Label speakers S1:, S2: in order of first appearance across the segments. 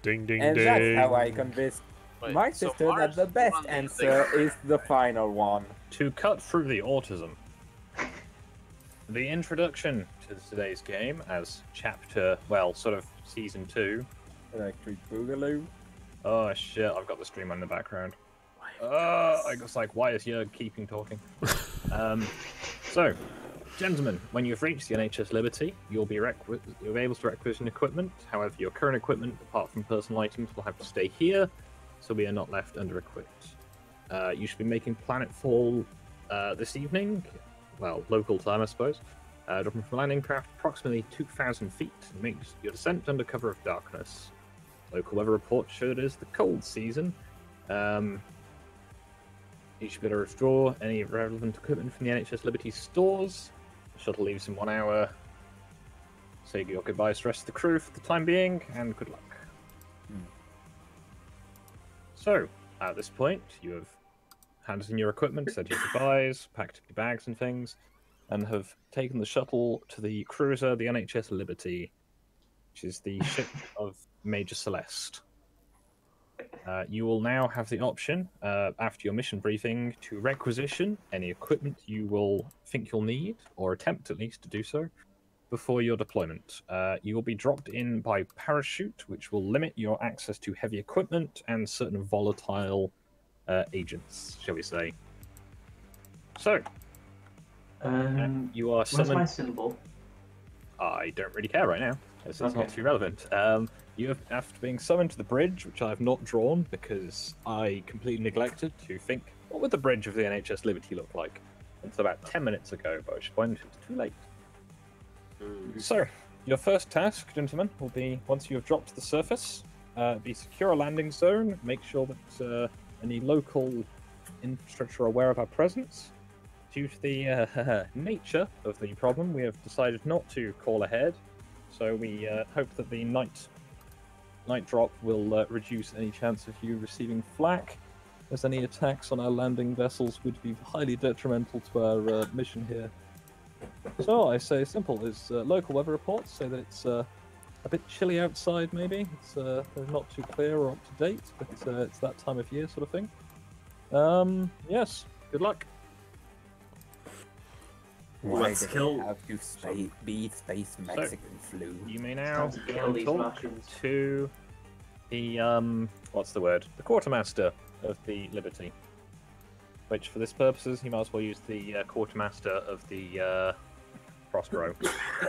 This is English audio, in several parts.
S1: Ding, ding,
S2: And
S1: ding.
S2: that's how I convinced
S3: Wait,
S2: my
S3: so
S2: sister
S3: Mars
S2: that the
S3: is
S2: best
S3: one
S2: answer
S3: thing.
S2: is the final one.
S4: To cut through the autism, the introduction to today's game as chapter, well, sort of season 2.
S2: Electric Boogaloo.
S4: Oh shit, I've got the stream on in the background. I was like, why is Jörg keeping talking? So, gentlemen, when you've reached the NHS Liberty, you'll be able to requisition equipment. However, your current equipment, apart from personal items, will have to stay here, so we are not left under-equipped. You should be making planetfall this evening, well, local time, I suppose. Dropping from landing craft approximately 2,000 feet, and makes your descent under cover of darkness. Local weather reports show it is the cold season. You should be able to withdraw any relevant equipment from the NHS Liberty stores. The shuttle leaves in 1 hour. Say your goodbyes to the rest of the crew for the time being, and good luck. So, at this point, you have handed in your equipment, said your goodbyes, packed up your bags and things, and have taken the shuttle to the cruiser, the NHS Liberty, which is the ship of Major Celeste. You will now have the option, after your mission briefing, to requisition any equipment you will think you'll need, or attempt at least to do so, before your deployment. You will be dropped in by parachute, which will limit your access to heavy equipment and certain volatile agents, shall we say. So, you are
S5: Where's
S4: summoned.
S5: my symbol?
S4: I don't really care right now, as it's not
S5: Okay.
S4: too relevant. You have, after being summoned to the bridge, which I have not drawn because I completely neglected to think, what would the bridge of the NHS Liberty look like? Until about 10 minutes ago, but which point it was too late. So, your first task, gentlemen, will be, once you have dropped to the surface, be secure a landing zone, make sure that any local infrastructure are aware of our presence. Due to the nature of the problem, we have decided not to call ahead, so we hope that the night drop will reduce any chance of you receiving flak, as any attacks on our landing vessels would be highly detrimental to our mission here. So I say simple, is local weather reports say that it's a bit chilly outside maybe, it's they're not too clear or up to date, but it's that time of year sort of thing. Yes, good luck.
S2: Why
S3: Let's
S2: did
S3: kill-
S2: it have to be space Mexican flu?
S4: You may now
S5: Time to kill these
S4: talk
S5: Russians.
S4: to the what's the word? The quartermaster of the Liberty. Which, for this purposes, you might as well use the quartermaster of the Prospero.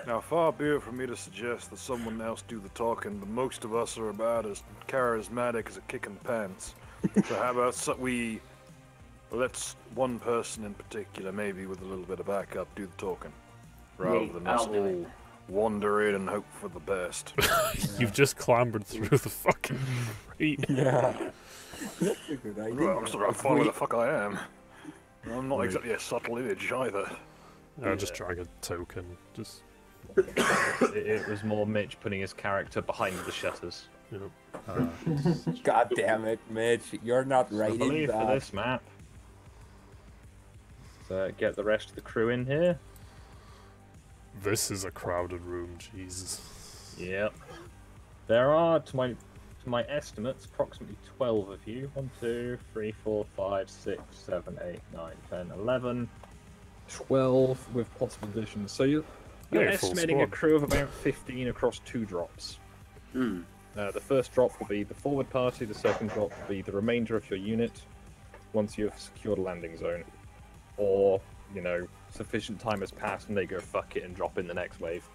S6: Now, far be it from me to suggest that someone else do the talking, but most of us are about as charismatic as a kick in the pants. So how about let's one person in particular, maybe with a little bit of backup, do the talking, rather than us
S5: I'll do it.
S6: all wander in and hope for the best.
S1: You've just clambered through the fucking street.
S2: Yeah. That's a good idea.
S6: Well, I'm still
S2: If
S6: fine where
S2: we-
S6: the fuck I am. I'm not
S1: Right.
S6: exactly a subtle image either.
S1: I'll just drag a token. Just,
S4: it was more Mitch putting his character behind the shutters.
S1: you know.
S2: God damn it, Mitch, you're not
S4: I
S2: writing
S4: believe for
S2: that.
S4: this map. So get the rest of the crew in here.
S1: This is a crowded room, Jesus.
S4: Yep. There are, to my estimates, approximately 12 of you. 1, 2, 3, 4, 5, 6, 7, 8, 9, 10, 11, 12 with possible additions. So you're
S1: Hey, full
S4: estimating a
S1: squad.
S4: crew of about 15 across 2 drops. The first drop will be the forward party, the second drop will be the remainder of your unit once you have secured a landing zone. Or, you know, sufficient time has passed and they go fuck it and drop in the next wave.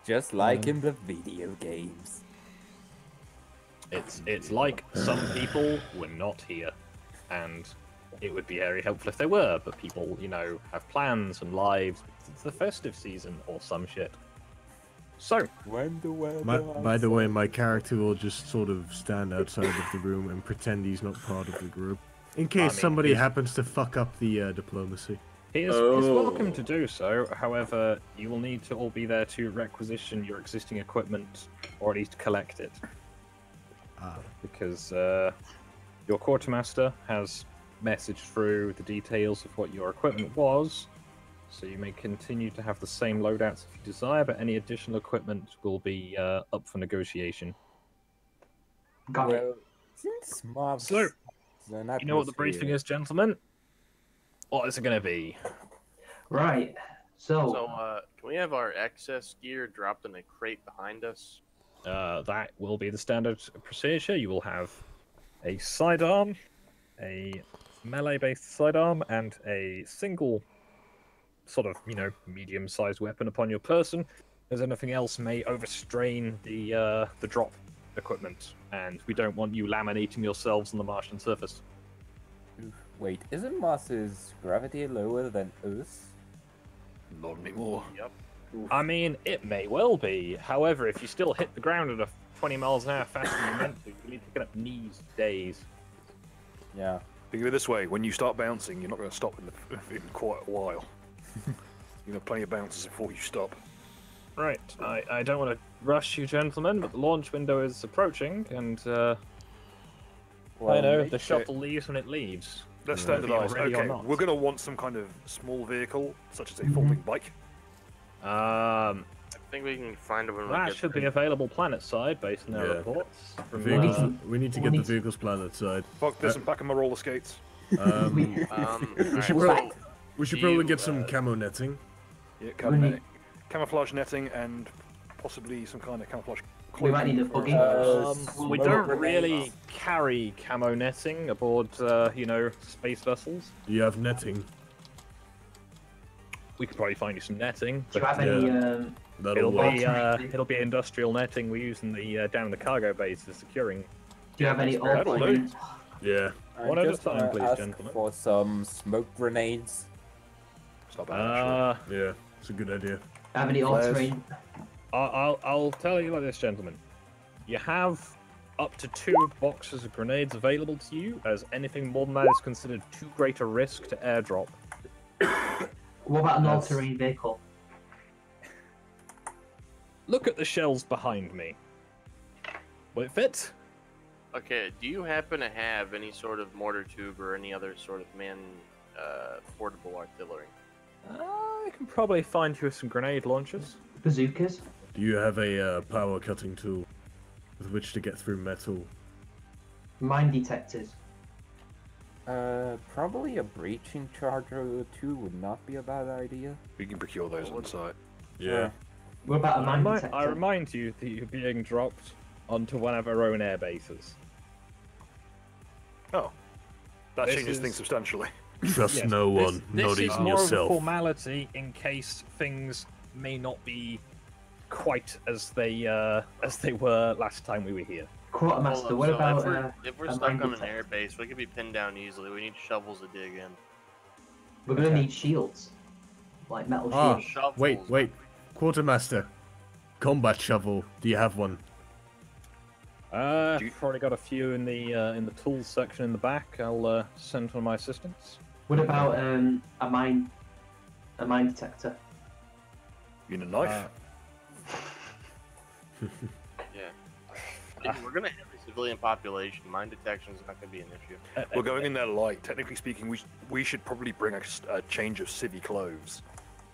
S2: Just like in the video games.
S4: It's like some people were not here, and it would be very helpful if they were, but people, you know, have plans and lives. It's the festive season or some shit. So,
S2: When the weather
S7: By the way, my character will just sort of stand outside of the room and pretend he's not part of the group. In case
S4: mean,
S7: somebody
S4: he's-
S7: happens to fuck up the diplomacy.
S4: he's welcome to do so. However, you will need to all be there to requisition your existing equipment, or at least collect it. Because your quartermaster has messaged through the details of what your equipment was, so you may continue to have the same loadouts if you desire, but any additional equipment will be up for negotiation.
S3: Got it.
S2: Well, since mobs
S4: So,
S2: are not
S4: you know what the briefing is, gentlemen? What is it going to be?
S3: Right.
S5: So, can we have our excess gear dropped in a crate behind us?
S4: That will be the standard procedure. You will have a sidearm, a melee-based sidearm, and a single sort of, medium-sized weapon upon your person, as anything else may overstrain the drop equipment, and we don't want you laminating yourselves on the Martian surface.
S2: Wait, isn't Mars's gravity lower than Earth's?
S6: Not anymore.
S5: Yep.
S4: I mean, it may well be. However, if you still hit the ground at 20 miles an hour faster than you meant to, you'll be picking up knees for days.
S2: Yeah.
S6: Think of it this way: when you start bouncing, you're not going to stop in quite a while. You have plenty of bounces before you stop.
S4: Right. I don't want to rush you, gentlemen, but the launch window is approaching, and I know the shuttle leaves when it leaves.
S6: Let's
S4: Whether you're
S6: standardise.
S4: ready or
S6: Okay,
S4: not.
S6: we're going to want some kind of small vehicle, such as a folding bike.
S5: I think we can find it when we
S4: That
S5: get
S4: should
S5: there.
S4: be available planet side based on our
S7: Yeah.
S4: reports. From,
S7: We need to get the vehicles planet side.
S6: Fuck this and pack on my roller skates.
S7: Um,
S3: We-
S5: Alright,
S7: should
S5: so
S7: probably- we should
S5: do
S7: probably
S5: you,
S7: get some camo netting.
S6: Yeah,
S3: We need-
S6: camouflage netting and possibly some kind of camouflage.
S3: We might need a
S6: clothing
S3: buggy.
S6: for
S4: we
S2: Well,
S4: don't
S2: grenades.
S4: really carry camo netting aboard, space vessels.
S7: Do you have netting?
S4: We could probably find you some netting.
S3: Do you have
S4: but
S3: any?
S7: That'll
S4: It'll
S7: work.
S4: be
S3: Alternative.
S4: it'll be industrial netting we use in the down in the cargo base for securing.
S3: Do you have any
S6: That'll do.
S3: alternate?
S7: Yeah.
S4: One at a
S2: just
S4: time,
S2: wanna
S4: please,
S2: ask
S4: gentlemen.
S2: for some smoke grenades.
S6: It's not bad, actually.
S7: Yeah. It's a good idea.
S3: Have any
S6: Flares.
S3: alternate?
S4: I'll tell you like this, gentlemen. You have up to 2 boxes of grenades available to you, as anything more than that is considered too great a risk to airdrop.
S3: What about an
S2: That's-
S3: all-terrain vehicle?
S4: Look at the shells behind me. Will it fit?
S5: Okay, do you happen to have any sort of mortar tube or any other sort of portable artillery?
S4: I can probably find you some grenade launchers.
S3: Bazookas?
S7: Do you have a power cutting tool with which to get through metal?
S3: Mine detectors?
S2: Probably a breaching charger or 2 would not be a bad idea.
S6: We can procure those on site.
S7: Yeah.
S3: What about a mine
S4: I
S3: detector?
S4: remind you that you're being dropped onto one of our own air bases.
S6: Oh, that
S4: This
S6: changes
S4: is-
S6: things substantially.
S7: Trust
S4: Yes,
S7: no one,
S4: This
S7: not
S4: is
S7: even
S4: more of a
S7: yourself.
S4: formality in case things may not be quite as they were last time we were here.
S3: Quartermaster,
S5: Hold up,
S3: what
S5: so
S3: about
S5: if we're
S3: a
S5: stuck
S3: mine
S5: on an
S3: detector?
S5: air base, we could be pinned down easily. We need shovels to dig in.
S3: We're gonna
S4: Okay.
S3: need shields, like metal
S7: Ah.
S3: shields.
S5: Shovels.
S7: Wait. Quartermaster. Combat shovel. Do you have one?
S6: Do you-
S4: Probably got a few in the tools section in the back. I'll send one of my assistants.
S3: What about a mine detector?
S6: You need a knife?
S5: Yeah. We're gonna have a civilian population. Mine detection is not gonna be an issue.
S6: We're going in there light. Technically speaking, we should probably bring a change of civvy clothes.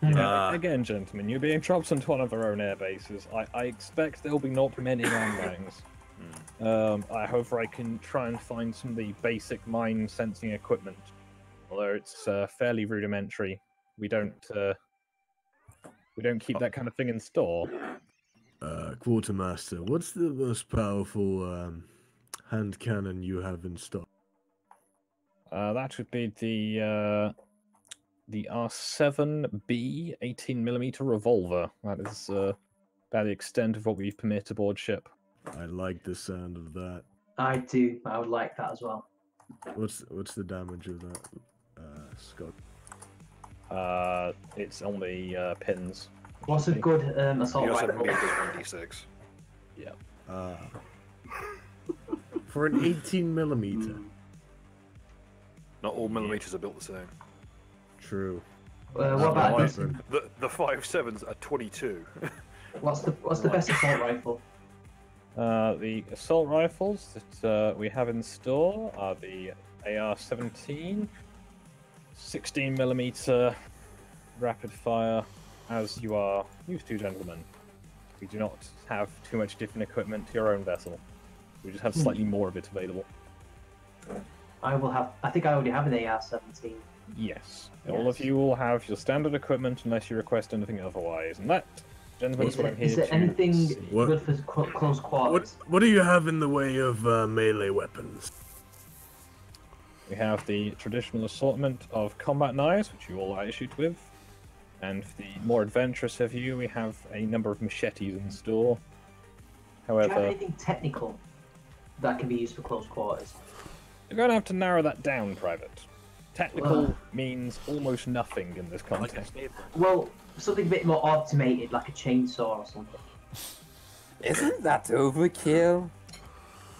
S4: Again, gentlemen, you're being dropped onto one of our own air bases. I expect there will be not many landings. However, I can try and find some of the basic mine sensing equipment. Although it's fairly rudimentary, we don't keep that kind of thing in store.
S7: Quartermaster, what's the most powerful hand cannon you have in stock?
S4: That would be the R7B 18mm revolver. That is about the extent of what we permit aboard ship.
S7: I like the sound of that.
S3: I do. I would like that as well.
S7: What's the damage of that, Scott?
S4: It's on the pins.
S3: What's a good assault
S6: You also
S3: rifle?
S6: need this 1d6.
S7: For an 18 millimeter.
S6: Not all millimeters are built the same.
S7: True.
S3: What
S7: Not
S3: about
S7: my
S3: this?
S7: weapon.
S6: The 5.7s are 22.
S3: What's the best assault rifle?
S4: The assault rifles that we have in store are the AR-17, 16mm rapid fire, as you are used to, gentlemen. We do not have too much different equipment to your own vessel. We just have slightly more of it available.
S3: I will have. I think I already have an AR-17.
S4: Yes. All of
S3: Yes.
S4: you will have your standard equipment unless you request anything otherwise. And that, gentlemen, is what I'm here
S3: Is there
S4: to
S3: anything
S4: see.
S7: What-
S3: good for close quarters?
S7: What do you have in the way of melee weapons?
S4: We have the traditional assortment of combat knives, which you all are issued with. And for the more adventurous of you, we have a number of machetes in store.
S3: Do you have
S4: However,
S3: anything technical that can be used for close quarters?
S4: you're going to have to narrow that down, Private. Technical
S3: Ugh.
S4: means almost nothing in this
S5: Like a
S4: context.
S5: stapler.
S3: Well, something a bit more automated, like a chainsaw or something.
S2: Isn't that overkill?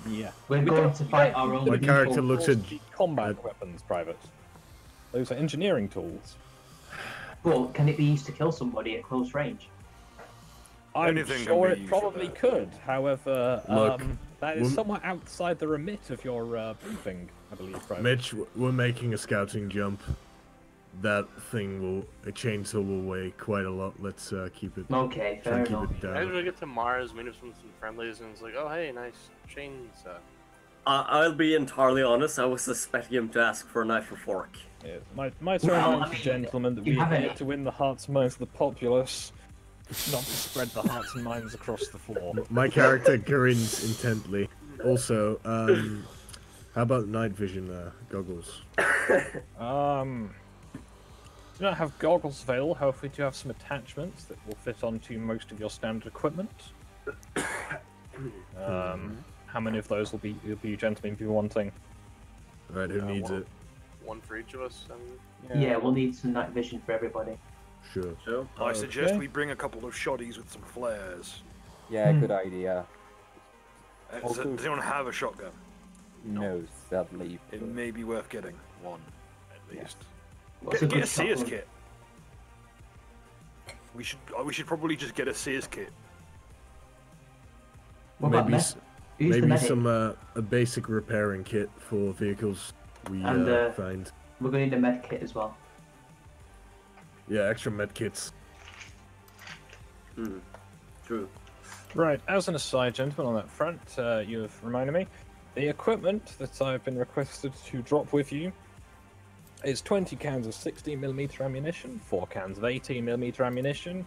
S4: Yeah.
S3: We're
S4: We
S3: going
S4: don't-
S3: to fight our own
S7: My
S3: people.
S7: character looks at.
S4: Combat weapons, Private. Those are engineering tools.
S3: But can it be used to kill somebody at close range?
S4: I'm
S6: Anything can
S4: sure
S6: be
S4: it
S6: used for
S4: probably
S6: that.
S4: could. However,
S7: Look,
S4: that is
S7: we're-
S4: somewhat outside the remit of your briefing, I believe, Private.
S7: Mitch, we're making a scouting jump. That thing will. A chainsaw will weigh quite a lot. Let's keep it.
S3: Okay,
S7: Try
S3: fair
S7: and keep
S3: enough.
S7: it
S5: Imagine
S7: down.
S5: we get to Mars, meet up with some friendlies, and it's like, oh hey, nice chainsaw.
S8: I'll be entirely honest, I was expecting him to ask for a knife or fork.
S4: Yeah, my to
S3: Well,
S4: remind
S3: I
S4: you,
S3: mean,
S4: gentlemen, that
S3: you
S4: we are
S3: have
S4: here
S3: any-
S4: to win the hearts and minds of the populace, not to spread the hearts and minds across the floor.
S7: My character grins intently. Also, how about night vision goggles?
S4: Do not have goggles available, however, we do have some attachments that will fit onto most of your standard equipment. How many of those will you gentlemen be wanting?
S7: Right, who needs
S5: one,
S7: it?
S5: one for each of us. And
S3: Yeah, we'll need some night vision for everybody.
S7: Sure.
S8: So,
S6: I suggest
S4: Okay.
S6: we bring a couple of shotties with some flares.
S2: Yeah, good idea.
S6: Does anyone have a shotgun?
S2: No, sadly.
S6: It may be worth getting one, at least.
S3: What's
S6: Get a
S3: good
S6: Sears
S3: shotgun?
S6: kit. We should probably just get a Sears kit.
S3: What about
S7: Maybe
S3: med-
S7: s-
S3: Who's the
S7: maybe
S3: medic?
S7: some a basic repairing kit for vehicles we
S3: And,
S7: find.
S3: We're going to need a med kit as well.
S7: Yeah, extra med kits.
S8: true.
S4: Right, as an aside, gentlemen, on that front, you have reminded me, the equipment that I've been requested to drop with you is 20 cans of 16mm ammunition, 4 cans of 18mm ammunition,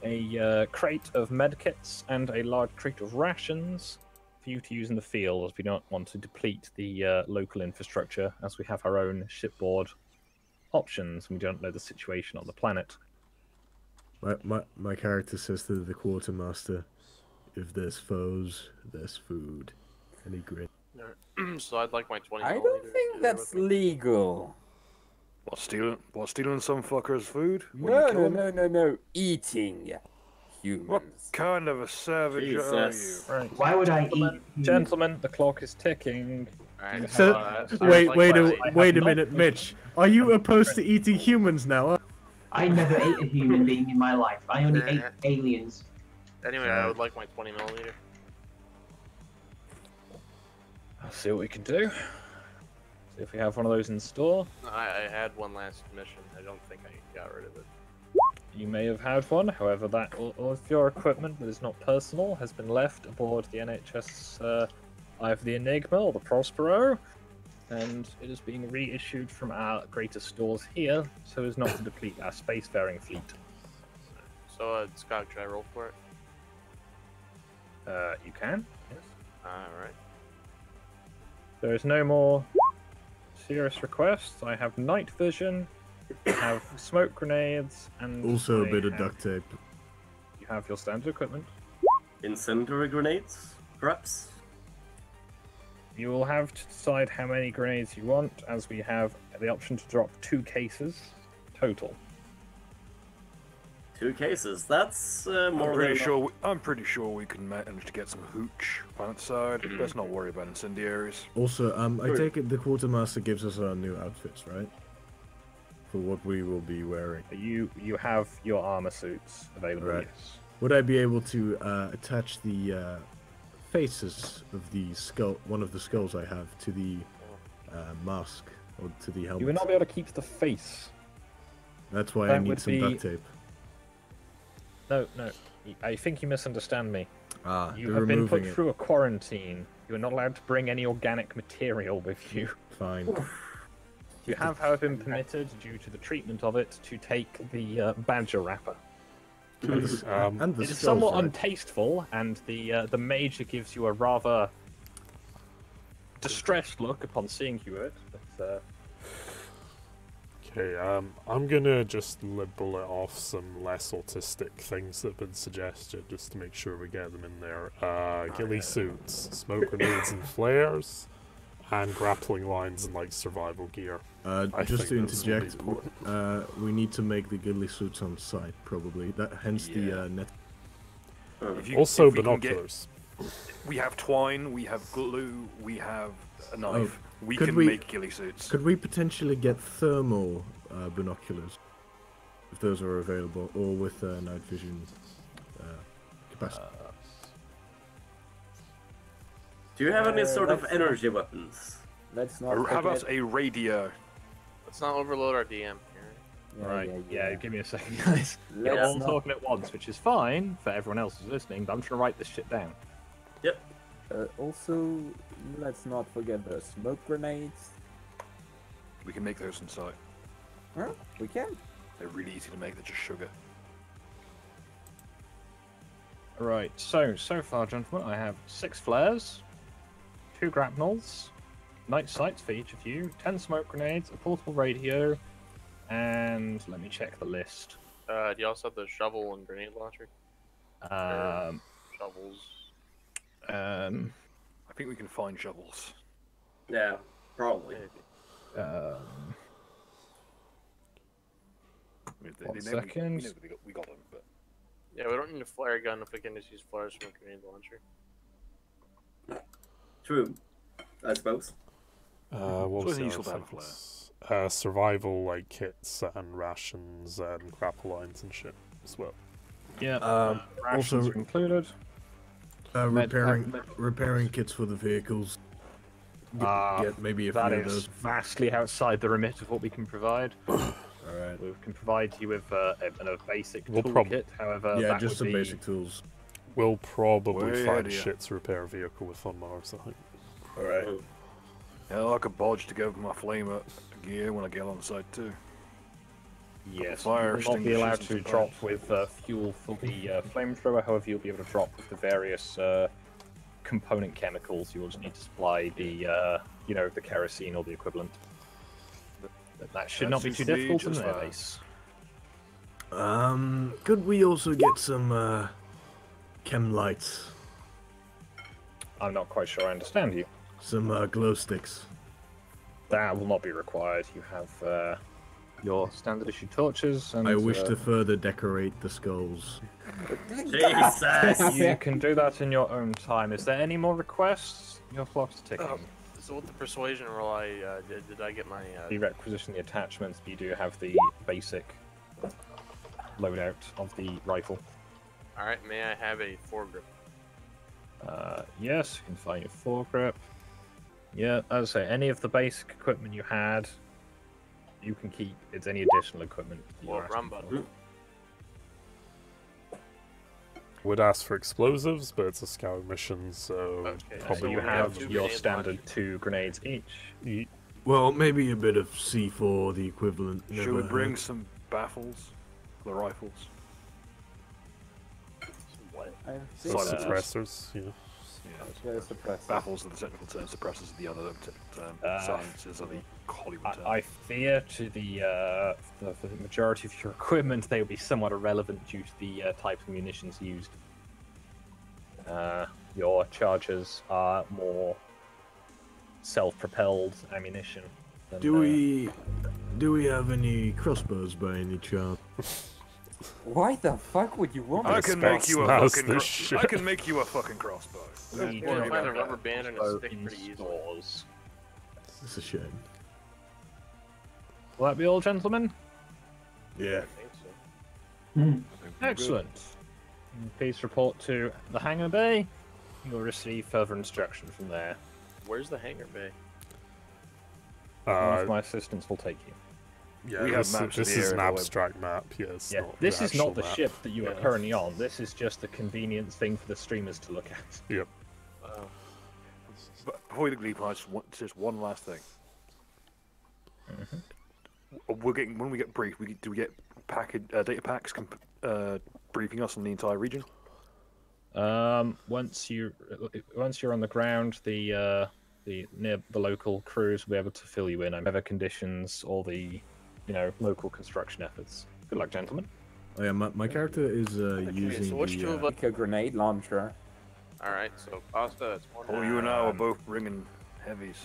S4: a crate of medkits, and a large crate of rations for you to use in the field, as we don't want to deplete the local infrastructure, as we have our own shipboard options, and we don't know the situation on the planet.
S7: My character says to the quartermaster, "If there's foes, there's food." And he grins.
S5: so I'd like my 20.
S2: I don't
S5: milliliter
S2: think
S5: here
S2: that's
S5: with me.
S2: legal.
S6: What, stealing some fucker's food? When
S2: No,
S6: you kill
S2: no,
S6: him?
S2: no, no, no. Eating
S6: What
S2: humans.
S6: kind of a savage are you?
S8: Jesus.
S4: Right.
S3: Why would I eat?
S4: Gentlemen, the clock is ticking.
S5: Alright,
S7: So-
S5: I'd
S7: Wait,
S5: like
S7: wait,
S5: my-
S7: wait a
S4: not-
S7: minute, Mitch. Are you opposed to eating humans now?
S3: I never ate a human being in my life. I only ate
S5: Yeah.
S3: aliens.
S5: Anyway, I would like my 20 milliliter.
S4: I'll see what we can do. See if we have one of those in store.
S5: I had one last mission. I don't think I got rid of it.
S4: You may have had one, however, that all of your equipment that is not personal has been left aboard the NHS, either the Enigma or the Prospero, and it is being reissued from our greater stores here, so as not to deplete our spacefaring fleet.
S5: So, Scott, should I roll for it?
S4: You can, yes.
S5: Alright.
S4: There is no more serious requests. I have night vision, I have smoke grenades, and
S7: Also a
S4: I
S7: bit of
S4: have-
S7: duct tape.
S4: You have your standard equipment.
S8: Incendiary grenades, perhaps?
S4: You will have to decide how many grenades you want, as we have the option to drop 2 cases total.
S8: 2 cases. That's more
S6: I'm pretty sure we can manage to get some hooch on its side. Let's not worry about incendiaries.
S7: Also, I take it the quartermaster gives us our new outfits, right? For what we will be wearing.
S4: You have your armor suits available.
S7: Right.
S4: Yes.
S7: Would I be able to attach the faces of the skull, one of the skulls I have, to the mask or to the helmet?
S4: You will not be able to keep the face.
S7: That's why I
S4: that
S7: need
S4: would
S7: some
S4: be-
S7: duct tape.
S4: No. I think you misunderstand me.
S7: Ah,
S4: You
S7: they're
S4: have been
S7: removing
S4: put
S7: it.
S4: through a quarantine. You are not allowed to bring any organic material with you.
S7: Fine.
S4: You have, however, been permitted, due to the treatment of it, to take the badger wrapper.
S7: And the
S4: It is
S7: skulls,
S4: somewhat
S7: right?
S4: untasteful, and the major gives you a rather distressed look upon seeing you it. But,
S1: Okay, I'm gonna just bullet off some less autistic things that have been suggested, just to make sure we get them in there. Ghillie suits, smoke grenades and flares, and grappling lines and like survival gear. I
S7: Just to
S1: think those will be
S7: interject,
S1: important.
S7: we need to make the ghillie suits on site, probably. Hence
S6: Yeah.
S7: the net.
S1: Also
S6: if we can get-
S1: binoculars.
S6: We have twine, we have glue, we have a knife. We
S7: could
S6: can
S7: we-
S6: make ghillie suits.
S7: Could we potentially get thermal binoculars, if those are available, or with night vision capacity?
S8: Do you have any sort of
S2: let's-
S8: energy weapons?
S2: Let's not
S6: How about
S2: forget-
S6: a radio?
S5: Let's not overload our DM here.
S4: right, yeah, give me a second, guys. You're
S2: Let's
S4: all
S2: not-
S4: talking at once, which is fine for everyone else who's listening, but I'm trying to write this shit down.
S8: Yep.
S2: Also, let's not forget the smoke grenades.
S6: We can make those inside.
S2: Huh? We can.
S6: They're really easy to make, they're just sugar.
S4: Right, so far, gentlemen, I have 6 flares, 2 grapnels, night sights for each of you, 10 smoke grenades, a portable radio, and let me check the list.
S5: Do you also have the shovel and grenade launcher? Shovels.
S6: I think we can find shovels.
S8: Yeah, probably.
S4: One second.
S6: We got them, but
S5: Yeah, we don't need a flare gun if we can just use flares from a grenade launcher.
S8: True, I suppose.
S1: What was
S6: it's
S1: the
S6: useful
S1: other
S6: to have a
S1: things? Survival like kits and rations and grapple lines and shit as well.
S4: Yeah, rations
S7: also-
S4: are included.
S7: Repairing kits for the vehicles. Get maybe a few
S4: That
S7: of
S4: is
S7: those.
S4: vastly outside the remit of what we can provide.
S7: Alright.
S4: We can provide you with a basic
S1: We'll
S4: toolkit, however,
S7: Yeah,
S4: that
S7: just
S4: would
S7: some
S4: be...
S7: basic tools.
S1: We'll probably
S6: Way
S1: find
S6: ahead of ya.
S1: shit to repair a vehicle with on Mars, I think.
S7: Alright.
S6: yeah, I could bodge to go with my flamer gear when I get on site too.
S4: Yes,
S6: Fire
S4: you will not be allowed
S6: extinguishers
S4: to
S6: and
S4: drop with fuel for the flamethrower. However, you'll be able to drop with the various component chemicals. You will just need to supply the, the kerosene or the equivalent. But that should not be too
S6: suits me
S4: difficult in
S6: just
S4: their
S6: fine.
S4: base.
S7: Could we also get some chem lights?
S4: I'm not quite sure I understand you.
S7: Some glow sticks.
S4: That will not be required. You have your standard issue torches, and
S7: I wish to further decorate the skulls.
S8: Jesus!
S4: You can do that in your own time. Is there any more requests? Your clock's ticking.
S5: So with the persuasion roll, I did I get my
S4: You requisition the attachments, but you do have the basic loadout of the rifle.
S5: all right? May I have a foregrip?
S4: Yes, you can find your foregrip. Yeah, as I say, any of the basic equipment you had, you can keep. It's any additional equipment. that
S5: Well,
S4: you're asking
S5: Rumba.
S4: for.
S1: Would ask for explosives, but it's a scout mission, so
S5: Okay,
S1: probably
S4: So you
S5: we
S1: won't
S5: have
S4: have
S5: two
S4: your
S5: grenade
S4: standard
S5: launchers.
S4: 2 grenades each.
S1: Ye-
S7: Well, maybe a bit of C4, the equivalent.
S6: Should
S7: never
S6: we bring
S7: hurts.
S6: some baffles? The rifles.
S5: What?
S2: I
S1: Some
S2: think
S1: suppressors, you know.
S2: yeah, suppressor.
S6: Baffles are the technical term, suppressors are the other technical term. Silences are the Hollywood term.
S4: I fear to for the majority of your equipment, they will be somewhat irrelevant due to the type of munitions used. Your charges are more self-propelled ammunition. Than,
S7: Do we have any crossbows by any chance?
S2: Why the fuck would you want
S6: I
S2: this?
S6: can make you a
S1: Smells
S6: fucking.
S1: this
S6: I
S1: shit.
S6: can make you a fucking crossbow.
S4: We
S6: Don't
S4: do
S5: Or
S6: worry
S4: not
S5: find a
S6: about
S5: rubber
S6: that.
S5: band and a
S4: crossbow
S5: stick
S4: in
S5: pretty easily.
S4: stores.
S7: It's a shame.
S4: Will that be all, gentlemen?
S7: Yeah.
S5: I think so.
S4: Excellent. Please report to the hangar bay. You'll receive further instruction from there.
S5: Where's the hangar bay?
S4: One
S1: Uh,
S4: of my assistants will take you.
S1: Yeah,
S6: We have maps of
S1: this
S6: the
S1: is an
S6: area, though.
S1: abstract map. Yeah, it's
S4: Yeah,
S1: not
S4: this
S1: the
S4: is not
S1: actual
S4: the
S1: map.
S4: ship that you are
S1: Yeah.
S4: currently on. This is just a convenient thing for the streamers to look at.
S1: Yep.
S5: Wow.
S6: But before we leave, I just one last thing.
S4: Mm-hmm.
S6: We're getting when we get briefed. Do we get data packs briefing us on the entire region?
S4: Once you're on the ground, the local crews will be able to fill you in on weather conditions, all the local construction efforts. Good luck, gentlemen.
S7: Oh yeah, my character is using
S5: so which two of us?
S2: Like a grenade launcher.
S5: All right, so Pasta, it's one.
S6: Oh, you and I are both bringing heavies.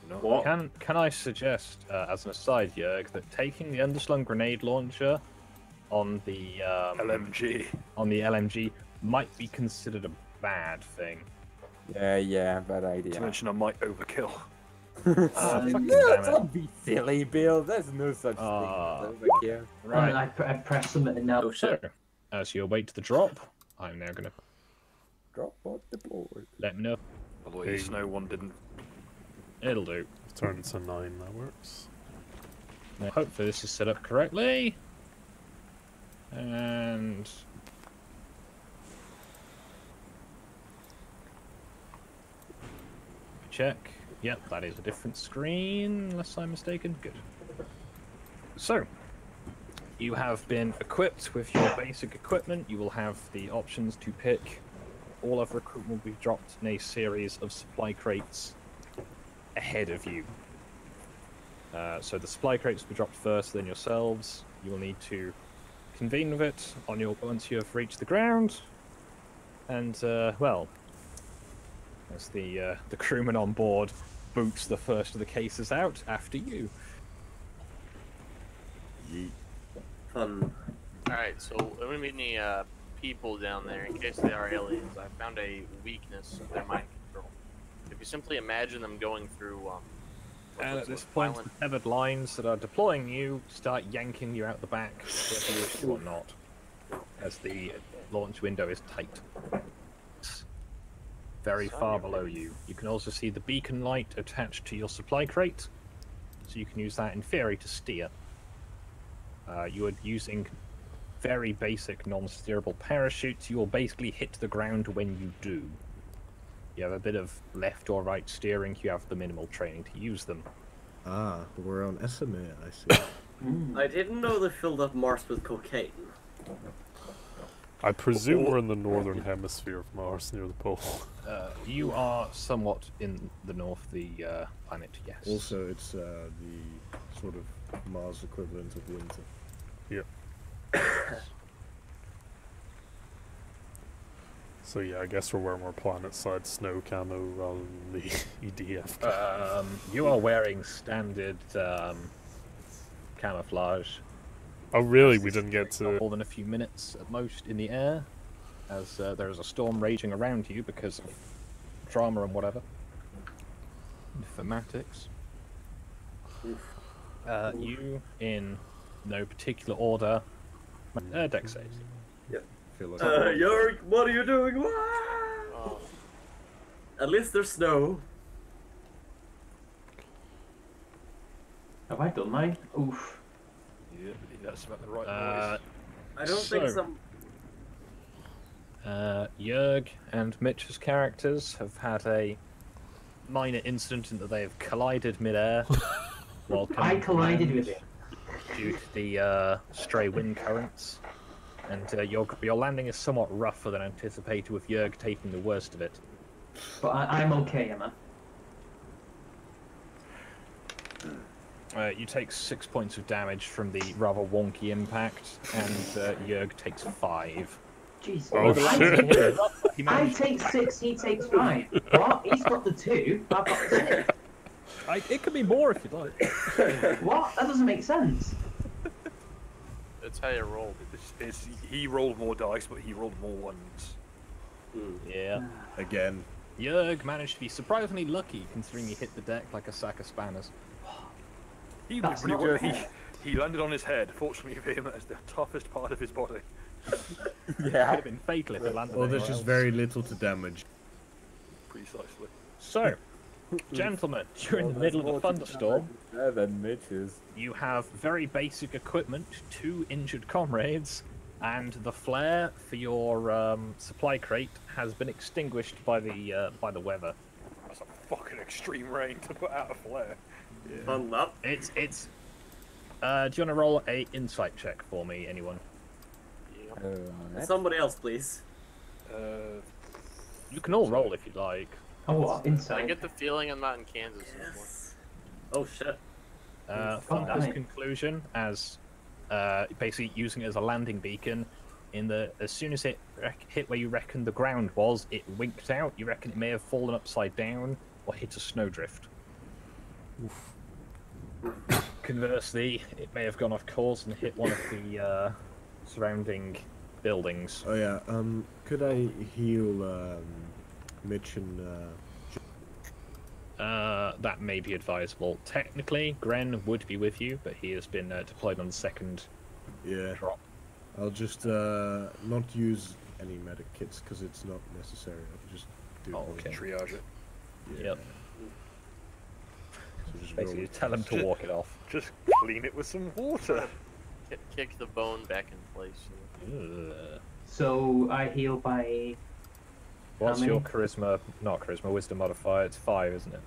S6: You know?
S8: What?
S4: Can I suggest, as an aside, Jörg, that taking the underslung grenade launcher on the LMG might be considered a bad thing.
S2: Yeah, bad
S6: To
S2: idea.
S6: mention I might overkill.
S4: Fucking
S2: No,
S4: damn it.
S2: don't be silly, Bill. There's no such thing as overkill.
S4: Right.
S3: And I press them and now.
S8: Oh shit.
S4: So, as you await the drop, I'm now gonna
S2: Drop off the board.
S4: let me know.
S6: Although the snow one didn't.
S4: It'll do.
S1: Turn to 9. That works.
S4: Now, hopefully this is set up correctly. And check. Yep, that is a different screen, unless I'm mistaken. Good. So, you have been equipped with your basic equipment. You will have the options to pick. All of recruitment will be dropped in a series of supply crates ahead of you. So the supply crates will be dropped first, then yourselves. You will need to convene with it on your once you have reached the ground. And well, as the crewman on board boots the first of the cases out after you.
S8: Fun.
S5: All right, so there wouldn't be any people down there in case they are aliens. I found a weakness of their mind control. If you simply imagine them going through.
S4: And at this point, the tethered lines that are deploying you start yanking you out the back, whether you wish to or not, as the launch window is tight. Very far below you. You can also see the beacon light attached to your supply crate, so you can use that in theory to steer. You are using very basic non-steerable parachutes. You will basically hit the ground when you do. You have a bit of left or right steering. You have the minimal training to use them.
S7: Ah, we're on SMA, I see.
S8: I didn't know they filled up Mars with cocaine.
S1: I presume we're in the northern hemisphere of Mars, near the pole.
S4: You are somewhat in the north of the planet, yes.
S7: Also, it's the sort of Mars equivalent of winter.
S1: Yep. So yeah, I guess we're wearing more planet-side snow camo rather than the EDF.
S4: You are wearing standard camouflage.
S1: Oh really? We didn't get to...
S4: More than a few minutes at most in the air, as there is a storm raging around you because of drama and whatever. Thematics. You, in no particular order, deck saves.
S7: Feel like
S8: Jörg, what are you doing?
S5: Oh,
S8: At least there's snow.
S3: Have I done mine? Oof.
S6: Yeah, that's about the right noise.
S8: I don't think
S4: So-
S8: some.
S4: Jörg and Mitch's characters have had a minor incident in that they have collided mid-air. while
S3: I
S4: coming to
S3: collided
S4: land
S3: with it.
S4: due to the stray wind currents. And your landing is somewhat rougher than anticipated, with Jörg taking the worst of it.
S3: But I'm okay, am I?
S4: You take 6 points of damage from the rather wonky impact, and Jörg takes 5.
S3: Jeez.
S1: Oh, shit.
S4: He
S3: I
S4: managed-
S3: take 6, he takes 5. What? He's got the 2, I've got the 6.
S4: It could be more if you'd like.
S3: What? That doesn't make sense.
S5: that's how you roll.
S6: He rolled more dice, but he rolled more ones.
S4: Yeah.
S7: again.
S4: Jörg managed to be surprisingly lucky, considering he hit the deck like a sack of spanners.
S6: He
S3: That's
S6: was pretty
S3: not
S6: good.
S3: fair.
S6: He landed on his head. Fortunately for him, that is the toughest part of his body.
S4: Could have been fatal if it landed
S7: Well,
S4: anywhere
S7: there's just
S4: else.
S7: very little to damage.
S6: Precisely.
S4: So, Gentlemen, you're in the middle of a thunderstorm.
S2: There than Mitch's.
S4: You have very basic equipment, 2 injured comrades, and the flare for your supply crate has been extinguished by the weather.
S6: That's a fucking extreme rain to put out a flare.
S8: Fun that.
S4: It's. Do you want to roll a insight check for me, anyone?
S8: Somebody else, please.
S4: You can all roll if you'd like.
S3: Oh, what?
S5: I
S3: Inside.
S5: get the feeling I'm not in Kansas anymore.
S8: Yes. Oh shit.
S4: Thunder's
S3: right.
S4: conclusion as basically using it as a landing beacon. As soon as it hit where you reckon the ground was, it winked out. You reckon it may have fallen upside down or hit a snowdrift. Conversely, it may have gone off course and hit one of the surrounding buildings.
S7: Oh yeah. Could I heal Mitch and
S4: That may be advisable. Technically, Gren would be with you, but he has been deployed on the second
S7: yeah?
S4: drop.
S7: I'll just not use any medic kits because it's not necessary. I'll just do
S4: Oh,
S7: it.
S4: okay.
S6: Triage it.
S7: Yeah.
S4: Yep.
S7: So just
S4: Basically,
S7: roll
S4: tell him to walk it off.
S6: Just clean it with some water.
S5: Kick the bone back in place.
S4: Ugh.
S3: So I heal by.
S4: What's
S3: How
S4: your
S3: many?
S4: charisma? Not charisma, wisdom modifier. It's 5, isn't it?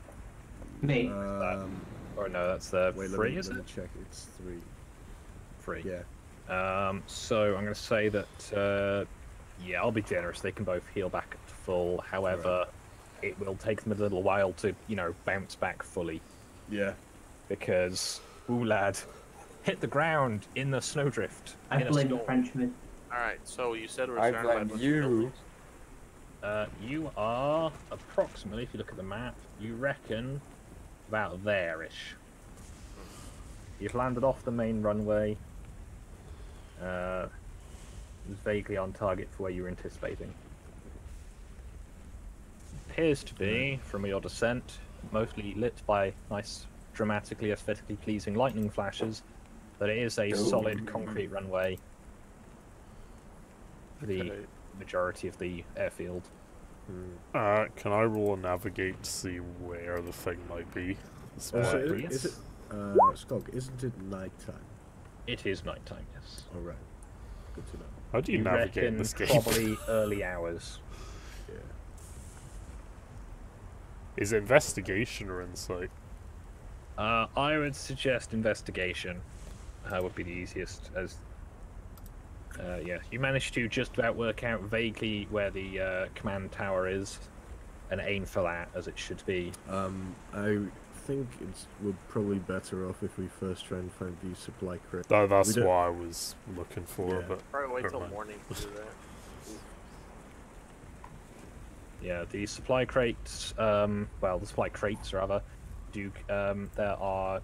S3: Me.
S4: Or no, that's the
S7: Wait,
S4: 3,
S7: let
S4: is
S7: me
S4: it?
S7: check. It's 3.
S4: 3.
S7: Yeah.
S4: So I'm going to say that, yeah, I'll be generous. They can both heal back up to full. However, it will take them a little while to, bounce back fully.
S7: Yeah.
S4: Because, ooh, lad, hit the ground in the snowdrift.
S3: I
S4: in a
S3: blame the
S4: storm.
S3: Frenchman.
S5: Alright, so you said we're
S2: I
S5: surrounded by a
S2: blame
S5: bunch
S2: you.
S5: of buildings.
S4: You are approximately, if you look at the map, you reckon about there-ish. You've landed off the main runway. Vaguely on target for where you were anticipating. Appears to be, from your descent, mostly lit by nice, dramatically, aesthetically pleasing lightning flashes, but it is a solid concrete runway. The
S6: Okay.
S4: majority of the airfield.
S1: Can I roll a navigate to see where the thing might be?
S7: So
S4: yes.
S7: is it, Skog, isn't it nighttime?
S4: It is nighttime, yes.
S7: Alright. Good to know.
S1: How do you navigate
S4: reckon
S1: this game?
S4: probably early hours.
S7: Yeah.
S1: Is it investigation or insight?
S4: I would suggest investigation would be the easiest, as yeah, you managed to just about work out vaguely where the command tower is, and aim for that as it should be.
S7: I think we're probably better off if we first try and find the supply crate.
S1: That's
S7: We don't-
S1: what I was looking for,
S7: Yeah.
S1: but
S5: Probably wait
S1: never
S5: till
S1: mind.
S5: morning to do that.
S4: Yeah, the supply crates, well, the supply crates rather, there are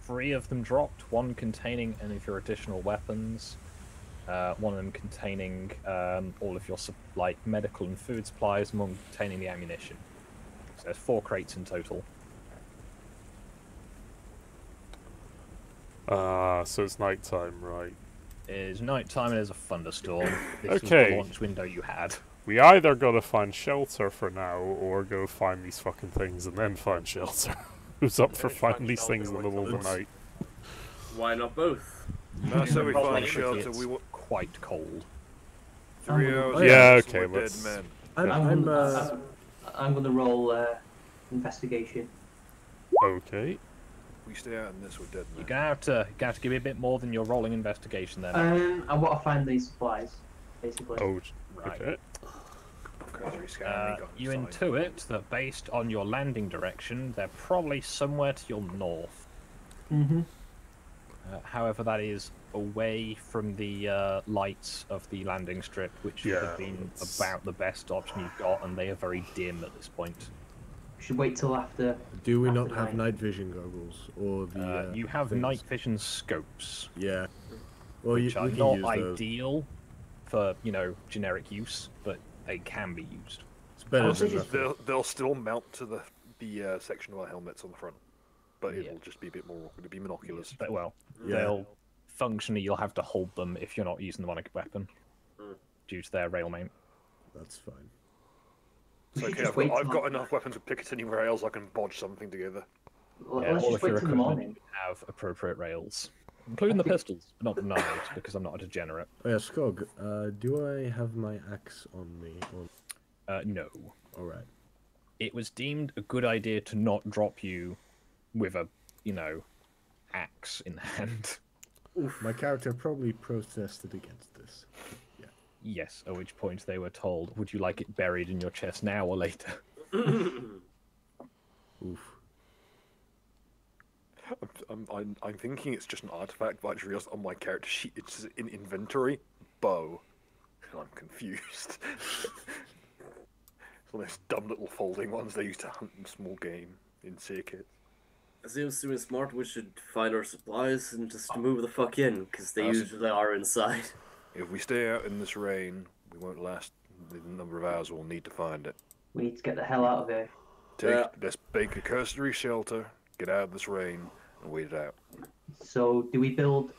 S4: 3 of them dropped, 1 containing any of your additional weapons, 1 of them containing all of your medical and food supplies, and 1 containing the ammunition. So there's 4 crates in total.
S1: So it's nighttime, right?
S4: It is nighttime and there's a thunderstorm. This was
S1: Okay.
S4: the launch window you had.
S1: We either gotta find shelter for now, or go find these fucking things and then find shelter. Who's up for
S5: Maybe find
S1: finding these
S5: shelter
S1: things in the
S5: with
S1: middle of the
S8: someone.
S1: night?
S8: Why not both?
S6: No, so we
S4: Probably
S6: find
S4: because
S6: shelter.
S4: it's
S6: We want
S4: quite cold.
S6: 3 hours.
S7: Oh,
S1: yeah,
S6: yes,
S1: okay,
S6: we're
S1: let's-
S6: dead men.
S3: I'm gonna roll investigation.
S1: Okay.
S6: We stay out in this, we're dead
S4: You're
S6: men.
S4: gonna have to give me a bit more than your rolling investigation then.
S3: I want to find these supplies, basically.
S1: Oh,
S4: Right.
S1: okay.
S4: You intuit that based on your landing direction, they're probably somewhere to your north.
S3: Mm-hmm.
S4: However, that is away from the lights of the landing strip, which would
S1: Yeah,
S4: have been
S1: it's-
S4: about the best option you've got, and they are very dim at this point.
S3: We should wait till after.
S7: Do we not
S3: after
S7: have
S3: night.
S7: night vision goggles or the?
S4: You have
S7: things?
S4: night vision scopes,
S7: Yeah. Well,
S4: which
S7: we
S4: are
S7: can
S4: not
S7: use those.
S4: ideal for generic use, but they can be used.
S7: It's better
S3: Also
S7: than
S3: just-
S7: nothing.
S6: They'll still mount to the section of our helmets on the front, but
S4: Yeah.
S6: it'll just be a bit more awkward. It'll be binoculars.
S4: But well,
S7: Yeah.
S4: they'll functionally you'll have to hold them if you're not using them on a weapon
S8: Hmm.
S4: due to their rail mount.
S7: That's fine.
S6: It's
S3: should
S6: okay,
S3: just wait
S6: I've
S3: till-
S6: got enough weapons with Picatinny rails, I can bodge something together.
S3: Let's
S4: all
S3: just
S4: of your
S3: wait till the
S4: equipment
S3: morning.
S4: have appropriate rails, including the pistols, but not the knives because I'm not a degenerate.
S7: Oh yeah, Skog, do I have my axe on me? Or...
S4: No.
S7: Alright.
S4: It was deemed a good idea to not drop you with a, axe in hand.
S7: My character probably protested against this. Yeah.
S4: Yes, at which point they were told, would you like it buried in your chest now or later?
S7: Oof.
S6: I'm thinking it's just an artifact, but I just realised on my character sheet it's in inventory, bow. And I'm confused. It's one of those dumb little folding ones they used to hunt in small game in circuit.
S8: Seems to be smart. We should find our supplies and just move the fuck in, because they usually are inside.
S6: If we stay out in this rain, we won't last the number of hours we'll need to find it.
S3: We need to get the hell out of here.
S6: Let's make a cursory shelter, get out of this rain, and wait it out.
S3: So, do we build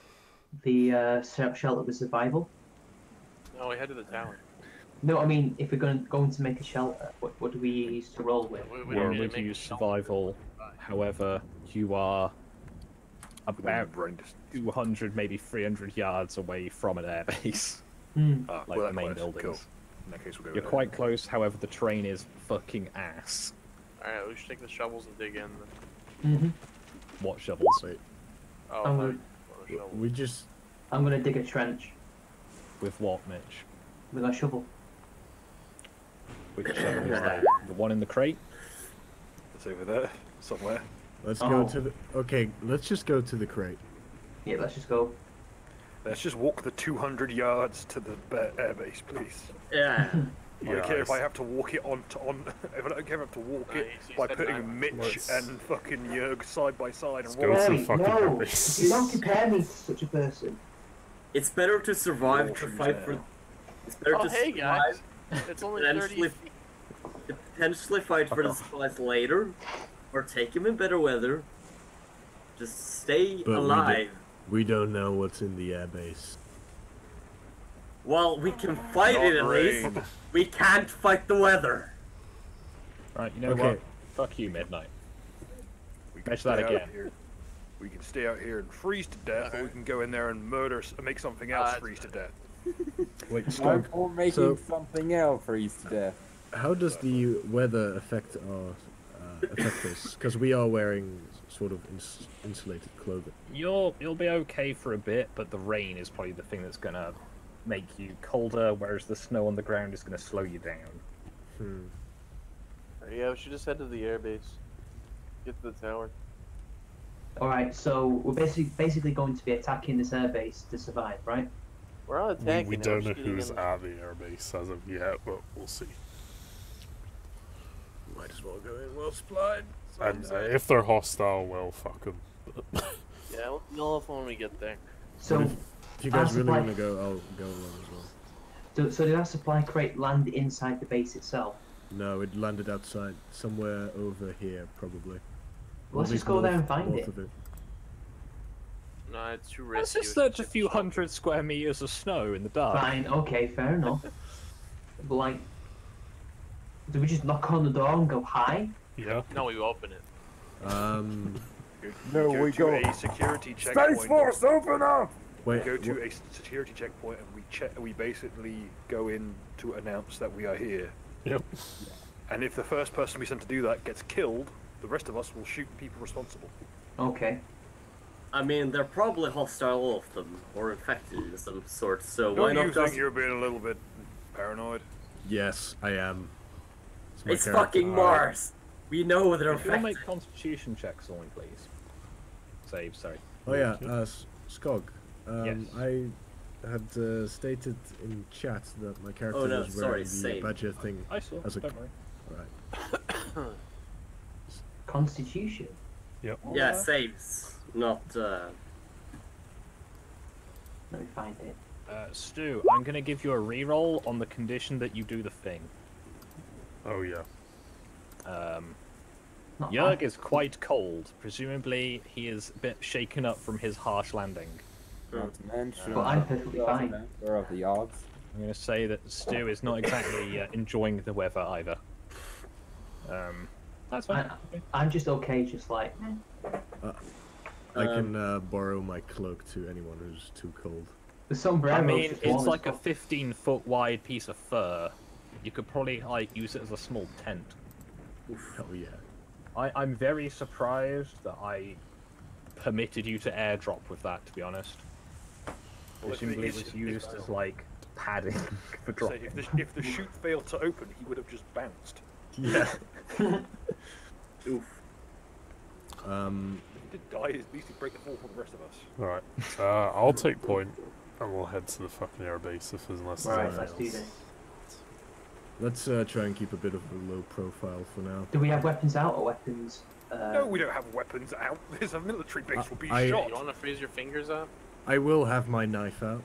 S3: the shelter with survival?
S5: No, we head to the tower.
S3: No, I mean, if we're going to make a shelter, what do we use to roll with?
S5: We
S4: We're
S5: don't need
S4: going
S5: to
S4: to
S5: make
S4: use
S5: a shelter.
S4: survival, however, you are about
S6: Brain distance.
S4: 200, maybe 300 yards away from an airbase,
S3: Hmm.
S6: Ah,
S4: like
S6: well,
S4: the main
S6: close. Cool.
S4: buildings.
S6: In that case, we'll go
S4: You're
S6: with
S4: quite close, however, the terrain is fucking ass.
S5: Alright, we should take the shovels and dig in.
S4: What shovels?
S7: Wait,
S5: Oh,
S3: I'm
S5: no,
S3: gonna-
S5: what a shovel.
S7: we just...
S3: I'm gonna dig a trench
S4: With what, Mitch?
S3: with a shovel.
S4: Which shovel is that? The one in the crate?
S6: It's over there, somewhere.
S7: Let's
S3: Oh.
S7: go to the... Okay, let's just go to the crate.
S3: Yeah, let's just go.
S6: Let's just walk the 200 yards to the airbase, please.
S8: Yeah.
S6: I don't care if I have to walk it on. If I don't care if I have to walk it
S5: you
S6: by
S5: said
S6: putting
S5: nine.
S6: Mitch
S1: Let's-
S6: and fucking Jörg side by side and
S1: Let's go
S6: roll.
S1: to
S3: Hey,
S1: the fucking
S3: no!
S1: airbase.
S3: You don't compare me to such a person.
S8: It's better to survive
S6: Roll
S8: to
S6: from
S8: fight for.
S6: there.
S8: It's better
S5: Oh,
S8: to
S5: hey
S8: survive
S5: guys! It's only
S8: and
S5: 30
S8: actually
S5: feet.
S8: to potentially fight for the supplies later, or take him in better weather. Just stay
S7: But
S8: alive.
S7: We don't know what's in the airbase.
S8: Well, we can fight
S6: Not
S8: it at least.
S6: rain.
S8: We can't fight the weather.
S4: Right, you know
S7: Okay.
S4: what? Fuck you, Midnight.
S6: We
S4: Match
S6: stay
S4: that
S6: out
S4: again.
S6: here. We can stay out here and freeze to death, or we can go in there and murder, make something else
S5: that's
S6: freeze to death.
S7: Wait,
S2: I'm
S7: Skog,
S2: for making
S7: So-
S2: something else freeze to death.
S7: how does the weather affect our... affect us? Because we are wearing sort of insulated clothing.
S4: You'll be okay for a bit, but the rain is probably the thing that's gonna make you colder, whereas the snow on the ground is gonna slow you down.
S7: Hmm.
S5: Yeah, we should just head to the airbase. Get to the tower.
S3: Alright, so we're basically going to be attacking this airbase to survive, right?
S5: We're not attacking.
S1: We
S5: it,
S1: don't
S5: we're
S1: know
S5: just getting
S1: who's
S5: in.
S1: at the airbase as of yet, but we'll see.
S7: Might as well go in well supplied.
S1: And if they're hostile, well, fuck them.
S5: Yeah, we'll know when we get there.
S3: So,
S7: If you guys
S3: Our
S7: really
S3: supply-
S7: want to go, I'll go along as well.
S3: so did our supply crate land inside the base itself?
S7: No, it landed outside, somewhere over here, probably.
S3: Let's
S7: Or
S3: just
S7: at
S3: go
S7: least
S3: there and find
S7: north
S3: it.
S7: of it.
S5: No, it's too
S4: Let's
S5: risky.
S4: just search a few hundred square meters of snow in the dark.
S3: Fine, okay, fair enough. But like, do we just knock on the door and go hi?
S1: Yeah.
S5: No, we open it.
S2: No,
S6: go
S2: we
S6: to
S2: go.
S6: a security checkpoint.
S2: Space Force, open up!
S7: Wait,
S6: Go to a security checkpoint and we check. We basically go in to announce that we are here.
S1: Yep.
S6: And if the first person we send to do that gets killed, the rest of us will shoot people responsible.
S3: Okay.
S8: I mean, they're probably hostile, all of them, or infected in some sort. So why
S6: Don't
S8: not
S6: you think
S8: just?
S6: you're being a little bit paranoid?
S7: yes, I am. my
S8: It's
S7: character.
S8: fucking Mars. We know they're
S4: If you'll
S8: infected.
S4: make constitution checks only, please. Save, sorry.
S7: Oh yeah, Skog.
S4: Yes.
S7: I had stated in chat that my character
S8: Oh, no,
S7: was
S8: sorry,
S7: wearing the
S8: same.
S7: badger thing.
S4: I saw,
S7: As a-
S4: don't worry.
S7: Right.
S3: Constitution.
S8: Yeah, saves, not.
S3: Let me find it.
S4: Stu, I'm gonna give you a reroll on the condition that you do the thing.
S1: Oh, yeah.
S3: Not
S4: Jörg
S3: bad.
S4: is quite cold. Presumably, he is a bit shaken up from his harsh landing.
S2: Not to mention.
S3: But I'm perfectly fine.
S2: Where are the odds?
S4: I'm gonna say that Stu is not exactly enjoying the weather either. That's fine.
S3: I'm just okay, just like.
S7: I can borrow my cloak to anyone who's too cold.
S3: The sombrero.
S4: I mean, it's like a 15-foot wide piece of fur. You could probably like use it as a small tent.
S7: Hell yeah.
S4: I'm very surprised that I permitted you to airdrop with that, to be honest. Presumably it was used as like padding for
S6: So
S4: dropping.
S6: if the chute failed to open, he would have just bounced.
S7: Yeah.
S8: Oof.
S6: If he did die, at least he'd break the fall for the rest of us.
S1: Alright. I'll take point, and we'll head to the fucking airbase unless there's
S3: Right,
S1: anything
S3: let's do
S1: else.
S3: this.
S7: Let's try and keep a bit of a low profile for now.
S3: Do we have weapons out or weapons?
S6: No, we don't have weapons out. There's a military base. We'll be
S7: I-
S6: shot.
S5: You want to freeze your fingers up?
S7: I will have my knife out.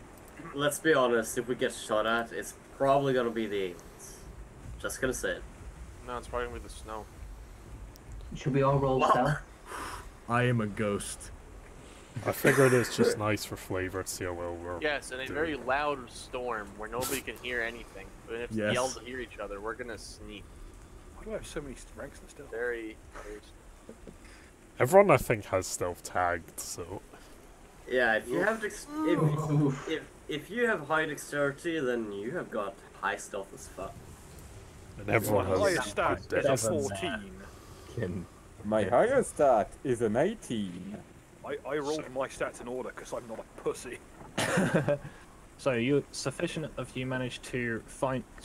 S8: Let's be honest, if we get shot at, it's probably gonna be the aliens. Just gonna say it.
S5: No, it's probably gonna be the snow.
S3: Should we all roll
S8: Well-
S3: stealth?
S7: I am a ghost.
S1: I figured it's just nice for flavor to see how well we're
S5: Yes, in a
S1: doing.
S5: very loud storm where nobody can hear anything. But if
S7: Yes.
S5: they yell to hear each other, we're gonna sneak.
S6: Why do I have so many ranks and still?
S5: Very, very.
S1: Everyone, I think, has stealth tagged, so...
S8: Yeah, if you have if you have high dexterity, then you have got high stealth as fuck.
S1: And
S6: My
S1: everyone has...
S6: highest stat is a
S4: Doesn't
S6: 14.
S2: My highest stat is an 18.
S6: I rolled my stats in order because I'm not a pussy.
S4: So you sufficient of you managed to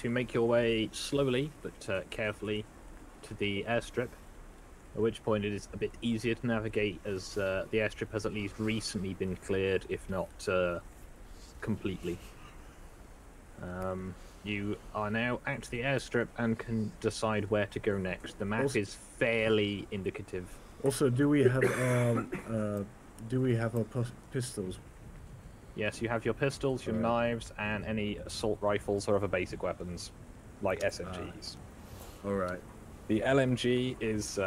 S4: make your way slowly but carefully to the airstrip, at which point it is a bit easier to navigate as the airstrip has at least recently been cleared, if not completely. You are now at the airstrip and can decide where to go next. The map is fairly indicative.
S7: Also, do we have our pistols?
S4: Yes, you have your pistols, your knives, and any assault rifles or other basic weapons, like SMGs.
S7: All right.
S4: The LMG is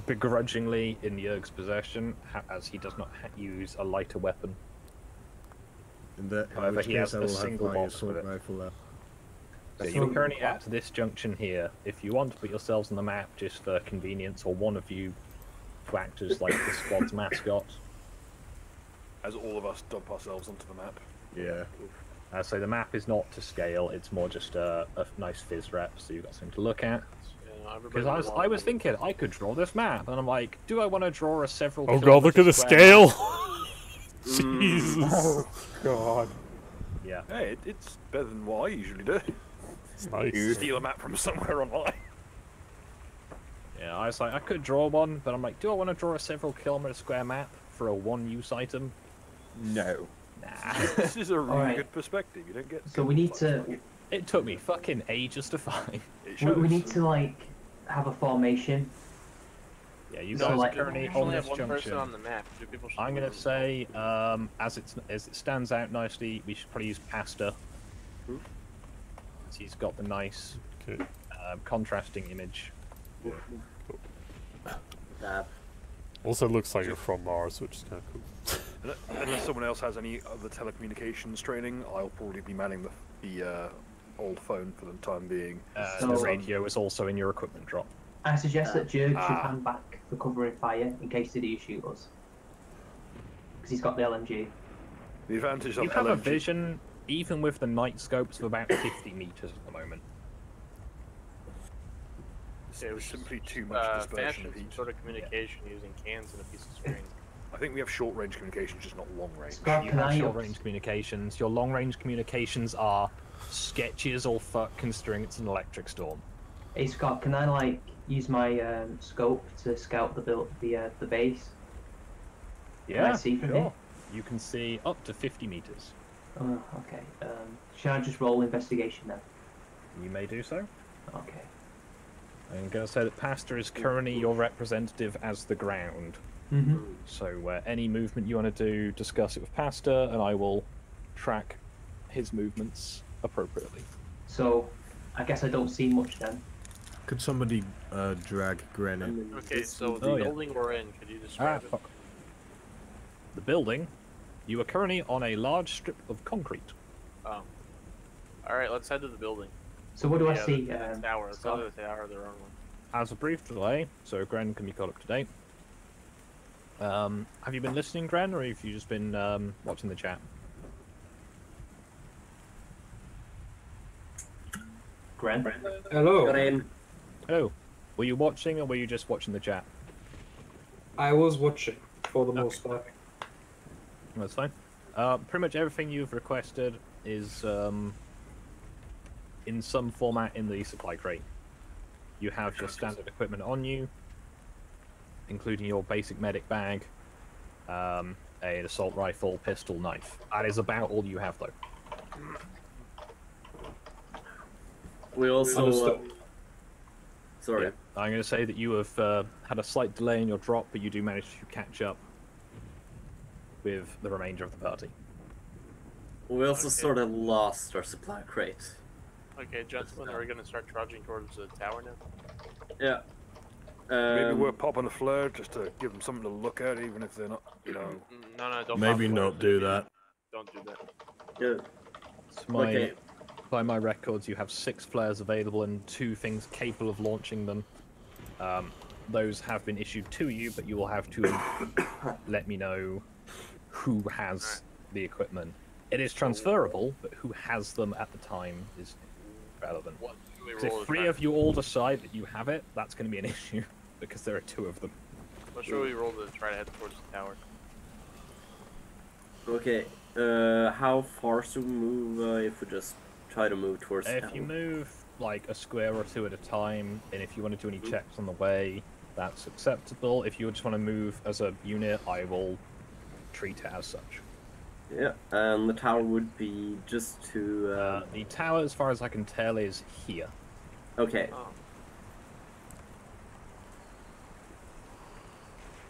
S4: begrudgingly in Jurg's possession, as he does not use a lighter weapon.
S7: In
S4: However,
S7: which
S4: he
S7: case
S4: has
S7: I
S4: a
S7: will have
S4: single
S7: my
S4: box
S7: assault
S4: with it.
S7: rifle out.
S4: So you're currently at this junction here. If you want to put yourselves on the map just for convenience, or one of you to act as like the squad's mascot.
S6: As all of us dump ourselves onto the map.
S7: Yeah.
S4: So the map is not to scale, it's more just a nice fizz rep, so you've got something to look at. Because I was thinking, I could draw this map, and I'm like, do I want to draw a several...
S1: Oh god, look at the
S4: kilometre square
S1: scale! Jesus.
S2: God.
S4: Yeah.
S6: Hey, it's better than what I usually do.
S1: It's nice.
S6: Steal a map from somewhere online.
S4: Yeah, I was like, I could draw one, but I'm like, do I want to draw a several kilometre square map for a one-use item?
S2: No.
S4: Nah.
S6: This is a really
S3: Alright.
S6: good perspective. You don't get.
S3: So we need to.
S4: It took me fucking ages to find.
S6: It
S3: We
S6: shows.
S3: need to like have a formation.
S4: Yeah, you
S3: So,
S4: guys
S3: like,
S4: are currently
S5: We
S4: on
S5: only
S4: this
S5: have one person
S4: junction.
S5: on the map. Two people should
S4: I'm
S5: be
S4: gonna
S5: on
S4: say, as it stands out nicely, we should probably use pasta. He's got the nice
S1: Okay.
S4: contrasting image.
S8: Dab.
S1: Also looks like you're from Mars, which is kind of cool.
S6: Unless someone else has any other telecommunications training, I'll probably be manning the old phone for the time being.
S3: So-
S4: The radio is also in your equipment drop.
S3: I suggest that Jurg should
S6: Ah.
S3: hang back for covering fire in case they do shoot us. Because he's got the LMG.
S6: The advantage of
S4: You have a
S6: LMG
S4: vision, even with the night scopes, of about 50 meters at the moment.
S6: It was simply too much dispersion
S5: fashion
S6: of
S5: some
S6: heat.
S5: sort of communication using cans and a piece of string.
S6: I think we have short range communications, just not long range.
S3: Scott,
S4: You
S3: can
S4: have
S3: I?
S4: short-range communications. Your long-range communications are sketchy as all fuck, considering it's an electric storm.
S3: Hey Scott, can I like use my scope to scout the base? Can I see from here?
S4: You can see up to 50 meters.
S3: Oh, okay. Should I just roll investigation then?
S4: You may do so.
S3: Okay.
S4: I'm going to say that Pastor is currently your representative as the ground.
S3: Mm-hmm.
S4: So any movement you want to do, discuss it with Pastor, and I will track his movements appropriately.
S3: So, I guess I don't see much then.
S7: Could somebody drag Granite?
S5: Okay, so the
S4: Oh, yeah.
S5: building we're in, could you describe it?
S4: Fuck. The building. You are currently on a large strip of concrete.
S5: Oh. Alright, let's head to the building.
S3: So what do I
S5: Yeah,
S3: see?
S5: The tower. Let's go
S3: Scott?
S5: to the tower, the wrong one.
S4: as a brief delay, so Gren can be caught up to date. Have you been listening, Gren, or have you just been watching the chat?
S3: Gren?
S9: Hello.
S8: Got in.
S4: Oh, were you watching, or were you just watching the chat?
S9: I was watching for the most part.
S4: That's fine. Pretty much everything you've requested is in some format in the supply crate. You have your standard equipment on you, including your basic medic bag, an assault rifle, pistol, knife. That is about all you have, though.
S8: We also.
S9: Understood.
S8: Sorry.
S4: Yeah. I'm going to say that you have had a slight delay in your drop, but you do manage to catch up with the remainder of the party.
S8: We also
S5: Okay.
S8: sort of lost our supply crate.
S5: Okay, gentlemen, are we going to start trudging towards the tower now?
S8: Yeah.
S6: Maybe we're popping a flare just to give them something to look at, even if they're not, you know.
S5: No, don't.
S7: Maybe
S5: pop
S7: not
S5: flares.
S7: do that.
S5: Don't do that.
S8: Yeah.
S4: So by my records, you have 6 flares available and 2 things capable of launching them. Those have been issued to you, but you will have to let me know who has the equipment. It is transferable, but who has them at the time is relevant.
S5: What do we
S4: So
S5: roll?
S4: if 3 of you all decide that you have it, that's going to be an issue, because there are 2 of them.
S5: What should we roll to try to head towards the tower?
S8: Okay. How far should we move if we just try to move towards
S4: If
S8: town?
S4: you move like a square or 2 at a time, and if you want to do any checks on the way, that's acceptable. If you just want to move as a unit, I will treat it as such.
S8: Yeah, and the tower would be just to.
S4: The tower, as far as I can tell, is here.
S8: Okay.
S5: Oh.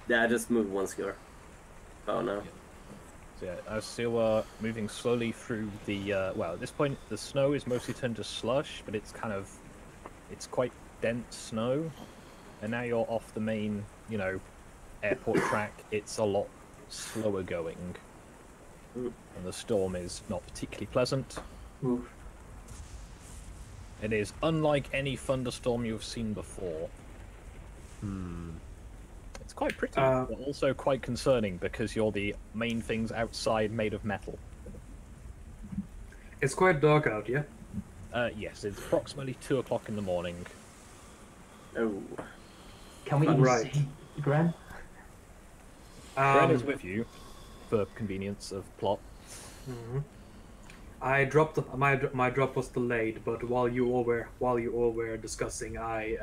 S8: Yeah, just move one square. Oh no.
S4: So yeah, as you're moving slowly through the, well, at this point, the snow is mostly turned to slush, but it's it's quite dense snow. And now you're off the main, airport track. It's a lot slower going.
S8: Mm.
S4: And the storm is not particularly pleasant.
S3: Oof.
S4: It is unlike any thunderstorm you've seen before. It's quite pretty, but also quite concerning because you're the main things outside made of metal.
S9: It's quite dark out, yeah?
S4: Yes, it's approximately 2 o'clock in the morning.
S8: Oh.
S3: Can we even
S9: Right.
S3: see Gren?
S4: Gren is with you, for convenience of plot.
S9: Mhm. I dropped my drop was delayed, but while you all were discussing, I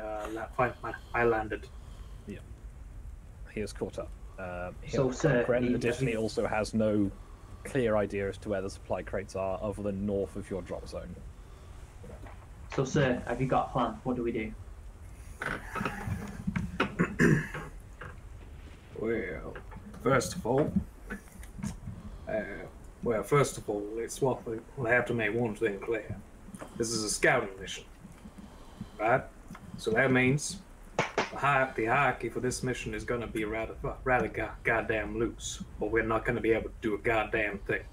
S9: landed.
S4: He is caught up.
S3: So, sir,
S4: Gren
S3: have
S4: additionally
S3: you-
S4: also has no clear idea as to where the supply crates are other than north of your drop zone.
S3: So, sir, have you got a plan? What do we do?
S9: Well, first of all, it's what we'll have to make one thing clear. This is a scouting mission, right? So that means the hierarchy for this mission is going to be rather goddamn loose, or we're not going to be able to do a goddamn thing.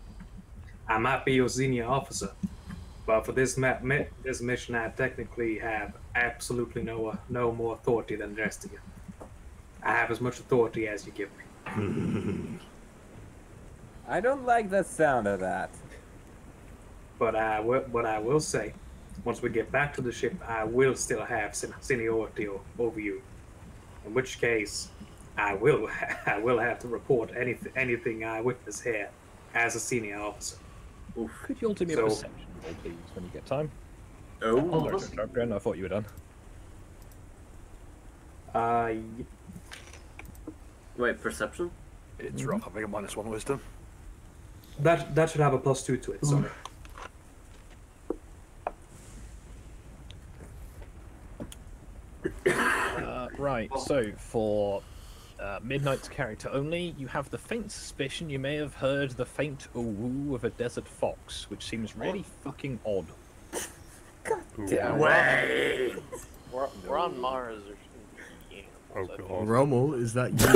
S9: I might be your senior officer, but for this mission, I technically have absolutely no more authority than the rest of you. I have as much authority as you give me.
S2: I don't like the sound of that.
S9: But I will say, once we get back to the ship, I will still have seniority over you. In which case, I will have to report anything I witness here as a senior officer.
S4: Could you all do me a
S9: So-
S4: perception roll, please, when you get time?
S8: Oh.
S3: Oh,
S4: Sorry, Gren, I thought you were done.
S8: Wait, perception?
S6: It's rough having a -1 wisdom.
S9: that should have a +2 to it. Sorry.
S4: Right, so for Midnight's character only, you have the faint suspicion you may have heard the faint woo of a desert fox, which seems really fucking odd.
S8: Yeah. Wait!
S5: We're on Mars. There shouldn't be
S1: Oh
S5: animals, I think.
S1: god.
S7: Rommel, is that you?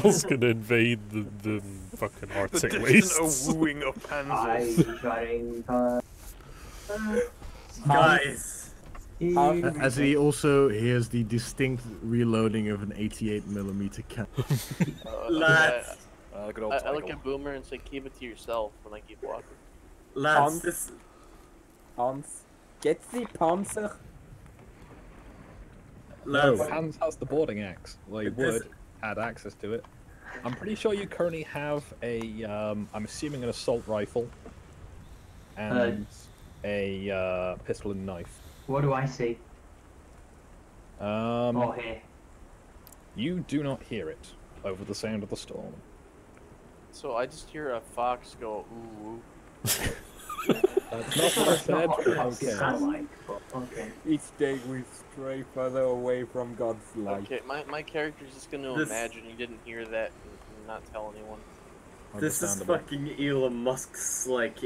S1: Rommel's gonna invade the fucking
S6: The
S1: Arctic
S6: distant
S1: wastes.
S6: wooing of panzers.
S3: I'm trying.
S8: Guys!
S7: As he also hears the distinct reloading of an 88mm cannon.
S8: Lads,
S6: Good old
S5: I look
S6: Tiger.
S5: at Boomer and say, keep it to yourself when I keep walking.
S8: lads, this...
S2: Hans, get the Panzer.
S8: Lads,
S4: No, Hans has the boarding axe. Well, he
S8: This-
S4: would had access to it. I'm pretty sure you currently have a, I'm assuming an assault rifle and a pistol and knife.
S3: What do I see? Oh, here.
S4: You do not hear it over the sound of the storm.
S5: So I just hear a fox go, ooh.
S4: That's not what I said.
S3: Not what it
S4: Okay.
S3: sound like, but okay.
S2: Each day we stray further away from God's light.
S5: Okay, my character's just gonna
S8: This-
S5: imagine he didn't hear that and not tell anyone.
S8: this is
S4: Understandable.
S8: fucking Elon Musk's, like,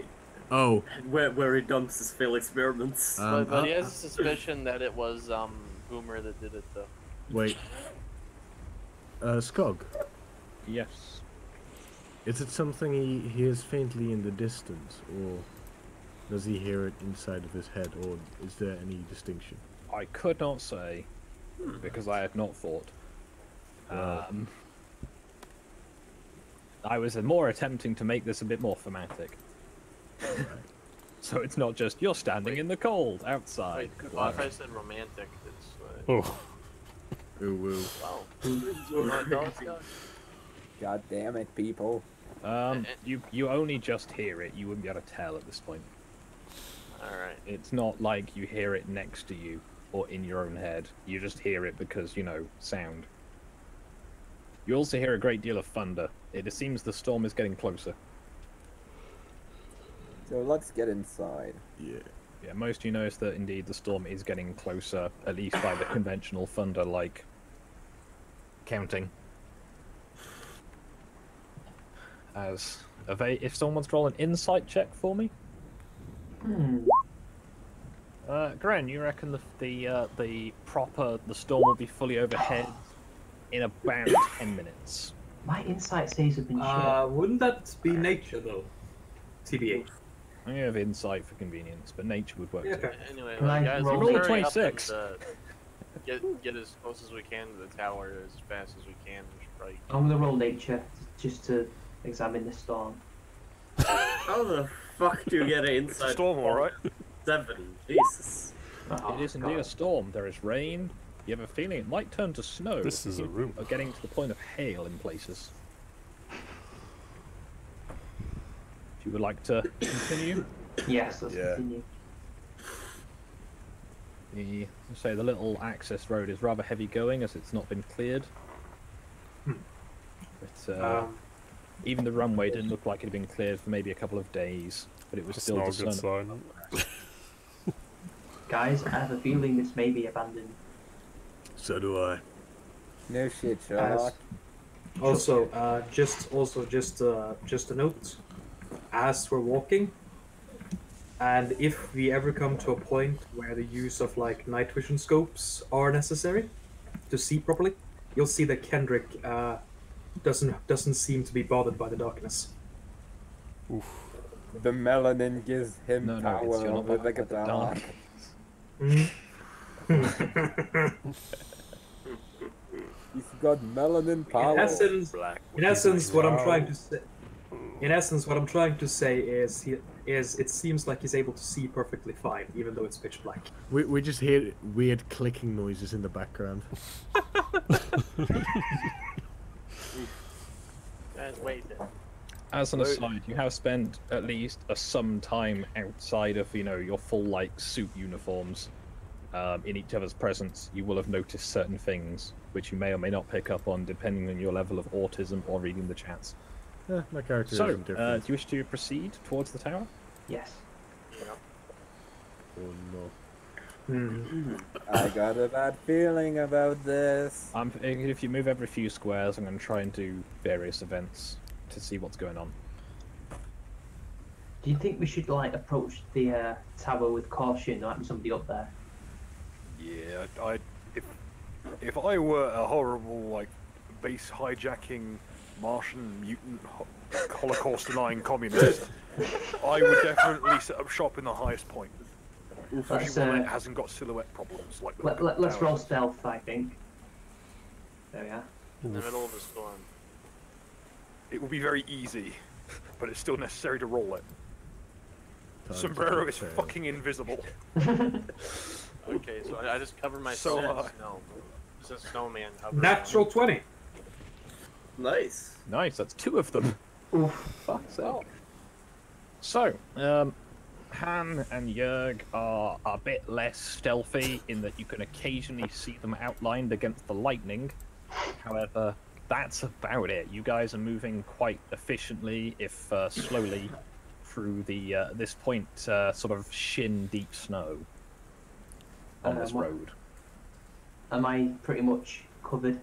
S7: Oh,
S8: where he dumps his failed experiments.
S5: But he has a suspicion that it was Boomer that did it though.
S7: wait. Skog,
S4: Yes.
S7: is it something he hears faintly in the distance, or does he hear it inside of his head, or is there any distinction?
S4: I could not say because I had not thought. I was more attempting to make this a bit more thematic. So it's not just you're standing in the cold outside.
S5: Wait, well, if I said romantic, it's
S1: Oh,
S7: Ooh, woo.
S5: wow.
S2: God damn it, people.
S4: You only just hear it. You wouldn't be able to tell at this point.
S5: Alright.
S4: It's not like you hear it next to you or in your own head. You just hear it because, you know, sound. You also hear a great deal of thunder. It seems the storm is getting closer.
S2: So let's get inside.
S7: Yeah.
S4: Yeah, most of you notice that indeed the storm is getting closer, at least by the conventional thunder-like counting. As if someone wants to roll an insight check for me, Gren, you reckon the storm will be fully overhead in about 10 minutes?
S3: My insight saves have been shit.
S9: Wouldn't that be nature though? TBA.
S4: I have insight for convenience, but nature would work.
S9: Yeah,
S4: too.
S9: okay.
S5: Anyway,
S3: Can I
S5: guys,
S3: roll
S5: let's
S4: a
S5: hurry up
S4: 26?
S5: and, get as close as we can to the tower as fast as we can. We should probably...
S3: I'm gonna roll nature just to examine the storm.
S8: How the fuck do you get an inside?
S6: Storm, alright?
S8: 7. Jesus.
S3: Oh,
S4: It is indeed a storm. There is rain. You have a feeling it might turn to snow.
S1: this is a room.
S4: Are getting to the point of hail in places. If you would like to continue,
S3: Yes, let's
S6: Yeah.
S3: continue.
S4: the little access road is rather heavy going as it's not been cleared. But even the runway didn't look like it had been cleared for maybe a couple of days, but it was
S1: That's
S4: still
S1: not a good
S4: discernible.
S1: sign.
S3: Guys, I have a feeling this may be abandoned.
S7: So do I.
S2: No shit, Sherlock.
S9: Also, just a note. As we're walking, and if we ever come to a point where the use of like night vision scopes are necessary to see properly, you'll see that Kendrick doesn't seem to be bothered by the darkness.
S2: The melanin gives him
S4: No,
S2: power
S4: it's you're not
S2: over the
S4: bothered by the
S2: dark. He's got melanin power.
S9: In essence, what I'm trying to say. In essence, what I'm trying to say is it seems like he's able to see perfectly fine, even though it's pitch black.
S7: We just hear weird clicking noises in the background.
S5: Guys, wait.
S4: As an aside, you have spent at least some time outside of, your full suit uniforms. In each other's presence, you will have noticed certain things which you may or may not pick up on, depending on your level of autism or reading the chats.
S7: My character
S4: So,
S7: isn't
S4: do
S7: different.
S4: you wish to proceed towards the tower?
S3: Yes.
S7: Oh no.
S2: I got a bad feeling about this.
S4: If you move every few squares, I'm going to try and do various events to see what's going on.
S3: Do you think we should approach the tower with caution? There might be somebody up there.
S6: Yeah, if I were a horrible base hijacking Martian mutant Holocaust denying communist, I would definitely set up shop in the highest point. Everyone hasn't got silhouette problems like the
S3: let's roll stealth, I think. There we are.
S5: In the middle of a storm.
S6: It will be very easy, but it's still necessary to roll it.
S7: Time
S6: Sombrero
S7: to
S6: is
S7: fail.
S6: fucking invisible.
S5: Okay, so I just cover my
S6: So,
S5: snow. It's a snowman cover.
S9: Natural 20.
S8: Nice.
S4: Nice, that's 2 of them.
S3: Oof.
S4: Fuck's sake. So, Han and Jörg are a bit less stealthy in that you can occasionally see them outlined against the lightning. However, that's about it. You guys are moving quite efficiently, if slowly, through the this point sort of shin-deep snow on this road.
S3: Am I pretty much covered?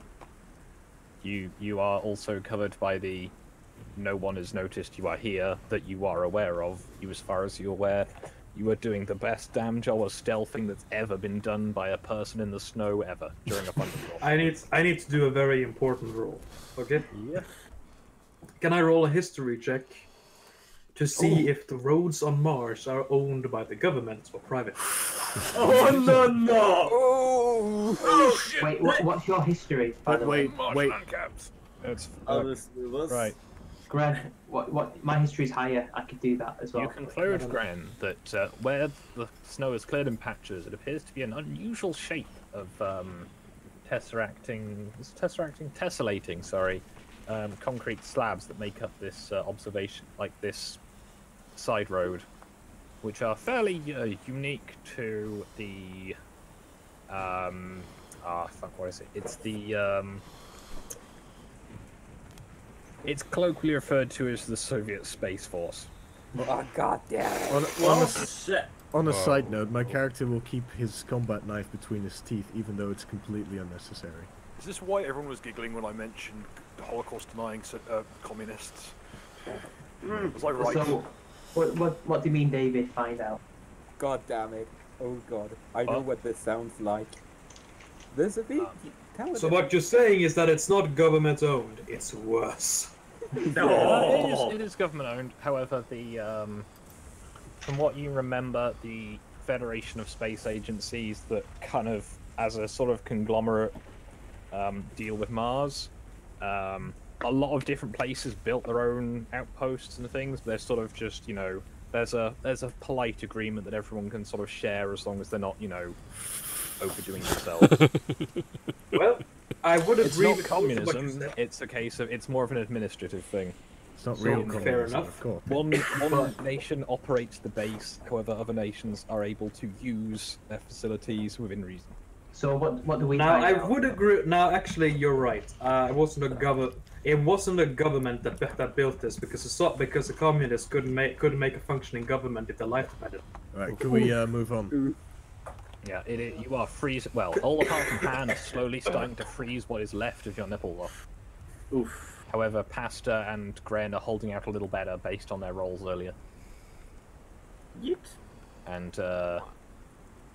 S4: You are also covered by the no one has noticed you are here that you are aware of. You, as far as you're aware, you are doing the best damn job of stealthing that's ever been done by a person in the snow ever during a thunderstorm.
S9: I need to do a very important roll. Okay?
S4: Yeah.
S9: Can I roll a history check to see if the roads on Mars are owned by the government or private?
S8: Oh no! Oh shit!
S3: Wait, what's your history? By the way?
S7: Wait.
S4: It's
S8: Honestly, was
S4: right.
S3: Gran, what? My history's higher. I could do that as well.
S4: You conclude, Gran, that where the snow is cleared in patches, it appears to be an unusual shape of tessellating, sorry, concrete slabs that make up this observation, like this side road, which are fairly unique to the what is it? It's the it's colloquially referred to as the Soviet Space Force.
S2: Oh, god damn it.
S7: On a side note, my character will keep his combat knife between his teeth, even though it's completely unnecessary.
S6: Is this why everyone was giggling when I mentioned the Holocaust-denying communists? Was I right?
S3: So, what do you mean, David? Find out.
S2: God damn it. Oh god. I know what this sounds like. There's a big...
S9: So what you're saying is that it's not government owned, it's worse.
S4: It is government owned. However, the from what you remember, the Federation of Space Agencies that kind of, as a sort of conglomerate, deal with Mars. A lot of different places built their own outposts and things. They're sort of just, you know, there's a polite agreement that everyone can sort of share as long as they're not, you know, overdoing themselves.
S9: Well, I would
S4: It's
S9: agree
S4: not
S9: with
S4: communism. It's a case of it's more of an administrative thing.
S7: It's not
S9: So,
S7: real
S9: fair
S7: communism,
S9: enough.
S7: of course.
S4: One nation operates the base, however, other nations are able to use their facilities within reason.
S3: So what do we?
S9: Now
S3: find
S9: I
S3: out?
S9: would agree. Now actually, you're right. It wasn't a government that built this because the communists couldn't make a functioning government if their life depended.
S7: Right, can we move on?
S4: Yeah, you are freezing. Well, all apart from Han are slowly starting to freeze what is left of your nipple off.
S8: Oof.
S4: However, Pasta and Gren are holding out a little better based on their rolls earlier.
S8: Yeet.
S4: And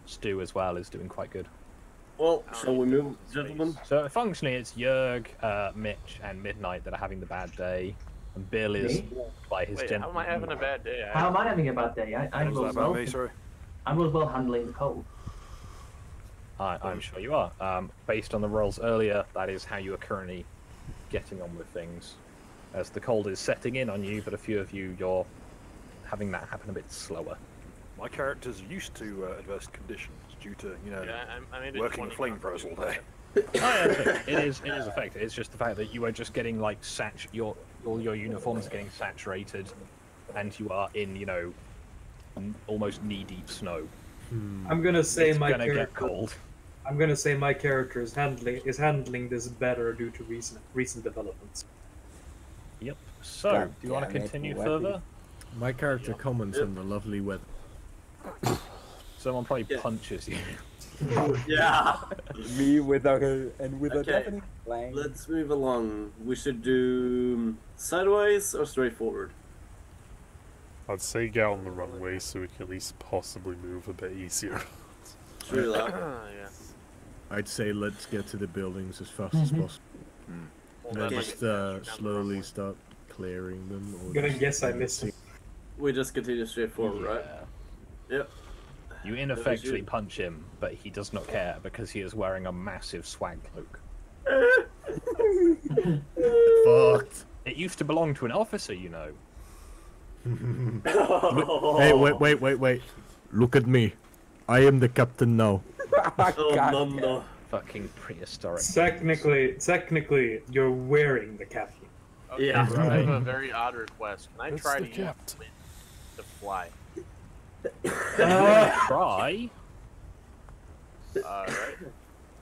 S4: Stu as well is doing quite good.
S8: Well, shall we move, gentlemen?
S4: So functionally, it's Jörg, Mitch, and Midnight that are having the bad day, and Bill is
S3: Me?
S4: by his
S5: Wait, how am I having a bad day?
S3: How am I having a bad day? I'm
S6: Was that about me? Sorry.
S3: well handling the cold.
S4: I'm sure you are. Based on the rolls earlier, that is how you are currently getting on with things. As the cold is setting in on you, but a few of you, you're having that happen a bit slower.
S6: My character's used to adverse conditions due to, you know,
S5: Yeah, I made it
S6: working the
S5: 20
S6: flamethrowers all day.
S4: It is effective. It's just the fact that you are just getting like all your uniforms are getting saturated, and you are in, you know, almost knee-deep snow.
S9: I'm gonna say
S4: It's
S9: my
S4: gonna
S9: character.
S4: get cold.
S9: I'm gonna say my character is handling this better due to recent developments.
S4: Yep. So,
S2: God
S4: do you want to
S2: damn it,
S4: continue
S2: wacky.
S4: further?
S7: My character comments on the lovely weather.
S4: Someone probably
S8: Yeah.
S4: punches you.
S8: Yeah.
S2: Me with a
S8: Okay.
S2: deafening clang.
S8: Let's move along. We should do sideways or straight forward.
S1: I'd say get on the runway so we can at least possibly move a bit easier.
S8: True that.
S5: Yeah.
S7: I'd say let's get to the buildings as fast as possible.
S5: Well,
S7: Then
S5: that might
S7: just
S5: get down the
S7: slowly
S5: runway.
S7: start clearing them. Or
S9: I'm gonna
S7: just-
S9: guess I missed you.
S8: We just continue straight forward, right?
S4: Yeah.
S8: Yep.
S4: You ineffectually punch him, but he does not care because he is wearing a massive swag cloak.
S7: Fucked.
S4: It used to belong to an officer, you know.
S7: Hey, wait. Look at me. I am the captain now.
S8: Oh, no.
S4: Fucking prehistoric.
S9: Technically, you're wearing the captain.
S5: Okay,
S8: Yeah.
S5: so I have a very odd request. Can I
S1: That's
S5: try
S1: the
S5: to
S1: captain.
S5: use wind to fly?
S4: Try.
S5: Right?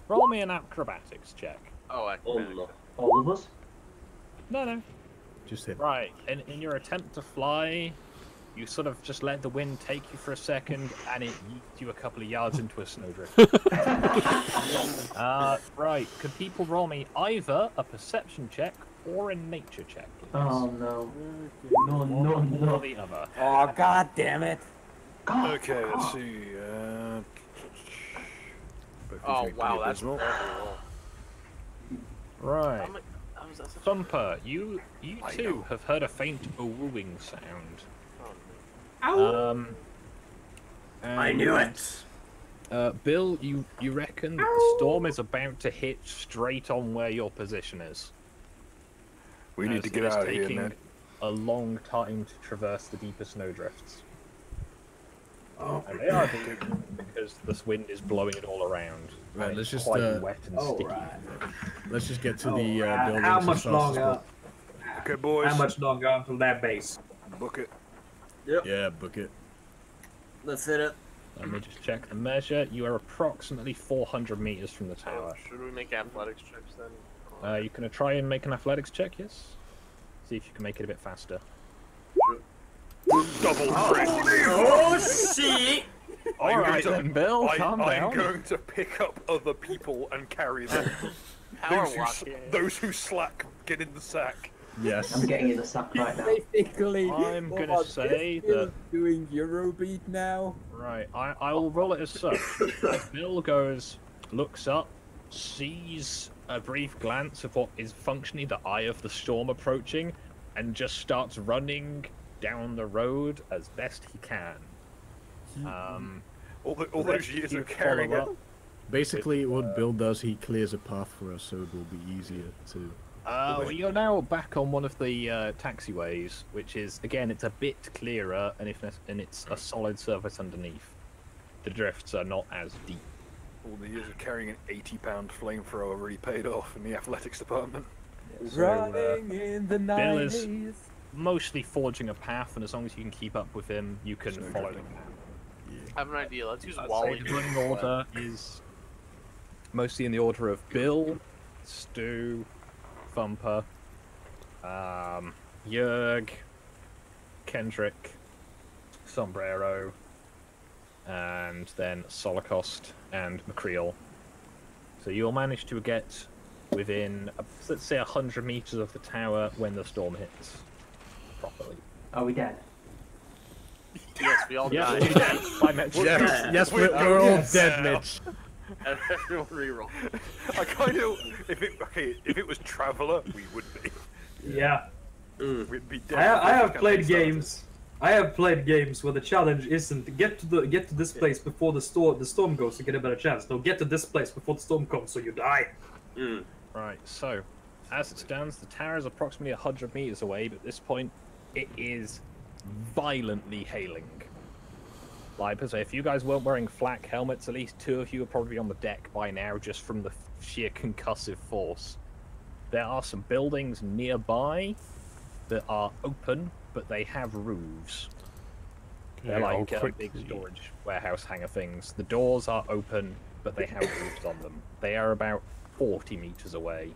S4: Roll me an acrobatics check.
S5: Oh, I
S8: Oh, no.
S3: All of us?
S4: No.
S7: Just hit.
S4: Right. In your attempt to fly, you sort of just let the wind take you for a second, and it yeets you a couple of yards into a snowdrift. Right. Could people roll me either a perception check or a nature check, please?
S3: Oh no. No,
S4: One
S3: no.
S4: or the other.
S2: Oh, god damn it.
S3: God.
S6: Okay, let's see. Both
S5: Oh,
S6: these make
S5: wow,
S6: pretty
S5: that's
S6: abysmal.
S5: terrible.
S4: Right.
S5: How was that such a-
S4: Thumper, you
S6: I
S4: too
S6: know.
S4: have heard a faint wooing sound.
S5: Oh,
S8: I
S4: and,
S8: knew it.
S4: Bill, you reckon the storm is about to hit straight on where your position is.
S6: We need
S4: As
S6: to get
S4: it is
S6: out of here,
S4: taking
S6: Ned.
S4: a long time to traverse the deeper snowdrifts.
S9: Oh,
S4: And they are deep because this wind is blowing it all around.
S7: Right,
S4: and
S7: let's
S4: it's
S7: just,
S4: quite wet and sticky.
S9: alright.
S7: Let's just get to the
S9: Alright,
S7: buildings
S9: how
S7: as
S9: much
S7: fast as
S9: longer?
S7: possible.
S6: Okay, boys.
S9: How much longer until that base?
S6: Book it.
S7: Yeah, book it.
S8: Let's hit it.
S4: Let me just check the measure. You are approximately 400 meters from the tower.
S5: should we make athletics checks then?
S4: You can try and make an athletics check, yes? See if you can make it a bit faster.
S6: Double crit.
S8: Oh, shit!
S4: Alright then, Bill, calm
S6: I'm
S4: down.
S6: going to pick up other people and carry them.
S5: Power
S6: Those who slack, get in the sack.
S7: Yes.
S3: I'm getting in the sack right now.
S2: Basically,
S4: I'm gonna
S2: what,
S4: say
S2: this is
S4: that-
S2: doing Eurobeat now.
S4: Right, I will roll it as such. Bill goes, looks up, sees a brief glance of what is functionally the eye of the storm approaching, and just starts running down the road as best he can.
S6: All
S4: the
S6: those
S4: rest
S6: years
S4: you
S6: of carrying
S4: follow
S6: it.
S4: up.
S7: Basically, what Bill does, he clears a path for us, so it will be easier to.
S4: Well, you're now back on one of the taxiways, which is again, it's a bit clearer, and it's a solid surface underneath. The drifts are not as deep.
S6: All the years of carrying an 80-pound flamethrower really paid off in the athletics department.
S2: Running in the
S4: Bill is
S2: 90s.
S4: mostly forging a path, and as long as you can keep up with him, you can
S6: Snow
S4: follow the
S6: drifting.
S4: path.
S5: I have an idea. Let's use
S4: I'd
S5: Wally.
S4: say the running order is mostly in the order of Bill, Stu, Thumper, Jörg, Kendrick, Sombrero, and then Solocost and McCreel. So you'll manage to get within, let's say, 100 meters of the tower when the storm hits properly.
S3: Are we dead?
S5: Yes, we all
S4: Yeah,
S5: died.
S4: I met you.
S7: Yes, we're all dead, Mitch.
S5: Everyone reroll.
S6: I kind of, if it was Traveller, we would be.
S9: Yeah.
S6: We'd be dead.
S9: I have
S6: before
S9: played
S6: the campaign
S9: games. I have played games where the challenge isn't to get to this place before the storm goes to get a better chance. No, get to this place before the storm comes so you die.
S4: Right, so, as it stands, the tower is approximately 100 meters away, but at this point, it is violently hailing. Like I say, if you guys weren't wearing flak helmets, at least two of you are probably on the deck by now, just from the sheer concussive force. There are some buildings nearby that are open, but they have roofs. They're
S1: I'll
S4: like big
S1: quickly-
S4: storage warehouse hangar things. The doors are open, but they have roofs on them. They are about 40 meters away.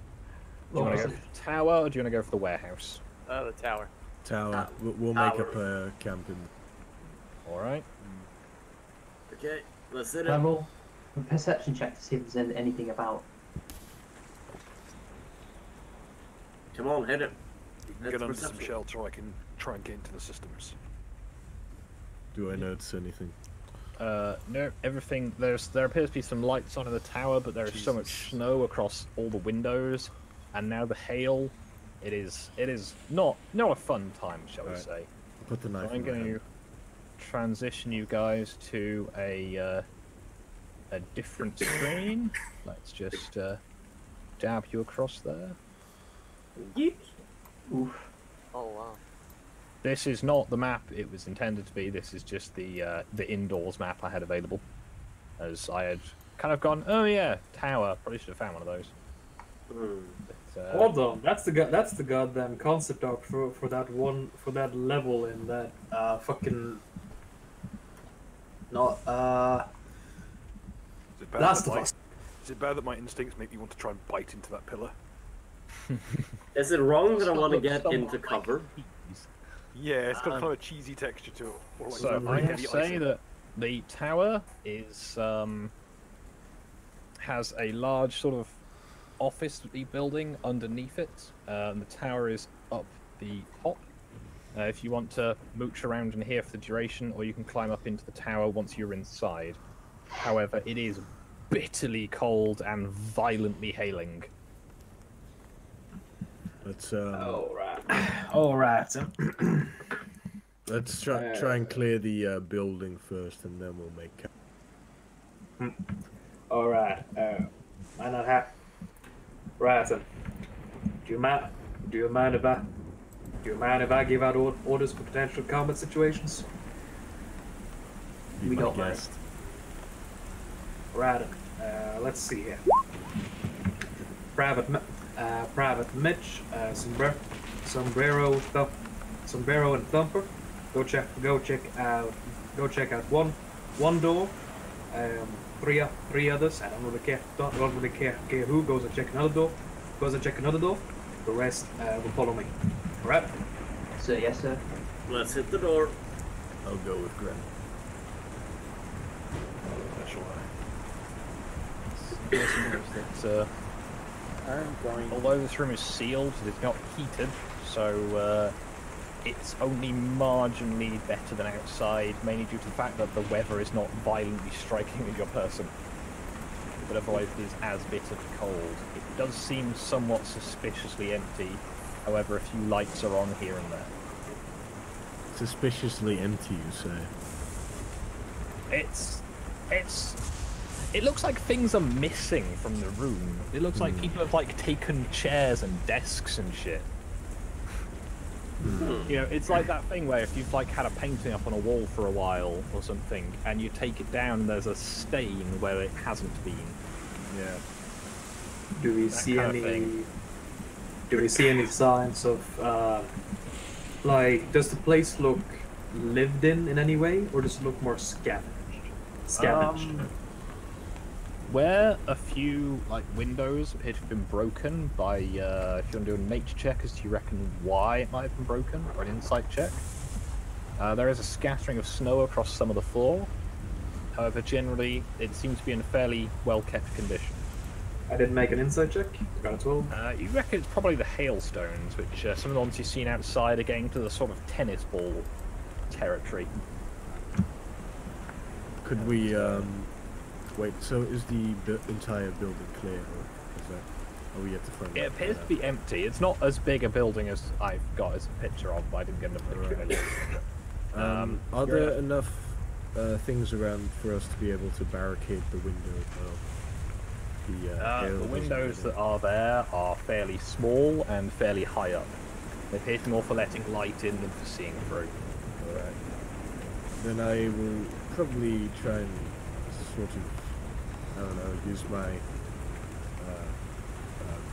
S4: Do you want to go for the tower, or do you want to go for the warehouse?
S5: The tower.
S7: Tower. We'll make up a camp in.
S4: Alright.
S8: Okay, let's hit
S3: Can I
S8: it.
S3: roll a perception check to see if there's anything about?
S8: Come on, hit it.
S6: Get
S8: That's
S6: under some
S8: perception.
S6: shelter, I can try and get into the systems.
S7: Do I notice anything?
S4: No, everything. There appears to be some lights on in the tower, but there is so much snow across all the windows, and now the hail. It is not a fun time, shall we
S7: Right.
S4: say?
S7: Put the knife
S4: I'm
S7: in my
S4: going
S7: hand.
S4: to transition you guys to a different screen. Let's just dab you across there.
S8: Yeet.
S3: Oof.
S5: Oh wow.
S4: This is not the map it was intended to be. This is just the indoors map I had available, as I had kind of gone, oh yeah, tower. Probably should have found one of those. But,
S9: Hold on, that's the goddamn concept art for that level in that fucking not
S6: Is it bad
S9: Last
S6: that
S9: of
S6: my-
S9: Us.
S6: Is it bad that my instincts make me want to try and bite into that pillar?
S8: Is it wrong that I
S4: Still
S8: want to
S4: looks
S8: get
S4: somewhat
S8: into
S4: like
S8: cover?
S4: cheese.
S6: Yeah, it's got kind of a cheesy texture to it. Or like
S4: So
S6: very
S4: I can
S6: heavy
S4: say
S6: icing.
S4: that the tower is has a large sort of office building underneath it. The tower is up the top. If you want to mooch around in here for the duration, or you can climb up into the tower once you're inside. However, it is bitterly cold and violently hailing.
S7: Let's
S9: all right.
S7: let's try and clear the building first, and then we'll make.
S9: All right. Might not have. Right then. Do you mind if I give out orders for potential combat situations?
S7: Be
S3: We
S7: my
S3: don't mind.
S7: guest.
S9: Right. Let's see here. Private Mitch, Sombrero and Thumper. Go check out one door. Three others. I don't really care who goes and check another door. The rest will follow me. All right.
S3: So yes, sir.
S8: Let's hit the door.
S7: I'll go with Gren.
S4: That,
S2: I'm going.
S4: although this room is sealed, it is not heated, so it's only marginally better than outside, mainly due to the fact that the weather is not violently striking at your person. But otherwise it is as bitter cold. It does seem somewhat suspiciously empty, however a few lights are on here and there.
S7: Suspiciously empty, you say?
S4: It looks like things are missing from the room. It looks like people have like taken chairs and desks and shit. You know, it's like that thing where if you've like had a painting up on a wall for a while or something, and you take it down, and there's a stain where it hasn't been.
S7: Yeah.
S9: Do we
S4: That
S9: see
S4: kind of
S9: any?
S4: thing.
S9: Do we see any signs of like? Does the place look lived in any way, or does it look more scavenged?
S4: Where a few like windows appear to have been broken by, if you want to do a nature check as to you reckon why it might have been broken, or an insight check. There is a scattering of snow across some of the floor. However, generally it seems to be in a fairly well kept condition.
S9: I didn't make an insight check. Got a 12.
S4: You reckon it's probably the hailstones, which some of the ones you've seen outside are getting to the sort of tennis ball territory.
S7: Could we wait? So is the entire building clear, or is that? Are we yet to find
S4: It
S7: out?
S4: appears to be empty. It's not as big a building as I've got as a picture of, but I didn't get enough picture of it.
S7: Are there enough things around for us to be able to barricade the window?
S4: The windows that are there are fairly small and fairly high up. They appear to be more for letting light in than for seeing through.
S7: Alright. Then I will probably try and sort of, I don't know, use my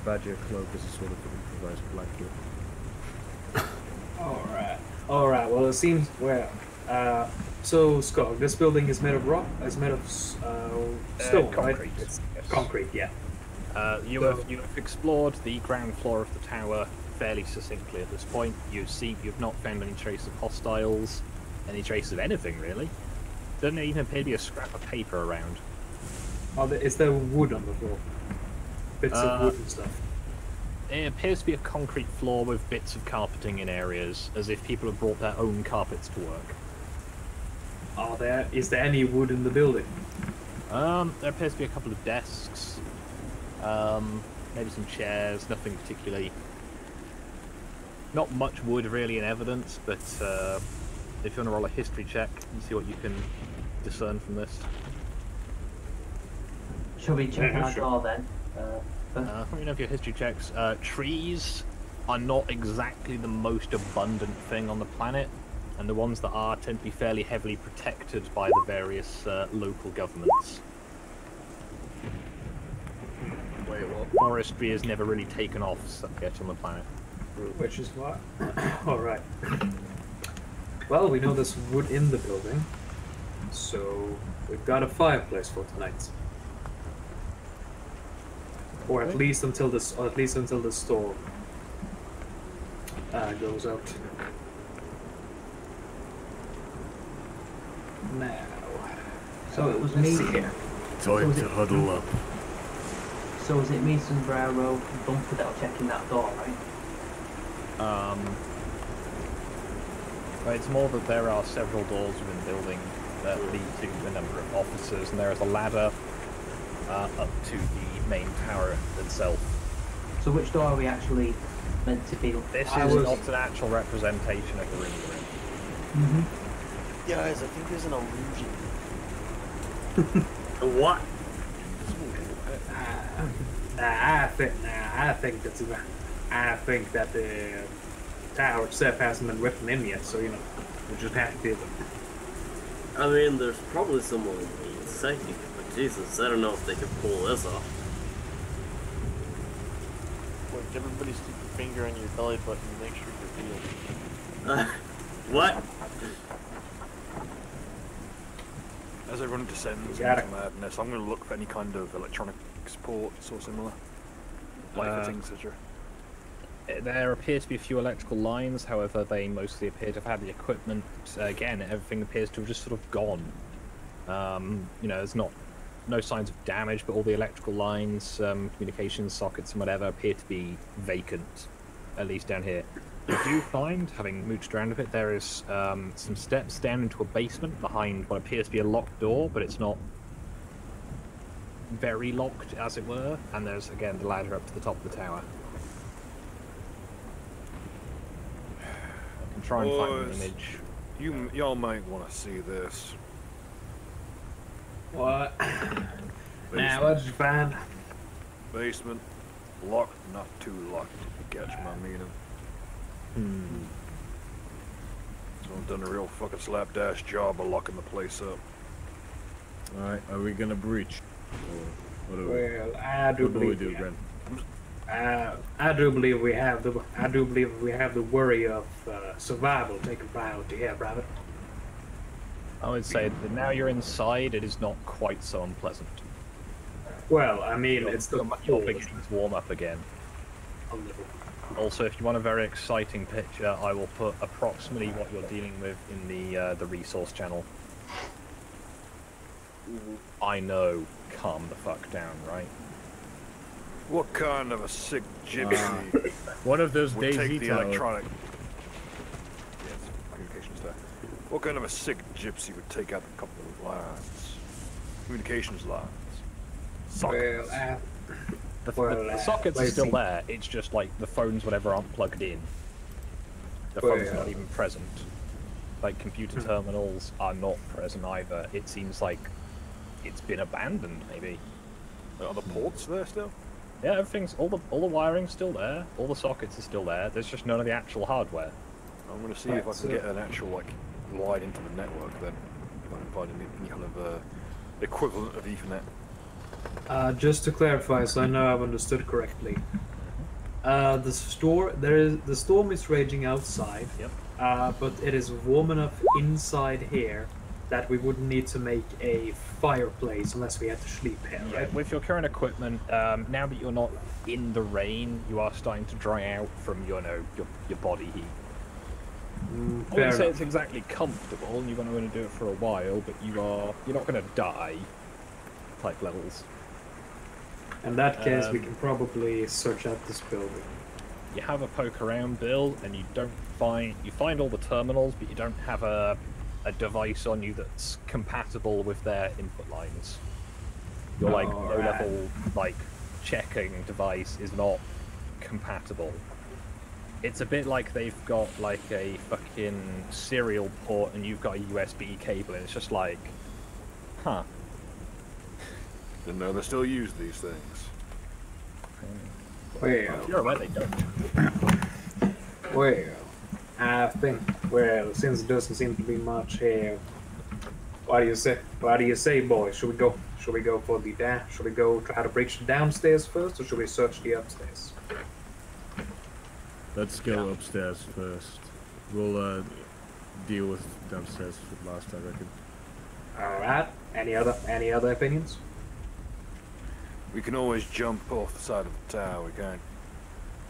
S7: badger cloak as a sort of improvised blanket.
S9: Alright, well it seems, so Scott, this building is made of rock, is made of stone,
S4: concrete.
S9: right? It's
S4: Yes.
S9: concrete, yeah.
S4: You have explored the ground floor of the tower fairly succinctly at this point. You've not found any trace of hostiles, any trace of anything really. Doesn't even appear to be a scrap of paper around.
S9: Is there wood on the floor? Bits of wood and stuff.
S4: It appears to be a concrete floor with bits of carpeting in areas, as if people have brought their own carpets to work.
S9: Is there any wood in the building?
S4: There appears to be a couple of desks, maybe some chairs, nothing particularly. Not much wood really in evidence, but if you want to roll a history check and see what you can discern from this.
S3: Shall we check
S9: Yeah,
S3: our
S9: sure.
S3: door then?
S4: From your history checks, trees are not exactly the most abundant thing on the planet, and the ones that are tend to be fairly heavily protected by the various local governments.
S9: Wait, what?
S4: Forestry has never really taken off yet on the planet.
S9: Which is why. Alright. Well, we know there's wood in the building, so we've got a fireplace for tonight. Or at least until the storm goes out. Now,
S3: So it was
S9: let's
S3: me.
S9: see here.
S7: Time to huddle up.
S3: So was it me, Sombrero, and Bumper that were checking that door, right?
S4: But it's more that there are several doors within the building that lead to a number of offices, and there is a ladder up to the main tower itself.
S3: So which door are we actually meant to be?
S4: This
S9: I
S4: is
S9: was-
S4: not an actual representation of the room we're in.
S3: Mm-hmm.
S5: Guys, I think there's an illusion.
S8: What?
S9: I think that the tower itself hasn't been written in yet, so we just have to do it.
S8: I mean, there's probably someone inside you, but Jesus, I don't know if they can pull this off.
S5: Look, everybody stick your finger on your belly button and make sure you're healed.
S8: What?
S6: As everyone descends
S9: Got
S6: into madness, I'm going to look for any kind of electronic ports or similar. Light fittings, etc.
S4: There appear to be a few electrical lines, however, they mostly appear to have had the equipment. Again, everything appears to have just sort of gone. There's no signs of damage, but all the electrical lines, communications sockets, and whatever appear to be vacant, at least down here. You do find, having mooched around a bit, there is some steps down into a basement behind what appears to be a locked door, but it's not very locked, as it were. And there's, again, the ladder up to the top of the tower. I can try and find an
S6: Boys.
S4: image.
S6: Y'all might want to see this.
S9: What? Now, what did you find?
S6: Basement, locked, not too locked, if you catch my meaning. Someone done a real fucking slapdash job of locking the place up.
S7: Alright, are we gonna breach? Or what do we,
S9: Well, I do
S7: what do, we
S9: believe
S7: do, Ren?
S9: I do believe we have the worry of survival taken priority here, Private.
S4: I would say that now you're inside, it is not quite so unpleasant.
S9: Well, I mean, it's the
S4: You're beginning to warm up again.
S9: a little.
S4: Also, if you want a very exciting picture, I will put approximately what you're dealing with in the resource channel. I know, calm the fuck down, right?
S6: What kind of a sick gypsy
S7: One of those
S6: would take
S7: Daisy
S6: the
S7: towers.
S6: electronic... Yes, communications there. What kind of a sick gypsy would take out a couple of lines? Communications lines. Sockets.
S9: Well,
S4: The
S9: Well,
S4: sockets are
S9: let's
S4: still
S9: see.
S4: there, it's just like the phones, whatever, aren't plugged in. The phone's
S9: Well,
S4: not even present. Like, computer terminals are not present either. It seems like it's been abandoned, maybe.
S6: Are the ports there still?
S4: Yeah, everything's, all the wiring's still there, all the sockets are still there, there's just none of the actual hardware.
S6: I'm going to see
S9: Right,
S6: if I can
S9: so-
S6: get an actual, like, line into the network then. If I can find any kind of equivalent of Ethernet.
S9: just to clarify, so I know I've understood correctly. The storm is raging outside.
S4: Yep.
S9: But it is warm enough inside here that we wouldn't need to make a fireplace unless we had to sleep here,
S4: Yeah,
S9: right?
S4: with your current equipment, now that you're not in the rain, you are starting to dry out from your body heat. I
S9: Fair
S4: wouldn't say
S9: enough.
S4: it's exactly comfortable, and you're going to do it for a while, but you're not going to die. Type levels.
S9: In that case, we
S4: Um,
S9: can probably search out this building.
S4: You have a poke around, Bill, and you find all the terminals, but you don't have a device on you that's compatible with their input lines. Your
S9: Alright.
S4: low-level checking device is not compatible. It's a bit like they've got like a fucking serial port and you've got a USB cable, and it's just like, huh.
S6: Didn't know they still use these things.
S9: Well,
S4: You're right, they don't.
S9: well, I think, well, since there doesn't seem to be much here, what do you say? What do you say, boys? Should we go? Should we go for the dash? Should we go try to breach the downstairs first, or should we search the upstairs?
S7: Let's go upstairs first. We'll deal with downstairs for last, I reckon.
S9: All right. Any other opinions?
S6: We can always jump off the side of the tower. We can't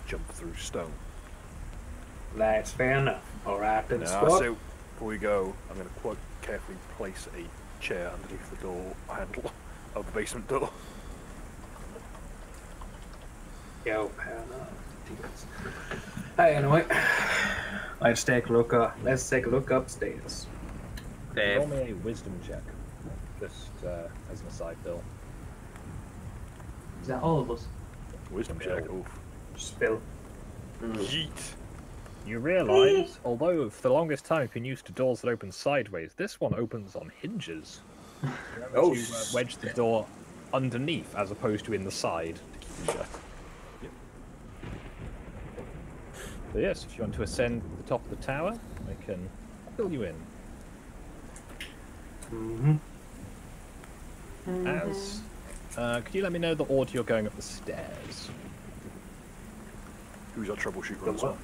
S6: jump through stone.
S9: That's fair enough. All right, then.
S6: Now, I say before we go, I'm going to quite carefully place a chair underneath the door handle of the basement door.
S9: Yo, fair enough. Hey, anyway, let's take a look. Let's take a look upstairs.
S4: Roll me a wisdom check, just as an aside, Bill.
S3: Is that all of us?
S6: Wisdom check. Oof.
S9: Spill.
S6: Yeet.
S4: You realise, although for the longest time you've been used to doors that open sideways, this one opens on hinges.
S9: Oh,
S4: you wedge the door underneath as opposed to in the side to keep it shut. Yep. So yes, if you want to ascend the top of the tower, I can fill you in. As could you let me know the order you're going up the stairs?
S6: Who's our troubleshooter on this one?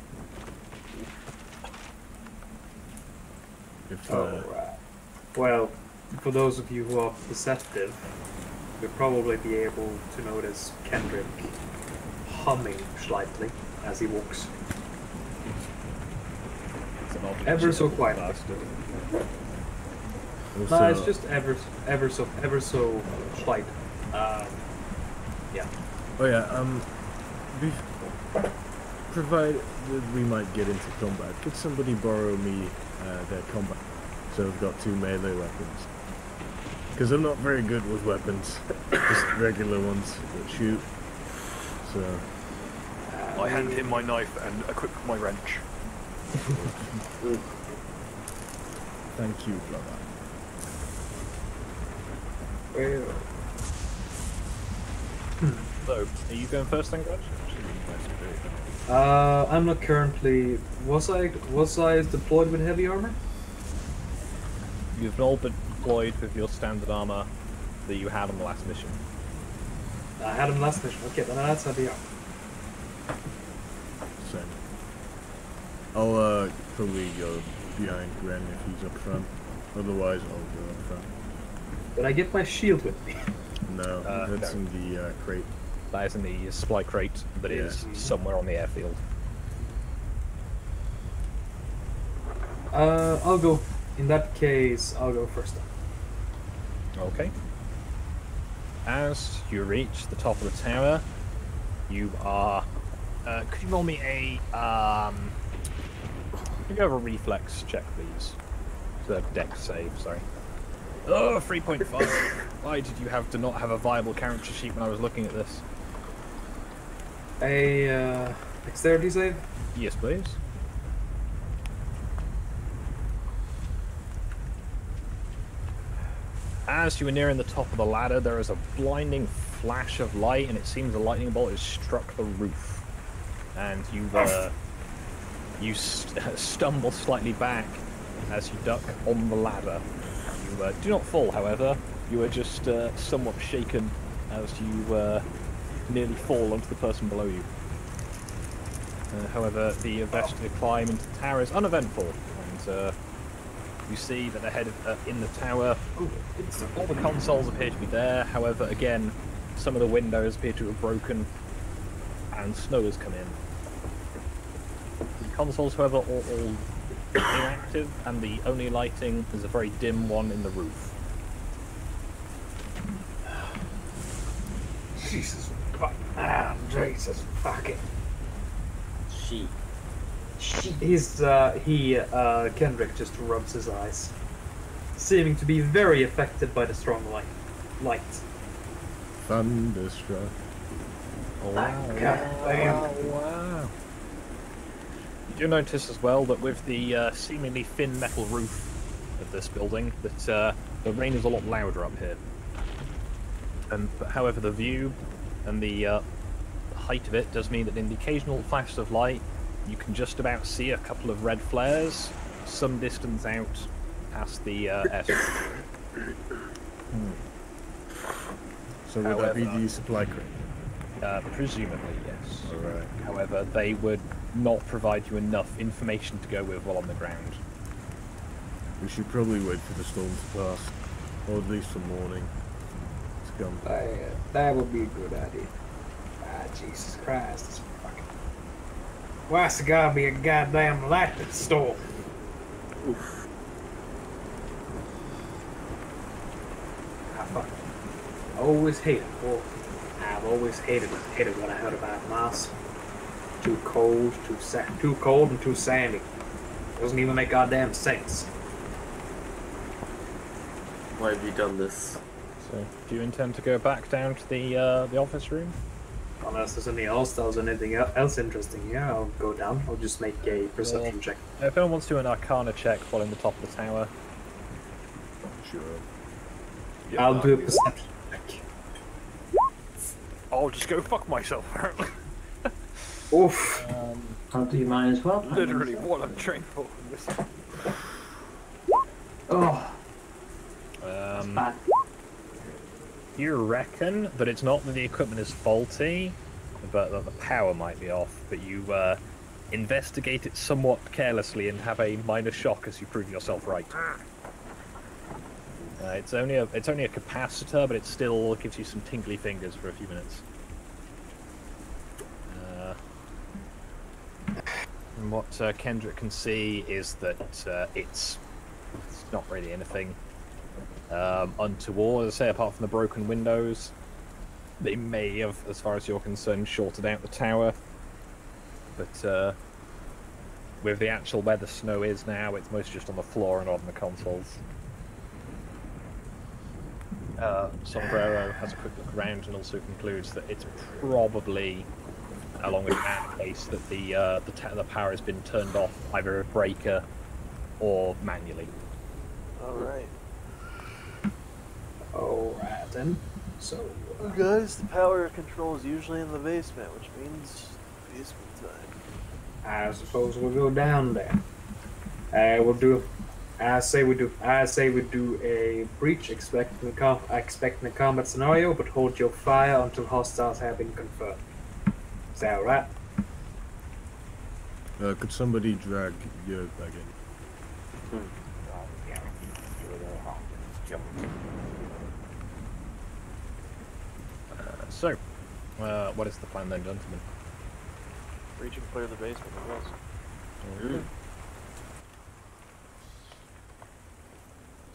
S7: If,
S9: Alright. Well, for those of you who are perceptive, you'll probably be able to notice Kendrick humming slightly as he walks.
S4: It's an odd
S9: Ever so
S4: little
S9: quietly.
S4: bastard.
S7: also,
S9: No, it's just ever so slight. Yeah.
S7: Oh yeah, provided we might get into combat, could somebody borrow me their combat? So I've got 2 melee weapons. Because I'm not very good with weapons, just regular ones that shoot. So
S6: I hand him my knife and equip my wrench.
S7: thank you, brother.
S9: Well,
S4: So, are you going first then, Grudge?
S9: I'm not currently. Was I deployed with heavy armor?
S4: You've all been deployed with your standard armor that you had on the last mission.
S9: I had him last mission. Okay, then that's heavy armor.
S7: Same. I'll probably go behind Gren if he's up front. Otherwise, I'll go up front.
S9: Did I get my shield with me?
S7: No, that's
S4: no.
S7: in the crate.
S4: That is in the supply crate that is somewhere on the airfield.
S9: I'll go. In that case, I'll go first.
S4: Okay. As you reach the top of the tower, you are. Could you roll me a Could you have a reflex check, please? The dex save. Sorry. Oh, 3.5. Why did you have to not have a viable character sheet when I was looking at this?
S9: A dexterity save.
S4: Yes, please. As you are nearing the top of the ladder, there is a blinding flash of light, and it seems a lightning bolt has struck the roof. And you stumble slightly back as you duck on the ladder. You do not fall, however. You are just somewhat shaken as you nearly fall onto the person below you. However, the investigative climb into the tower is uneventful, and you see that ahead in the tower, all the consoles appear to be there. However, again, some of the windows appear to have broken, and snow has come in. The consoles, however, are all inactive, and the only lighting is a very dim one in the roof.
S9: Jesus fucking.
S8: She.
S9: Kendrick just rubs his eyes, seeming to be very affected by the strong light.
S7: Thunderstruck.
S4: Oh, wow.
S9: God damn.
S4: Wow. do notice as well that with the seemingly thin metal roof of this building, that the rain is a lot louder up here. But however, the view and the height of it does mean that in the occasional flash of light, you can just about see a couple of red flares some distance out past the airstrip.
S7: So would that be the supply crate?
S4: Presumably, yes.
S7: Alright.
S4: However, they would not provide you enough information to go with while on the ground.
S7: We should probably wait for the storm to pass, or at least for morning to come.
S9: That would be a good idea. Ah, Jesus Christ. This fucking... Why's there gotta be a goddamn lightning storm? Oof. I fucking always hated it. Well, I've always hated when I heard about Mars. Too cold, too cold and too sandy. Doesn't even make goddamn sense.
S8: Why have you done this?
S4: So, do you intend to go back down to the office room?
S9: Unless there's anything else interesting here, I'll go down. I'll just make a perception check.
S4: If anyone wants to do an Arcana check while in the top of the tower.
S7: Sure.
S9: I'll do a perception check.
S6: I'll just go fuck myself.
S9: Oof.
S3: I'll do mine as well.
S6: Literally what I'm trained for.
S3: Oh, bad.
S4: You reckon that it's not that the equipment is faulty, but that the power might be off, but you investigate it somewhat carelessly and have a minor shock as you prove yourself right. It's only a capacitor, but it still gives you some tingly fingers for a few minutes. And what Kendrick can see is that it's not really anything untoward, as I say, apart from the broken windows. They may have, as far as you're concerned, shorted out the tower. But with the actual where the snow is now, it's mostly just on the floor and on the consoles. Sombrero has a quick look around and also concludes that it's probably, along with that case, that the power has been turned off either a breaker or manually.
S5: Alright.
S9: Alright then. So,
S5: Guys, the power control is usually in the basement, which means basement time.
S9: I suppose we'll go down there. I say we do a breach expecting a combat scenario, but hold your fire until hostiles have been confirmed. Is that alright?
S7: Could somebody drag your back in?
S4: So, what is the plan then, gentlemen?
S5: Breach and clear the basement, I guess.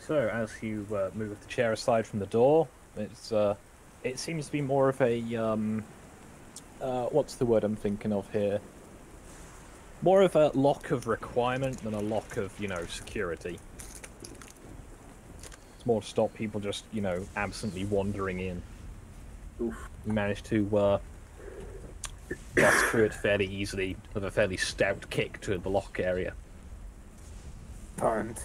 S4: So, as you move the chair aside from the door, it seems to be more of a what's the word I'm thinking of here? More of a lock of requirement than a lock of, security. It's more to stop people just, absently wandering in.
S8: Oof.
S4: You managed to bust through it fairly easily with a fairly stout kick to the lock area.
S2: Turned.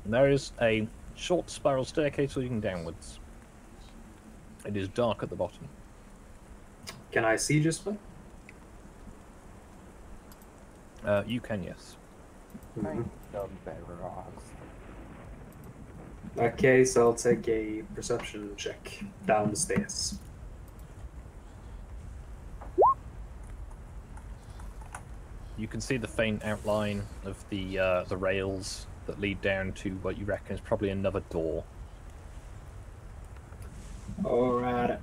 S4: And there is a short spiral staircase leading downwards. It is dark at the bottom.
S9: Can I see just one?
S4: You can, yes.
S9: Okay, so I'll take a perception check down the stairs.
S4: You can see the faint outline of the rails that lead down to what you reckon is probably another door.
S9: Alright,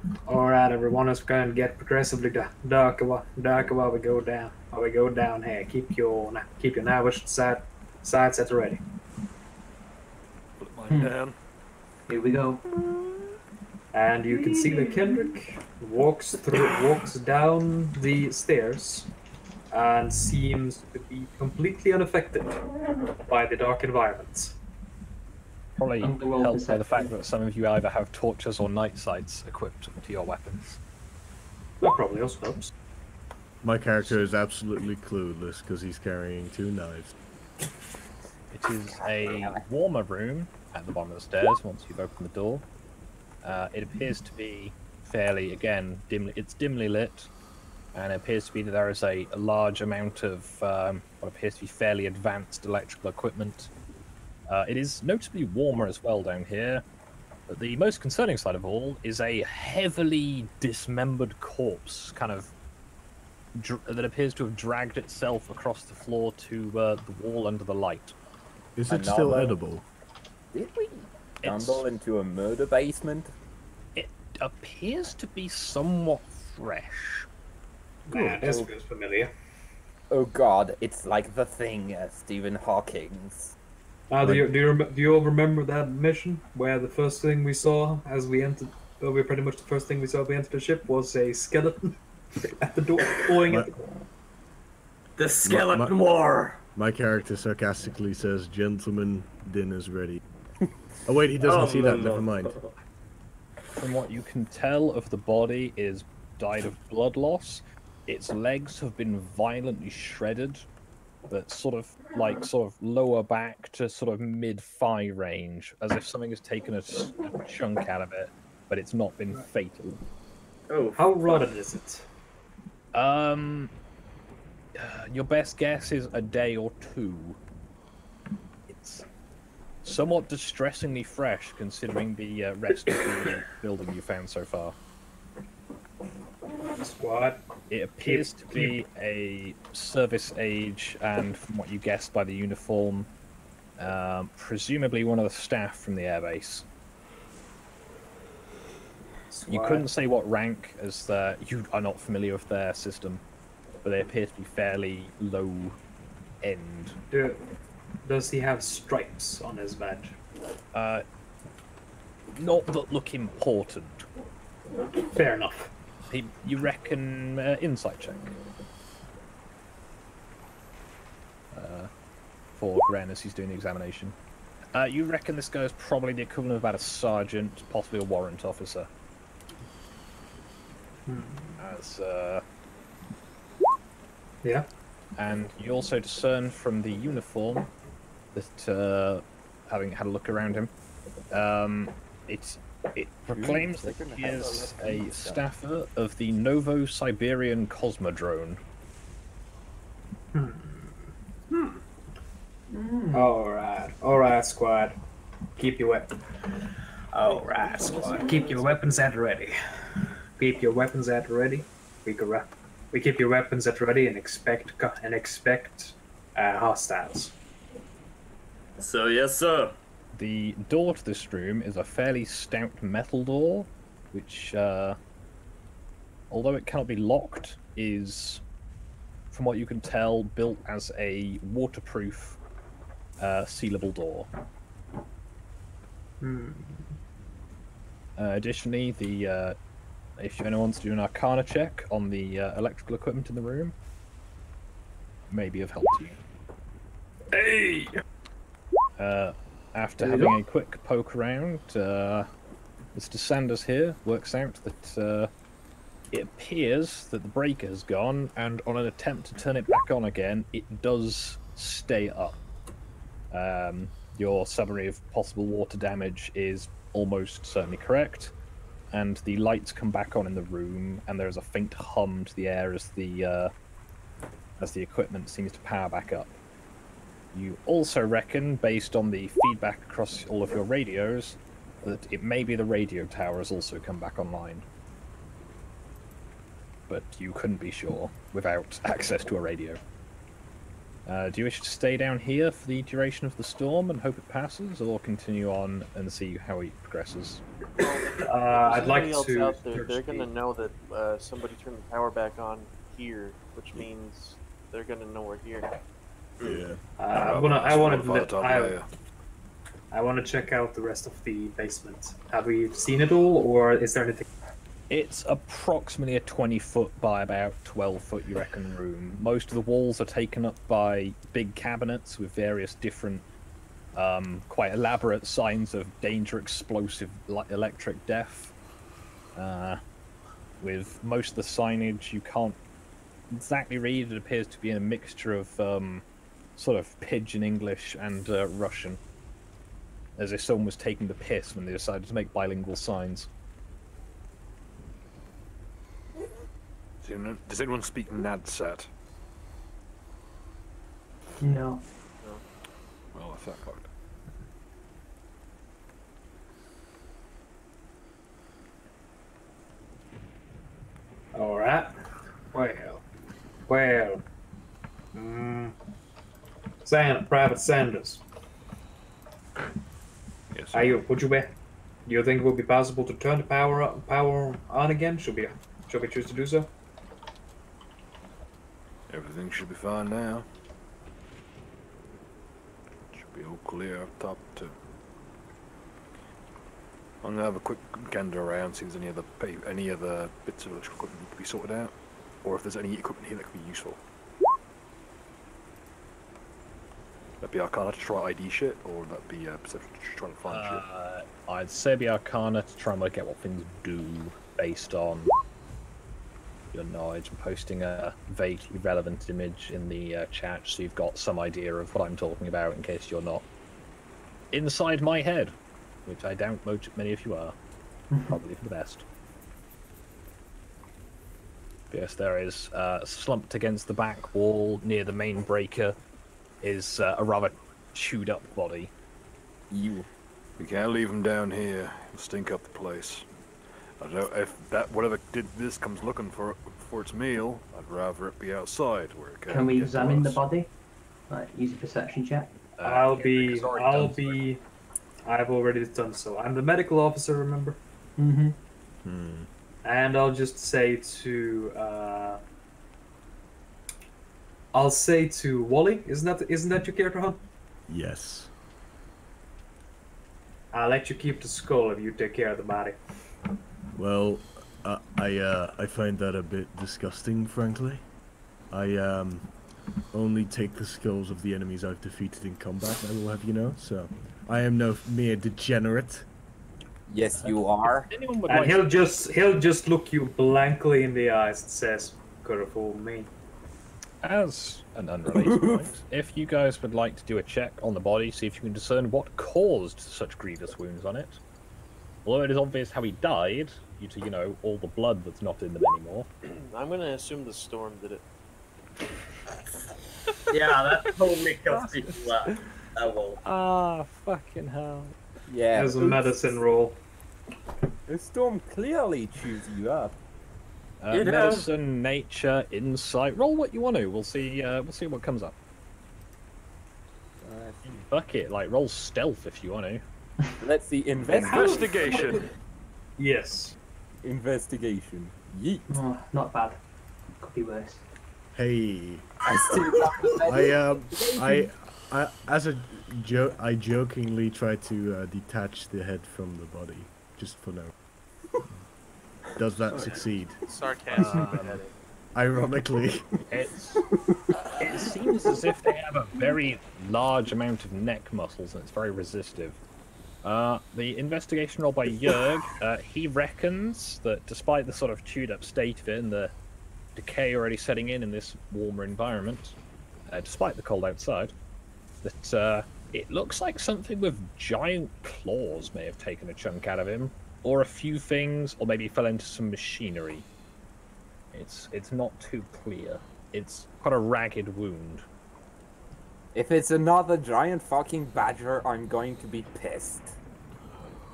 S9: everyone, it's going to get progressively darker while we go down. While we go down here, keep your navigational sights at the ready.
S6: Put mine down.
S3: Here we go.
S9: And you can see that Kendrick walks down the stairs and seems to be completely unaffected by the dark environment.
S4: Probably helped by the fact that some of you either have torches or night sights equipped to your weapons.
S9: That probably also helps.
S7: My character is absolutely clueless because he's carrying 2 knives.
S4: It is a warmer room at the bottom of the stairs once you've opened the door. It appears to be fairly, again, dimly lit, and it appears to be that there is a large amount of what appears to be fairly advanced electrical equipment. It is notably warmer as well down here, but the most concerning side of all is a heavily dismembered corpse, kind of that appears to have dragged itself across the floor to the wall under the light.
S7: Is it still edible?
S2: Did we stumble into a murder basement?
S4: It appears to be somewhat fresh.
S9: Man, this feels familiar.
S2: Oh god, it's like the thing, Stephen Hawking's.
S9: Do you all remember that mission where the first thing we saw as we entered? Well, pretty much the first thing we saw as we entered the ship was a skeleton at the door, blowing it.
S8: The skeleton war.
S7: My character sarcastically says, "Gentlemen, dinner's ready." Oh wait, he doesn't see that. Never mind.
S4: From what you can tell of the body, is died of blood loss. Its legs have been violently shredded, but sort of lower back to sort of mid-thigh range, as if something has taken a chunk out of it, but it's not been fatal.
S8: Oh,
S9: how rotted is it?
S4: Your best guess is a day or 2. It's somewhat distressingly fresh, considering the rest of the building you found so far.
S9: Squad.
S4: It appears to be a service age, and from what you guessed by the uniform, presumably one of the staff from the airbase. You couldn't say what rank, as you are not familiar with their system, but they appear to be fairly low end.
S9: Does he have stripes on his badge?
S4: Not that look important.
S9: Fair enough.
S4: You reckon insight check? For Ren as he's doing the examination. You reckon this guy is probably the equivalent of about a sergeant, possibly a warrant officer. As
S9: yeah.
S4: And you also discern from the uniform that, having had a look around him, it proclaims that he is a staffer of the Novo-Siberian Cosmodrome.
S9: Alright, squad. Keep your weapons. Alright, squad. Keep your weapons at ready. Keep your weapons at ready. We keep your weapons at ready and expect hostiles.
S8: So yes, sir.
S4: The door to this room is a fairly stout metal door, which, although it cannot be locked, is, from what you can tell, built as a waterproof, sealable door. Additionally, if anyone wants to do an Arcana check on the electrical equipment in the room, may be of help to you.
S6: Hey!
S4: After having a quick poke around, Mr. Sanders here works out that it appears that the breaker has gone, and on an attempt to turn it back on again, it does stay up. Your summary of possible water damage is almost certainly correct, and the lights come back on in the room, and there is a faint hum to the air as the equipment seems to power back up. You also reckon, based on the feedback across all of your radios, that it may be the radio tower has also come back online. But you couldn't be sure without access to a radio. Do you wish to stay down here for the duration of the storm and hope it passes, or continue on and see how it progresses?
S9: I'd like to...
S5: Out there, they're going to know that somebody turned the power back on here, which means they're going to know we're here.
S6: Yeah.
S9: I want to check out the rest of the basement. Have we seen it all, or is there anything?
S4: It's approximately a 20-foot by about 12-foot, you reckon, room. Most of the walls are taken up by big cabinets with various different, quite elaborate signs of danger, explosive, electric death. With most of the signage, you can't exactly read. It appears to be a mixture of sort of pidgin English and Russian, as if someone was taking the piss when they decided to make bilingual signs.
S6: Does anyone speak Nadsat?
S3: No.
S6: Well, that's that fucked.
S9: Alright. Well. Private Sanders.
S6: Yes.
S9: Are you? Would you be? Do you think it would be possible to turn the power on again? Should we choose to do so?
S6: Everything should be fine now. Should be all clear up top too. I'm gonna have a quick gander around, see if there's any other bits of electrical equipment that could be sorted out, or if there's any equipment here that could be useful. That'd be Arcana to try ID shit, or would that be Perception to try to find shit?
S4: I'd say be Arcana to try and work out what things do based on your knowledge. I'm posting a vaguely relevant image in the chat, so you've got some idea of what I'm talking about in case you're not inside my head, which I doubt many of you are. Probably for the best. Yes, there is slumped against the back wall near the main breaker is a rather chewed up body.
S2: You.
S6: We can't leave him down here. He'll stink up the place. I don't know if that whatever did this comes looking for its meal. I'd rather it be outside where it
S3: Can we
S6: get to
S3: examine the
S6: us.
S3: body? Like, use a perception check?
S9: I've
S4: already
S9: already done so. I'm the medical officer, remember?
S3: Mm-hmm.
S9: And I'll just say to I'll say to Wally, isn't that your character, huh?
S7: Yes.
S9: I'll let you keep the skull if you take care of the body.
S7: Well, I find that a bit disgusting, frankly. I only take the skulls of the enemies I've defeated in combat, I will have you know, so I am no mere degenerate.
S2: Yes, you are.
S4: Anyone would
S9: And
S4: like
S9: he'll just look you blankly in the eyes and says, "Could have fooled me."
S4: As an unrelated point, if you guys would like to do a check on the body, see if you can discern what caused such grievous wounds on it. Although it is obvious how he died, due to, you know, all the blood that's not in them anymore.
S5: I'm going to assume the storm did it.
S8: Yeah, that totally kills people out. That will.
S4: Ah, fucking hell.
S2: Yeah.
S9: As a medicine roll.
S2: The storm clearly chews you up.
S8: You know.
S4: Medicine, nature, insight. Roll what you want to. We'll see what comes up. Fuck it, like roll stealth if you want to.
S2: Let's see.
S6: Investigation.
S9: Yes.
S2: Investigation. Yeet.
S3: Oh, not bad. Could be worse.
S7: Hey,
S2: I still
S7: I jokingly try to detach the head from the body, just for now. Does that succeed?
S5: Sarcasm.
S7: Ironically.
S4: It seems as if they have a very large amount of neck muscles and it's very resistive. The investigation roll by Jörg, he reckons that despite the sort of chewed up state of it and the decay already setting in this warmer environment, despite the cold outside, that it looks like something with giant claws may have taken a chunk out of him, or a few things, or maybe fell into some machinery. It's not too clear. It's quite a ragged wound.
S2: If it's another giant fucking badger, I'm going to be pissed.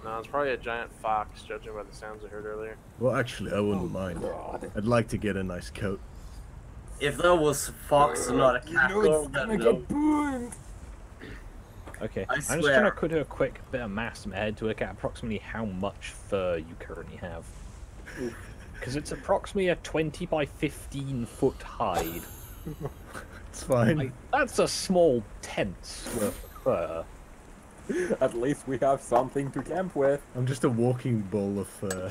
S5: No, it's probably a giant fox, judging by the sounds I heard earlier.
S7: Well, actually, I wouldn't mind.
S2: God.
S7: I'd like to get a nice coat.
S8: If that was fox and not a cat,
S2: You know it's gonna get boomed.
S4: Okay,
S8: I
S4: I'm just
S8: swear.
S4: gonna do a quick bit of maths in my head to work out approximately how much fur you currently have. Because it's approximately a 20 by 15 foot hide.
S7: It's fine.
S4: Like, that's a small tent's worth of fur.
S2: At least we have something to camp with.
S7: I'm just a walking ball of fur.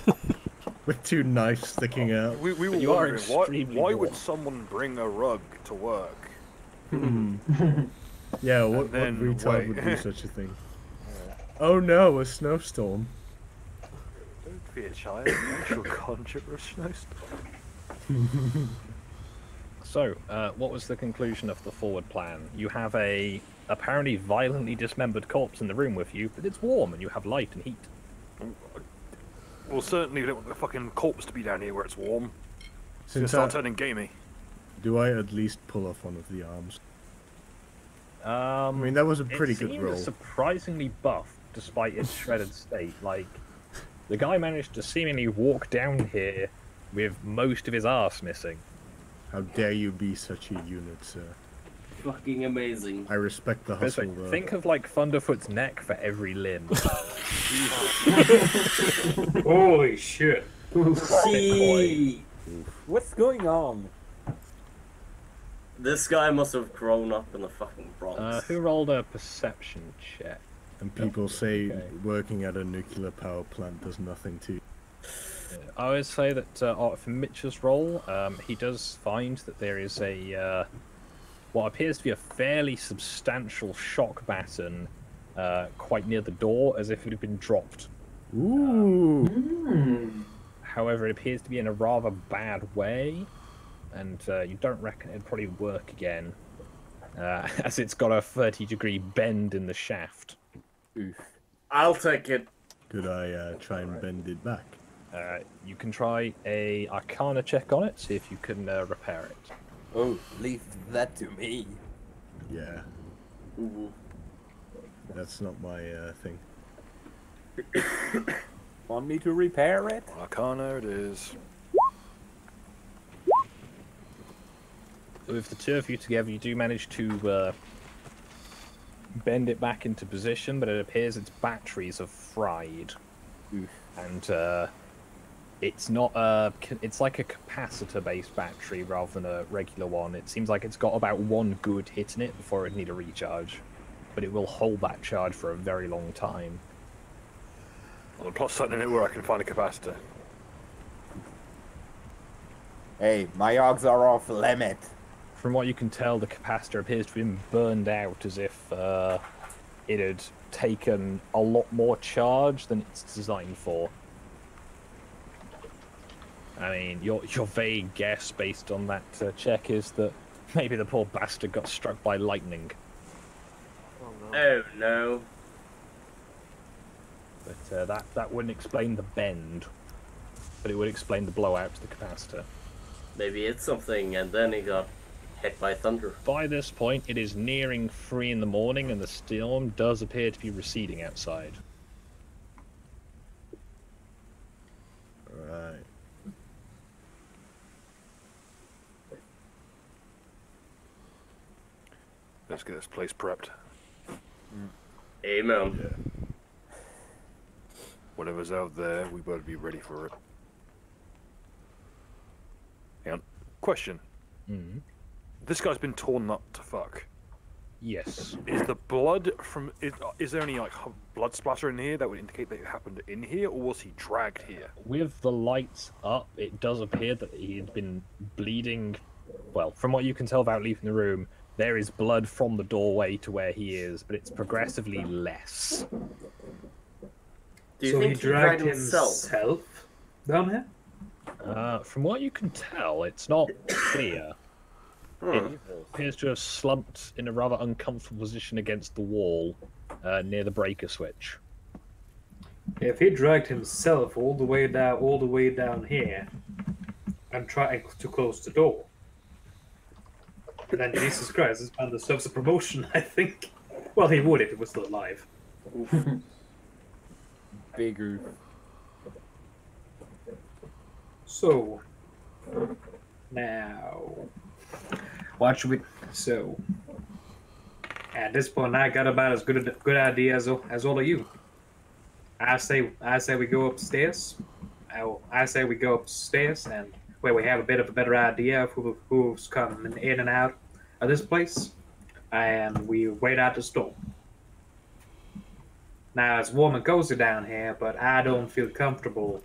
S7: With two knives sticking out.
S6: We were
S4: You are
S6: wondering,
S4: extremely
S6: why would
S4: warm.
S6: someone bring a rug to work?
S7: Yeah, what
S6: then
S7: retard
S6: wait.
S7: would do such a thing? Oh no, a snowstorm.
S6: Don't be a child. Actual conjure a snowstorm.
S4: So, what was the conclusion of the forward plan? You have a apparently violently dismembered corpse in the room with you, but it's warm and you have light and heat.
S6: Well, certainly we don't want the fucking corpse to be down here where it's warm. It's gonna
S7: Since
S6: start turning gamey.
S7: do I at least pull off one of the arms?
S4: I
S7: mean, that was a pretty good roll.
S4: Surprisingly buff, despite its shredded state. Like, the guy managed to seemingly walk down here with most of his arse missing.
S7: How dare you be such a unit, sir?
S8: Fucking amazing.
S7: I respect the hustle, though.
S4: Think of like Thunderfoot's neck for every limb.
S9: Holy shit.
S8: Gee.
S2: What's going on?
S8: This guy must have grown up in the fucking Bronx.
S4: Who rolled a perception check?
S7: And people say
S4: Okay.
S7: working at a nuclear power plant does nothing to you.
S4: I would say that for Mitch's role, he does find that there is a what appears to be a fairly substantial shock baton quite near the door, as if it had been dropped.
S7: Ooh!
S4: However, it appears to be in a rather bad way, and you don't reckon it'd probably work again, as it's got a 30-degree bend in the shaft.
S8: Oof. I'll take it.
S7: Could I try and bend it back?
S4: You can try a Arcana check on it, see if you can repair it.
S2: Oh, leave that to me.
S7: Yeah.
S8: Ooh.
S7: That's not my thing.
S2: Want me to repair it?
S6: Arcana it is.
S4: With the two of you together, you do manage to bend it back into position, but it appears its batteries have fried. And it's not it's like a capacitor-based battery rather than a regular one. It seems like it's got about one good hit in it before it need a recharge, but it will hold that charge for a very long time.
S6: I'll plot something in it where I can find a capacitor.
S2: Hey, my odds are off limit.
S4: From what you can tell, the capacitor appears to have been burned out, as if it had taken a lot more charge than it's designed for. I mean, your vague guess based on that check is that maybe the poor bastard got struck by lightning.
S8: Oh no.
S4: But that wouldn't explain the bend, but it would explain the blowout to the capacitor.
S8: Maybe it's something, and then he got hit by thunder.
S4: By this point, it is nearing 3 in the morning, and the storm does appear to be receding outside.
S7: Right.
S6: Let's get this place prepped.
S8: Amen.
S7: Yeah.
S6: Whatever's out there, we better be ready for it. Hang on. Question.
S4: Mm.
S6: This guy's been torn up to fuck.
S4: Yes.
S6: Is the blood from... Is there any, like, blood splatter in here that would indicate that it happened in here, or was he dragged here?
S4: With the lights up, it does appear that he had been bleeding. Well, from what you can tell without leaving the room, there is blood from the doorway to where he is, but it's progressively less.
S8: Do you
S9: So
S8: think
S9: he dragged
S8: himself?
S9: himself down here?
S4: From what you can tell, it's not clear. It appears to have slumped in a rather uncomfortable position against the wall near the breaker switch.
S9: If he dragged himself all the way down here, and trying to close the door, then Jesus Christ, this man deserves a promotion, I think. Well, he would if he was still alive.
S2: Big oof.
S9: So, now, what should we? So, at this point, I got about as good idea as all of you. I say we go upstairs. I say we go upstairs, and where we have a bit of a better idea of who's coming in and out of this place, and we wait out the storm. Now it's warm and cozy down here, but I don't feel comfortable.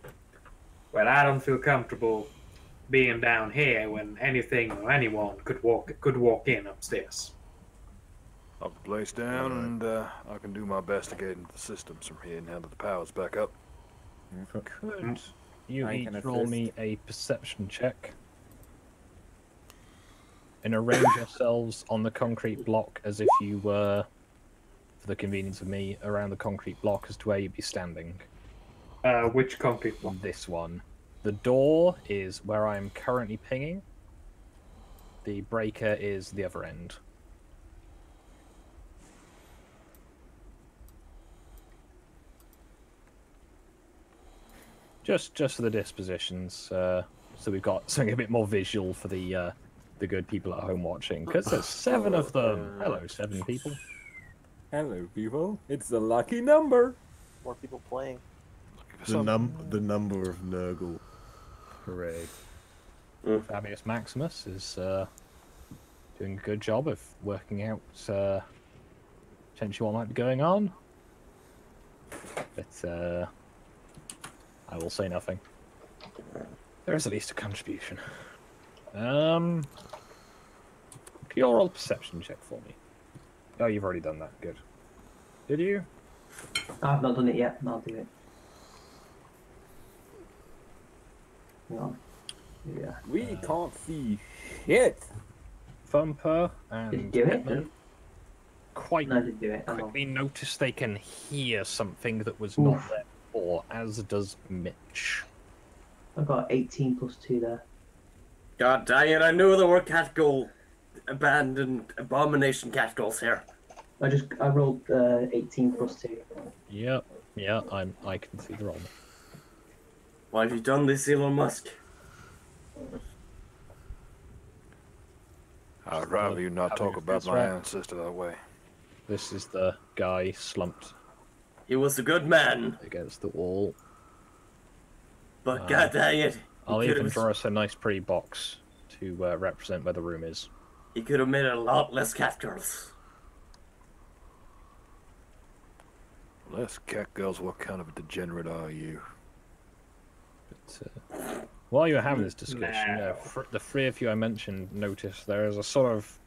S9: Well, I don't feel comfortable being down here when anything or anyone could walk in upstairs.
S6: Lock the place down, and I can do my best to get into the systems from here now that the power's back up.
S4: Could you
S2: I
S4: each
S2: can
S4: roll
S2: assist.
S4: me a perception check? and arrange yourselves on the concrete block as if you were, for the convenience of me, around the concrete block as to where you'd be standing.
S9: Which concrete block?
S4: This one. The door is where I'm currently pinging. The breaker is the other end. Just for the dispositions, so we've got something a bit more visual for the good people at home watching, because there's 7 of them. Hello, 7 people.
S2: Hello, people. It's the lucky number.
S5: More people playing.
S7: The number of Nurgle. Hooray.
S4: Fabius Maximus is doing a good job of working out potentially what might be going on. But I will say nothing. There is at least a contribution. Can you all roll a perception check for me? Oh, you've already done that. Good. Did you?
S3: I've not done it yet, and I'll do it. Hang on. Yeah.
S2: We can't see shit.
S4: Thumper
S3: Did you
S4: and
S3: do it?
S4: Pittman quite
S3: No, I didn't do it. Hang on.
S4: quickly notice they can hear something that was not
S3: Oof.
S4: there before, as does Mitch.
S3: I've got 18 plus 2 there.
S8: God dang it, I knew there were abandoned abomination cat goals here.
S3: I rolled 18 plus 2.
S4: Yep, yeah, I can see the roll.
S8: Why have you done this, Elon Musk?
S6: I'd rather you not talk about my ancestor that way.
S4: This is the guy slumped
S8: He was a good man,
S4: against the wall.
S8: but god dang it,
S4: I'll
S8: he
S4: even
S8: could've-
S4: draw us a nice pretty box to represent where the room is.
S8: he could have made a lot less cat girls.
S6: Less cat girls, what kind of a degenerate are you?
S4: But, while you were having this discussion,
S9: No.
S4: the 3 of you I mentioned noticed there is a sort of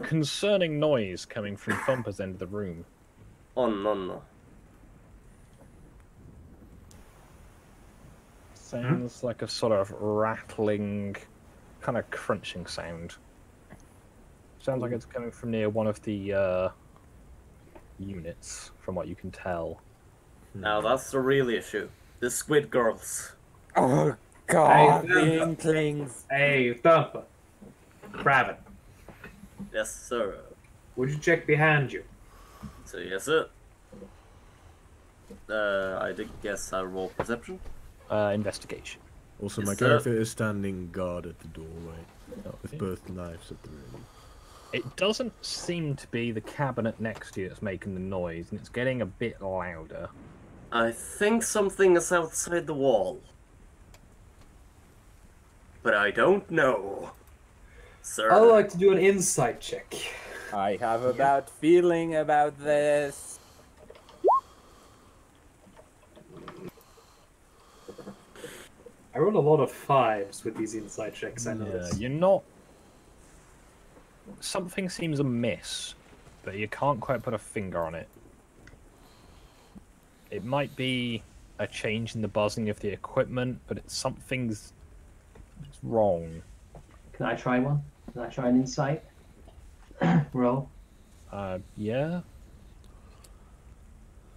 S4: concerning noise coming from Thumper's end of the room.
S8: Oh no.
S4: Sounds like a sort of rattling, kind of crunching sound. Sounds like it's coming from near one of the units, from what you can tell.
S8: Now that's the real issue. The squid girls.
S2: Oh God,
S9: Hey,
S2: the Inklings.
S9: Hey, Thumper. Raven,
S8: Yes, sir.
S9: would you check behind you?
S8: So yes, sir. I did guess I'll roll perception.
S4: Investigation.
S7: Also,
S8: Yes,
S7: my
S8: sir.
S7: character is standing guard at the doorway with both knives at the ready.
S4: It doesn't seem to be the cabinet next to you that's making the noise, and it's getting a bit louder.
S8: I think something is outside the wall. But I don't know. Sir.
S9: I'd like to do an insight check.
S2: I have a bad feeling about this.
S9: I roll a lot of 5s with these insight checks, I know
S4: Yeah,
S9: this.
S4: you're not. Something seems amiss, but you can't quite put a finger on it. It might be a change in the buzzing of the equipment, but something's wrong.
S3: Can I try one? Can I try an insight? Roll.
S4: Yeah.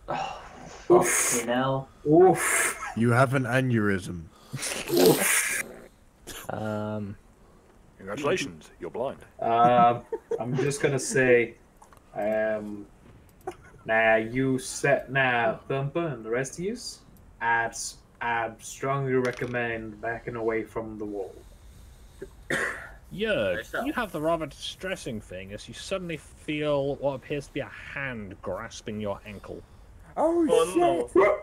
S3: Oh, fucking hell.
S9: Oof.
S7: You have an aneurysm.
S6: Congratulations, you're blind.
S9: I'm just gonna say, Thumper and the rest of yous, I'd strongly recommend backing away from the wall.
S4: Jörg, you have the rather distressing thing as you suddenly feel what appears to be a hand grasping your ankle.
S2: Oh,
S8: Oh
S2: shit.
S8: no.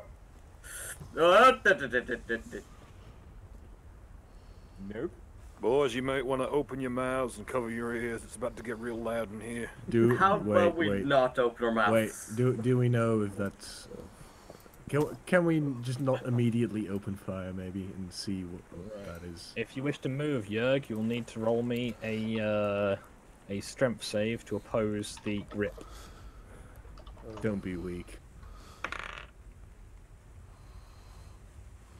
S2: Nope.
S6: Boys, you might want to open your mouths and cover your ears. It's about to get real loud in here.
S8: How about we not open our
S7: Wait,
S8: mouths?
S7: do we know if that's... Can we just not immediately open fire, maybe, and see what that is?
S4: If you wish to move, Jörg, you'll need to roll me a strength save to oppose the grip.
S7: Don't be weak.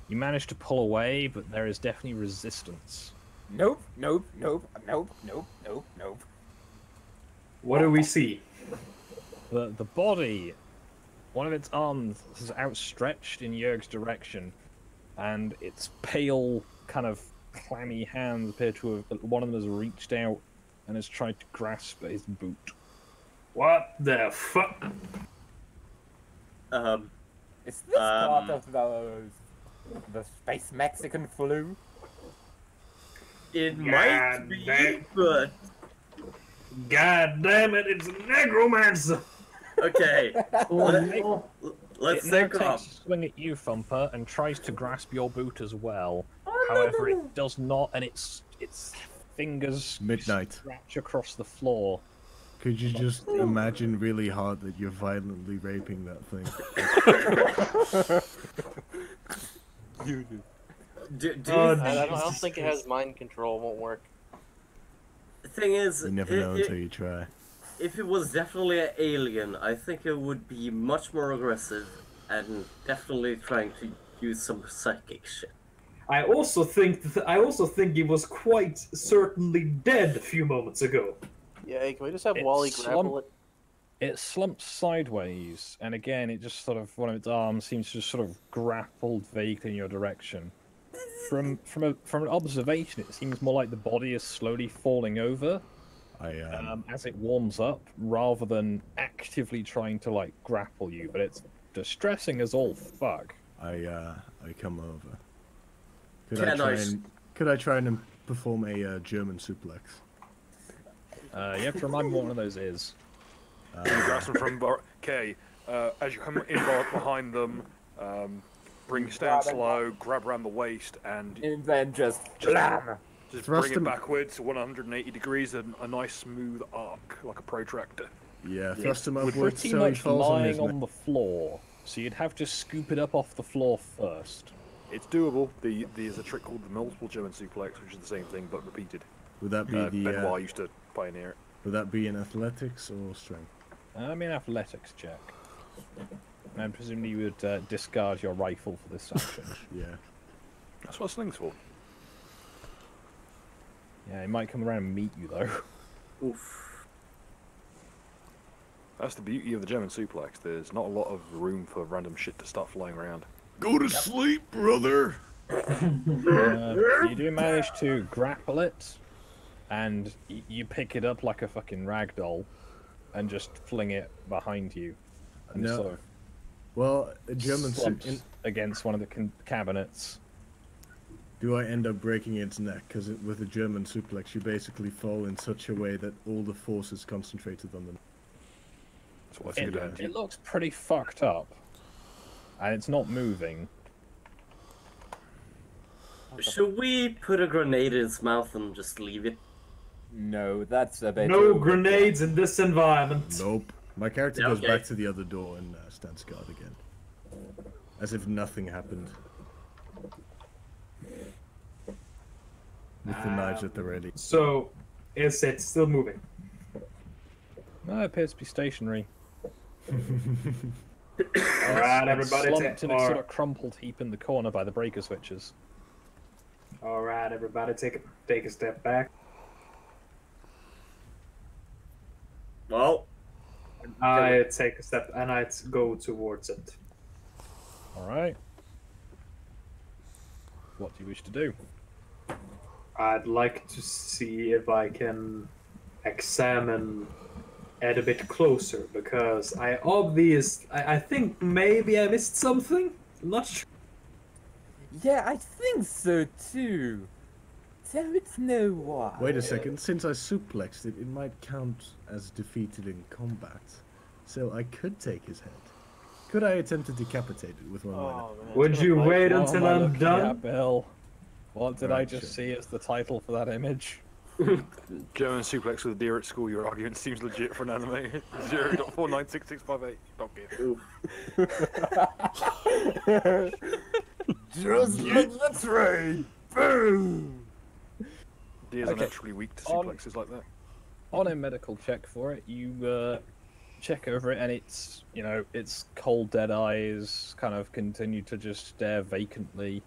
S4: You manage to pull away, but there is definitely resistance.
S2: Nope, nope, nope, nope, nope, nope, nope.
S9: What do we see?
S4: The body, one of its arms is outstretched in Jörg's direction, and its pale, kind of clammy hands appear to have. One of them has reached out and has tried to grasp at his boot.
S9: What the fuck?
S2: Is this part of the space Mexican flu?
S8: It might be, but
S9: God damn it! It's a necromancer.
S8: okay. Let's
S4: It now
S8: take off.
S4: takes a swing at you, Thumper, and tries to grasp your boot as well. However, it does not, and its fingers
S7: Midnight.
S4: scratch across the floor.
S7: Could you just imagine really hard that you're violently raping that thing?
S5: I don't think it has mind control. It won't work.
S8: The thing is,
S7: You never know until you try.
S8: if it was definitely an alien, I think it would be much more aggressive and definitely trying to use some psychic shit.
S9: I also think he was quite certainly dead a few moments ago.
S5: Yeah, hey, can we just have Wally grapple it?
S4: It slumps sideways, and again, it just sort of one of its arms seems to just sort of grappled vaguely in your direction. From an observation, it seems more like the body is slowly falling over as it warms up, rather than actively trying to like grapple you. But it's distressing as all fuck.
S7: I come over.
S8: Can
S7: Could I try and perform a German suplex?
S4: You have to remind me what one of those is.
S6: You grasp them from as you come in behind them, stand slow, grab around the waist, and
S2: then just blam!
S6: bring it backwards 180 degrees, and a nice smooth arc like a protractor.
S7: Yeah, thrust him
S4: We're
S7: upwards
S4: pretty
S7: so he
S4: much
S7: falls on his
S4: lying
S7: neck.
S4: on the floor, so you'd have to scoop it up off the floor first.
S6: It's doable. There's a trick called the multiple German suplex, which is the same thing but repeated.
S7: Would that be
S6: Benoit used to pioneer it.
S7: Would that be in athletics or strength?
S4: I mean, athletics check. And presumably you would discard your rifle for this action.
S7: Yeah.
S6: That's what sling's for.
S4: Yeah, he might come around and meet you though.
S8: Oof.
S6: That's the beauty of the German suplex. There's not a lot of room for random shit to start flying around.
S7: Go to sleep, brother!
S4: You do manage to grapple it, and you pick it up like a fucking ragdoll, and just fling it behind you, and
S7: No.
S4: sort of
S7: Well, a German
S4: slumps against one of the cabinets.
S7: Do I end up breaking its neck? Because with a German suplex, you basically fall in such a way that all the force is concentrated on them.
S6: That's what I figured.
S4: It looks pretty fucked up, and it's not moving.
S8: Should we put a grenade in its mouth and just leave it?
S2: No, that's a bit...
S9: No grenades in this environment.
S7: Nope. My character
S8: Yeah,
S7: goes
S8: okay.
S7: back to the other door and stands guard again. As if nothing happened. With the knives at the ready.
S9: So, is it still moving?
S4: No, it appears to be stationary.
S9: Alright, everybody,
S4: Slumped in a sort of crumpled heap in the corner by the breaker switches.
S9: Alright, everybody, take a step back.
S8: Well,
S9: I take a step and I go towards it.
S4: Alright. What do you wish to do?
S9: I'd like to see if I can examine it a bit closer, because I think maybe I missed something. I'm not sure.
S2: Yeah, I think so too. Don't know why.
S7: Wait a second, since I suplexed it, it might count as defeated in combat. So I could take his head. Could I attempt to decapitate it with one of my knives?
S9: Would you wait
S4: What
S9: until
S4: am I
S9: I'm
S4: looking
S9: done?
S4: at, Bill? What did I
S7: Right,
S4: just
S7: sure.
S4: see as the title for that image?
S6: German suplex with a deer at school. Your argument seems legit for an anime. 0.496658. Don't give.
S2: Just like the train! Boom!
S6: Deers are
S4: Okay.
S6: naturally weak to suplexes like that.
S4: On a medical check for it, you check over it, and it's, you know, its cold, dead eyes kind of continue to just stare vacantly.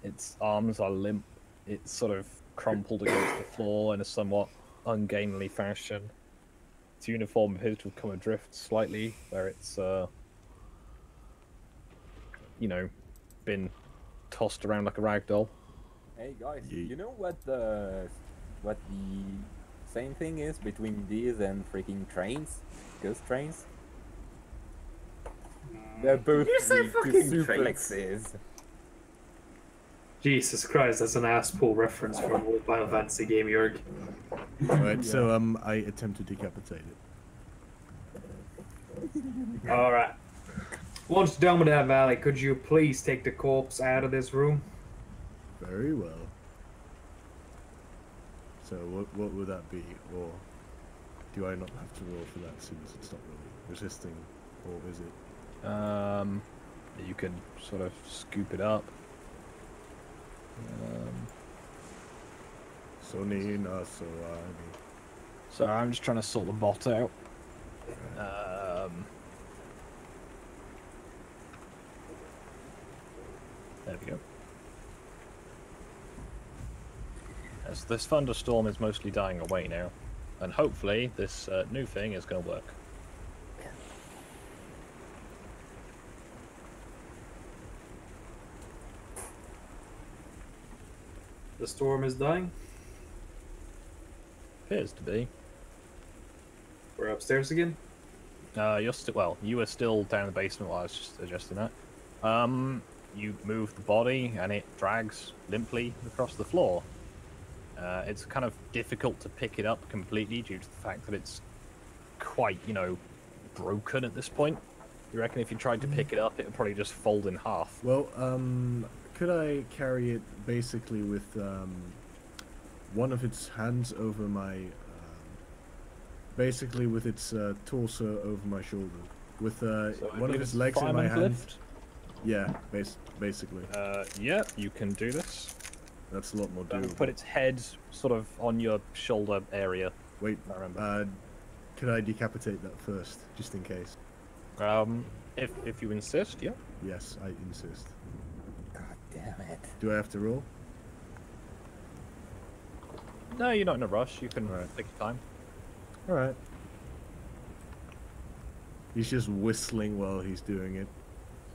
S4: Its arms are limp. It's sort of crumpled against the floor in a somewhat ungainly fashion. Its uniform appears to have come adrift slightly, where it's, you know, been tossed around like a rag doll.
S2: Hey guys, you know what the same thing is between these and freaking trains? Ghost trains? They're both
S8: you say
S2: weak to
S8: fucking
S2: suplexes.
S9: Jesus Christ, that's an ass pull reference from an old Final Fantasy game, Jörg.
S7: Alright, so I attempt to decapitate it.
S9: Alright. Once done with that, Valley, could you please take the corpse out of this room?
S7: Very well. So what would that be? Or do I not have to roll for that since it's not really resisting? Or is it?
S4: You can sort of scoop it up. So I'm just trying to sort the bot out. There we go. As this thunderstorm is mostly dying away now, and hopefully this new thing is going to work.
S9: The storm is dying.
S4: Appears to be.
S9: We're upstairs again.
S4: You're still well. You were still down in the basement while I was just adjusting that. You move the body and it drags limply across the floor. It's kind of difficult to pick it up completely due to the fact that it's quite, broken at this point. You reckon if you tried to pick it up, it would probably just fold in half?
S7: Well, could I carry it basically with one of its hands over my, basically with its torso over my shoulder, with one of its legs in my hand?
S4: Lift?
S7: Yeah, basically.
S4: Yeah, you can do this.
S7: That's a lot more doable.
S4: Put its head sort of on your shoulder area.
S7: Wait,
S4: I remember.
S7: could I decapitate that first, just in case?
S4: If you insist, yeah.
S7: Yes, I insist.
S2: God damn it.
S7: Do I have to roll?
S4: No, you're not in a rush. You can
S7: Alright.
S4: take your time.
S7: Alright. He's just whistling while he's doing it.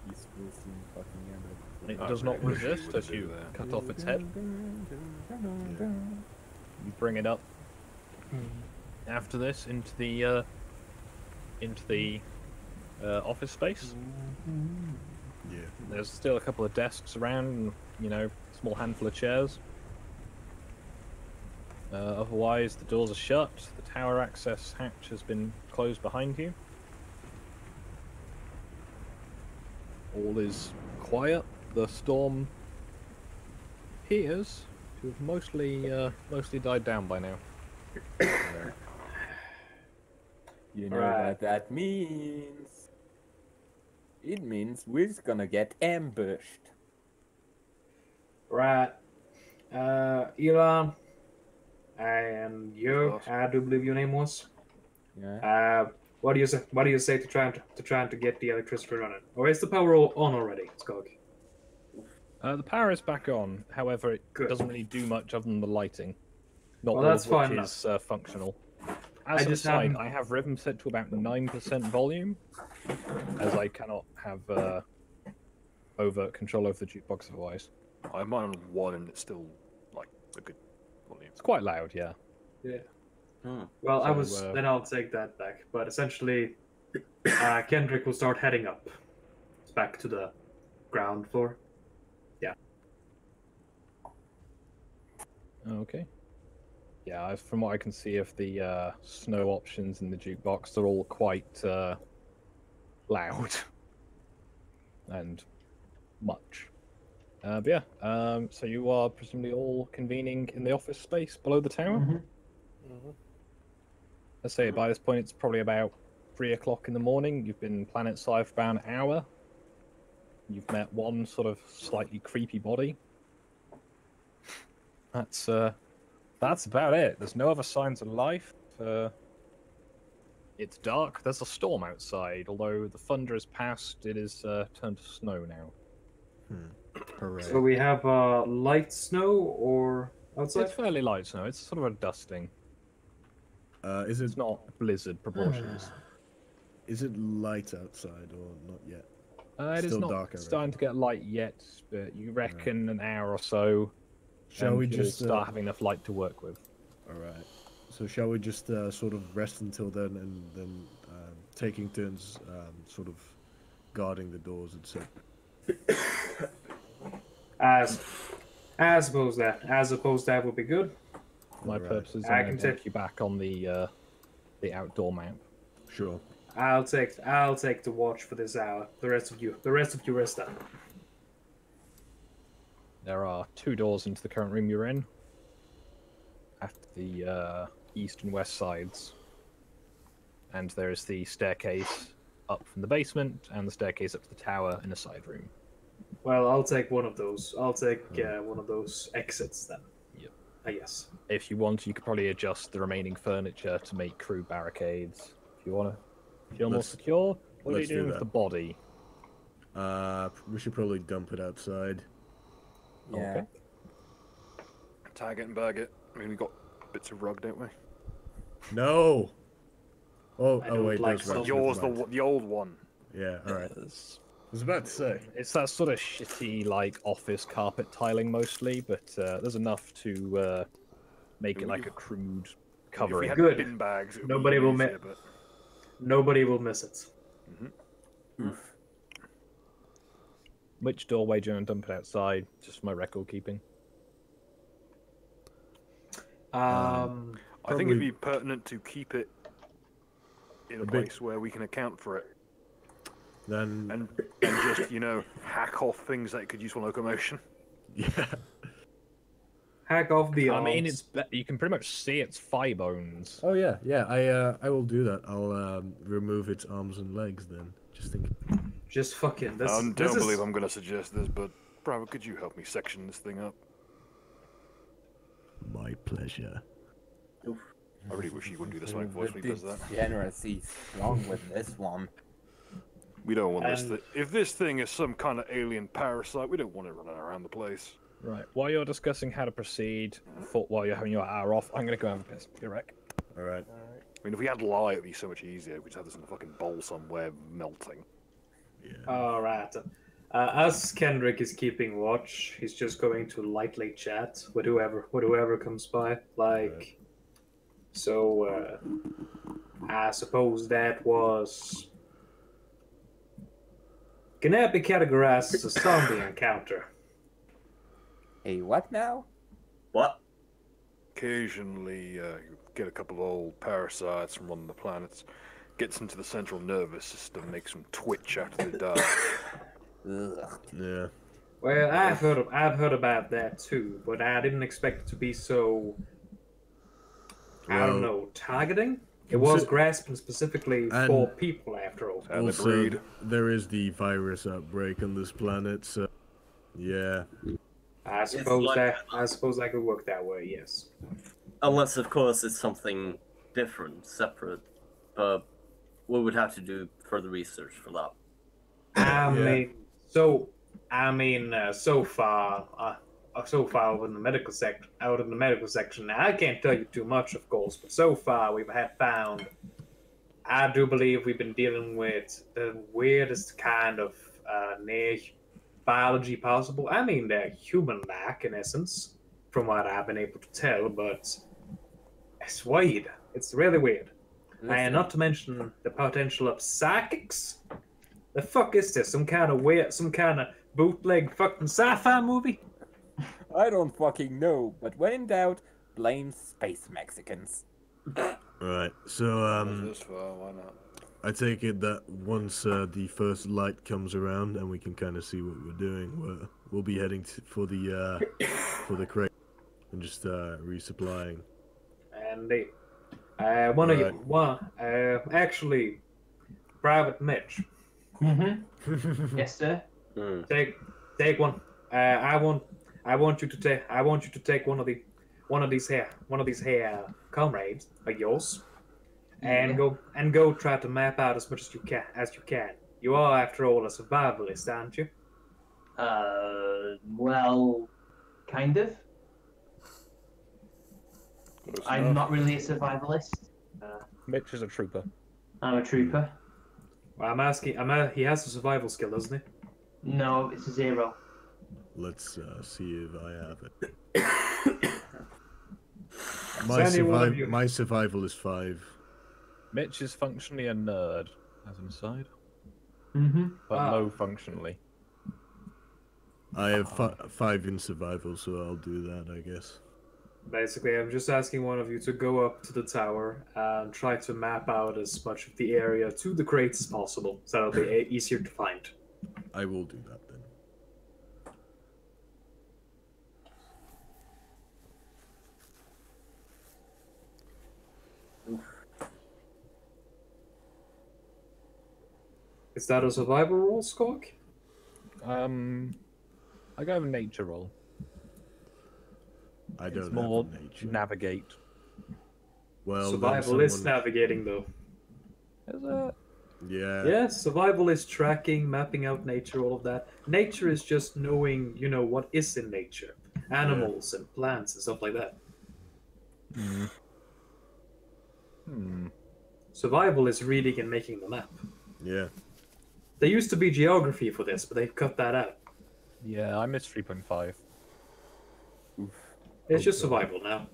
S2: He's whistling fucking
S4: It does not resist as you cut off its head. You bring it up after this into the office space.
S7: Yeah.
S4: There's still a couple of desks around, and, a small handful of chairs. Otherwise, the doors are shut. The tower access hatch has been closed behind you. All is quiet. The storm appears to have mostly died down by now.
S2: You know
S9: Right.
S2: what that means? It means we're gonna get ambushed.
S9: Right. Elon. And you, I do believe your name was.
S2: Yeah.
S9: What do you say? What do you say to trying to get the electricity running? Or is the power on already, Skog?
S4: The power is back on. However, it
S9: Good.
S4: doesn't really do much other than the lighting. Not
S9: Well,
S4: all
S9: that's
S4: of which
S9: fine
S4: is functional.
S9: I
S4: As an
S9: just
S4: aside,
S9: haven't-
S4: I have rhythm set to about 9% volume, as I cannot have overt control over the jukebox otherwise.
S6: I'm on 1 and it's still like a good volume.
S4: It's quite loud, yeah.
S9: Yeah.
S8: Hmm.
S9: Well, I
S4: So,
S9: was. Then I'll take that back. But essentially, Kendrick will start heading up, back to the ground floor.
S4: Okay. Yeah, from what I can see of the snow options in the jukebox, they're all quite loud and much. But yeah, so you are presumably all convening in the office space below the tower? Let's say by this point it's probably about 3 o'clock in the morning. You've been Planet Sci for about an hour. You've met one sort of slightly creepy body. That's about it. There's no other signs of life. It's dark. There's a storm outside. Although the thunder has passed, it is turned to snow now.
S7: Hooray.
S9: So we have light snow or outside?
S4: It's fairly light snow. It's sort of a dusting.
S7: Is
S4: It's
S7: it
S4: not blizzard proportions.
S7: is it light outside or not yet?
S4: It is
S7: Still
S4: not
S7: dark, I
S4: starting to get light yet, but you reckon an hour or so.
S7: Shall we
S4: you'll
S7: just
S4: start having enough light to work with?
S7: All right. So shall we just sort of rest until then, and then taking turns, sort of guarding the doors, etc.
S9: I suppose that would be good.
S4: My
S7: Right.
S4: purposes,
S9: I
S4: I'm
S9: can
S4: going to
S9: take-
S4: take you back on the outdoor map.
S7: Sure.
S9: I'll take the watch for this hour. The rest of you rest up.
S4: There are 2 doors into the current room you're in, at the east and west sides, and there is the staircase up from the basement and the staircase up to the tower in a side room.
S9: Well, I'll take one of those. I'll take one of those exits then.
S4: Yep.
S9: I guess.
S4: If you want, you could probably adjust the remaining furniture to make crew barricades. If you want to feel more
S7: Let's-
S4: secure, what are you
S7: let's do
S4: doing with
S7: that.
S4: the body?
S7: We should probably dump it outside.
S2: Yeah.
S4: Okay.
S6: Tag it and bag it. I mean, we got bits of rug, don't we?
S7: No. Oh,
S9: I
S7: oh
S9: don't
S7: wait,
S9: like
S7: that's
S9: so-
S7: right.
S6: Yours,
S7: never mind.
S6: the old one.
S7: Yeah. All right. I was about to say.
S4: It's that sort of shitty, like, office carpet tiling mostly, but there's enough to make it like a crude
S6: If we
S4: covering.
S6: had
S9: Good.
S6: bin bags, it would
S9: Nobody
S6: be
S9: will
S6: easier,
S9: ma-
S6: but
S9: Nobody will miss it.
S4: Which doorway do you want to dump it outside? Just for my record keeping.
S6: I think
S7: Probably-
S6: it'd be pertinent to keep it in a
S7: bit-
S6: place where we can account for it,
S7: Then
S6: and just hack off things that could use for locomotion.
S7: yeah.
S9: Hack off the
S4: I
S9: arms.
S4: mean, you can pretty much see its thigh bones.
S7: Oh yeah, yeah. I will do that. I'll remove its arms and legs then. Just think.
S9: Just fucking this.
S6: I don't
S9: this
S6: believe
S9: is,
S6: I'm going to suggest this, but Bravo, could you help me section this thing up?
S7: My pleasure.
S6: I really wish he wouldn't do the sonic voice when he does that.
S2: Generous, he's strong with this one.
S6: We don't want this.
S9: And-
S6: If this thing is some kind of alien parasite, we don't want it running around the place.
S4: Right. While you're discussing how to proceed, while you're having your hour off, I'm going to go have a piss. Be right.
S7: All right.
S6: I mean, if we had lye, it'd be so much easier. We just have this in a fucking bowl somewhere melting.
S7: Yeah.
S9: all right. As Kendrick is keeping watch, he's just going to lightly chat with whoever comes by. Like, so I suppose that was. Can that be categorized as a zombie encounter?
S2: Hey, what now?
S8: What?
S6: Occasionally, you get a couple of old parasites from one of the planets, gets into the central nervous system, makes them twitch after they die.
S2: Ugh.
S7: Yeah.
S9: Well, I've heard about that too, but I didn't expect it to be so. I don't
S7: Well,
S9: know, targeting. It was
S7: consi-
S9: grasping specifically
S7: and-
S9: for people, after all.
S6: And they
S7: Also,
S6: breed.
S7: there is the virus outbreak on this planet, so yeah.
S9: I suppose
S8: like-
S9: that could work that way. Yes.
S8: Unless, of course, it's something different, separate. But we would have to do further research for that.
S9: I
S7: Yeah.
S9: mean, so far out in the medical section. I can't tell you too much, of course, but so far we've had found. I do believe we've been dealing with the weirdest kind of near biology possible. I mean, they're human-like in essence, from what I've been able to tell, but it's weird. It's really weird. And not to mention the potential of psychics. The fuck is this? Some kind of bootleg fucking sci-fi movie?
S2: I don't fucking know, but when in doubt, blame space Mexicans.
S7: Right. So
S6: This far, why not?
S7: I take it that once the first light comes around and we can kind of see what we're doing, we'll be heading for the crate and just resupplying.
S9: And actually, Private Mitch,
S3: Mm-hmm. Yes, sir.
S8: Hmm.
S9: take one. I want you to take one of these here comrades of yours, and go try to map out as much as you can. You are, after all, a survivalist, aren't you?
S3: Well, kind of.
S6: Close
S3: I'm
S6: enough.
S3: not really a survivalist.
S4: Mitch is a trooper.
S3: I'm a trooper.
S9: Well, I'm asking. He has a survival skill, doesn't he?
S3: No, it's a 0.
S7: Let's see if I have it.
S9: Is any one of you-
S7: My survival is 5.
S4: Mitch is functionally a nerd, as an aside,
S3: Mm-hmm.
S4: but
S9: Ah.
S4: low functionally.
S7: I have 5 in survival, so I'll do that, I guess.
S9: Basically, I'm just asking one of you to go up to the tower and try to map out as much of the area to the crates as possible, so it'll be easier to find.
S7: I will do that then.
S9: Is that a survival roll, Skog?
S4: I go with nature roll.
S7: I
S4: It's
S7: don't
S4: more
S7: have nature.
S4: navigate.
S7: Well, then
S9: Survival is
S7: someone-
S9: navigating, though.
S4: Is it?
S7: Yeah.
S9: Yeah, survival is tracking, mapping out nature, all of that. Nature is just knowing, what is in nature. Animals and plants and stuff like that. Survival is reading and making the map.
S7: Yeah.
S9: There used to be geography for this, but they've cut that out.
S4: Yeah, I missed 3.5.
S9: It's just survival now.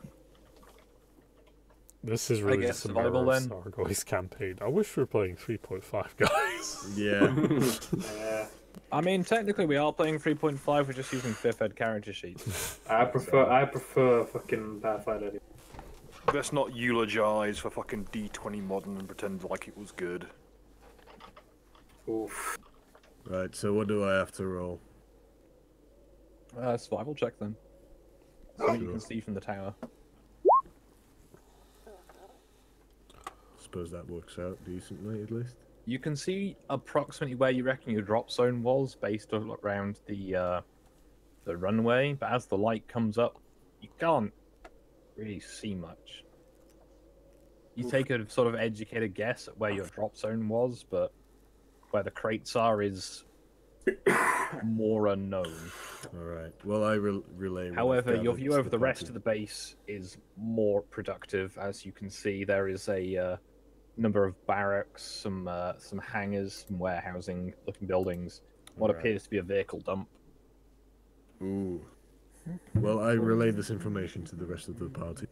S1: This is really
S4: guess
S1: just a
S4: survival
S1: mirror of
S4: then.
S1: Sargoy's campaign. I wish we were playing 3.5, guys.
S7: Yeah.
S4: I mean, technically we are playing 3.5, we're just using 5th ed character sheets.
S9: I prefer fucking Pathfinder.
S6: Let's not eulogize for fucking D20 modern and pretend like it was good.
S9: Oof.
S7: Right, so what do I have to roll?
S4: Survival check then. So you can see from the tower.
S7: Suppose that works out decently, at least.
S4: You can see approximately where you reckon your drop zone was based around the runway, but as the light comes up, you can't really see much. You take a sort of educated guess at where your drop zone was, but where the crates are is more unknown.
S7: Alright, well I relay what
S4: However,
S7: I've
S4: your
S7: gathered
S4: view
S7: to
S4: over the rest
S7: party.
S4: of the base is more productive. As you can see, there is a number of barracks, some hangars, some warehousing-looking buildings, what
S7: Right.
S4: appears to be a vehicle dump.
S7: Ooh. Well, I relay this information to the rest of the party.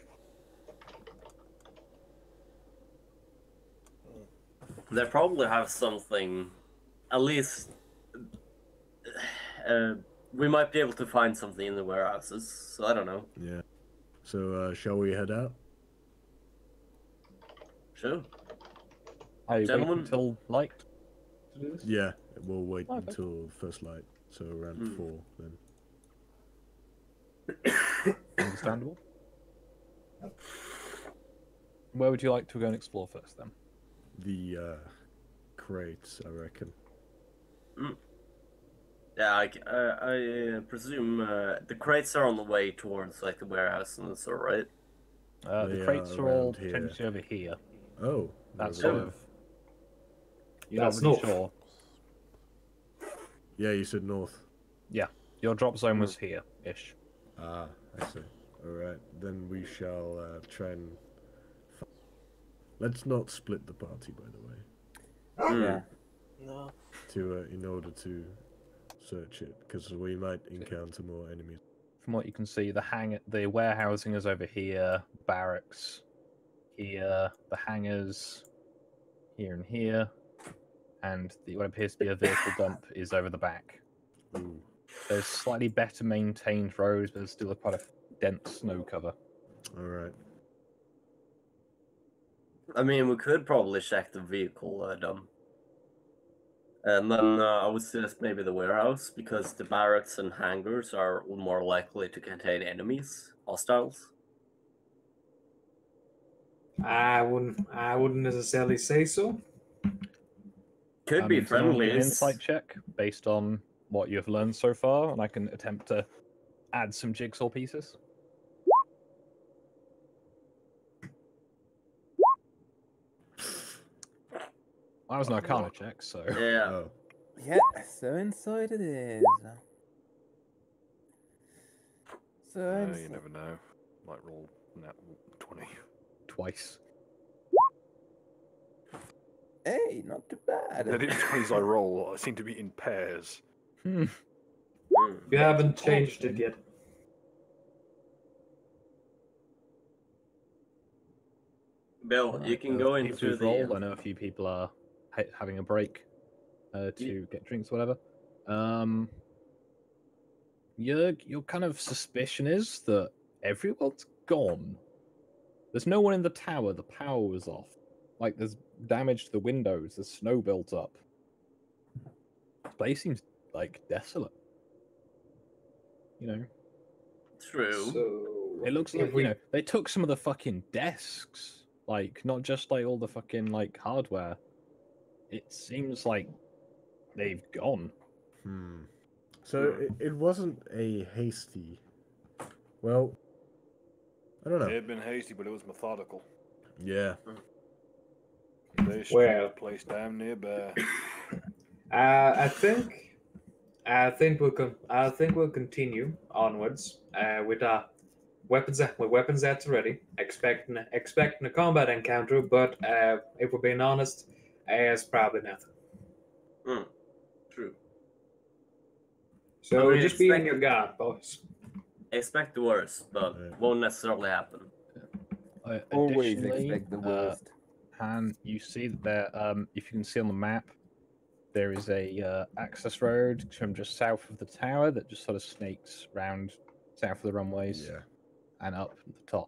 S8: They probably have something. At least, we might be able to find something in the warehouses. So I don't know.
S7: Yeah. So, shall we head out?
S8: Sure.
S4: I wait
S8: Gentlemen?
S4: until light to do this.
S7: Yeah, we'll wait
S4: Okay.
S7: until first light. So around 4 then.
S4: Understandable. Where would you like to go and explore first, then?
S7: The crates, I reckon.
S8: Yeah, I presume the crates are on the way towards like the warehouse and so, right?
S4: The
S7: They
S4: crates
S7: are
S4: are all
S7: around here.
S4: potentially over here.
S7: Oh.
S4: That's
S7: over
S4: sort
S7: there.
S4: of. You're
S9: That's
S4: not really
S9: north.
S4: sure.
S7: Yeah, you said north.
S4: Yeah, your drop zone was here-ish.
S7: Ah, I see. Alright, then we shall try and... Let's not split the party, by the way.
S2: Yeah.
S5: No.
S7: In order to search it, because we might encounter more enemies.
S4: From what you can see, the warehousing is over here, barracks here, the hangars here and here, and what appears to be a vehicle dump is over the back.
S7: Ooh.
S4: There's slightly better maintained roads, but there's still quite a dense snow cover.
S7: Alright.
S8: I mean, we could probably check the vehicle dump. And then I would suggest maybe the warehouse, because the barracks and hangars are more likely to contain enemies, hostiles.
S9: I wouldn't necessarily say so.
S8: Could be
S4: Someone give me an
S8: friendlies.
S4: insight check based on what you've learned so far, and I can attempt to add some jigsaw pieces. I was an Arcana check, so
S8: Yeah.
S7: Oh.
S2: Yeah, so inside it is. So
S6: You
S2: inside.
S6: never know. Might roll No, 20.
S4: Twice.
S2: Hey, not too bad.
S6: The 20s I roll seem to be in pairs.
S4: Hmm.
S9: You haven't changed it yet.
S8: Bill, you can go
S4: People
S8: into
S4: who've
S8: the.
S4: rolled, I know a few people are having a break to get drinks, whatever. Your kind of suspicion is that everyone's gone. There's no one in the tower. The power was off. Like, there's damage to the windows. There's snow built up. The place seems, like, desolate. You know?
S8: True.
S9: So
S4: It looks like, you know, they took some of the fucking desks. Like, not just, like, all the fucking, like, hardware. It seems like they've gone.
S7: So it wasn't a hasty. Well, I don't
S6: It
S7: know.
S6: had been hasty, but it was methodical.
S7: Yeah.
S6: They stripped the place down nearby.
S9: I think we'll continue onwards with weapons that's ready, expecting a combat encounter. But if we're being honest, it's probably nothing.
S8: True.
S9: So
S8: I mean,
S9: just be on your guard, boys.
S8: Expect the worst, but won't necessarily happen.
S2: Always
S4: Additionally,
S2: expect the worst.
S4: Han, you see that there, if you can see on the map, there is a access road from just south of the tower that just sort of snakes round south of the runways and up at the top.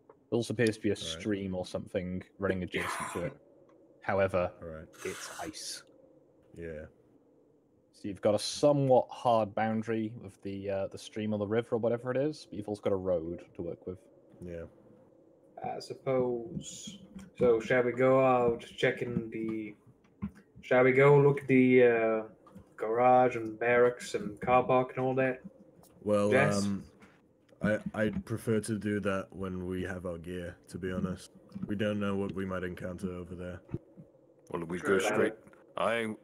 S4: There also appears to be a stream or something running adjacent to it. However, it's ice.
S7: Yeah.
S4: So you've got a somewhat hard boundary with the stream or the river or whatever it is, but you've also got a road to work with.
S7: Yeah.
S9: I suppose. So shall we go out checking the? Shall we go look at the garage and barracks and car park and all that?
S7: Well,
S9: Jess?
S7: I'd prefer to do that when we have our gear, to be honest. We don't know what we might encounter over there.
S6: Well, we go straight. I'm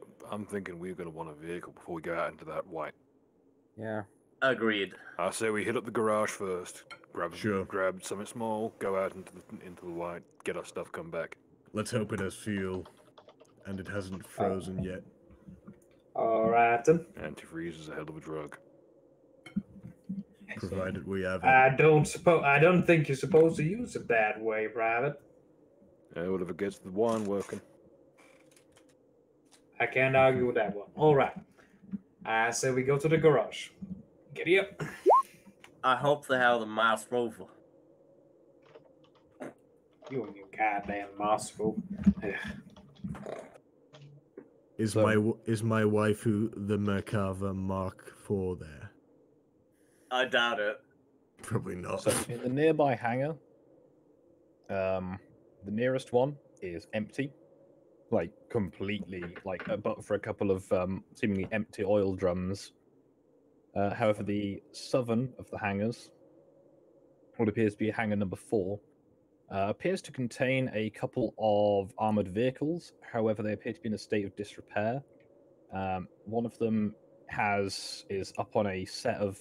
S6: thinking we're going to want a vehicle before we go out into that white.
S2: Yeah.
S8: Agreed.
S6: I say we hit up the garage first, grab something small, go out into the white, get our stuff, come back.
S7: Let's hope it has fuel, and it hasn't frozen yet.
S9: All right then.
S6: Antifreeze is a hell of a drug.
S7: Provided we have it.
S9: I don't think you're supposed to use it that way, Private.
S6: Yeah, whatever gets the wine working.
S9: I can't argue with that one. All right. I say we go to the garage. Giddy up.
S8: I hope they have the Mars rover.
S9: You and your goddamn Moscow.
S7: Is my waifu the Merkava Mark IV there?
S8: I doubt it.
S7: Probably not.
S4: So in the nearby hangar, the nearest one is empty, like completely, like but for a couple of seemingly empty oil drums. However, the southern of the hangars, what appears to be hangar number 4, appears to contain a couple of armored vehicles. However, they appear to be in a state of disrepair. One of them is up on a set of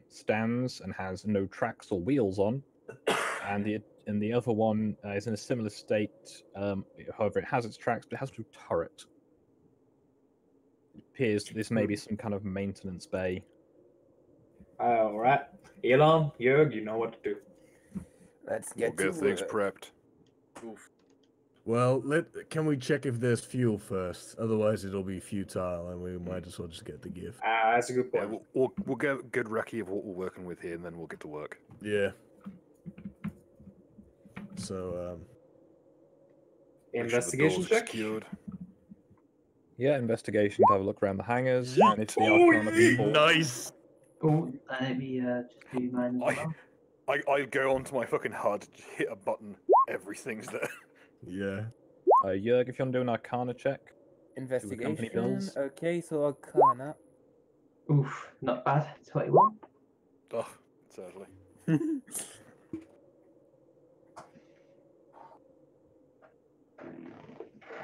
S4: stands and has no tracks or wheels on, and the other one is in a similar state. However, it has its tracks, but it has no turret. It appears that this may be some kind of maintenance bay.
S9: All right. Elon, Jörg, you know what to do.
S2: Let's
S6: We'll get things prepped.
S8: Oof.
S7: Well, can we check if there's fuel first? Otherwise, it'll be futile, and we might as well just get the gift.
S9: That's a good point.
S6: Yeah, we'll get a good recce of what we're working with here, and then we'll get to work.
S7: Yeah. So,
S9: Investigation check.
S6: Secured.
S4: Yeah, investigation to have a look around the hangars. And it's the Arcana people.
S7: Nice.
S3: Oh, let me just do mine as well.
S6: I go onto my fucking HUD, hit a button, everything's there.
S7: Yeah.
S4: Jörg, if you want to do an Arcana check.
S2: Investigation.
S4: bills.
S2: Okay, so Arcana.
S3: Oof, not bad. 21.
S6: Oh, sadly.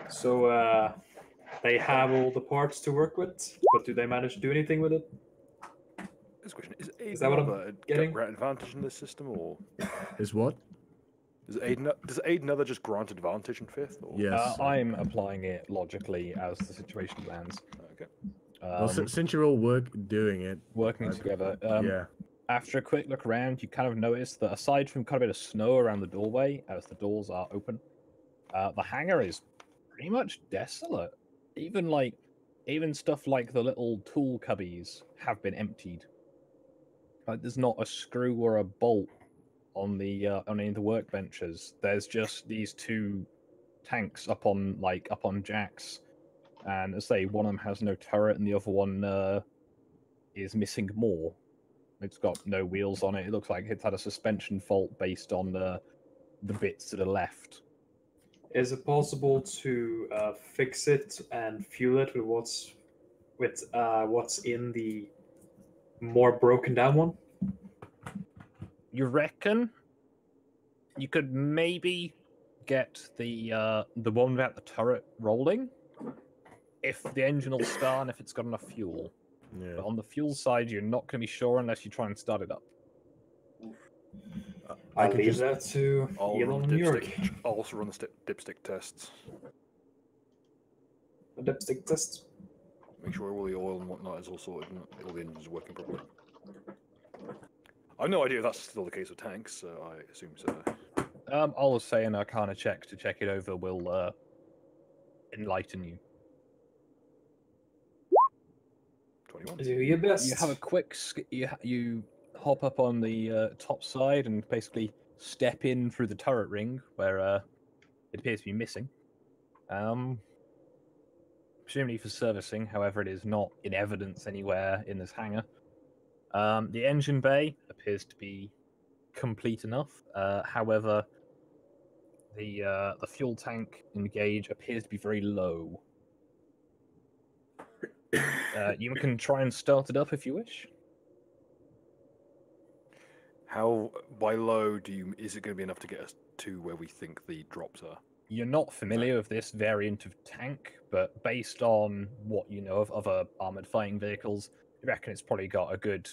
S9: So they have all the parts to work with, but do they manage to do anything with it?
S6: This question
S9: Is that what I'm getting?
S6: Got advantage in this system, or
S7: Is what?
S6: Does aid another just grant advantage in 5th? Or?
S7: Yes.
S4: I'm applying it logically as the situation lands.
S6: Okay.
S7: Well, since you're all doing it,
S4: working together.
S7: yeah.
S4: After a quick look around, you kind of notice that aside from kind of a bit of snow around the doorway, as the doors are open, the hangar is pretty much desolate. Even stuff like the little tool cubbies have been emptied. Like there's not a screw or a bolt on any of the workbenches. There's just these 2 tanks up on jacks, and as I say, one of them has no turret, and the other one is missing more. It's got no wheels on it. It looks like it's had a suspension fault based on the bits to the left.
S9: Is it possible to fix it and fuel it with what's in the more broken down one?
S4: You reckon you could maybe get the one without the turret rolling if the engine will start and if it's got enough fuel.
S7: Yeah.
S4: But on the fuel side, you're not going to be sure unless you try and start it up.
S9: I'll leave that to Elon and York.
S6: I'll also run the dipstick tests.
S9: The dipstick test.
S6: Make sure all the oil and whatnot is all sorted and all the engines are working properly. I have no idea if that's still the case with tanks, so I assume so.
S4: I'll say an Arcana check to check it over will enlighten you.
S6: 21.
S9: Do your best.
S4: You have a quick... You hop up on the top side and basically step in through the turret ring where it appears to be missing. Presumably for servicing, however, it is not in evidence anywhere in this hangar. The engine bay appears to be complete enough. However, the fuel tank in the gauge appears to be very low. You can try and start it up if you wish.
S6: By low is it going to be enough to get us to where we think the drops are?
S4: You're not familiar with this variant of tank, but based on what you know of other armored fighting vehicles, you reckon it's probably got a good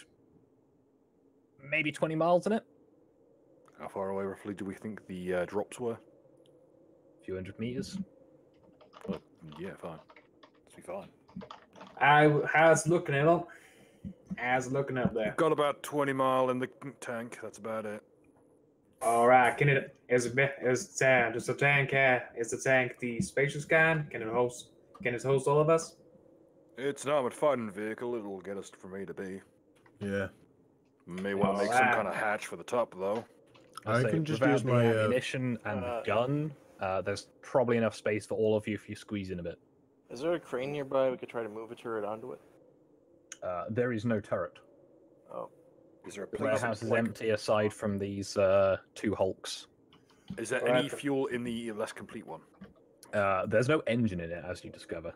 S4: maybe 20 miles in it.
S6: How far away roughly do we think the drops were?
S4: A few hundred meters.
S6: Well, yeah, fine. Let's be fine.
S9: How's it looking, Elon? How's it looking up there?
S6: Got about 20 mile in the tank. That's about it.
S9: All right. Is the tank the spacious kind? Can it host all of us?
S6: It's an armored fighting vehicle. It'll get us from A to B.
S7: Yeah.
S6: May want to make some kind of hatch for the top, though.
S7: I can just use my
S4: ammunition and gun. There's probably enough space for all of you if you squeeze in a bit.
S5: Is there a crane nearby we could try to move a turret onto it?
S4: There is no turret.
S5: Oh.
S6: Is there a
S4: The
S6: place
S4: warehouse is
S6: like-
S4: empty aside from these 2 hulks.
S6: Is there any fuel in the less complete one?
S4: There's no engine in it, as you discover.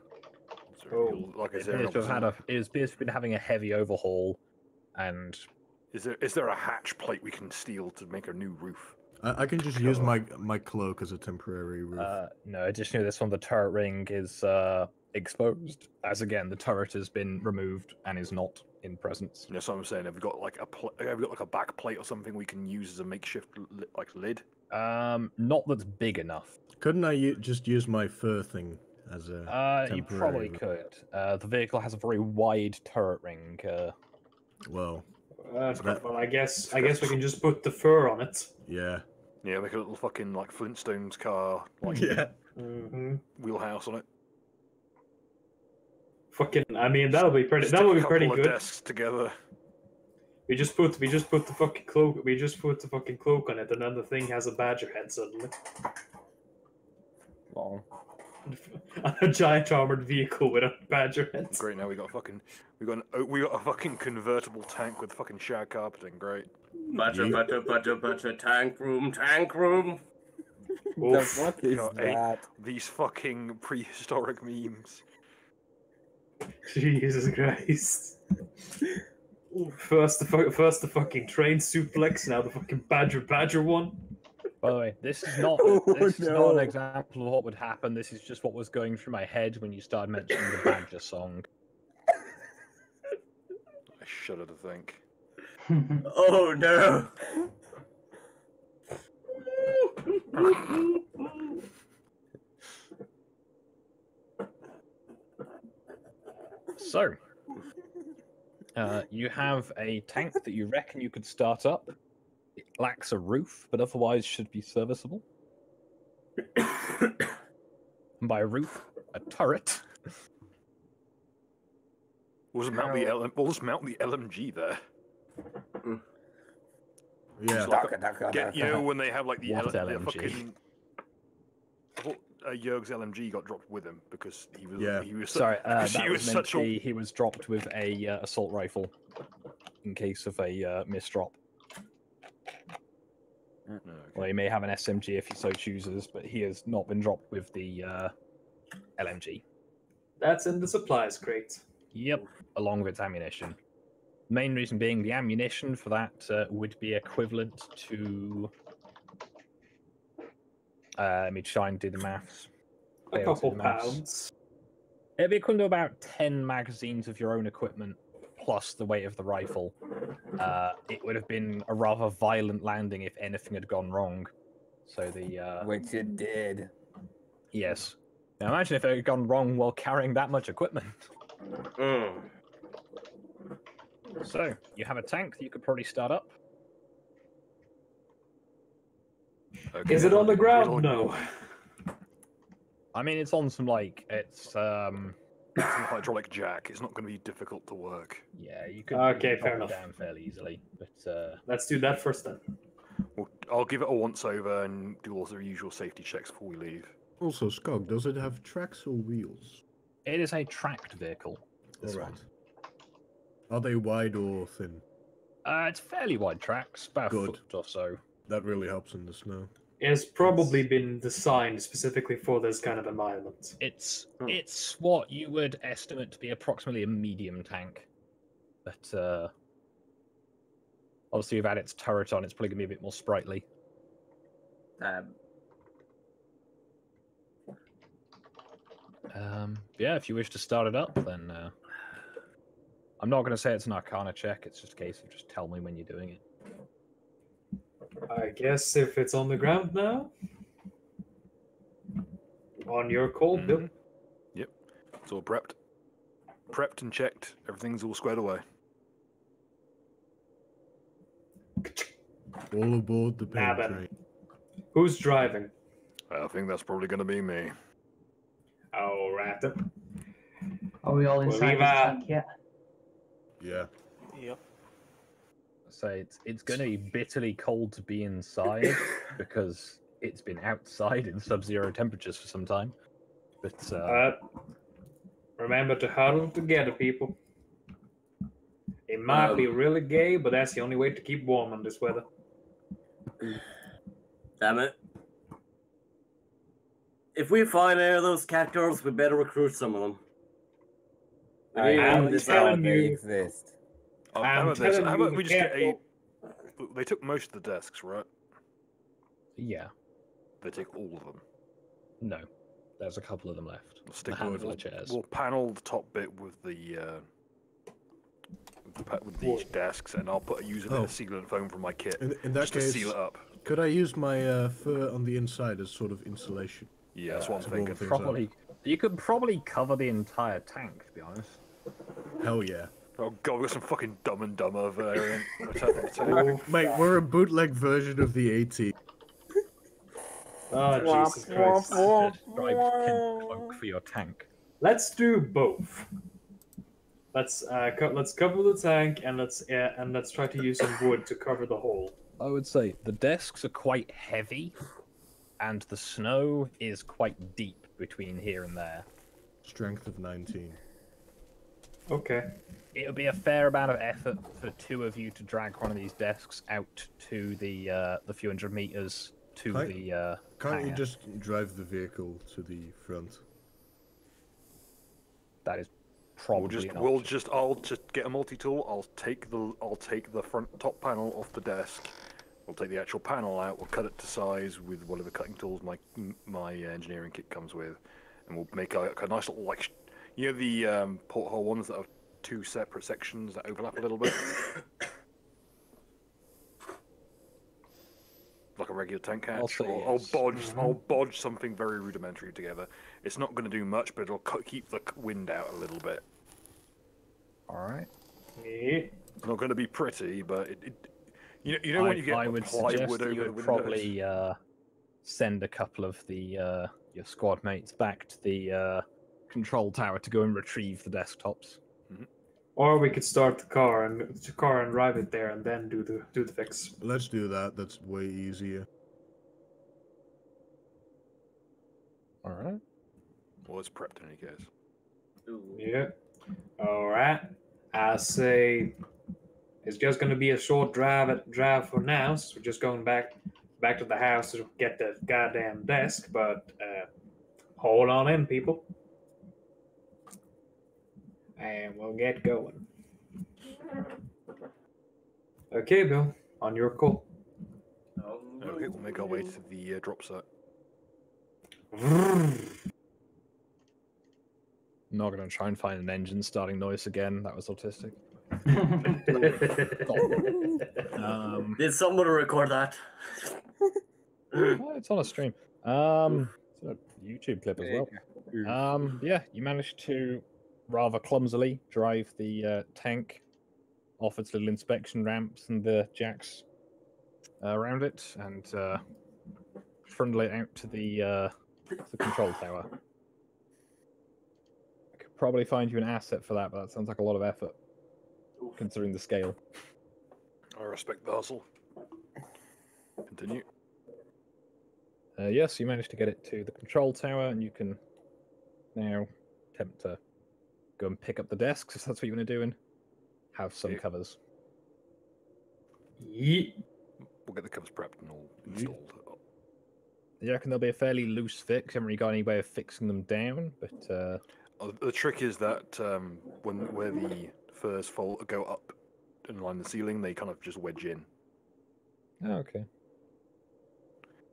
S6: Is there fuel, like, is there an
S4: It appears to have been having a heavy overhaul, and
S6: is there a hatch plate we can steal to make a new roof?
S7: I can just use my cloak as a temporary roof.
S4: no. Additionally, this one, the turret ring is exposed, as again the turret has been removed and is not in presence.
S6: That's what I'm saying. Have we got like a back plate or something we can use as a makeshift lid?
S4: Not that's big enough.
S7: Couldn't I just use my fur thing as a
S4: You
S7: temporary
S4: probably
S7: roof?
S4: could. The vehicle has a very wide turret ring.
S7: Well,
S9: Well, I guess we can just put the fur on it.
S7: yeah.
S6: Yeah, like a little fucking like Flintstones car, like
S7: Yeah.
S6: wheelhouse on it.
S9: Fucking, I mean, that'll be pretty.
S6: Stick
S9: That'll be
S6: a
S9: pretty
S6: couple of
S9: good.
S6: desks together.
S9: We just put the fucking cloak. We just put the fucking cloak on it, and then the thing has a badger head suddenly.
S4: Long.
S9: A giant armored vehicle with a badger head.
S6: Great. Now we got a fucking convertible tank with fucking shag carpeting. Great.
S8: Badger, tank room.
S2: What is
S6: know,
S2: that?
S6: These fucking prehistoric memes.
S9: Jesus Christ. First the fucking train suplex, now the fucking badger one.
S4: By the way, this is not this is not an example of what would happen. This is just what was going through my head when you started mentioning the Badger song.
S6: I shudder to think.
S8: Oh no!
S4: So, you have a tank that you reckon you could start up. It lacks a roof, but otherwise should be serviceable. And by a roof, a turret.
S6: We'll just mount the LMG there.
S7: Yeah.
S6: You know when they have like the
S4: What
S6: the
S4: LMG?
S6: fucking. I thought Jörg's LMG got dropped with him because he was.
S7: Yeah.
S6: He was
S4: Sorry,
S6: because
S4: that
S6: he
S4: was
S6: was
S4: meant
S6: such
S4: to
S6: a.
S4: be, he was dropped with a assault rifle in case of a misdrop. Well, he may have an SMG if he so chooses, but he has not been dropped with the LMG.
S9: That's in the supplies crate.
S4: Yep, along with its ammunition. Main reason being the ammunition for that would be equivalent to. Let me try and do the maths.
S9: A
S4: Fail to do
S9: couple
S4: the maths.
S9: pounds.
S4: It'd be equivalent to about 10 magazines of your own equipment plus the weight of the rifle. It would have been a rather violent landing if anything had gone wrong. So the
S2: Which it did.
S4: yes. Now imagine if it had gone wrong while carrying that much equipment. So you have a tank that you could probably start up.
S6: Okay,
S9: Is it on the ground?
S6: it'll-
S9: No.
S4: I mean, it's on some like it's
S6: It's a hydraulic jack. It's not going to be difficult to work.
S4: yeah, you could
S9: Okay,
S4: drop
S9: fair
S4: it
S9: enough.
S4: down fairly easily, but
S9: Let's do that first then.
S6: Well, I'll give it a once over and do all the usual safety checks before we leave.
S7: Also, Skog, does it have tracks or wheels?
S4: it is a tracked vehicle. This
S7: Alright.
S4: one.
S7: Are they wide or thin?
S4: It's fairly wide tracks, about a
S7: Good.
S4: foot or so.
S7: That really helps in the snow.
S9: It has probably been designed specifically for this kind of environment.
S4: It's what you would estimate to be approximately a medium tank, but obviously without its turret on, it's probably gonna be a bit more sprightly. Yeah, if you wish to start it up, then I'm not going to say it's an Arcana check. It's just a case of just tell me when you're doing it.
S9: I guess if it's on the ground now. On your call, Bill.
S6: Yep. It's all prepped. Prepped and checked. Everything's all squared away.
S7: All aboard the
S9: Now
S7: pain
S9: then.
S7: train.
S9: Who's driving?
S6: I think that's probably going to be me.
S9: Oh, right then.
S3: Are we all
S9: We'll
S3: inside
S9: leave
S3: the
S9: our-
S3: tank yet?
S7: Yeah.
S5: Yep.
S4: So it's going to be bitterly cold to be inside because it's been outside in sub-zero temperatures for some time. But
S9: Remember to huddle together, people. It might be really gay, but that's the only way to keep warm in this weather.
S8: Damn it. If we find any of those cat girls, we better recruit some of them.
S2: I
S9: am
S2: am
S9: telling
S2: they
S9: you.
S2: exist.
S6: How
S9: I'm
S6: about this?
S9: telling
S6: How
S9: you
S6: about
S9: the
S6: we just get a...
S9: cat
S6: They took most of the desks, right?
S4: yeah,
S6: They take all of them.
S4: no, there's a couple of them left.
S6: We'll
S4: A
S6: stick
S4: handful
S6: with,
S4: of chairs.
S6: we'll panel the top bit with the with these
S9: Wood.
S6: desks, and I'll use a bit of sealant foam from my kit
S7: In that
S6: just to
S7: case,
S6: seal it up.
S7: could I use my fur on the inside as sort of insulation?
S6: Yeah, that's what I'm
S7: to warm
S6: thinking.
S7: things up?
S4: Probably, you could probably cover the entire tank, to be honest.
S7: Hell yeah.
S6: Oh god, we've got some fucking Dumb and Dumber variant.
S7: Oh, mate, we're a bootleg version of the AT.
S9: Oh, Jesus Christ.
S4: Striped tin cloak for your tank.
S9: Let's do both. Let's cover the tank and let's try to use some wood to cover the hole.
S4: I would say the desks are quite heavy, and the snow is quite deep between here and there.
S7: Strength of 19.
S9: Okay.
S4: It would be a fair amount of effort for two of you to drag one of these desks out to the few hundred meters to
S7: Can't-
S4: the.
S7: Can't you
S4: hangar.
S7: just drive the vehicle to the front?
S4: That is probably.
S6: I'll just get a multi-tool. I'll take the front top panel off the desk. We'll take the actual panel out. We'll cut it to size with whatever cutting tools my engineering kit comes with, and we'll make a nice little the porthole ones that have two separate sections that overlap a little bit, like a regular tank hatch,
S4: I'll say
S6: or
S4: yes.
S6: I'll bodge something very rudimentary together. It's not going to do much, but it'll keep the wind out a little bit.
S4: Alright.
S9: Yeah.
S6: It's not going to be pretty, but you know when you get
S4: I would suggest
S6: plywood
S4: that
S6: over
S4: you
S6: the
S4: would
S6: windows?
S4: probably send a couple of the your squad mates back to the control tower to go and retrieve the desktops.
S9: Or we could start the car and drive it there and then do the fix.
S7: Let's do that. That's way easier.
S4: Alright.
S6: Well, it's prepped in any case.
S9: Yeah. All right. I say it's just gonna be a short drive for now. So we're just going back to the house to get the goddamn desk. But hold on in, people, and we'll get going. Okay, Bill, on your call.
S6: Okay, we'll make our way to the drop site.
S4: Not gonna try and find an engine starting noise again. That was autistic.
S8: Did someone record that?
S4: Oh, it's on a stream. It's a YouTube clip as well. Yeah, you managed to rather clumsily drive the tank off its little inspection ramps and the jacks around it, and trundle it out to the control tower. I could probably find you an asset for that, but that sounds like a lot of effort, considering the scale.
S6: I respect the hustle. Continue.
S4: Yes, you managed to get it to the control tower, and you can now attempt to go and pick up the desks, if that's what you want to do, and have some covers.
S9: Yeet.
S6: We'll get the covers prepped and all installed.
S4: You reckon there'll be a fairly loose fix? Haven't really got any way of fixing them down, but
S6: The trick is that where the furs go up and line the ceiling, they kind of just wedge in.
S4: oh, okay.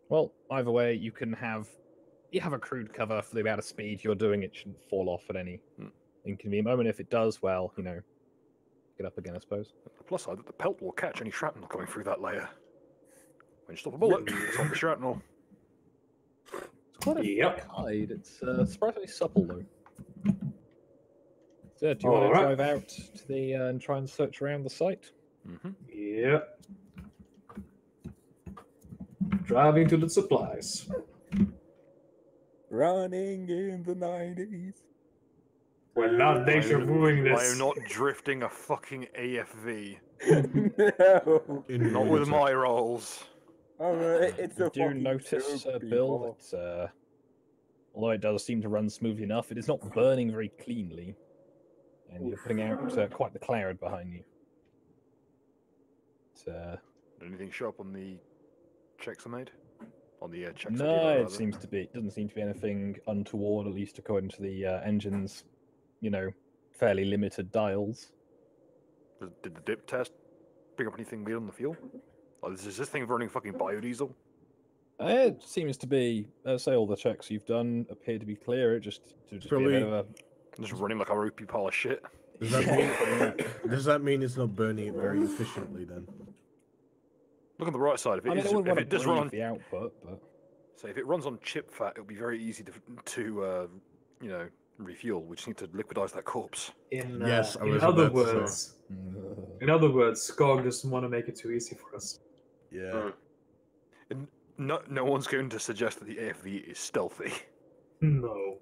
S4: Well, either way, you have a crude cover for the amount of speed you're doing. It shouldn't fall off at any inconvenient moment. If it does, well, get up again, I suppose.
S6: The plus side that the pelt will catch any shrapnel going through that layer. When you stop a bullet, stop the shrapnel.
S4: It's quite a thick hide. It's surprisingly supple, though. So, do you want to drive out to the and try and search around the site?
S9: Yep. Driving to the supplies.
S2: Running in the 90s.
S9: We're not deja vuing this.
S6: I am not drifting a fucking AFV.
S2: No.
S6: Not with my rolls.
S2: It's
S4: You
S2: a
S4: do
S2: fucking
S4: notice,
S2: joke,
S4: Bill,
S2: people.
S4: that although it does seem to run smoothly enough, it is not burning very cleanly, and you're putting out quite the cloud behind you.
S6: Did anything show up on the checks I made? On the checks I did,
S4: No,
S6: rather?
S4: it doesn't seem to be anything untoward, at least according to the engine's, fairly limited dials.
S6: Did the dip test pick up anything weird on the fuel? Like, is this thing running fucking biodiesel?
S4: It seems to be, say, all the checks you've done appear to be clear. It just be a bit of a...
S6: Just running like a rupee pile of shit.
S7: Does that mean it's not burning it very efficiently then?
S6: Look on the right side. If
S4: I
S6: it does run on
S4: the output, but
S6: say if it runs on chip fat, it'll be very easy to refuel. We just need to liquidize that corpse.
S9: In
S7: other
S9: words, Skog doesn't want to make it too easy for us.
S7: Yeah.
S6: And no one's going to suggest that the AFV is stealthy.
S9: No.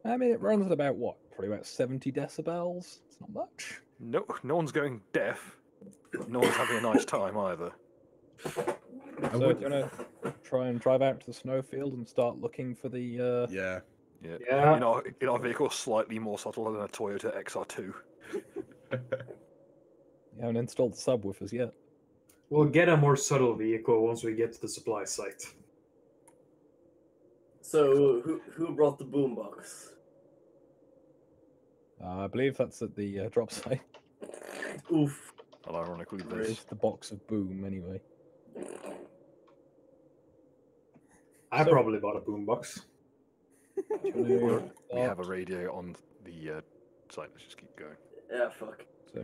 S4: I mean, it runs at about what? Probably about 70 decibels. It's not much.
S6: No one's going deaf. No one's having a nice time either.
S4: So, do you want to try and drive out to the snowfield and start looking for the...
S7: Yeah.
S9: Yeah.
S6: In our vehicle, slightly more subtle than a Toyota XR2.
S4: You haven't installed the subwoofers yet.
S9: We'll get a more subtle vehicle once we get to the supply site.
S8: So, who brought the boombox?
S4: I believe that's at the drop site.
S8: Oof.
S6: And ironically,
S4: There is the box of boom, anyway.
S9: I probably bought a boombox.
S6: We have a radio on the site. Let's just keep going.
S8: Yeah, fuck.
S4: So,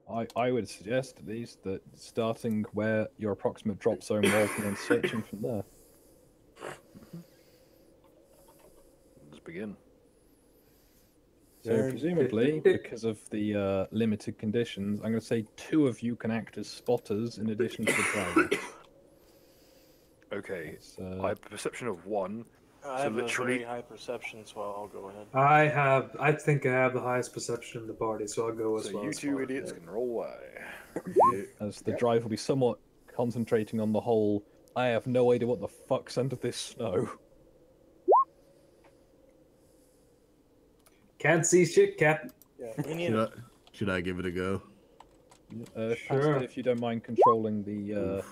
S4: I would suggest at least that starting where your approximate drop zone was and then searching from there.
S6: Let's begin.
S4: So presumably, because of the limited conditions, I'm going to say 2 of you can act as spotters in addition to the driver.
S6: Okay,
S4: That's,
S6: I have a perception of 1.
S10: I
S6: So
S10: have
S6: literally-
S10: a very high perception, so I'll go ahead.
S9: I think I have the highest perception in the party, so I'll go as
S6: So
S9: well.
S6: you
S9: as
S6: two
S9: far.
S6: idiots can roll away.
S4: as the driver will be somewhat concentrating on the whole, I have no idea what the fuck's under this snow.
S9: Can't see shit, Cap.
S10: Yeah, me neither.
S7: Should I give it a go?
S9: Sure.
S4: Pastor, if you don't mind controlling the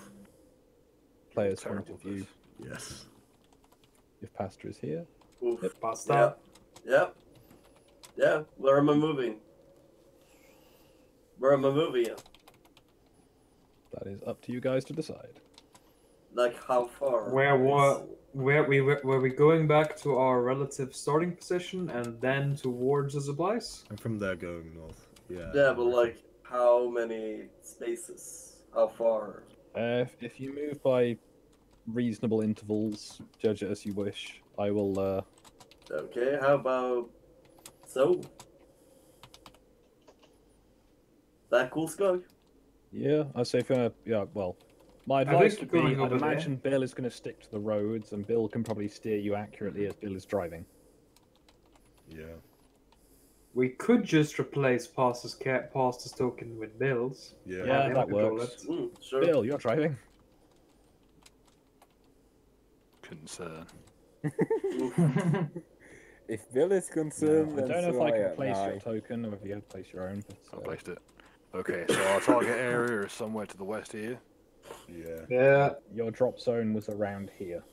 S4: player's point
S6: Terrible
S4: of view,
S7: Yes.
S4: if Pastor is here.
S8: Oof.
S9: Pasta.
S8: Yep. Yeah. Where am I moving? Where am I moving?
S4: That is up to you guys to decide.
S8: Like how far?
S9: Were we going back to our relative starting position and then towards the supplies?
S7: I'm from there going north. Yeah.
S8: Yeah, but like how many spaces? How far?
S4: If you move by reasonable intervals, judge it as you wish. I will.
S8: Okay. How about so? That cool, Skog?
S4: Yeah, I say if you're gonna. Yeah, well, my
S9: I
S4: advice
S9: think
S4: would be:
S9: going
S4: I'd
S9: over there-
S4: imagine Bill is going to stick to the roads, and Bill can probably steer you accurately as Bill is driving.
S7: Yeah.
S9: We could just replace Pasta's token with Bill's.
S7: Yeah.
S4: Yeah,
S9: him
S4: that
S9: control
S4: works.
S9: it.
S8: Sure.
S4: Bill, you're driving.
S6: Concern.
S2: If Bill is concerned,
S4: I
S2: then
S4: don't know
S2: so
S4: if I
S2: am
S4: can place your
S2: I.
S4: token or if you have to place your own.
S6: I
S4: But,
S6: placed it. Okay, so our target area is somewhere to the west here.
S7: Yeah.
S9: Yeah.
S4: your drop zone was around here.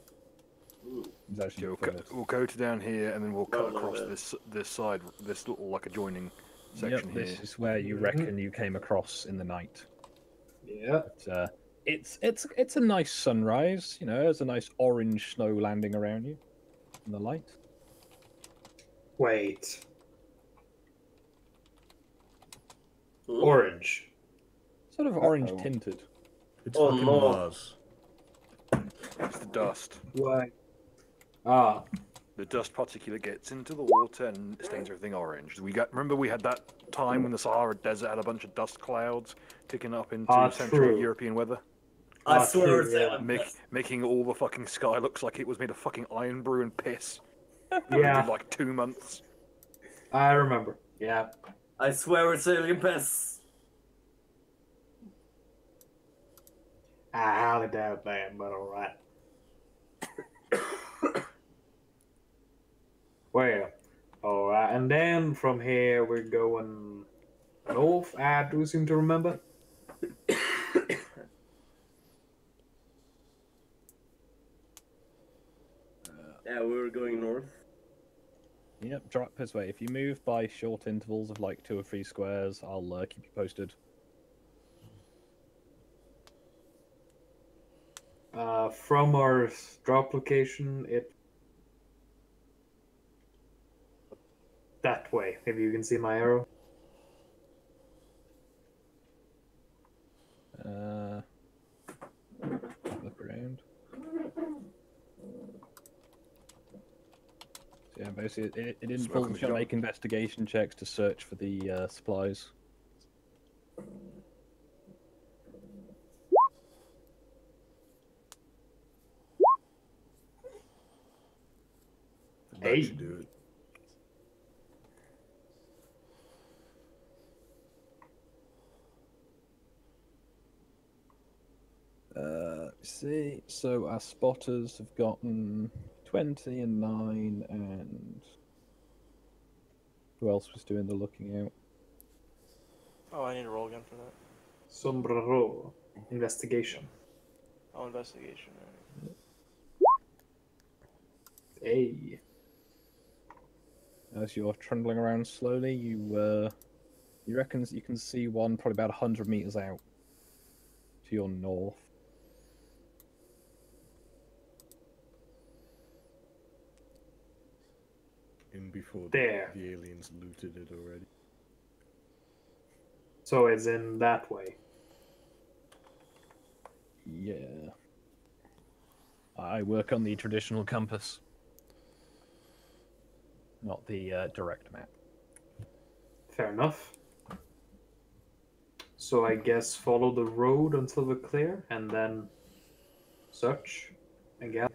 S8: Ooh.
S4: It's actually
S6: So
S4: further.
S6: we'll go to down here, and then we'll cut
S8: no,
S6: across
S8: no.
S6: this side, this little like adjoining section
S4: Yep, this
S6: here.
S4: is where you reckon you came across in the night.
S9: Yeah.
S4: But, it's a nice sunrise. You know, there's a nice orange snow landing around you in the light.
S9: Wait.
S8: Ooh.
S9: Orange.
S4: Sort of orange
S2: Uh-oh.
S4: tinted.
S7: It's
S8: Oh,
S7: fucking
S8: no.
S7: Mars.
S6: It's the dust.
S9: Why? Ah.
S6: The dust particulate gets into the water and stains everything orange. Remember we had that time when the Sahara Desert had a bunch of dust clouds ticking up into Central
S9: true.
S6: European weather,
S8: I swear
S9: true,
S8: it's
S9: yeah.
S8: alien.
S6: making all the fucking sky looks like it was made of fucking iron brew and piss. For
S9: Yeah.
S6: like 2 months.
S9: I remember. Yeah.
S8: I swear it's alien piss.
S9: I highly doubt that, but alright. Well, alright, and then from here we're going north, I do seem to remember.
S8: Yeah, we were going north.
S4: Yep, drop this way. If you move by short intervals of like 2 or 3 squares, I'll keep you posted.
S9: From our drop location, it that way. Maybe you can see my arrow.
S4: Look around. So yeah, basically, it involves
S6: Smoking
S4: you to
S6: shop.
S4: make investigation checks to search for the supplies.
S7: That
S9: Hey.
S7: should do it.
S4: See, so our spotters have gotten 20 and 9, and who else was doing the looking out?
S10: Oh, I need to roll again for that.
S9: Sombrero. Investigation.
S10: Oh, investigation. Alright.
S9: Hey.
S4: As you're trundling around slowly, you reckon you can see one probably about 100 meters out to your north.
S7: In before
S9: There.
S7: the aliens looted it already.
S9: So it's in that way.
S4: Yeah. I work on the traditional compass, not the direct map.
S9: Fair enough. So I guess follow the road until we're clear, and then search again.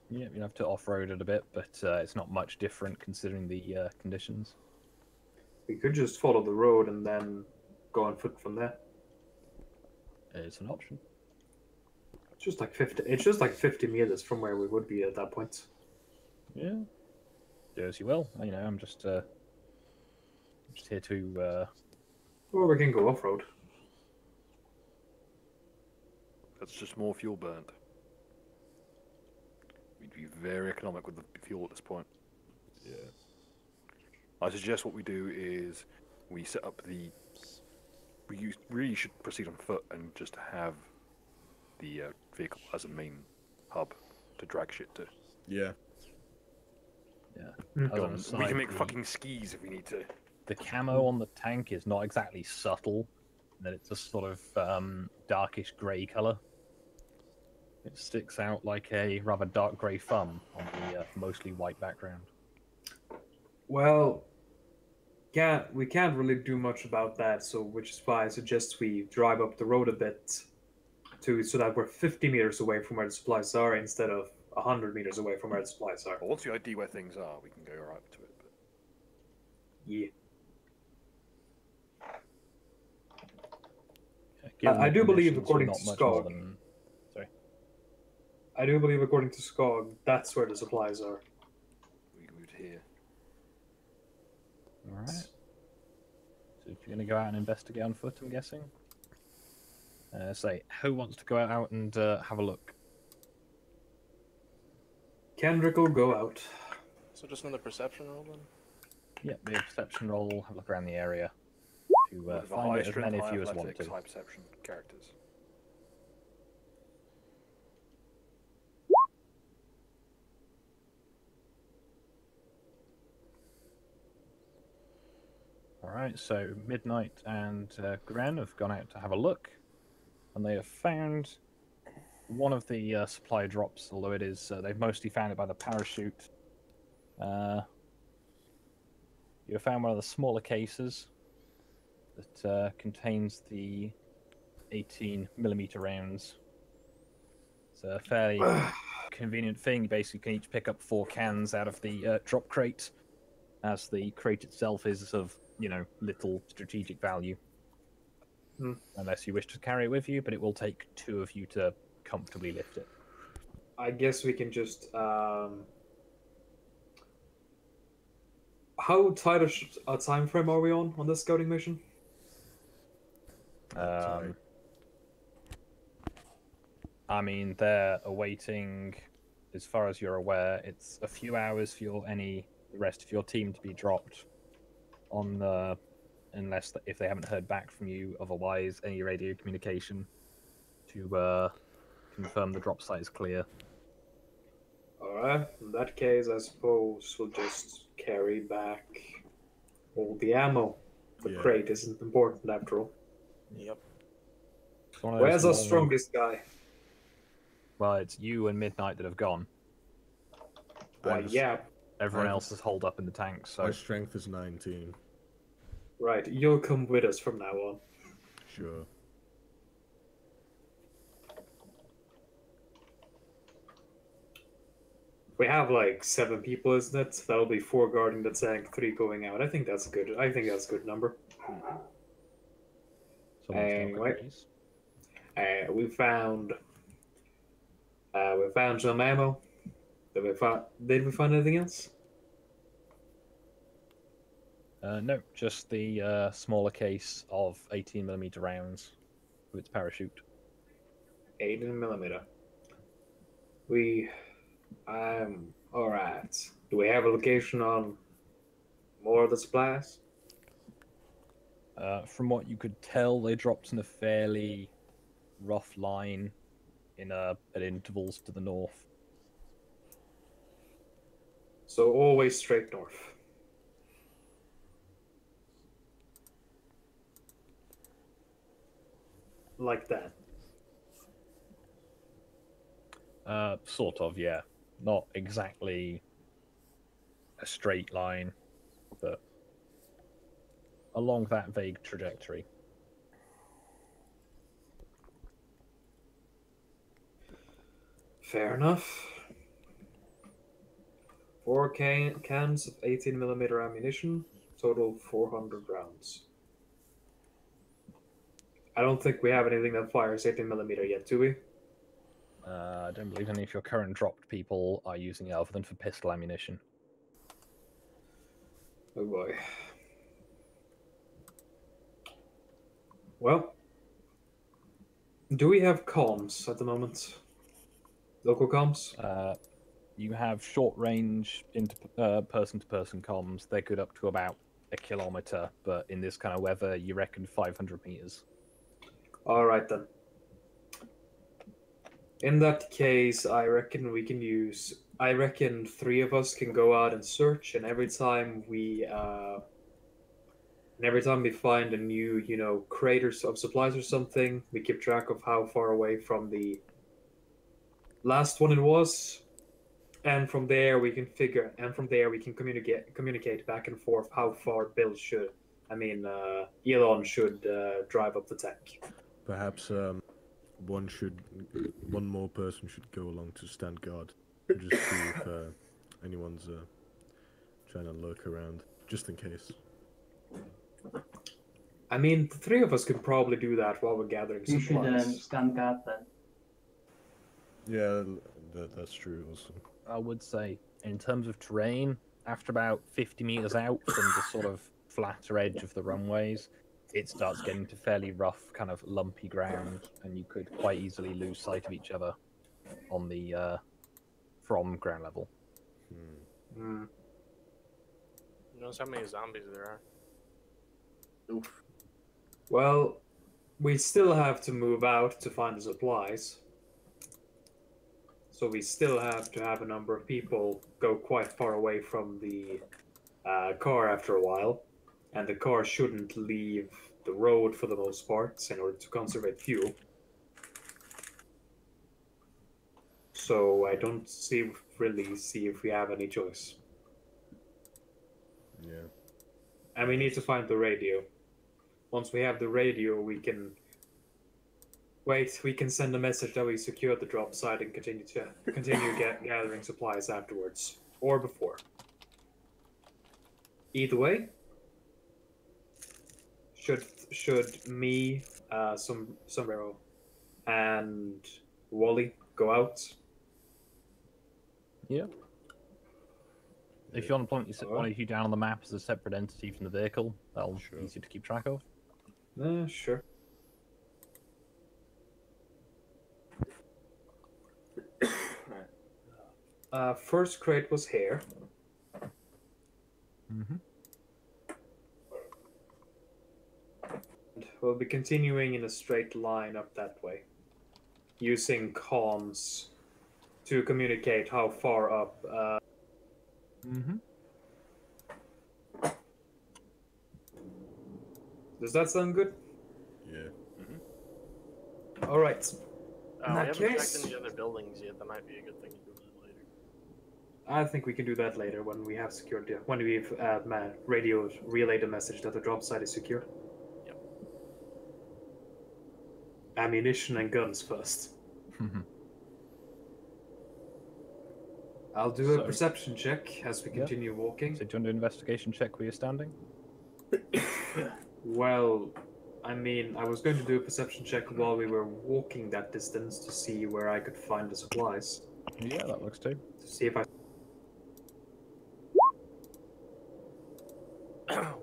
S4: Yeah, you have to off-road it a bit, but it's not much different considering the conditions.
S9: We could just follow the road and then go on foot from there.
S4: It's an option.
S9: It's just like 50. It's just like 50 meters from where we would be at that point.
S4: Yeah. Do as you will. You know, I'm just here to.
S9: Or we can go off road.
S6: That's just more fuel burned. We'd be very economic with the fuel at this point.
S1: Yeah.
S6: I suggest what we do is we set up the. Really should proceed on foot and just have the vehicle as a main hub to drag shit to.
S7: Yeah.
S4: Yeah.
S6: Go on, we can make fucking skis if we need to.
S4: The camo on the tank is not exactly subtle, and then it's a sort of darkish grey colour. It sticks out like a rather dark grey thumb on the mostly white background.
S9: Well, we can't really do much about that, so which is why I suggest we drive up the road a bit so that we're 50 meters away from where the supplies are instead of 100 meters away from where the supplies are.
S6: Well, once we ID where things are, we can go right up to it. But...
S9: Yeah.
S4: Given
S9: I
S4: the
S9: do believe,
S4: conditions,
S9: according
S4: not
S9: to
S4: much
S9: Skog,
S4: more than- Sorry.
S9: I do believe, according to Skog, that's where the supplies are.
S6: we would hear.
S4: All right. So if you're going to go out and investigate on foot, I'm guessing. Say, who wants to go out and have a look?
S9: Kendrick will go out.
S10: So just another perception roll then?
S4: Yeah, be a perception roll, have a look around the area to
S6: With a
S4: find
S6: high
S4: as
S6: strength,
S4: many
S6: high
S4: of you as want
S6: athletics,
S4: to.
S6: high perception characters.
S4: Alright, so Midnight and Gren have gone out to have a look, and they have found one of the supply drops, although it is, they've mostly found it by the parachute. You have found one of the smaller cases that contains the 18mm rounds. It's a fairly convenient thing. You basically can each pick up 4 cans out of the drop crate, as the crate itself is of, you know, little strategic value. Unless you wish to carry it with you, but it will take 2 of you to comfortably lift it.
S9: I guess we can just. How tight a time frame are we on this scouting mission?
S4: I mean, they're awaiting, as far as you're aware, it's a few hours for the rest of your team to be dropped on the, if they haven't heard back from you, otherwise any radio communication to confirm the drop site is clear.
S9: Alright, in that case, I suppose we'll just carry back all the ammo. The crate isn't important after all.
S10: Yep.
S9: Where's our strongest guy?
S4: Well, it's you and Midnight that have gone.
S9: Why, yeah.
S4: Everyone else is holed up in the tank, so...
S7: My strength is 19.
S9: Right, you'll come with us from now on.
S7: Sure.
S9: We have like 7 people, isn't it? That'll be 4 guarding the tank, 3 going out. I think that's good. I think that's a good number. Anyway, we found some ammo. Did we find anything else?
S4: No, just the smaller case of 18mm rounds with its parachute.
S9: 18mm. Alright. Do we have a location on more of the supplies?
S4: From what you could tell, they dropped in a fairly rough line at intervals to the north.
S9: So always straight north. like that?
S4: Sort of, yeah. Not exactly a straight line, but along that vague trajectory.
S9: Fair enough. 4 cans of 18mm ammunition, total 400 rounds. I don't think we have anything that fires 18mm yet, do we?
S4: I don't believe any of your current dropped people are using it other than for pistol ammunition.
S9: Oh boy. Well, do we have comms at the moment? Local comms?
S4: You have short range person-to-person comms. They're good up to about 1 kilometer, but in this kind of weather, you reckon 500 meters.
S9: All right then. In that case, I reckon we can use. I reckon 3 of us can go out and search, and every time we find a new, crate of supplies or something, we keep track of how far away from the last one it was, and from there we can communicate back and forth how far Elon should drive up the tank.
S7: Perhaps one more person should go along to stand guard and just see if anyone's trying to lurk around, just in case.
S9: I mean, the 3 of us could probably do that while we're gathering
S3: You
S9: supplies.
S3: should stand guard then.
S7: Yeah, that's true also.
S4: I would say, in terms of terrain, after about 50 meters out from the sort of flatter edge of the runways, it starts getting to fairly rough, kind of lumpy ground, and you could quite easily lose sight of each other on the from ground level.
S9: Hmm.
S10: Notice how many zombies there are.
S8: Oof.
S9: Well, we still have to move out to find the supplies. So we still have to have a number of people go quite far away from the car after a while. And the car shouldn't leave the road for the most part in order to conserve fuel. So I don't really see if we have any choice.
S7: Yeah.
S9: And we need to find the radio. Once we have the radio, we can send a message that we secured the drop site and continue gathering supplies afterwards or before. Either way, should me, Sombrero, and Wally go out?
S4: Yeah. If you want to point one of you down on the map as a separate entity from the vehicle, that'll be easy to keep track of.
S9: Sure. First crate was here.
S4: Mm-hmm.
S9: We'll be continuing in a straight line up that way, using comms to communicate how far up.
S4: Mm-hmm.
S9: Does that sound good?
S7: Yeah.
S9: All right.
S5: We
S9: that
S5: haven't
S9: case-
S5: checked any other buildings yet. That might be a good thing to do that later.
S9: I think we can do that later when we have secured when we've radioed relayed a message that the drop site is secure.
S5: Yep.
S9: Ammunition and guns first. I'll do a
S4: So-
S9: perception check as we continue walking.
S4: So do you want to do an investigation check where you're standing?
S9: Well, I mean, I was going to do a perception check while we were walking that distance to see where I could find the supplies.
S4: Yeah, that works too.
S9: To see if I.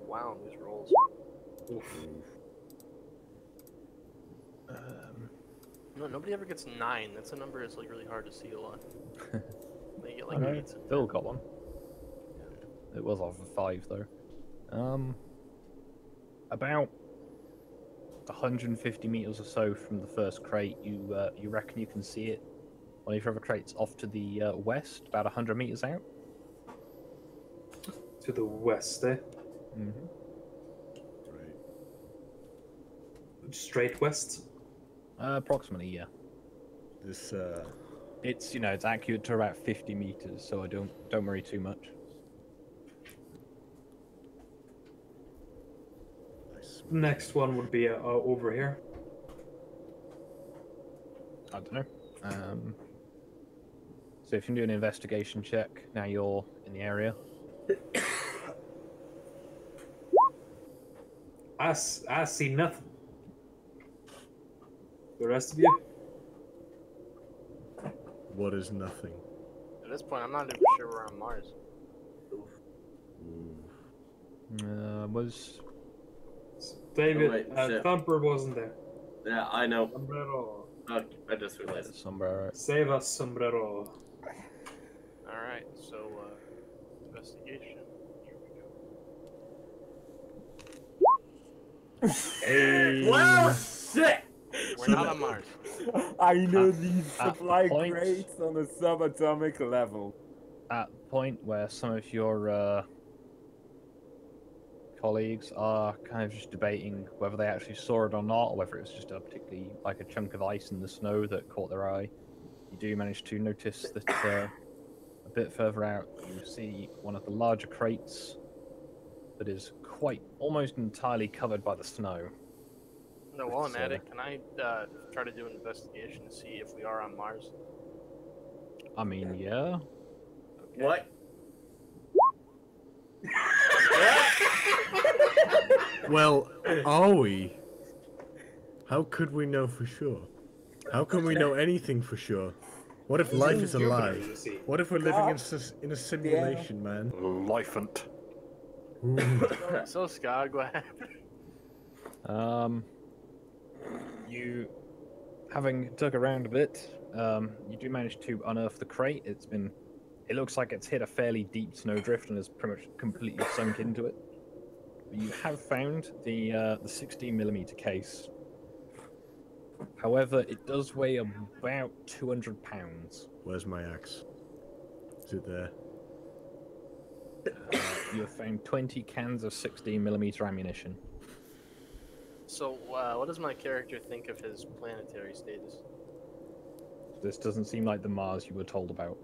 S5: Wow, these rolls.
S9: Oof.
S5: No, nobody ever gets 9. That's a number that's like really hard to see a lot. They get like
S4: Okay,
S5: 8s.
S4: Phil got one. It was off of 5 though. About 150 meters or so from the first crate, you reckon you can see it. One of your other crates off to the west, about 100 meters out.
S9: To the west, eh?
S4: Mm-hmm.
S7: Right.
S9: Straight west.
S4: Approximately, yeah.
S7: This
S4: It's it's accurate to about 50 meters, so I don't worry too much.
S9: Next one would be over here.
S4: I don't know. So if you can do an investigation check, now you're in the area.
S9: I see nothing. The rest of you?
S7: What is nothing?
S10: At this point, I'm not even sure we're on Mars.
S4: Was
S9: David,
S8: Oh, wait, shit.
S9: Thumper wasn't there.
S8: Yeah, I know.
S9: Sombrero.
S8: Oh, I just realized.
S4: somewhere.
S9: Save us, sombrero.
S10: Alright, so, investigation. Here we go.
S2: Well, shit!
S10: We're not on Mars.
S2: I know these
S4: at
S2: supply
S4: point-
S2: crates on a subatomic level.
S4: At the point where some of your colleagues are kind of just debating whether they actually saw it or not, or whether it's just a particularly like a chunk of ice in the snow that caught their eye, you do manage to notice that a bit further out you see one of the larger crates that is quite almost entirely covered by the snow.
S10: No, while I'm
S4: So-
S10: at it, can I try to do an investigation to see if we are on Mars?
S4: I mean, yeah.
S8: What?
S7: Well, are we? How could we know for sure? How can we know anything for sure? What if life is a lie?
S9: You see.
S7: What if we're living in a simulation, man?
S6: Lifant.
S10: So, Scott, go ahead.
S4: You, having dug around a bit, you do manage to unearth the crate. It looks like it's hit a fairly deep snowdrift and has pretty much completely sunk into it. But you have found the 16mm case. However, it does weigh about 200 pounds.
S7: Where's my axe? Is it there?
S4: You have found 20 cans of 16mm ammunition.
S10: So, what does my character think of his planetary status?
S4: This doesn't seem like the Mars you were told about.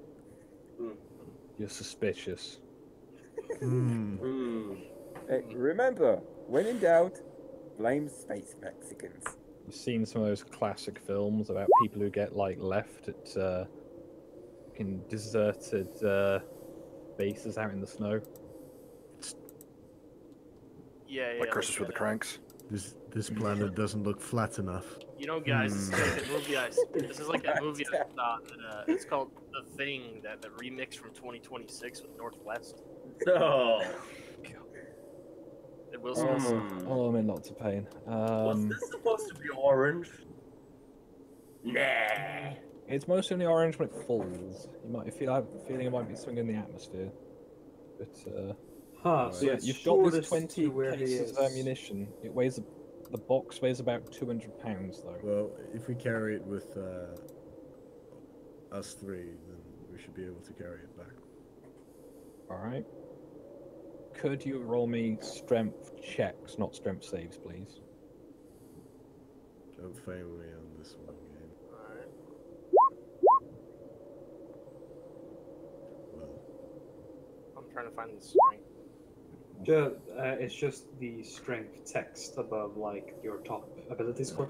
S4: You're suspicious.
S2: Hey, remember, when in doubt, blame space Mexicans.
S4: You've seen some of those classic films about people who get left at in deserted bases out in the snow.
S10: Yeah,
S6: Like Curses with the Cranks.
S7: This planet doesn't look flat enough.
S10: You know, guys, this is like a movie this is like a movie I saw that, it's called The Thing, that remix from 2026 with Northwest.
S8: No.
S10: It will Smith.
S4: Oh, I'm in lots of pain.
S8: Was this supposed to be orange? Nah.
S4: It's mostly only orange when it falls. You might have a feeling it might be something in the atmosphere. But
S9: So
S4: yeah,
S9: it's
S4: you've got this
S9: shortest
S4: 20
S9: to where he
S4: cases
S9: is.
S4: of ammunition. The box weighs about 200 pounds though.
S7: Well, if we carry it with us three, then we should be able to carry it back.
S4: All right. Could you roll me strength checks, not strength saves, please?
S7: Don't fail me on this one game.
S10: Alright.
S7: Well,
S10: I'm trying to find the strength.
S9: It's just the strength text above your top ability score.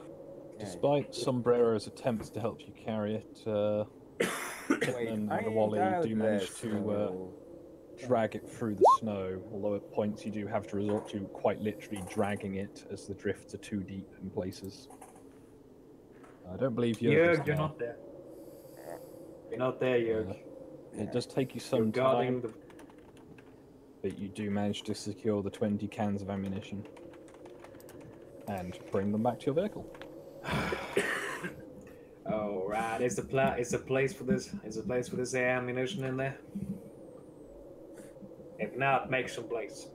S4: Despite Sombrero's attempts to help you carry it, Hitman
S2: I
S4: and
S2: ain't
S4: Wally
S2: got
S4: do manage
S2: this,
S4: to
S2: so-
S4: drag it through the snow, although at points you do have to resort to quite literally dragging it as the drifts are too deep in places. I don't believe you're.
S9: You're not there. You're not there, Jörg.
S4: It does take you
S9: You're
S4: some
S9: guarding
S4: time, but you do manage to secure the 20 cans of ammunition and bring them back to your vehicle.
S9: Oh right, is a place for this? Is a place for this ammunition in there? If not, make some place.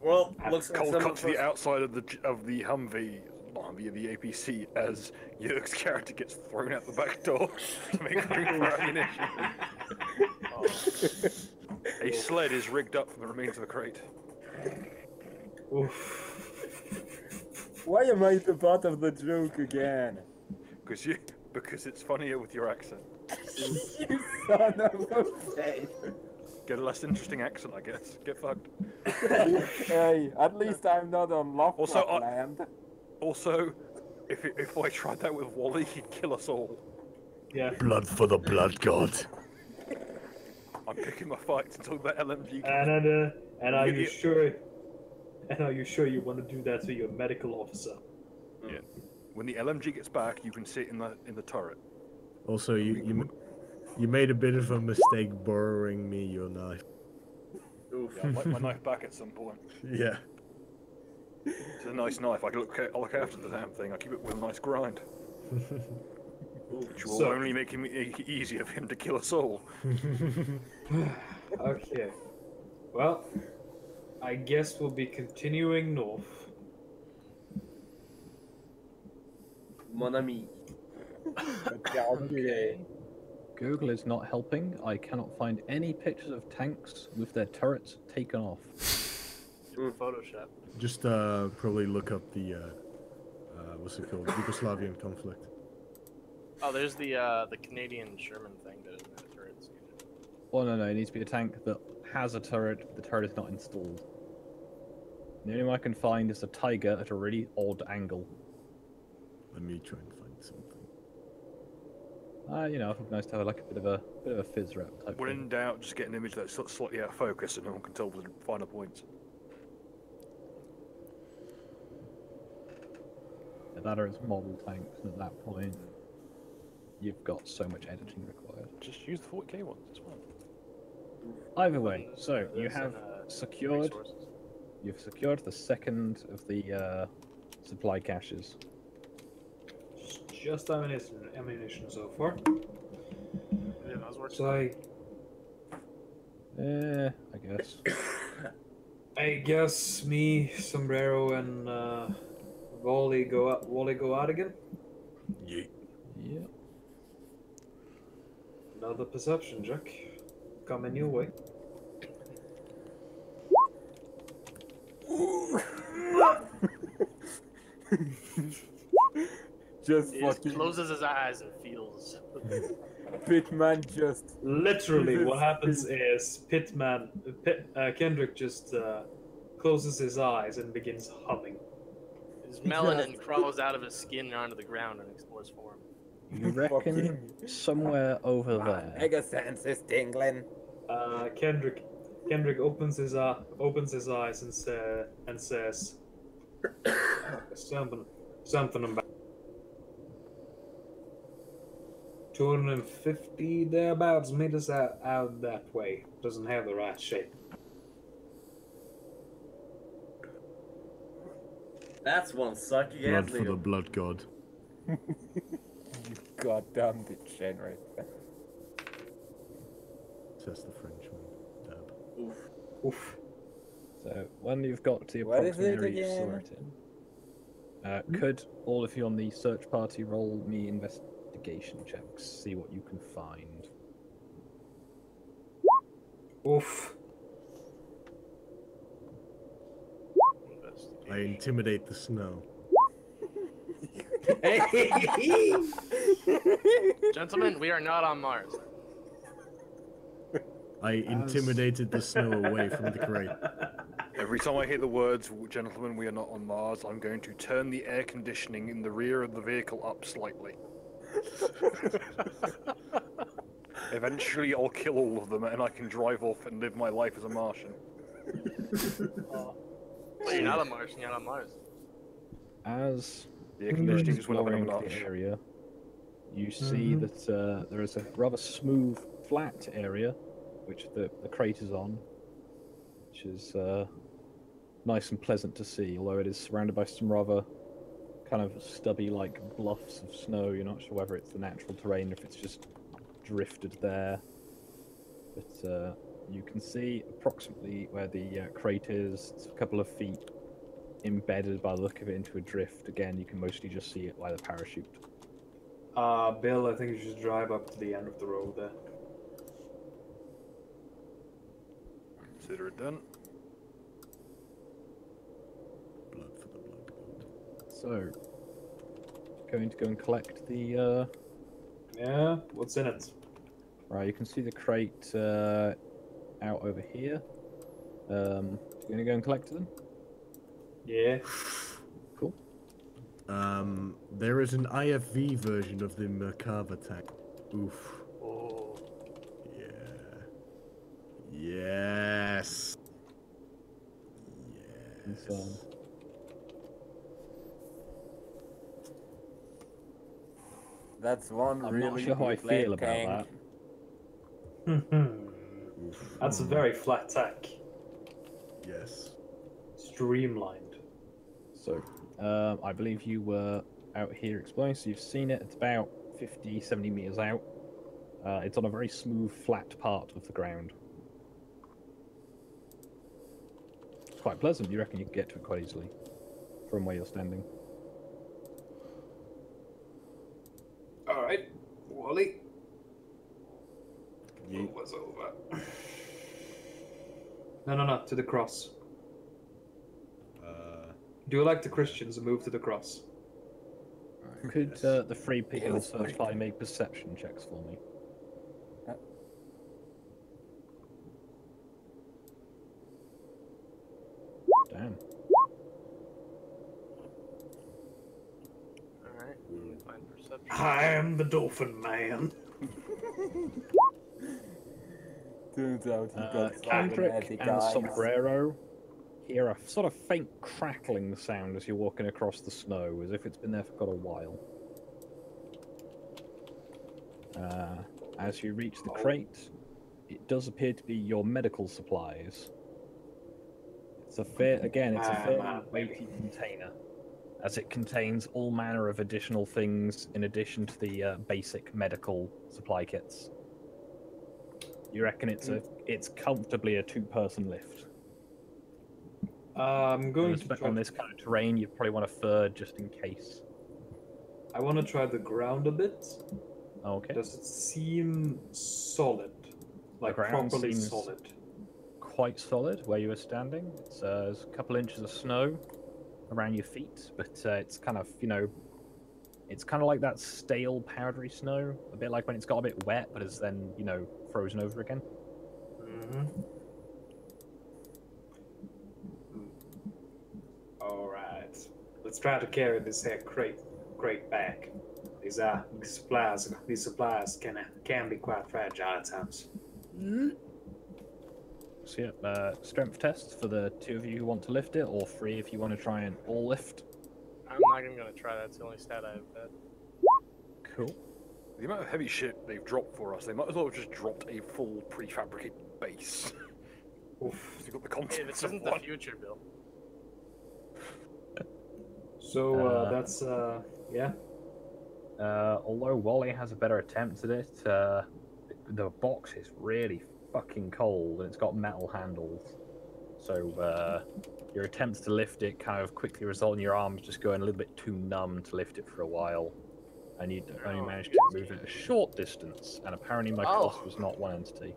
S8: Well,
S6: Looks cold cut to the outside of the Humvee, not Humvee, the APC, as Jörg's character gets thrown out the back door to make room for ammunition. A sled is rigged up from the remains of the crate.
S9: Oof.
S2: Why am I the butt of the joke again?
S6: Because it's funnier with your accent.
S2: You son of a bitch.
S6: Get a less interesting accent, I guess. Get fucked.
S2: Hey, at least I'm not on
S6: Also,
S2: Lovecraft land.
S6: Also, if I tried that with Wally, he'd kill us all.
S9: Yeah.
S7: Blood for the blood god.
S6: I'm picking my fights until the LMG comes.
S9: And are you sure? And are you sure you want to do that to your medical officer?
S6: Yeah. When the LMG gets back, you can sit in the turret.
S7: Also, you made a bit of a mistake borrowing me your knife.
S6: Oof. Yeah, I'd like my knife back at some point.
S7: Yeah.
S6: It's a nice knife. I'll look after the damn thing. I keep it with a nice grind. Which will only make it easier for him to kill us all.
S9: Okay. Well, I guess we'll be continuing north.
S8: Mon ami.
S2: Okay.
S4: Google is not helping. I cannot find any pictures of tanks with their turrets taken off.
S10: Photoshop.
S7: Just probably look up the what's it called? Yugoslavian conflict.
S10: Oh, there's the Canadian Sherman thing that doesn't have turrets.
S4: Oh no, it needs to be a tank that has a turret, but the turret is not installed. The only one I can find is a Tiger at a really odd angle.
S7: Let me try and find something.
S4: You know, nice to have like a bit of a fizz wrap type
S6: When
S4: thing.
S6: in doubt, just get an image that's slightly out of focus and no one can tell the finer points.
S4: That or it's model tanks, and at that point, you've got so much editing required.
S6: Just use the 40k ones, it's fine.
S4: Either way, so you
S10: There's
S4: have
S10: some,
S4: secured.
S10: resources.
S4: You've secured the second of the supply caches.
S9: Just ammunition so far.
S10: Yeah, that was working.
S9: So
S4: I guess.
S9: I guess me, Sombrero, and Wally go out again.
S7: Yeah.
S4: Yeah.
S9: Another perception check coming your way.
S2: Just
S10: He just
S2: fucking
S10: closes his eyes and feels.
S2: Pitman just
S9: Literally, what happens is Kendrick just closes his eyes and begins humming.
S10: His melanin crawls out of his skin onto the ground and explores for him.
S4: You reckon somewhere over there?
S2: Mega sense is tingling.
S9: Kendrick opens his eyes and says something about 250 thereabouts meters out that way. Doesn't have the right shape.
S8: That's one sucky
S7: Blood
S8: ass
S7: for the blood god.
S2: You goddamn degenerate.
S7: Says the Frenchman. Dab.
S9: Oof.
S4: So when you've got the
S2: What is
S4: approximate
S2: it
S4: area
S2: again?
S4: sorted, could all of you on the search party roll me investigation checks? See what you can find.
S9: Oof.
S7: I intimidate the snow.
S10: Gentlemen, we are not on Mars.
S7: I intimidated the snow away from the crate.
S6: Every time I hear the words, gentlemen, we are not on Mars, I'm going to turn the air conditioning in the rear of the vehicle up slightly. Eventually, I'll kill all of them and I can drive off and live my life as a Martian.
S10: Well, you're not on Mars. You're not on Mars.
S4: As
S6: The air conditioning is when I'm
S4: exploring
S6: a
S4: the
S6: notch.
S4: area, you see that there is a rather smooth, flat area, which the crate is on, which is nice and pleasant to see, although it is surrounded by some rather kind of stubby, like bluffs of snow. You're not sure whether it's the natural terrain or if it's just drifted there. But you can see approximately where the crate is. It's a couple of feet embedded by the look of it into a drift. Again, you can mostly just see it by the parachute.
S9: Bill, I think you should drive up to the end of the road there.
S6: Consider it done.
S7: Blood for the blood god.
S4: So, going to go and collect the.
S9: Yeah, what's in it?
S4: Right, you can see the crate out over here. You gonna go and collect them?
S9: Yeah.
S4: Cool.
S7: There is an IFV version of the Merkava tank. Oof.
S10: Oh.
S7: Yeah. Yes.
S4: Yes.
S2: That's one
S4: I'm
S2: really
S4: not sure how I
S2: good
S4: feel
S2: lane
S4: about
S2: tank.
S7: Oof.
S9: That's a very flat tank.
S7: Yes.
S9: Streamlined.
S4: So, I believe you were out here exploring, so you've seen it. It's about 50, 70 meters out. It's on a very smooth, flat part of the ground. It's quite pleasant. You reckon you can get to it quite easily from where you're standing?
S9: All right, Wally.
S7: Yeet.
S9: Move us over. No, to the cross. Do like the Christians and move to the cross.
S4: Could
S7: Yes.
S4: the three people
S2: Yes,
S4: so far make perception checks for me? Damn.
S10: Alright. Find perception.
S9: I am the Dolphin Man.
S2: Turns out he got
S4: Kendrick
S2: cybernetic
S4: and
S2: eyes.
S4: Sombrero hear a sort of faint crackling sound as you're walking across the snow, as if it's been there for quite a while. As you reach the crate, it does appear to be your medical supplies. It's a fairly weighty container, as it contains all manner of additional things in addition to the basic medical supply kits. You reckon it's comfortably a two-person lift?
S9: I'm going to
S4: Especially
S9: try
S4: on this kind of terrain, you'd probably want a third just in case.
S9: I want to try the ground a bit.
S4: Okay.
S9: Does it seem solid? Like
S4: ground
S9: properly
S4: seems-
S9: solid?
S4: Quite solid where you were standing. There's a couple inches of snow around your feet, but it's kind of, it's kind of like that stale, powdery snow. A bit like when it's got a bit wet, but is then, frozen over again.
S9: Mm-hmm. All right. Let's try to carry this here crate back. These supplies can be quite fragile at times.
S4: So yeah, strength test for the two of you who want to lift it, or three if you want to try and all lift.
S10: I'm not even gonna try that. It's the only stat I have bet.
S4: Cool.
S6: The amount of heavy shit they've dropped for us, they might as well have just dropped a full prefabricated base.
S9: Oof.
S6: So you've got the
S10: Hey,
S6: concepts
S10: this
S6: of
S10: isn't the
S6: one.
S10: future, Bill.
S9: So that's yeah.
S4: Although Wally has a better attempt at it, the box is really fucking cold and it's got metal handles. So your attempts to lift it kind of quickly result in your arms just going a little bit too numb to lift it for a while. And you only managed to move it a short distance, and apparently my cost was not one entity.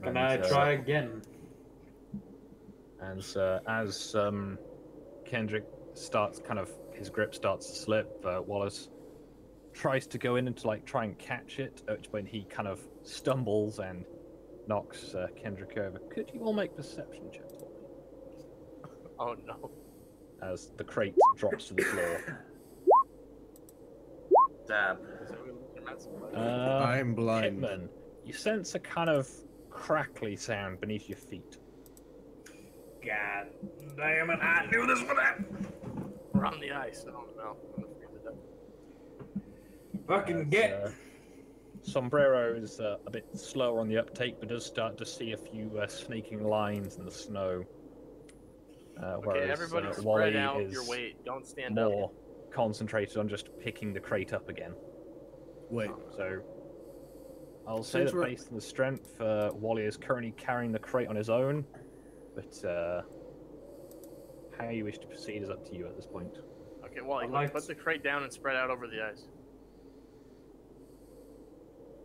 S9: Can I try again?
S4: And as Kendrick starts his grip starts to slip, Wallace tries to go in and to try and catch it, at which point he kind of stumbles and knocks Kendrick over. Could you all make perception checks for me?
S10: Oh no.
S4: As the crate drops to the floor.
S8: Dab.
S7: I'm blind.
S4: Hitman, you sense a kind of crackly sound beneath your feet.
S9: God damn it! I knew this would happen.
S10: We're on the ice. I don't know. I'm gonna freeze it up.
S9: Fucking get.
S4: Sombrero is a bit slower on the uptake, but does start to see a few snaking lines in the snow.
S10: Okay,
S4: Whereas
S10: everybody spread
S4: Wally
S10: out
S4: is
S10: your weight. Don't stand
S4: more
S10: up.
S4: concentrated on just picking the crate up again.
S7: Wait.
S4: So I'll say
S7: Since
S4: that
S7: we're-
S4: based on the strength, Wally is currently carrying the crate on his own, but how you wish to proceed is up to you at this point.
S10: Okay, Wally,
S9: I'd like
S10: put
S9: to-
S10: the crate down and spread out over the ice.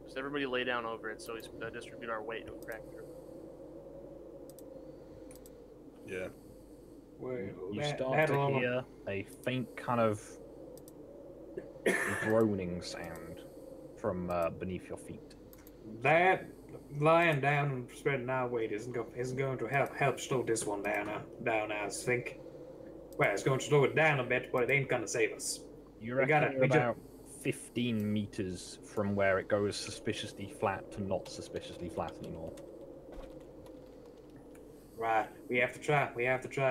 S10: Just everybody lay down over it so we distribute our weight and crack through.
S6: Yeah.
S4: You start to hear a faint kind of groaning sound from beneath your feet.
S9: That lying down and spreading our weight isn't going to help slow this one down. I think. Well, it's going to slow it down a bit, but it ain't gonna save us.
S4: You reckon you're about 15 meters from where it goes suspiciously flat to not suspiciously flat anymore.
S9: Right, we have to try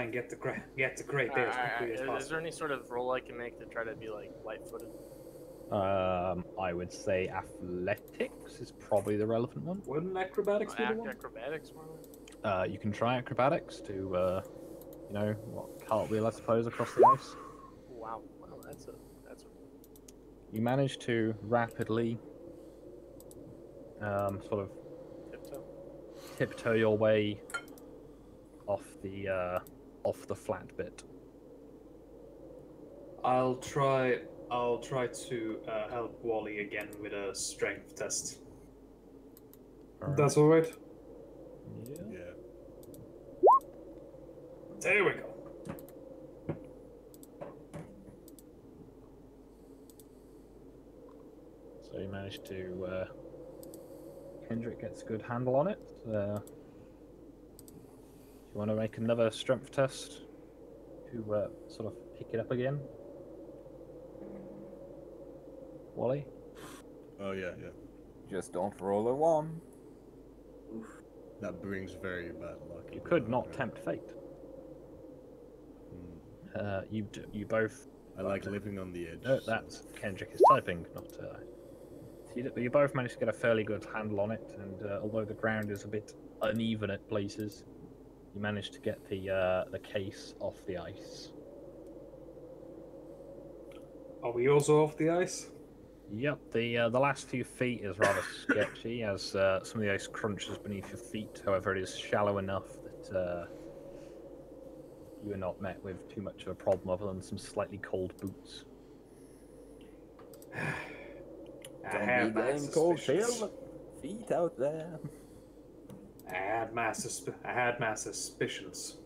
S9: and get the crate there as quickly as possible.
S10: Is there any sort of roll I can make to try to be like light-footed?
S4: I would say athletics is probably the relevant one.
S9: Wouldn't acrobatics be the one?
S10: Acrobatics, more
S4: you can try acrobatics to, you know, cartwheel, I suppose, across the ice.
S10: Wow, that's a.
S4: You manage to rapidly, sort of tiptoe your way off the flat bit.
S9: I'll try to help Wally again with a strength test. That's all right.
S7: Yeah.
S9: There we go.
S4: So you managed to. Kendrick gets a good handle on it. Do you want to make another strength test to sort of pick it up again? Wally?
S7: Oh, yeah.
S2: Just don't roll a 1.
S7: That brings very bad luck.
S4: You could not tempt fate. You both.
S7: I like living on the edge.
S4: No, that's Kendrick is typing, not. You both managed to get a fairly good handle on it, and although the ground is a bit uneven at places, you managed to get the case off the ice.
S9: Are we also off the ice?
S4: Yep, the last few feet is rather sketchy as some of the ice crunches beneath your feet. However, it is shallow enough that you are not met with too much of a problem other than some slightly cold boots.
S2: Don't be getting cold feet out there.
S9: I had my suspicions.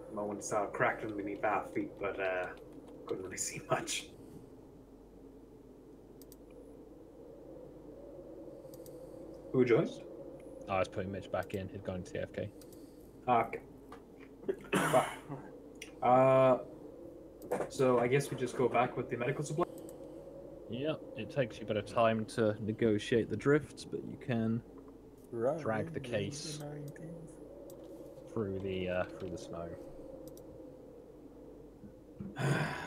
S9: The moment started crackling beneath our feet, but couldn't really see much. Who joined?
S4: I was putting Mitch back in. He'd gone to AFK.
S9: Okay. So I guess we just go back with the medical supply?
S4: Yep, it takes you a bit of time to negotiate the drifts, but you can drag the case through the snow.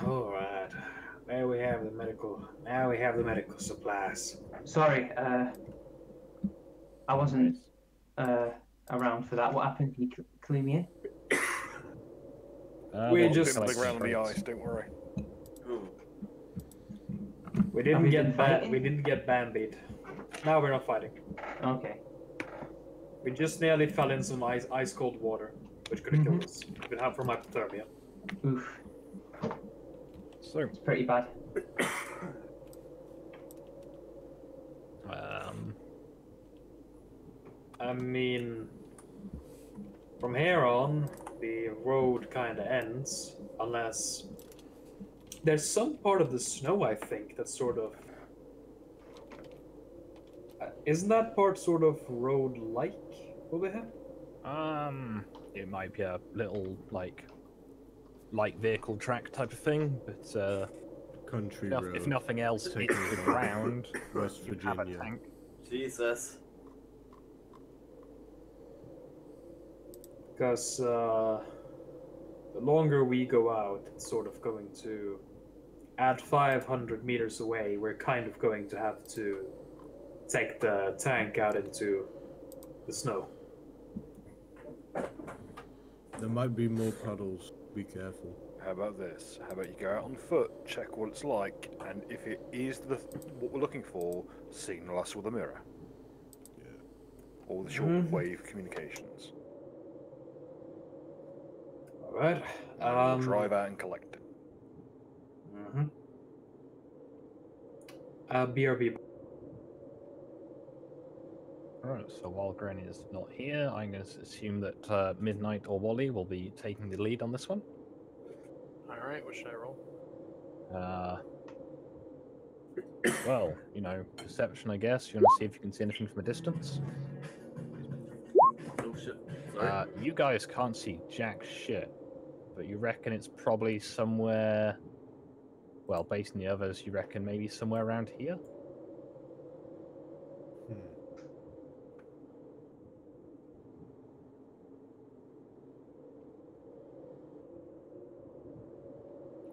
S9: All right. Now we have the medical supplies.
S3: Sorry, I wasn't around for that. What happened? Can you clue me in?
S9: We
S6: Well,
S9: just
S6: on the ground on the ice. Don't worry.
S9: we didn't get band-aid. Now we're not fighting.
S3: Okay.
S9: We just nearly fell in some ice cold water, which could have killed us. If it had from hypothermia.
S3: Oof.
S4: So
S3: It's pretty bad.
S9: I mean, from here on, the road kind of ends, unless there's some part of the snow, I think, that's sort of. Isn't that part sort of road-like over here?
S4: It might be a little like light vehicle track type of thing, but
S7: Country road.
S4: if nothing else, it's the ground.
S7: West
S4: You have a
S7: Virginia.
S4: tank.
S8: Jesus.
S9: Because the longer we go out, it's sort of going to. At 500 meters away, we're kind of going to have to take the tank out into the snow.
S7: There might be more puddles. Be careful.
S6: How about this? How about you go out on foot, check what it's like, and if it is what we're looking for, signal us with a mirror.
S7: Yeah.
S6: Or the shortwave communications.
S9: All right.
S6: We'll drive out and collect it.
S9: BRB.
S4: Alright, so while Granny is not here, I'm going to assume that Midnight or Wally will be taking the lead on this one.
S10: Alright, what should I roll?
S4: Well, you know, perception, I guess. You want to see if you can see anything from a distance?
S8: Oh shit. Sorry.
S4: You guys can't see jack shit, but you reckon it's probably somewhere. Well, based on the others, you reckon maybe somewhere around here?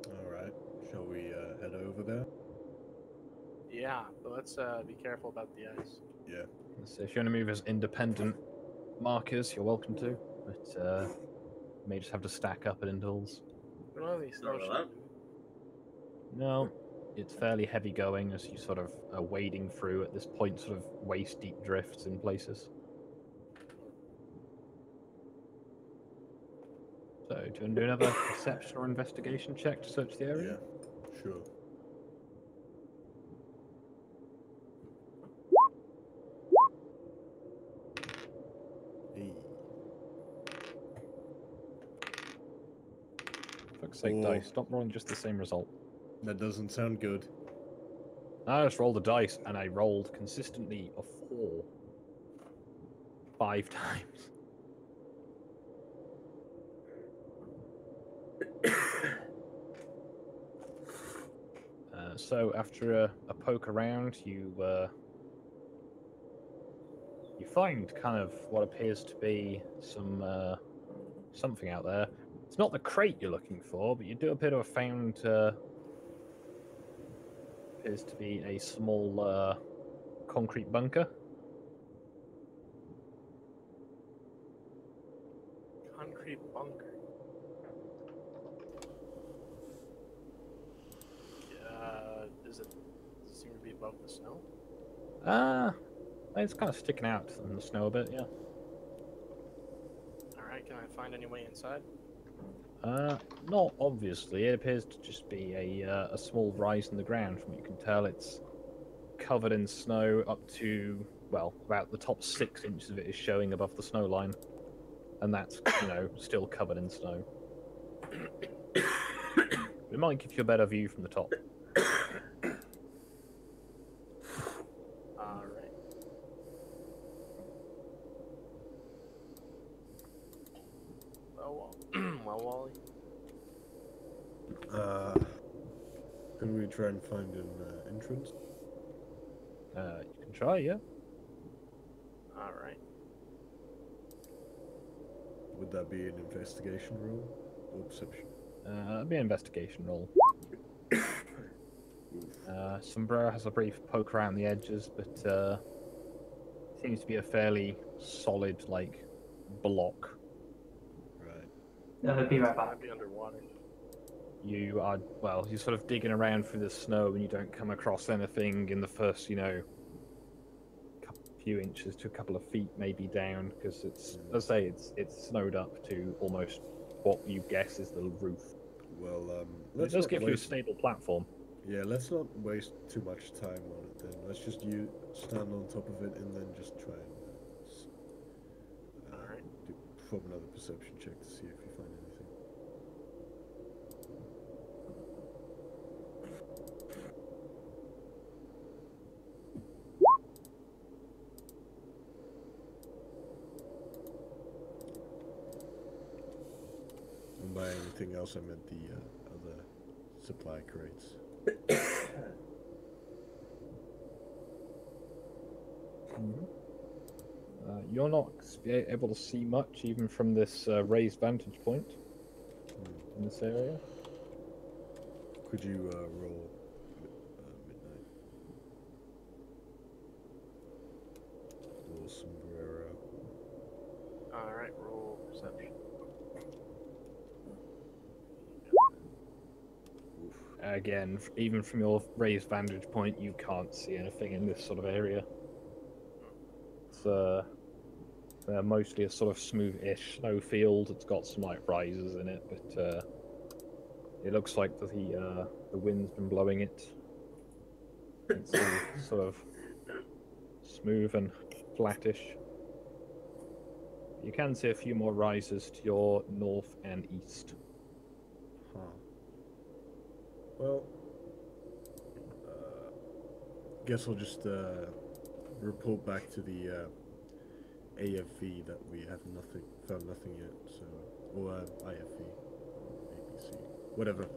S7: Alright, shall we head over there?
S10: Yeah, but let's be careful about the ice.
S7: Yeah.
S4: So if you want to move as independent markers, you're welcome to, but you may just have to stack up at intervals.
S10: We don't have any
S8: Sorry
S10: snowshoes.
S8: about
S4: No, it's fairly heavy going as you sort of are wading through at this point, sort of waist deep drifts in places. So, do you want to do another perception or investigation check to search the area?
S7: Yeah, sure. Hey.
S4: Fuck's sake, dice. Stop rolling just the same result.
S7: That doesn't sound good.
S4: I just rolled the dice and I rolled consistently a 4. 5 times. So after a poke around, you find kind of what appears to be some something out there. It's not the crate you're looking for, but you do a bit of a found. Appears to be a small concrete bunker.
S10: Concrete bunker. Does it seem to be above the snow?
S4: It's kind of sticking out in the snow a bit, yeah.
S10: Alright, can I find any way inside?
S4: Not obviously. It appears to just be a small rise in the ground. From what you can tell, it's covered in snow up to, well, about the top 6 inches of it is showing above the snow line, and that's, you know, still covered in snow. It might give you a better view from the top.
S10: Alright. Well, Wally.
S7: Can we try and find an entrance?
S4: You can try, yeah.
S10: Alright.
S7: Would that be an investigation roll or perception?
S4: It'd be an investigation roll. Sombrero has a brief poke around the edges, but seems to be a fairly solid, like, block.
S7: Right.
S3: I'll be right
S10: Might
S3: back.
S10: be underwater.
S4: You are, well, you're sort of digging around through the snow and you don't come across anything in the first, you know, few inches to a couple of feet maybe down, because it's, as I say, it's snowed up to almost what you guess is the roof.
S7: Well,
S4: It does give you a stable platform.
S7: Yeah, let's not waste too much time on it then. Let's just stand on top of it and then just try and perform another perception check to see if you find anything. And by anything else, I meant the other supply crates.
S4: You're not able to see much even from this raised vantage point in this area.
S7: Could you roll Midnight? Or Sombrero?
S10: Alright, roll perception.
S4: Again, even from your raised vantage point, you can't see anything in this sort of area. It's mostly a sort of smooth-ish snow field. It's got some like rises in it, but it looks like the wind's been blowing it. It's all sort of smooth and flattish. You can see a few more rises to your north and east.
S7: Huh. Well, guess I'll just report back to the AFV that we have found nothing yet. So, or IFV, ABC, whatever.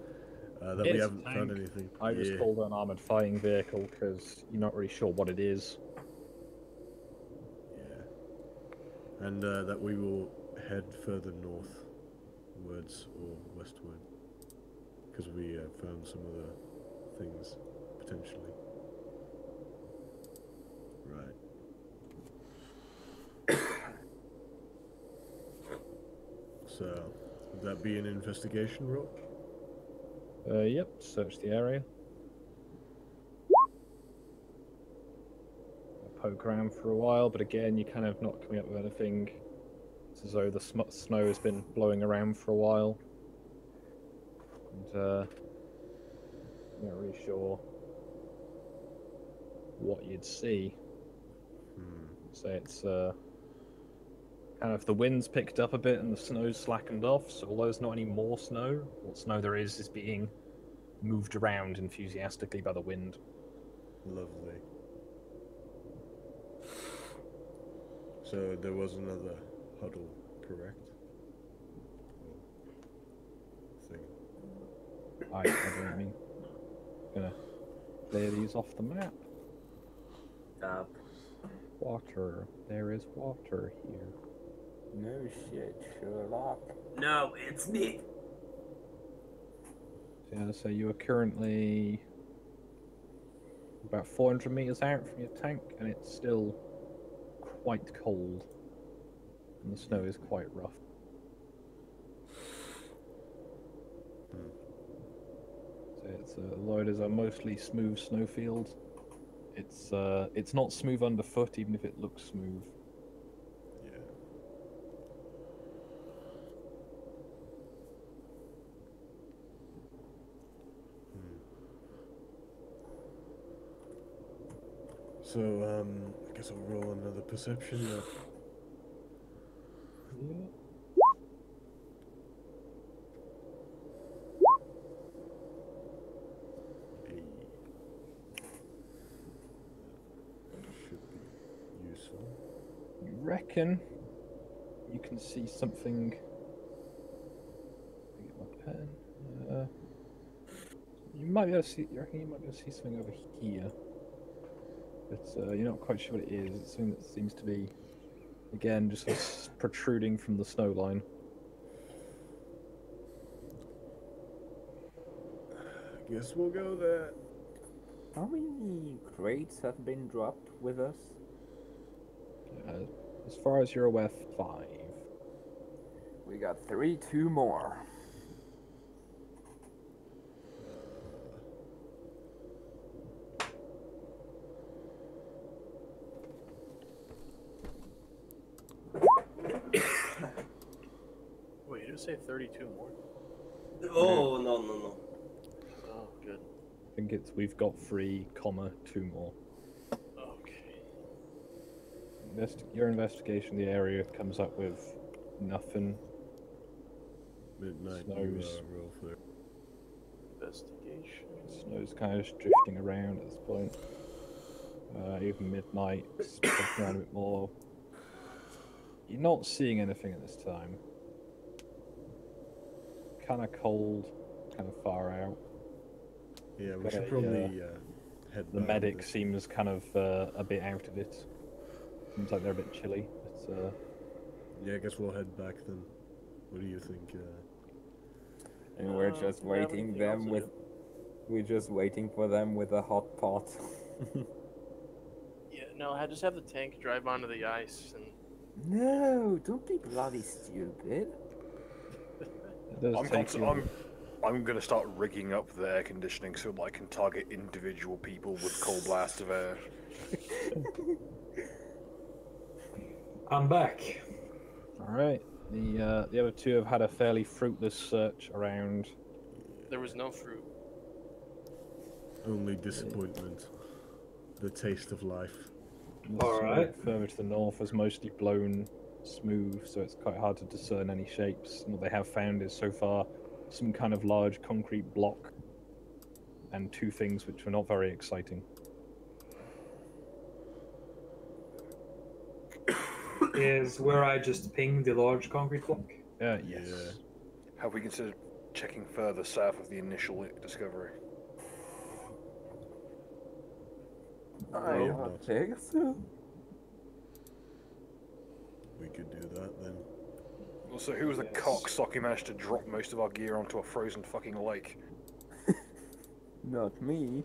S7: That we haven't found anything.
S4: I just called it an armored fighting vehicle because you're not really sure what it is.
S7: Yeah. And that we will head further northwards or westward because we found some other things potentially. Right. So, would that be an investigation roll?
S4: Yep, search the area. I'll poke around for a while, but again, you're kind of not coming up with anything. It's as though the snow has been blowing around for a while. And, I'm not really sure what you'd see. So it's, kind of the wind's picked up a bit and the snow's slackened off, so although there's not any more snow, what snow there is being moved around enthusiastically by the wind.
S7: Lovely. So there was another huddle, correct? Thing.
S4: I don't mean. Gonna clear these off the map. Water. There is water here.
S2: No shit, Sherlock.
S8: No, it's me.
S4: Yeah, so you are currently about 400 meters out from your tank, and it's still quite cold, and the snow is quite rough. So it's although it is a mostly smooth snowfield, it's not smooth underfoot, even if it looks smooth.
S7: So, I guess I'll roll another perception.
S4: Yeah.
S7: Should be useful.
S4: You reckon you can see something? Let me get my pen. You might be able to see. You reckon you might be able to see something over here? But you're not quite sure what it is. It's something that seems to be, again, just sort of protruding from the snow line.
S7: Guess we'll go there.
S2: How many crates have been dropped with us?
S4: As far as you're aware, 5.
S2: We got 3, 2 more.
S10: Wait, you say 32 more?
S8: Oh, no.
S10: Oh, good.
S4: I think we've got 3, 2 more.
S10: Okay.
S4: Your investigation of the area comes up with nothing.
S7: Midnight,
S4: Snow's
S7: roll for
S10: Investigation.
S4: Snow's kind of just drifting around at this point. Even midnight, it's drifting around a bit more. You're not seeing anything at this time. Kind of cold, kind of far out.
S7: Yeah, we
S4: But,
S7: should probably head
S4: The
S7: back
S4: medic
S7: this.
S4: seems kind of a bit out of it. Seems like they're a bit chilly. But,
S7: Yeah, I guess we'll head back then. What do you think?
S2: And we're just waiting them with. We're just waiting for them with a hot pot.
S10: Yeah, no, I just have the tank drive onto the ice and.
S2: No, don't be bloody stupid.
S4: it does take you-
S6: I'm gonna start rigging up the air conditioning so that I can target individual people with cold blast of air.
S9: I'm back.
S4: Alright. The other two have had a fairly fruitless search around.
S10: There was no fruit.
S7: Only disappointment. The taste of life.
S4: The
S9: All
S4: snow
S9: right.
S4: further to the north has mostly blown smooth, so it's quite hard to discern any shapes. And what they have found is so far some kind of large concrete block and two things which were not very exciting.
S9: Is where I just pinged the large concrete block.
S4: Yes.
S7: Yeah.
S6: Have we considered checking further south of the initial discovery?
S2: I
S7: have
S2: don't
S7: not.
S2: think so.
S7: We could do that then.
S6: Also, who was the
S9: Yes.
S6: cocksock who managed to drop most of our gear onto a frozen fucking lake?
S2: Not me.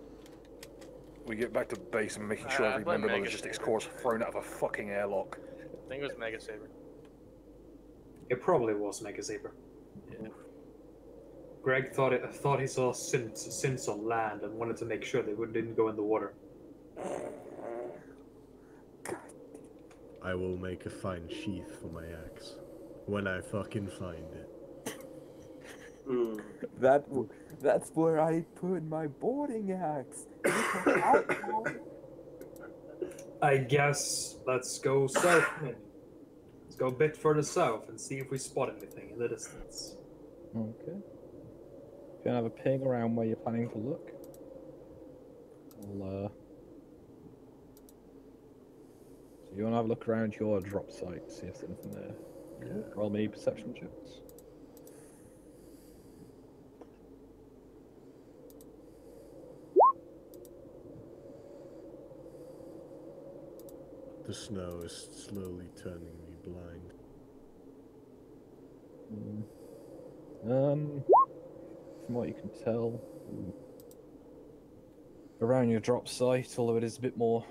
S6: We get back to base and making sure
S5: I
S6: every
S5: blame
S6: member of the
S5: Mega
S6: logistics
S5: Saber.
S6: corps is thrown out of a fucking airlock.
S5: I think it was Mega Saber.
S9: It probably was Mega Saber.
S5: Yeah.
S9: Greg thought he saw synths on land and wanted to make sure they didn't go in the water.
S7: I will make a fine sheath for my axe when I fucking find it.
S2: That's where I put my boarding axe.
S9: I guess let's go south. Let's go a bit further south and see if we spot anything in the distance.
S4: Okay. If you have a ping around where you're planning to look, I'll, so you want to have a look around your drop site, see if there's anything there.
S7: Yeah.
S4: Roll me perception checks.
S7: The snow is slowly turning me blind.
S4: From what you can tell, around your drop site, although it is a bit more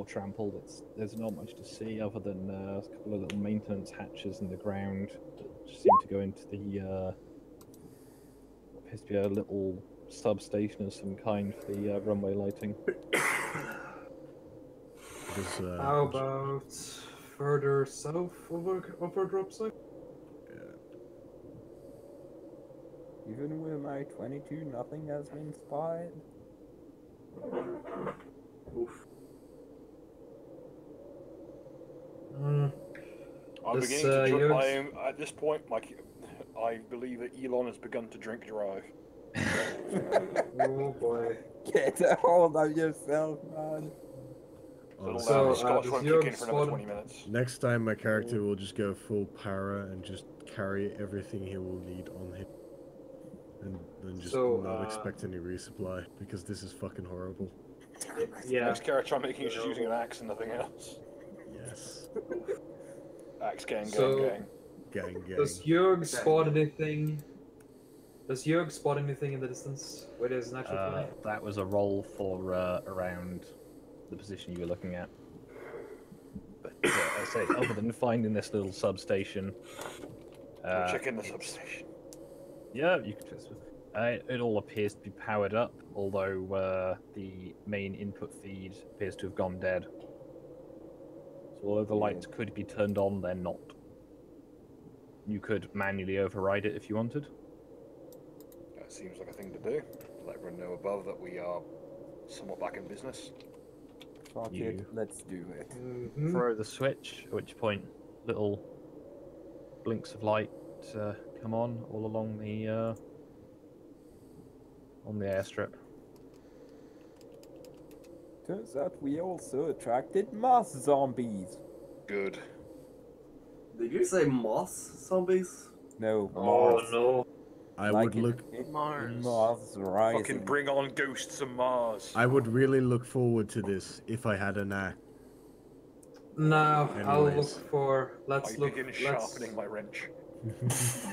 S4: trampled, there's not much to see other than a couple of little maintenance hatches in the ground that seem to go into the what appears to be a little substation of some kind for the runway lighting.
S9: How about further south of our drop site?
S2: Even with my 22, nothing has been spotted.
S10: Oof.
S6: I'm
S9: This,
S6: beginning to
S9: yours-
S6: I am at this point, like, I believe that Elon has begun to drink drive.
S9: Oh boy.
S2: Get a hold of yourself, man.
S6: Little
S9: So,
S6: down, Scotch
S9: does
S6: won't
S9: your
S6: kick in for another
S9: squad-
S6: 20 minutes.
S7: Next time my character will just go full para and just carry everything he will need on him. And then just
S9: So,
S7: not expect any resupply, because this is fucking horrible.
S9: Yeah.
S6: Next character I'm making is just using an axe and nothing else.
S7: Yes.
S6: Axe gang,
S9: So-
S6: gang.
S7: Gang, gang.
S9: Does Jörg spot anything? Does Jörg spot anything in the distance where there's natural terrain?
S4: That was a roll for around the position you were looking at. But I say, other than finding this little substation,
S6: We'll check in the substation.
S4: yeah, you could just. It all appears to be powered up, although the main input feed appears to have gone dead. So although the lights could be turned on, they're not. You could manually override it if you wanted.
S6: That seems like a thing to do. Let everyone know above that we are somewhat back in business.
S2: Fuck
S4: You-
S2: it, let's do it.
S9: Mhm.
S4: Throw the switch, at which point little blinks of light come on all along the airstrip.
S2: Turns out we also attracted moss zombies.
S6: Good.
S8: Did you say moss zombies?
S2: No,
S9: Oh
S2: moss.
S9: no.
S7: I
S2: Like
S7: would
S2: in-
S7: look.
S2: in
S5: Mars.
S2: Moss rising.
S6: Fucking bring on ghosts of Mars.
S7: I would really look forward to this if I had an axe.
S9: Now I'll look
S7: Anyways.
S9: for. Let's
S6: I
S9: look.
S6: begin
S9: Let's,
S6: sharpening my wrench.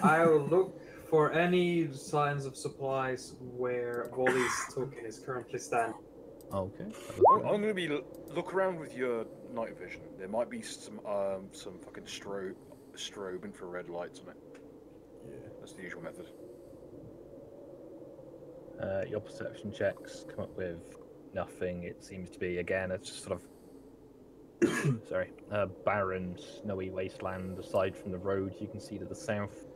S9: I'll look for any signs of supplies where Wally's token is currently standing.
S4: Okay.
S6: I'm going to be look around with your night vision. There might be some fucking strobe infrared lights on it.
S7: Yeah.
S6: That's the usual method.
S4: Your perception checks come up with nothing. It seems to be, again, it's just sort of sorry, barren, snowy wasteland. Aside from the road you can see to the south,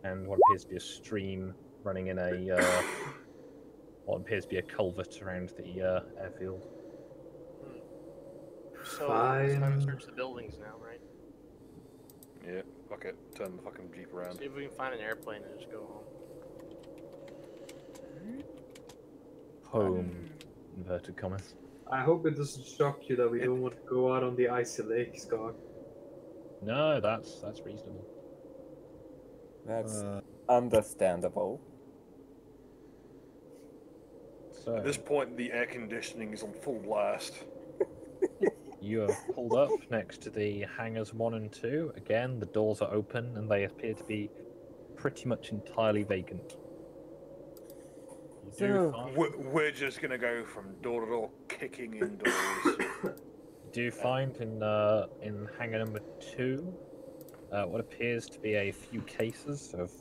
S4: and what appears to be a stream running in a what appears to be a culvert around the airfield.
S10: So it's time to
S9: Fine.
S10: search the buildings now, right?
S6: Yeah, fuck it. Turn the fucking jeep around.
S10: See if we can find an airplane and just go home.
S4: Home. Inverted commas.
S9: I hope it doesn't shock you that we don't want to go out on the icy lake, Scott.
S4: No, that's reasonable.
S2: That's understandable.
S4: So
S6: At this point, the air conditioning is on full blast.
S4: you have pulled up next to the hangars 1 and 2. Again, the doors are open and they appear to be pretty much entirely vacant. You do find,
S6: We're just gonna go from door to door, kicking indoors.
S4: in hangar number 2 what appears to be a few cases of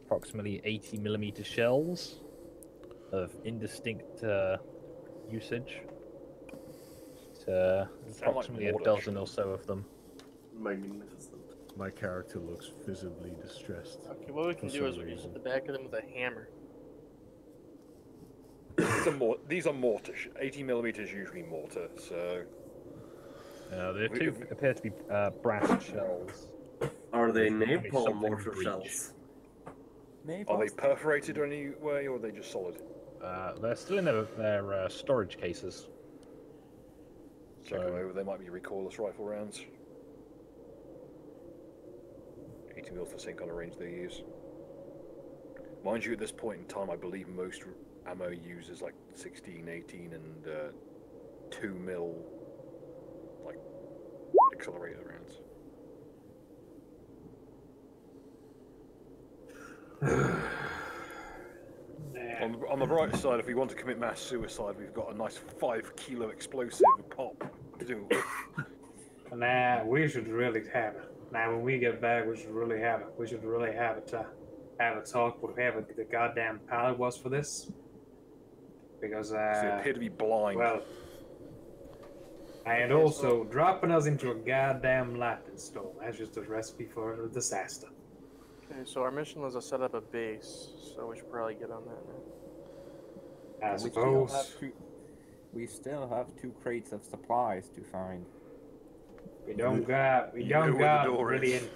S4: approximately 80mm shells of indistinct usage. Approximately a dozen or so of them.
S8: Magnificent.
S7: My character looks visibly distressed.
S10: Okay, what we can
S7: For
S10: do is
S7: some
S10: we can hit
S7: reason.
S10: the back of them with a hammer.
S6: These are mortar. 80mm is usually mortar, so.
S4: The two appear to be brass shells.
S8: Are they
S4: Only
S8: napalm
S4: something
S8: mortar
S4: breach.
S8: shells?
S6: Are they perforated in any way, or are they just solid?
S4: They're still in their storage cases.
S6: Check them over. They might be recoilless rifle rounds. 80mm for the same kind of range they use. Mind you, at this point in time, I believe most ammo uses like 16, 18, and 2mm like accelerator rounds. On the bright side, if we want to commit mass suicide, we've got a nice 5-kilo explosive pop to do.
S9: Nah, we should really have it. Now, when we get back, we should really have it. We should really have it. Have a talk with whoever the goddamn pilot was for this. Because
S6: They appear to be blind.
S9: well, and also dropping us into a goddamn lightning storm. That's just a recipe for a disaster.
S10: Okay, so our mission was to set up a base, so we should probably get on that now.
S9: I
S2: We
S9: suppose
S2: we still have 2 crates of supplies to find.
S9: we don't got
S6: You know where the door
S9: really.
S6: is.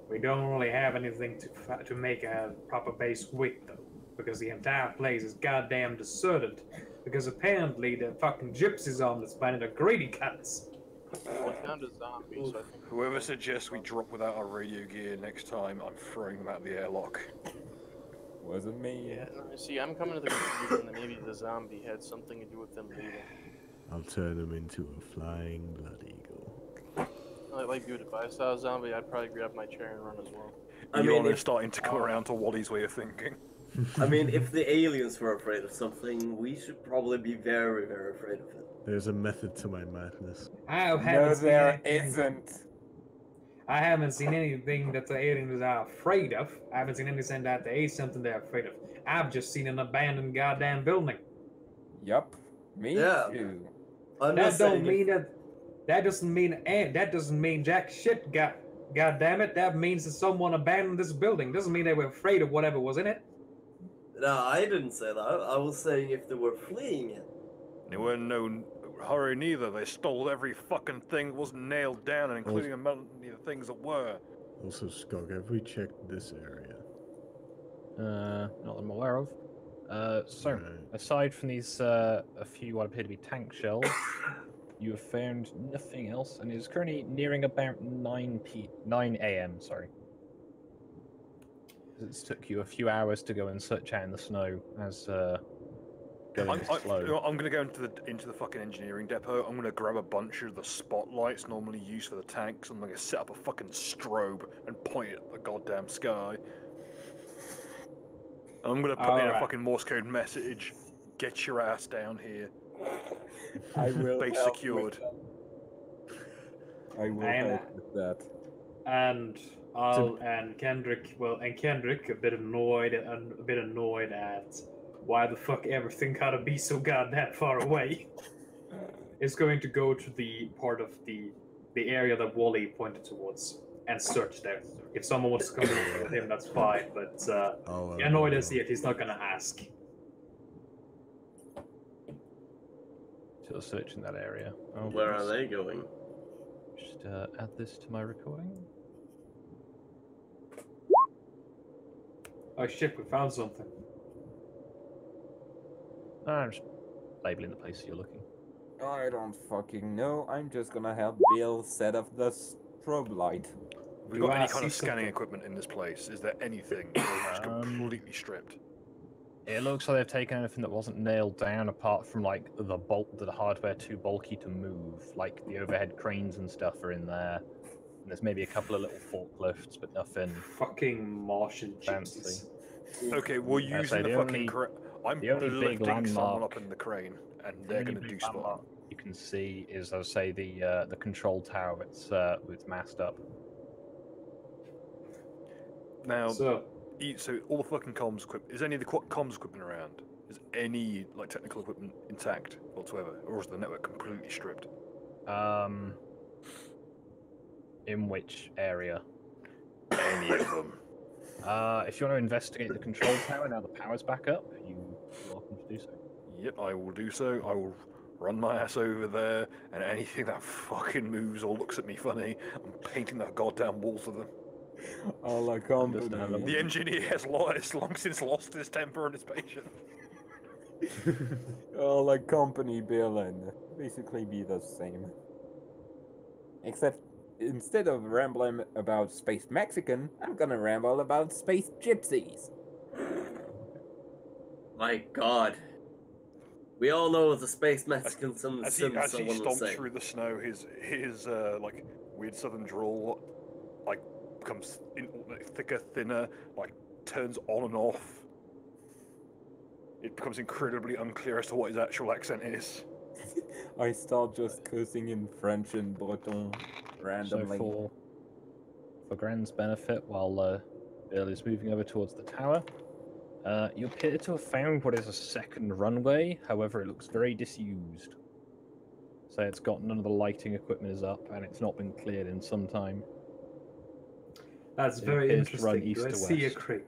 S9: We don't really have anything to make a proper base with, though, because the entire place is goddamn deserted. Because apparently the fucking gypsies on this planet are greedy cunts.
S10: Well, we found a zombie, so I think.
S6: Whoever suggests we drop without our radio gear next time, I'm throwing them out the airlock.
S2: Wasn't me.
S10: Yeah, no, see, I'm coming to the conclusion that maybe the zombie had something to do with them leaving.
S7: I'll turn him into a flying blood eagle.
S10: Like dude, if I saw a zombie, I'd probably grab my chair and run as well.
S8: I mean,
S6: You're starting to come around to Wally's way of thinking.
S8: I mean, if the aliens were afraid of something, we should probably be very, very afraid of it.
S7: There's a method to my madness.
S2: No, there isn't.
S9: I haven't seen anything that the aliens are afraid of. I haven't seen anything that there is something they're afraid of. I've just seen an abandoned goddamn building.
S2: Yup. Me
S8: Yeah.
S2: too.
S8: I'm
S9: That
S8: just
S9: don't
S8: saying
S9: mean that. That doesn't mean jack shit. God damn it. That means that someone abandoned this building. Doesn't mean they were afraid of whatever was in it.
S8: No, I didn't say that. I was saying if they were fleeing it.
S6: They were in no hurry neither. They stole every fucking thing that wasn't nailed down, and including a many of the things that were.
S7: Also, Skog, have we checked this area?
S4: Not that I'm aware of. So,
S7: Right.
S4: aside from these, a few what appear to be tank shells, you have found nothing else, and it is currently nearing about 9 a.m. Sorry. It's took you a few hours to go and search out in the snow as going slow.
S6: I'm gonna go into the fucking engineering depot. I'm gonna grab a bunch of the spotlights normally used for the tanks. I'm gonna set up a fucking strobe and point it at the goddamn sky. I'm gonna put in a fucking Morse code message. Get your ass down here.
S2: I will.
S6: Base
S2: help
S6: secured.
S2: with that. I will
S9: And-
S2: help with that.
S9: And Kendrick a bit annoyed at why the fuck everything gotta be so goddamn far away. Is going to go to the part of the area that Wally pointed towards and search there. If someone wants to come in with him, that's fine. But annoyed as yet, he's not gonna ask.
S4: Still searching that area. Oh,
S8: Where are
S4: let's
S8: they going?
S4: Just add this to my recording.
S9: Oh shit, we found something.
S4: I'm just labeling the place you're looking.
S2: I don't fucking know. I'm just gonna help Bill set up the strobe light.
S6: Have we
S9: Do
S6: got
S9: I
S6: any kind
S9: see
S6: of scanning
S9: something?
S6: equipment in this place? Is there anything? Or is it just completely stripped?
S4: It looks like they've taken anything that wasn't nailed down, apart from like the hardware too bulky to move, like the overhead cranes and stuff are in there. And there's maybe a couple of little forklifts, but nothing
S9: Fucking Martian
S4: fancy.
S9: gypsies.
S6: Okay, we're
S4: Yeah,
S6: using
S4: so
S6: the
S4: the
S6: fucking
S4: only-
S6: crane. I'm
S4: the only big
S6: lifting someone
S4: landmark-
S6: up in the crane, and
S4: The
S6: they're
S4: only
S6: going to do
S4: big
S6: spot.
S4: landmark you can see is, as I say, the control tower. It's mast up.
S6: Now,
S9: So,
S6: so all the fucking comms equipment. Is any of the comms equipment around? Is any like technical equipment intact whatsoever, or is the network completely stripped?
S4: In which area?
S6: Any of them?
S4: If you want to investigate the control tower now the power's back up, you're welcome to do so.
S6: Yep, I will do so. I will run my ass over there, and anything that fucking moves or looks at me funny, I'm painting the goddamn walls of them.
S2: All our company.
S4: Understandable.
S6: The engineer has long since lost his temper and his patience.
S2: All our company, Bill, and basically be the same. Except instead of rambling about space Mexican, I'm gonna ramble about space gypsies.
S8: My God. We all know the space Mexicans and the
S6: As he
S8: Simpsons one the
S6: stomps
S8: same.
S6: through the snow, his like weird southern drawl like becomes thicker, thinner, like turns on and off. It becomes incredibly unclear as to what his actual accent is.
S2: I start just cursing in French and Breton randomly.
S4: So for Gran's benefit, while Bill is moving over towards the tower, you appear to have found what is a second runway. However, it looks very disused. So it's got none of the lighting equipment is up, and it's not been cleared in some time.
S9: that's
S4: It
S9: very
S4: appears to run
S9: interesting.
S4: east
S9: Do I
S4: to
S9: see a
S4: west.
S9: crate?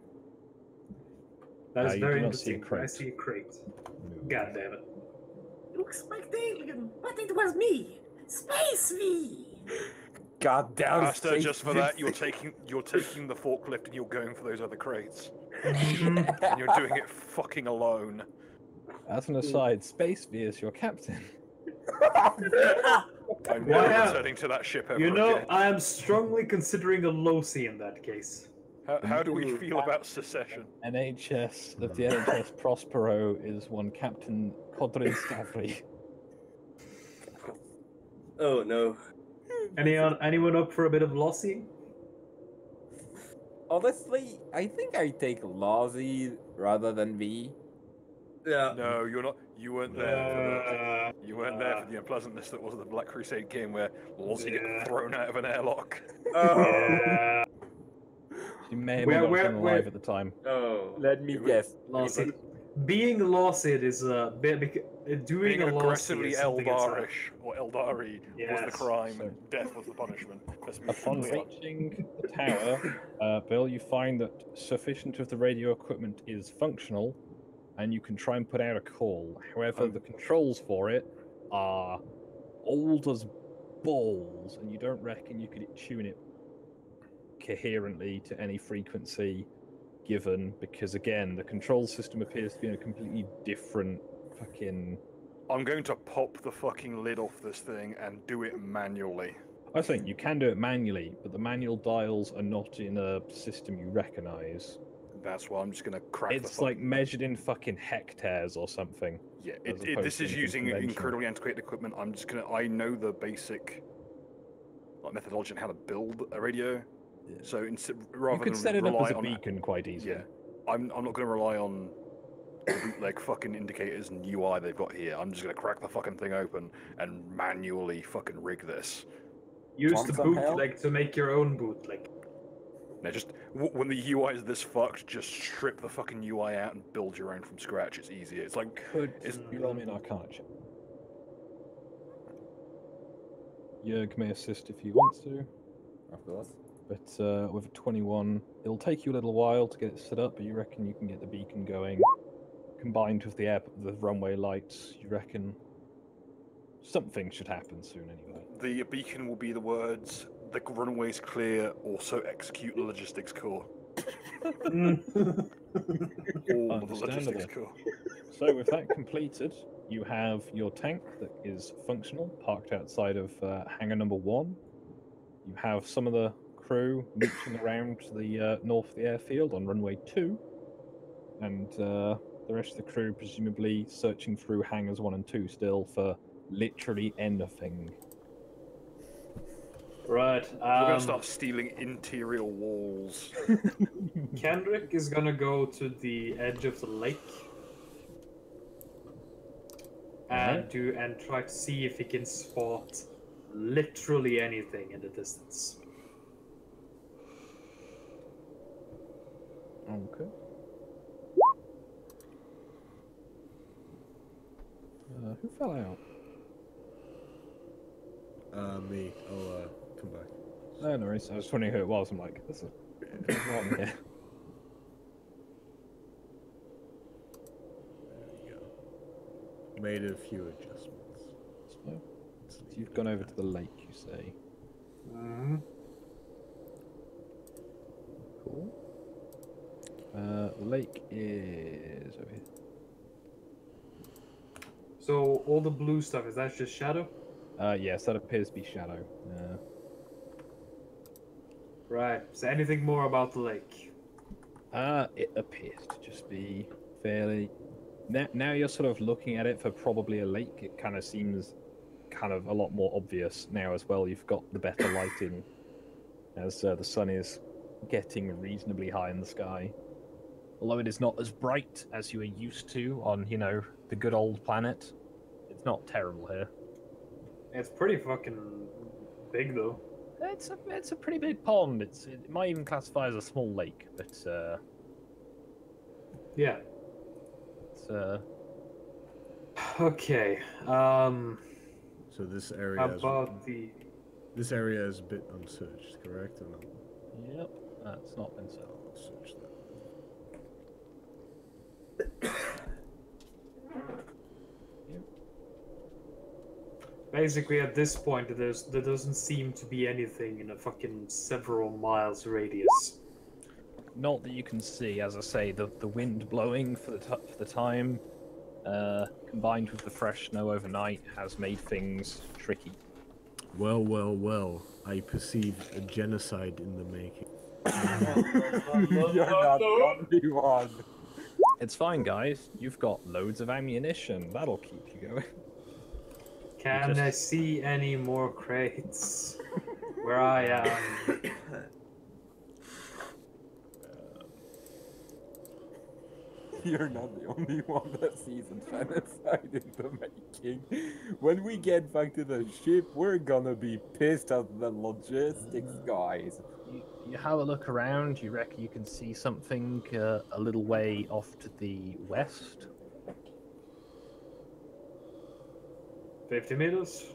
S9: That is
S4: You
S9: very
S4: do not see a
S9: interesting. Do I
S4: crate.
S9: see a crate?
S4: No.
S9: God damn it.
S8: Looks like the alien, but it was me, Space V.
S2: Goddamn
S6: Master,
S2: space
S6: just for that,
S2: gypsy.
S6: you're taking the forklift and you're going for those other crates.
S9: Mhm.
S6: And you're doing it fucking alone.
S4: As an aside, Space V is your captain.
S6: I'm
S9: Why
S6: never
S9: not?
S6: returning to that ship ever
S9: You know,
S6: again.
S9: I am strongly considering a low-C in that case.
S6: How do we feel about secession?
S4: NHS of the NHS Prospero is one Captain Kodrin Stavry.
S8: Oh no.
S9: Anyone up for a bit of lossy?
S2: Honestly, I think I take Lozzie rather than V.
S8: Yeah.
S6: No, you're not. You weren't there. You weren't there for the unpleasantness that was the Black Crusade game where Lozzie get thrown out of an airlock.
S9: Yeah.
S4: She may have
S9: Where-
S4: not
S9: where-
S4: been alive
S9: where-
S4: at the time.
S8: Oh.
S2: Let me guess.
S9: Lossy. Being Lossid is a bit doing
S6: Being
S9: a Lossy
S6: aggressively
S9: is something that's
S6: Eldarish or Eldari was the
S9: Yes.
S6: crime,
S4: So-
S6: and death was the punishment. Let's move
S4: Upon
S6: quickly on.
S4: reaching the tower, Bill, you find that sufficient of the radio equipment is functional, and you can try and put out a call. However, the controls for it are old as balls, and you don't reckon you could tune it coherently to any frequency given, because again, the control system appears to be in a completely different fucking...
S6: I'm going to pop the fucking lid off this thing and do it manually.
S4: I think you can do it manually, but the manual dials are not in a system you recognize.
S6: That's why I'm just going to crack the
S4: It's
S6: fucking...
S4: like measured in fucking hectares or something.
S6: Yeah,
S4: as opposed
S6: this
S4: to
S6: is
S4: anything
S6: using
S4: conventional.
S6: incredibly antiquated equipment. I'm just going to... I know the basic methodology on how to build a radio. So rather
S4: You could
S6: than
S4: set it up
S6: rely
S4: as a
S6: on
S4: beacon quite easily.
S6: Yeah, I'm not going to rely on bootleg fucking indicators and UI they've got here. I'm just going to crack the fucking thing open and manually fucking rig this.
S9: Use
S2: Want
S9: the
S2: some help?
S9: bootleg to make your own bootleg.
S6: Now, just when the UI is this fucked, just strip the fucking UI out and build your own from scratch. It's easier. It's like
S4: Could
S6: it's,
S4: you roll me an Arcana check? Jörg may assist if he wants to,
S2: Of course.
S4: but with a 21, it'll take you a little while to get it set up, but you reckon you can get the beacon going. Combined with the runway lights, you reckon something should happen soon anyway.
S6: The beacon will be the words, "The runway's clear, also execute the logistics core." All the logistics
S4: Understandable.
S6: core.
S4: So with that completed, you have your tank that is functional, parked outside of hangar number 1. You have some of the crew mooching around to the north of the airfield on runway 2, and the rest of the crew presumably searching through hangars 1 and 2 still for literally anything.
S9: Right.
S6: We're gonna start stealing interior walls.
S9: Kendrick is gonna go to the edge of the lake and try to see if he can spot literally anything in the distance.
S4: Okay. Who fell out?
S7: Me. I'll come back.
S4: No, no worries. I was wondering who it was. I'm like, there's one here.
S7: There you go. Made a few adjustments.
S4: So you've gone over to the lake, you say? Cool. The lake is over here.
S9: So all the blue stuff, is that just shadow?
S4: Yes, that appears to be shadow.
S9: Right. So anything more about the lake?
S4: It appears to just be fairly... Now you're sort of looking at it for probably a lake. It kind of seems kind of a lot more obvious now as well. You've got the better lighting as the sun is getting reasonably high in the sky. Although it is not as bright as you are used to on, you know, the good old planet. It's not terrible here.
S9: It's pretty fucking big though.
S4: It's a pretty big pond. It might even classify as a small lake, but
S9: yeah.
S4: It's
S9: okay.
S7: So this area
S9: about
S7: this area is a bit unsearched, correct or not?
S4: Yep, that's not been so.
S7: Search that.
S9: Basically, at this point, there doesn't seem to be anything in a fucking several miles radius.
S4: Not that you can see, as I say, the wind blowing for the time, combined with the fresh snow overnight, has made things tricky.
S7: Well, well, well. I perceive a genocide in the making.
S2: You're not the only one.
S4: It's fine, guys. You've got loads of ammunition. That'll keep you going.
S9: Can I see any more crates where I am?
S2: You're not the only one that sees a genocide in the making. When we get back to the ship, we're gonna be pissed at the logistics guys.
S4: You have a look around. You reckon you can see something a little way off to the west?
S9: 50 meters?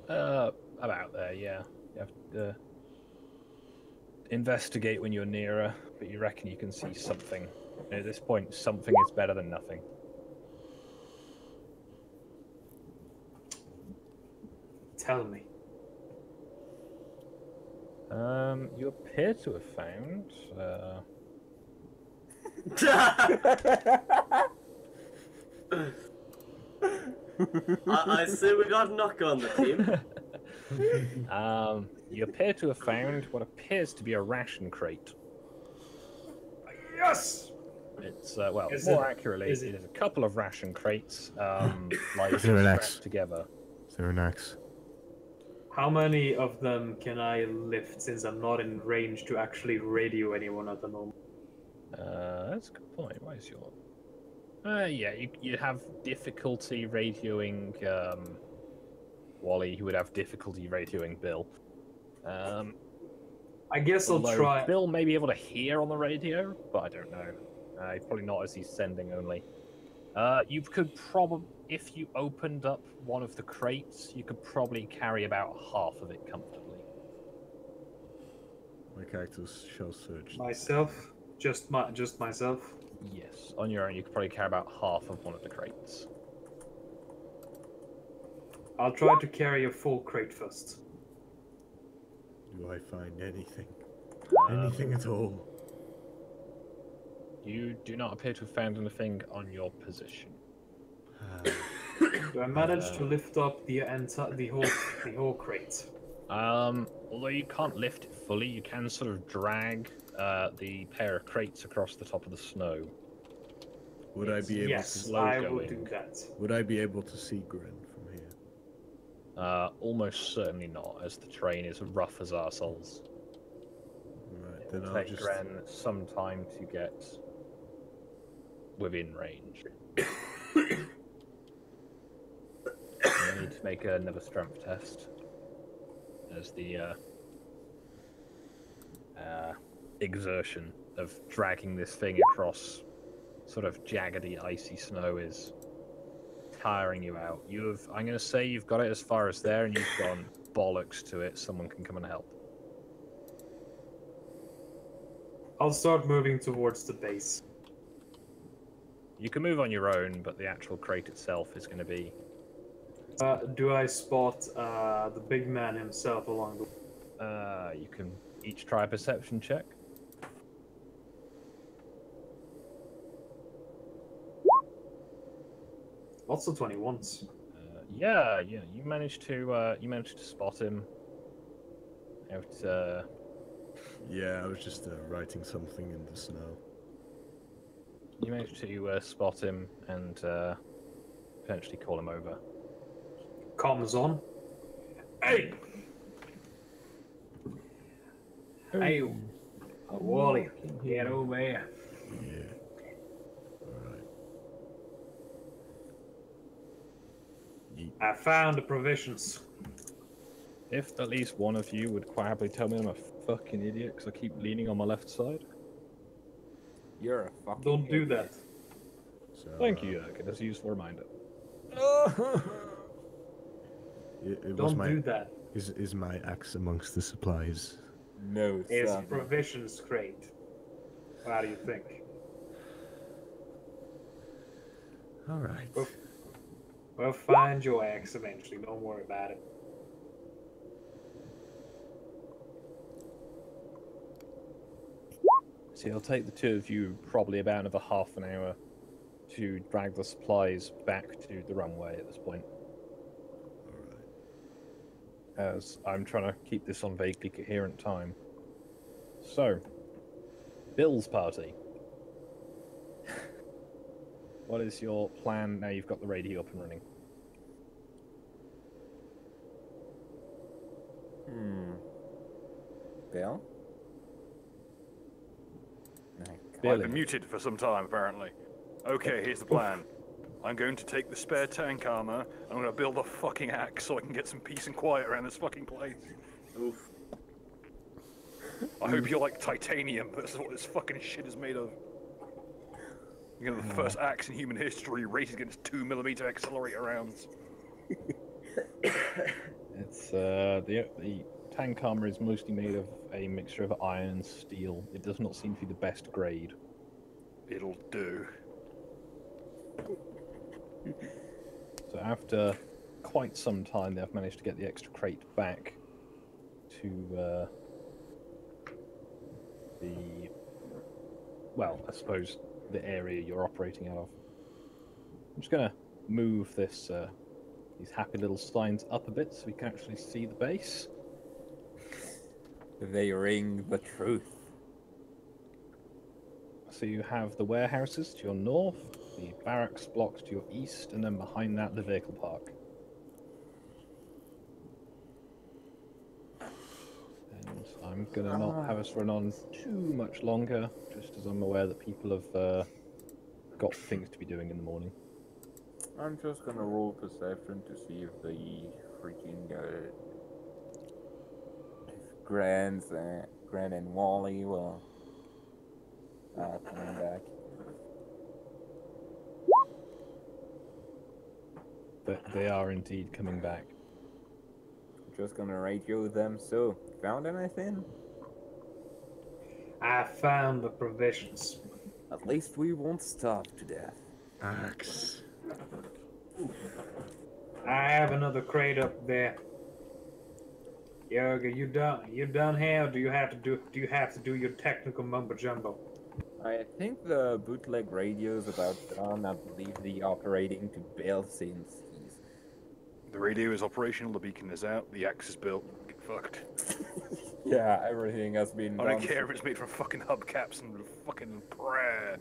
S4: About there, yeah. You have to investigate when you're nearer, but you reckon you can see something. And at this point, something is better than nothing.
S9: Tell me.
S4: You appear to have found,
S8: I see we got a knock on the team.
S4: you appear to have found what appears to be a ration crate.
S9: Yes!
S4: It's, well, more accurately, it is a couple of ration crates, like strapped together.
S7: Is there an axe?
S9: How many of them can I lift since I'm not in range to actually radio anyone at the moment?
S4: That's a good point. Why is your... yeah, you have difficulty radioing Wally, who would have difficulty radioing Bill.
S9: I guess I'll try.
S4: Bill may be able to hear on the radio, but I don't know. Probably not, as he's sending only. You could probably, if you opened up one of the crates, you could probably carry about half of it comfortably.
S7: My characters shall search.
S9: Myself? Just myself?
S4: Yes, on your own, you could probably carry about half of one of the crates.
S9: I'll try to carry a full crate first.
S7: Do I find anything? Anything at all?
S4: You do not appear to have found anything on your position.
S9: Do I manage to lift up the whole crate?
S4: Although you can't lift it fully, you can sort of drag the pair of crates across the top of the snow.
S7: Would I be able
S9: Yes,
S7: to?
S9: I will do that.
S7: Would I be able to see Gren from here?
S4: Almost certainly not, as the terrain is rough as arseholes.
S7: Right, then
S4: It'll
S7: I'll
S4: take
S7: just.
S4: Gren some time to get within range. You need to make another strength test, as the exertion of dragging this thing across sort of jaggedy, icy snow is tiring you out. I'm going to say you've got it as far as there, and you've gone bollocks to it. Someone can come and help.
S9: I'll start moving towards the base.
S4: You can move on your own, but the actual crate itself is going to be...
S9: Do I spot the big man himself along the way?
S4: You can each try a perception check.
S9: Lots of 21s.
S4: Yeah, you managed to spot him. Out.
S7: Yeah, I was just writing something in the snow.
S4: You managed to spot him and potentially call him over.
S9: Comms on. Hey! Hey, Wally, get over here.
S7: Yeah. Alright.
S9: I found the provisions.
S4: If at least one of you would quietly tell me I'm a fucking idiot because I keep leaning on my left side.
S2: You're a fucking
S9: Don't do
S2: idiot.
S9: that.
S7: So,
S4: Thank you, Jurgen. That's a useful reminder.
S9: Don't do that.
S7: Is my axe amongst the supplies?
S2: No,
S9: It's
S2: son.
S9: provisions crate. What do you think?
S7: Alright.
S9: We'll find your axe eventually. Don't worry about it.
S4: See, it'll take the two of you probably about another half an hour to drag the supplies back to the runway at this point. As I'm trying to keep this on vaguely coherent time. So, Bill's party. What is your plan now you've got the radio up and running?
S2: Bill?
S6: I've been muted for some time, apparently. Okay, here's the plan. I'm going to take the spare tank armor, and I'm going to build a fucking axe so I can get some peace and quiet around this fucking place.
S8: Oof.
S6: I hope you like titanium, that's what this fucking shit is made of. You know, the first axe in human history rated against 2mm accelerator rounds.
S4: It's the tank armor is mostly made of a mixture of iron and steel. It does not seem to be the best grade.
S6: It'll do.
S4: So after quite some time, they've managed to get the extra crate back to I suppose the area you're operating out of. I'm just gonna move this these happy little signs up a bit so we can actually see the base.
S2: They ring the truth.
S4: So you have the warehouses to your north, the barracks blocks to your east, and then behind that the vehicle park. And I'm gonna not have us run on too much longer, just as I'm aware that people have got things to be doing in the morning.
S2: I'm just gonna roll perception to see if the freaking if Gran and Wally will coming back.
S4: But they are indeed coming back.
S2: Just gonna radio them. So, found anything?
S9: I found the provisions.
S2: At least we won't starve to death.
S7: Axe.
S9: I have another crate up there. Yoga, you done? You done here? Or do you have to do your technical mumbo jumbo?
S2: I think the bootleg radio is about done. I believe the operating to Bill since he's.
S6: The radio is operational, the beacon is out, the axe is built. Get fucked.
S2: Yeah, everything has been
S6: I
S2: done.
S6: don't care if it's made from fucking hubcaps and fucking prayer.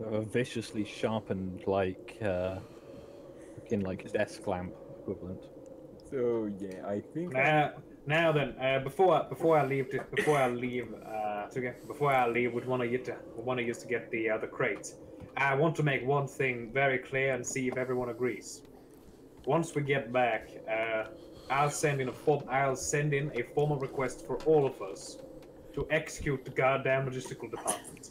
S4: A viciously sharpened, like, fucking like desk lamp equivalent.
S2: So yeah, I think.
S9: Now then, before I leave, would want you to get the crates. I want to make one thing very clear and see if everyone agrees. Once we get back, I'll send in a formal request for all of us to execute the goddamn logistical department.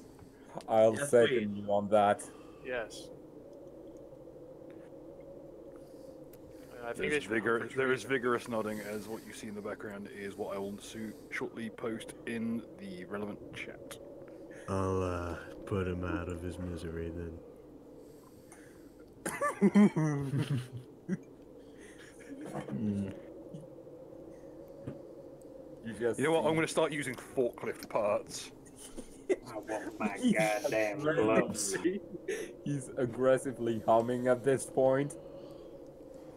S2: I'll
S8: Yes,
S2: second you on that.
S10: Yes. I think they should
S6: There is vigorous nodding, as what you see in the background is what I will shortly post in the relevant chat.
S7: I'll put him out of his misery then.
S6: You know what? I'm going to start using forklift parts.
S9: I want my goddamn gloves.
S2: He's aggressively humming at this point.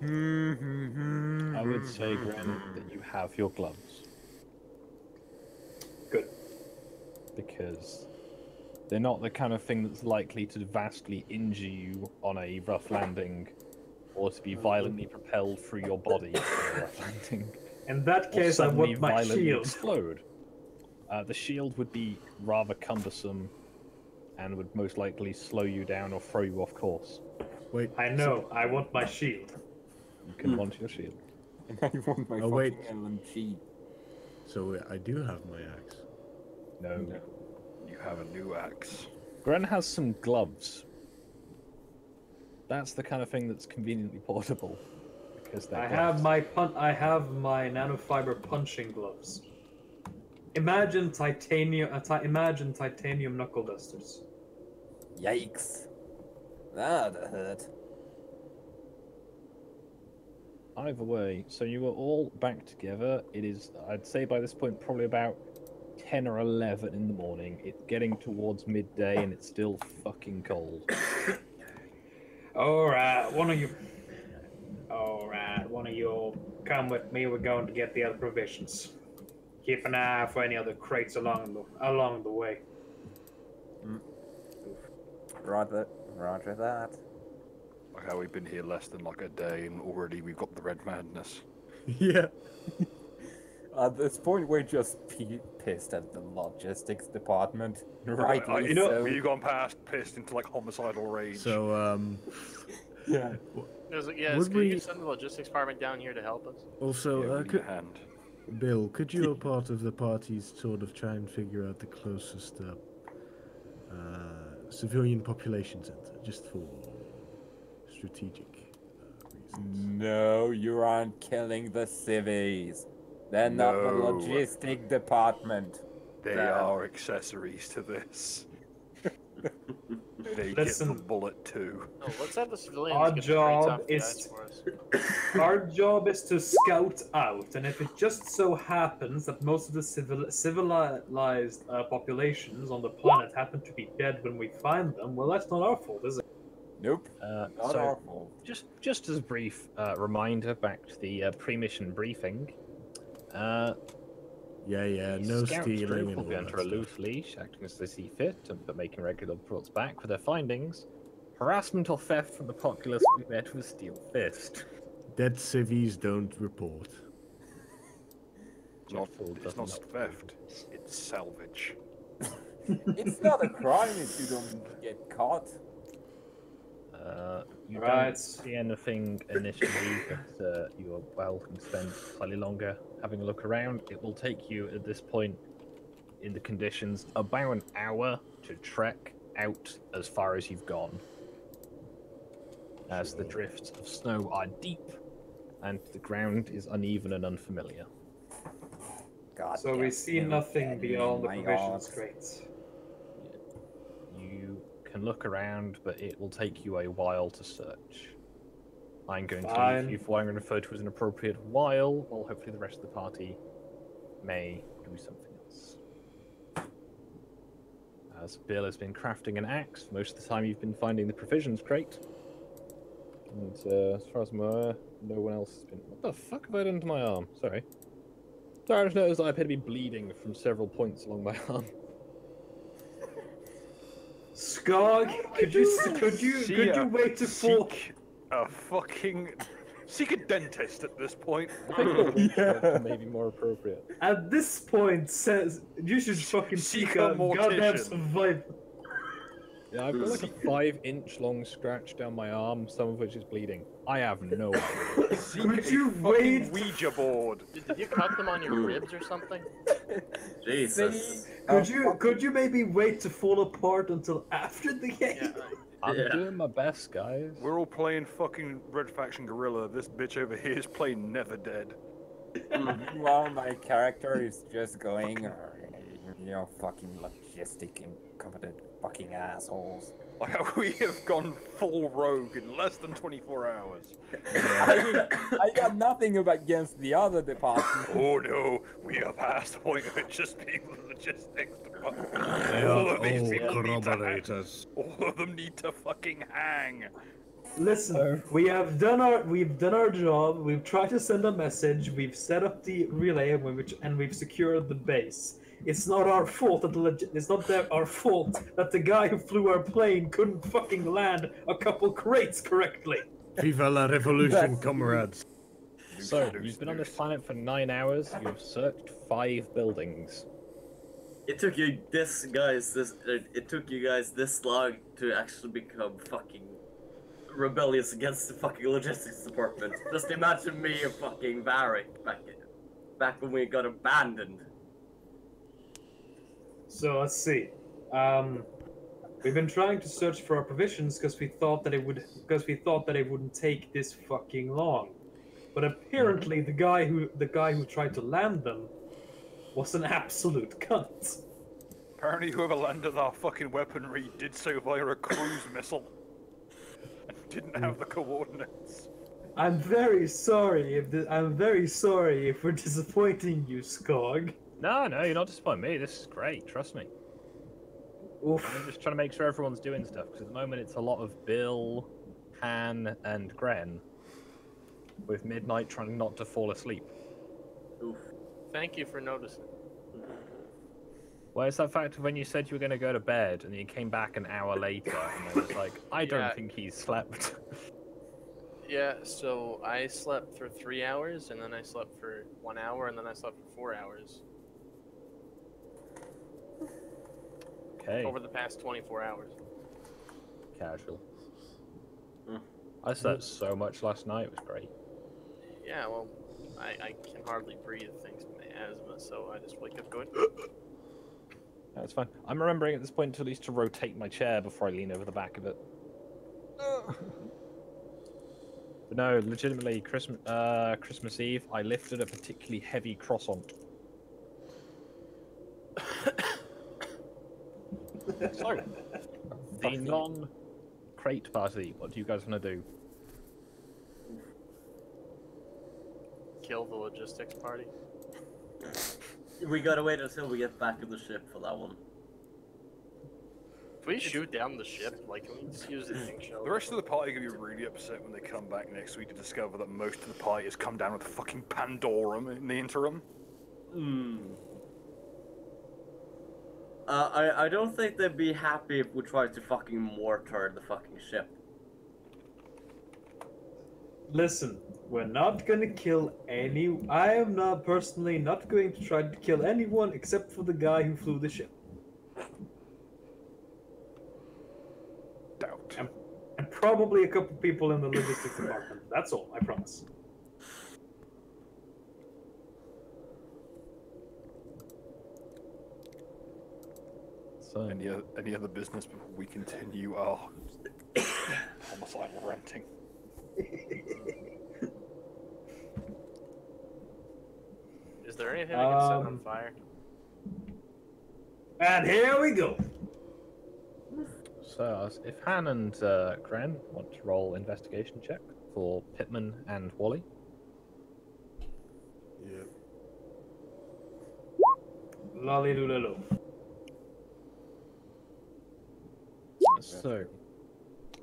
S4: I would say, Gren, that you have your gloves.
S9: Good.
S4: Because they're not the kind of thing that's likely to vastly injure you on a rough landing, or to be violently propelled through your body on a rough landing.
S9: In that case, I want my shield.
S4: Explode. The shield would be rather cumbersome, and would most likely slow you down or throw you off course.
S7: Wait.
S9: I know. I want my shield.
S4: You can want your shield.
S2: And I want my fucking LMG.
S7: So I do have my axe.
S4: No.
S6: You have a new axe.
S4: Gren has some gloves. That's the kind of thing that's conveniently portable. Because
S9: I have my nanofiber punching gloves. Imagine titanium knuckle dusters.
S2: Yikes. That'd hurt.
S4: Either way, so you are all back together. It is, I'd say by this point, probably about 10 or 11 in the morning. It's getting towards midday and it's still fucking cold.
S9: Alright, one of you come with me. We're going to get the other provisions. Keep an eye out for any other crates along the way.
S2: Roger that.
S6: Like how we've been here less than like a day and already we've got the red madness.
S7: Yeah.
S2: At this point, we're just pissed at the logistics department. Right,
S6: we've gone past pissed into like homicidal rage.
S7: So,
S2: yeah.
S10: Could you send the logistics department down here to help us?
S7: Also, Bill, could you, a part of the parties, sort of try and figure out the closest civilian population center, just for strategic reasons?
S2: No, you aren't killing the civvies. They're not the logistic department.
S6: They are accessories to this. They get the bullet too.
S10: No, let's have the civilians
S9: Our
S10: get
S9: job
S10: the
S9: is
S10: for us.
S9: our job is to scout out, and if it just so happens that most of the civilized populations on the planet happen to be dead when we find them, well, that's not our fault, is it?
S2: Nope. Not our fault.
S4: Just as a brief reminder back to the pre-mission briefing.
S7: No stealing.
S4: Will be under a loose leash, acting as they see fit, but making regular reports back for their findings. Harassment or theft from the populace will be met with a steel fist.
S7: Dead civvies don't report.
S6: It's not theft. It's salvage.
S2: It's not a crime if you don't get caught.
S4: You don't see anything initially, but you are welcome to spend slightly longer having a look around. It will take you at this point in the conditions about an hour to trek out as far as you've gone, as the drifts of snow are deep and the ground is uneven and unfamiliar.
S2: God
S9: so we see nothing beyond the provisions crates.
S4: You can look around, but it will take you a while to search. I'm going to
S9: Fine.
S4: leave you for what I'm going to refer to as an appropriate while hopefully the rest of the party may do something else. As Bill has been crafting an axe, most of the time you've been finding the provisions crate. And as far as I'm aware, no one else has been... What the fuck have I done to my arm? Sorry. Sorry, I just noticed that I appear to be bleeding from several points along my arm.
S9: Skog, could you wait to fall?
S6: Seek a dentist at this point.
S4: I think a winch doctor may be more appropriate.
S9: At this point, says you should fucking seek a goddamn
S6: mortician.
S9: survivor.
S4: Yeah, I've got like a 5-inch long scratch down my arm, some of which is bleeding. I have no idea.
S9: Could you wait?
S6: Ouija board.
S5: Did you cut them on your ribs or something?
S8: Jesus.
S9: Could you maybe wait to fall apart until after the game?
S4: I'm doing my best, guys.
S6: We're all playing fucking Red Faction Gorilla. This bitch over here is playing Never Dead.
S2: Meanwhile, my character is just going, fucking logistic incompetent fucking assholes.
S6: Like, we have gone full rogue in less than 24 hours.
S2: I got nothing against the other department.
S6: Oh no, we are past the point of it just being the logistics department.
S7: They
S6: All
S7: are
S6: of these
S7: all
S6: people need to hang.
S7: corroborators.
S6: All of them need to fucking hang.
S9: Listen, we've done our job. We've tried to send a message. We've set up the relay, and we've secured the base. It's not our fault that our fault that the guy who flew our plane couldn't fucking land a couple crates correctly.
S7: Viva la revolution, comrades.
S4: So, you've been on this planet for 9 hours, you've searched 5 buildings.
S8: It took you guys this long to actually become fucking rebellious against the fucking logistics department. Just imagine me and fucking Barry back when we got abandoned.
S9: So let's see. We've been trying to search for our provisions because we thought that it wouldn't take this fucking long. But apparently the guy who tried to land them was an absolute cunt.
S6: Apparently whoever landed our fucking weaponry did so via a cruise missile. And didn't have the coordinates.
S9: I'm very sorry if we're disappointing you, Skog.
S4: No, you're not disappointing me. This is great. Trust me.
S9: Oof.
S4: I'm just trying to make sure everyone's doing stuff, because at the moment it's a lot of Bill, Han, and Gren, with Midnight trying not to fall asleep.
S8: Oof.
S5: Thank you for noticing.
S4: Where's that fact of when you said you were going to go to bed, and then you came back an hour later, and I was like, I don't think he's slept.
S5: Yeah, so I slept for 3 hours, and then I slept for 1 hour, and then I slept for 4 hours.
S4: Okay.
S5: Over the past 24 hours.
S4: Casual. I slept so much last night, it was great.
S5: Yeah, well, I can hardly breathe thanks to my asthma, so I just wake up going...
S4: That's fine. I'm remembering at this point at least to rotate my chair before I lean over the back of it. But no, legitimately, Christmas Eve, I lifted a particularly heavy croissant. So, the non-crate party, what do you guys want to do?
S5: Kill the logistics party.
S8: We gotta wait until we get back to the ship for that one.
S5: If we shoot down the ship, like, can we just use the thing show?
S6: The rest of the party are gonna be really upset when they come back next week to discover that most of the party has come down with fucking Pandorum in the interim.
S8: I don't think they'd be happy if we tried to fucking mortar the fucking ship.
S9: Listen, we're not gonna kill any. I am not personally not going to try to kill anyone except for the guy who flew the ship.
S6: Doubt.
S9: And probably a couple people in the logistics department. That's all, I promise.
S4: So,
S6: Any other business before we continue our homicidal ranting?
S5: Is there anything I can set on fire?
S9: And here we go.
S4: So, if Han and Gren want to roll investigation check for Pittman and Wally.
S7: Yep.
S9: Lolly lulalo.
S4: So,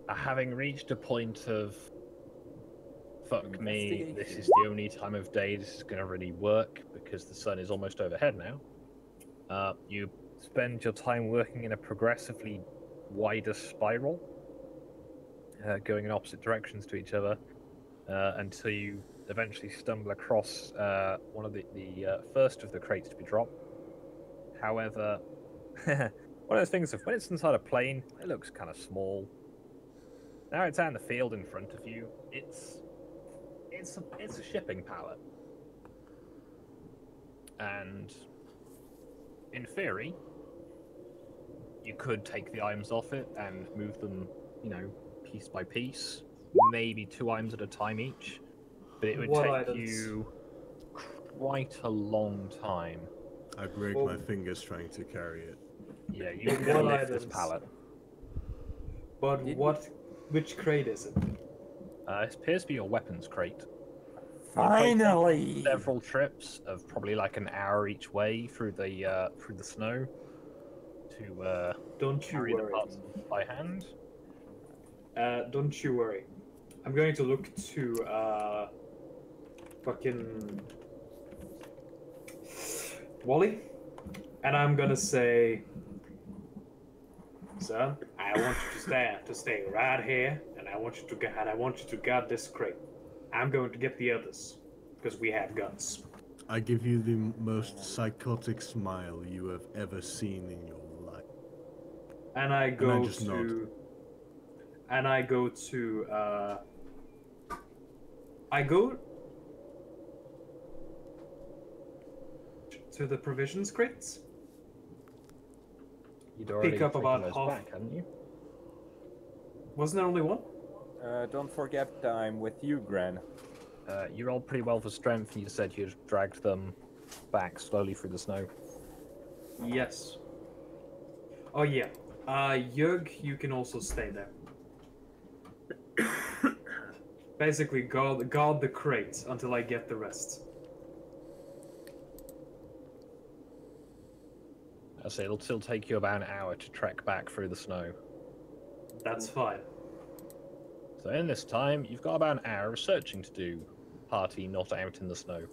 S4: having reached a point of fuck me, this is the only time of day this is going to really work because the sun is almost overhead now. You spend your time working in a progressively wider spiral, going in opposite directions to each other, until you eventually stumble across one of the first of the crates to be dropped. However, one of those things of when it's inside a plane, it looks kind of small. Now it's out in the field in front of you. It's a shipping pallet, and in theory, you could take the items off it and move them, piece by piece, maybe 2 items at a time each. But it would
S9: What
S4: take
S9: items?
S4: you quite a long time.
S7: I break my fingers trying to carry it.
S4: Yeah, you can lift this
S9: items?
S4: pallet.
S9: But which crate is it?
S4: It appears to be your weapons crate.
S2: Finally!
S4: Several trips of probably like an hour each way through the snow to
S9: Don't you
S4: carry the
S9: worry.
S4: parts by hand.
S9: Don't you worry. I'm going to look to fucking Wally, and I'm gonna say, son, I want you to stay right here, and I want you to guard this crate. I'm going to get the others because we have guns.
S7: I give you the most psychotic smile you have ever seen in your life.
S9: And I go
S7: just nod.
S9: To the provisions crates.
S4: You'd already
S9: Pick up
S4: taken
S9: about
S4: those
S9: half.
S4: back, hadn't you?
S9: Wasn't there only one?
S2: Don't forget I'm with you, Gran.
S4: You rolled pretty well for strength, and you said you'd dragged them back slowly through the snow.
S9: Yes. Oh yeah. Yug, you can also stay there. Basically, guard the crate until I get the rest.
S4: I say it'll still take you about an hour to trek back through the snow.
S9: That's fine.
S4: So in this time, you've got about an hour of searching to do. Party not out in the snow.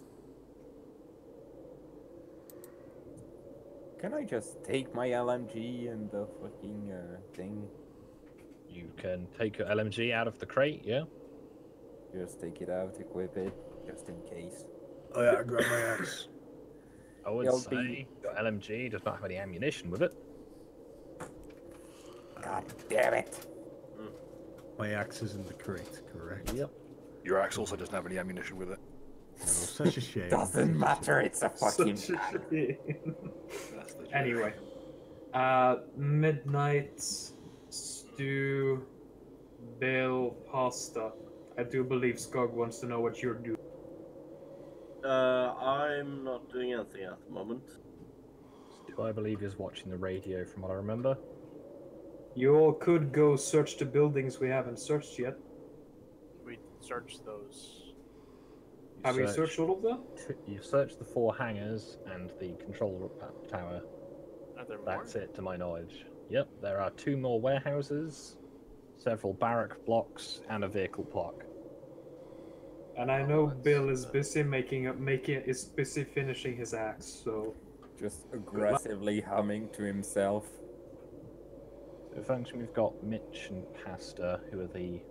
S2: Can I just take my LMG and the fucking thing?
S4: You can take your LMG out of the crate, yeah?
S2: Just take it out, equip it, just in case.
S7: Oh yeah, I grab my axe.
S4: I would
S2: It'll
S4: say
S2: be-
S4: your LMG does not have any ammunition with it.
S2: God damn it!
S7: My axe is in the crate, correct?
S4: Yep.
S6: Your axe also doesn't have any ammunition with it.
S7: Oh, such a shame.
S2: Doesn't matter, it's a fucking.
S6: That's the joke.
S9: Anyway, midnight stew, Bill, pasta. I do believe Skog wants to know what you're doing.
S8: I'm not doing anything at the moment.
S4: Stu, I believe, is watching the radio from what I remember.
S9: You all could go search the buildings we haven't searched yet.
S10: We searched those.
S9: Have you searched all of them?
S4: You've searched the 4 hangars and the control tower.
S10: Are there more?
S4: That's it, to my knowledge. Yep, there are 2 more warehouses, several barrack blocks, and a vehicle park.
S9: And I know Bill is busy busy finishing his axe, so
S2: Just aggressively humming to himself.
S4: So function, we've got Mitch and Pasta, who are the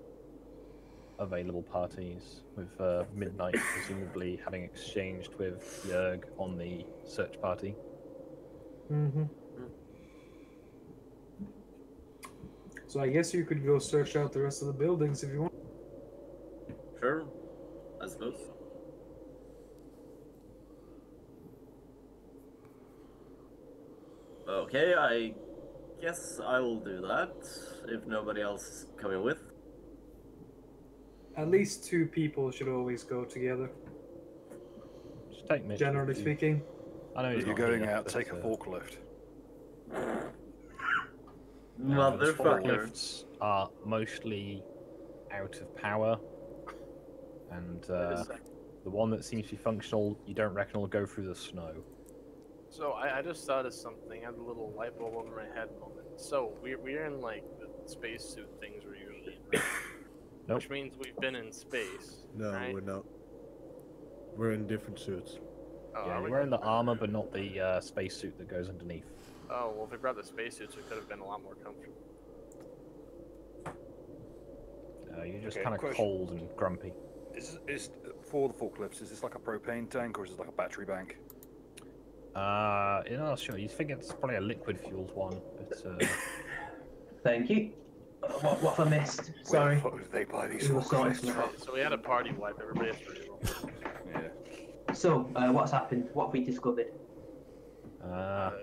S4: available parties, with Midnight presumably having exchanged with Jörg on the search party.
S9: So I guess you could go search out the rest of the buildings if you want.
S8: Sure, I suppose. Okay, I guess I will do that if nobody else is coming with.
S9: At least 2 people should always go together,
S4: Just take Mitch.
S9: generally
S4: with you.
S9: speaking.
S4: I know
S6: If
S4: he's
S6: you're
S4: not
S6: going
S4: here,
S6: out,
S4: but,
S6: take a forklift.
S8: Motherfucker.
S4: Forklifts are mostly out of power. and
S5: Wait a sec.
S4: the one that seems to be functional, you don't reckon will go through the snow.
S5: So I just thought of something. I had a little light bulb over my head moment. So we're in like the spacesuit things we're usually in, right?
S4: Nope.
S5: Which means we've been in space.
S7: No,
S5: right?
S7: we're not. We're in different suits.
S5: Oh,
S4: Yeah,
S5: are
S4: you're
S5: we?
S4: wearing the armor, but not the spacesuit that goes underneath.
S5: Oh well, if we brought the spacesuits, we could have been a lot more comfortable.
S4: You're just
S6: Okay,
S4: kind of
S6: question.
S4: cold and grumpy.
S6: Is for the forklifts? Is this like a propane tank or is it like a battery bank?
S4: You're not sure. You think it's probably a liquid fueled one, but
S3: Thank you. What have I missed? Sorry.
S6: Where the fuck did they buy these
S3: We were sorting
S6: forklifts
S3: something
S6: from?
S3: out.
S5: So we had a party wipe. Everybody has to reroll.
S6: Yeah.
S3: So, what's happened? What have we discovered?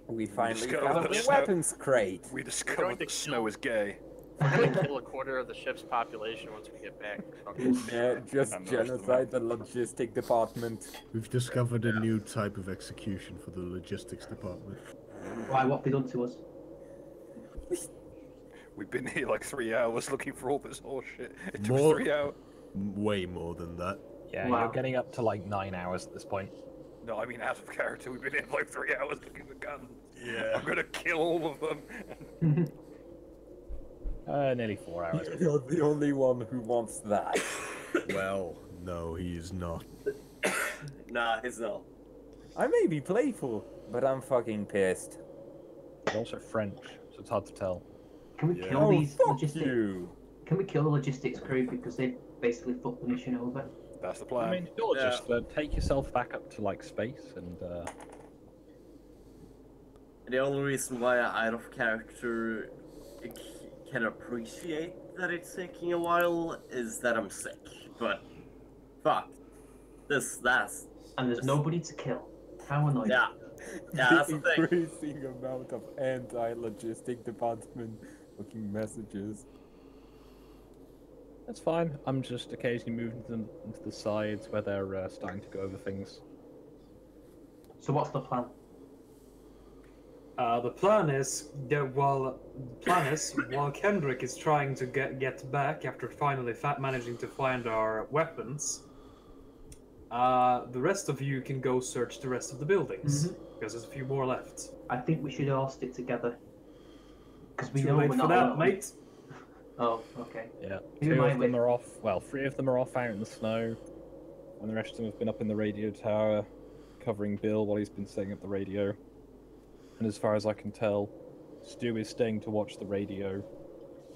S2: We finally
S6: discovered
S2: found
S6: that
S2: the
S6: snow-
S2: weapons crate.
S6: We
S5: going
S6: discovered
S5: to
S6: that snow
S5: kill-
S6: is gay.
S5: We're gonna kill a quarter of the ship's population once we get back.
S2: Yeah, just
S6: And the rest of
S2: genocide the logistic department.
S7: We've discovered a new type of execution for the logistics department.
S3: Why? What have they done to us?
S6: We've been here like 3 hours looking for all this horseshit. It took
S7: More-
S6: 3 hours.
S7: Way more than that.
S4: yeah,
S3: Wow.
S4: you're getting up to like 9 hours at this point.
S6: No, I mean out of character. We've been here for like 3 hours looking for guns.
S7: Yeah.
S6: I'm gonna kill all of them.
S4: Nearly 4 hours.
S2: You're the only one who wants that.
S7: Well, no, he is not.
S8: Nah, he's not.
S2: I may be playful, but I'm fucking pissed.
S4: You're also French, so it's hard to tell.
S3: Can we
S7: Yeah.
S3: kill
S2: Oh,
S3: these
S2: fuck
S3: logistics?
S2: you!
S3: Can we kill the logistics crew because they basically fucked the mission over?
S6: That's the plan.
S4: I mean, sure,
S8: Yeah.
S4: just take yourself back up to like space and
S8: The only reason why I, out of character, can appreciate that it's taking a while is that I'm sick. But, fuck. That's...
S3: And there's nobody to kill. How annoying.
S8: Yeah. Yeah, that's the thing.
S2: Increasing amount of anti-logistic department fucking messages.
S4: that's fine. I'm just occasionally moving them into the sides where they're starting to go over things.
S3: So what's the plan?
S9: The plan is that while Kendrick is trying to get back after finally managing to find our weapons, the rest of you can go search the rest of the buildings because there's a few more left.
S3: I think we should all stick together. Because we
S9: Too
S3: know
S9: late
S3: we're
S9: for
S3: not
S9: that,
S3: alone.
S9: mate.
S3: Oh, okay.
S4: Yeah,
S3: Who
S4: 2
S3: am I
S4: of them
S3: with?
S4: are off. Well, 3 of them are off out in the snow, and the rest of them have been up in the radio tower, covering Bill while he's been setting up the radio. And as far as I can tell, Stu is staying to watch the radio,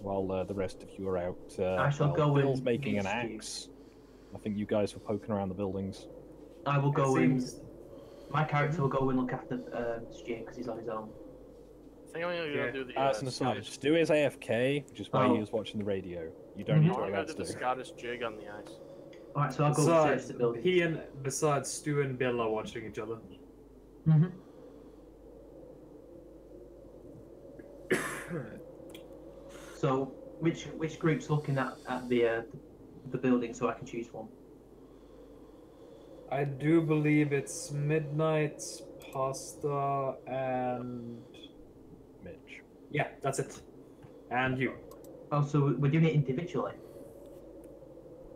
S4: while the rest of you are out.
S3: I shall go
S4: Bill's
S3: and
S4: making
S3: meet
S4: an
S3: Stu.
S4: axe. I think you guys were poking around the buildings.
S3: I will go in.
S9: Seems-
S3: My character will go and look after Stu because he's on his own.
S5: I think I'm gonna
S9: Yeah.
S5: do the.
S4: As an aside, Stu is AFK, which is why
S3: Oh.
S4: he was watching the radio. You don't need
S5: I'm
S4: to worry
S5: gonna
S4: about
S5: do the
S4: Stu.
S5: Scottish jig on the ice.
S3: Alright, so I'll go search the building.
S9: Besides Stu and Bill are watching each other.
S3: Mm-hmm. So, which group's looking at the building so I can choose one?
S9: I do believe it's Midnight, Pasta, and
S4: Mitch.
S9: yeah, that's it. And you.
S3: Oh, so we're doing it individually.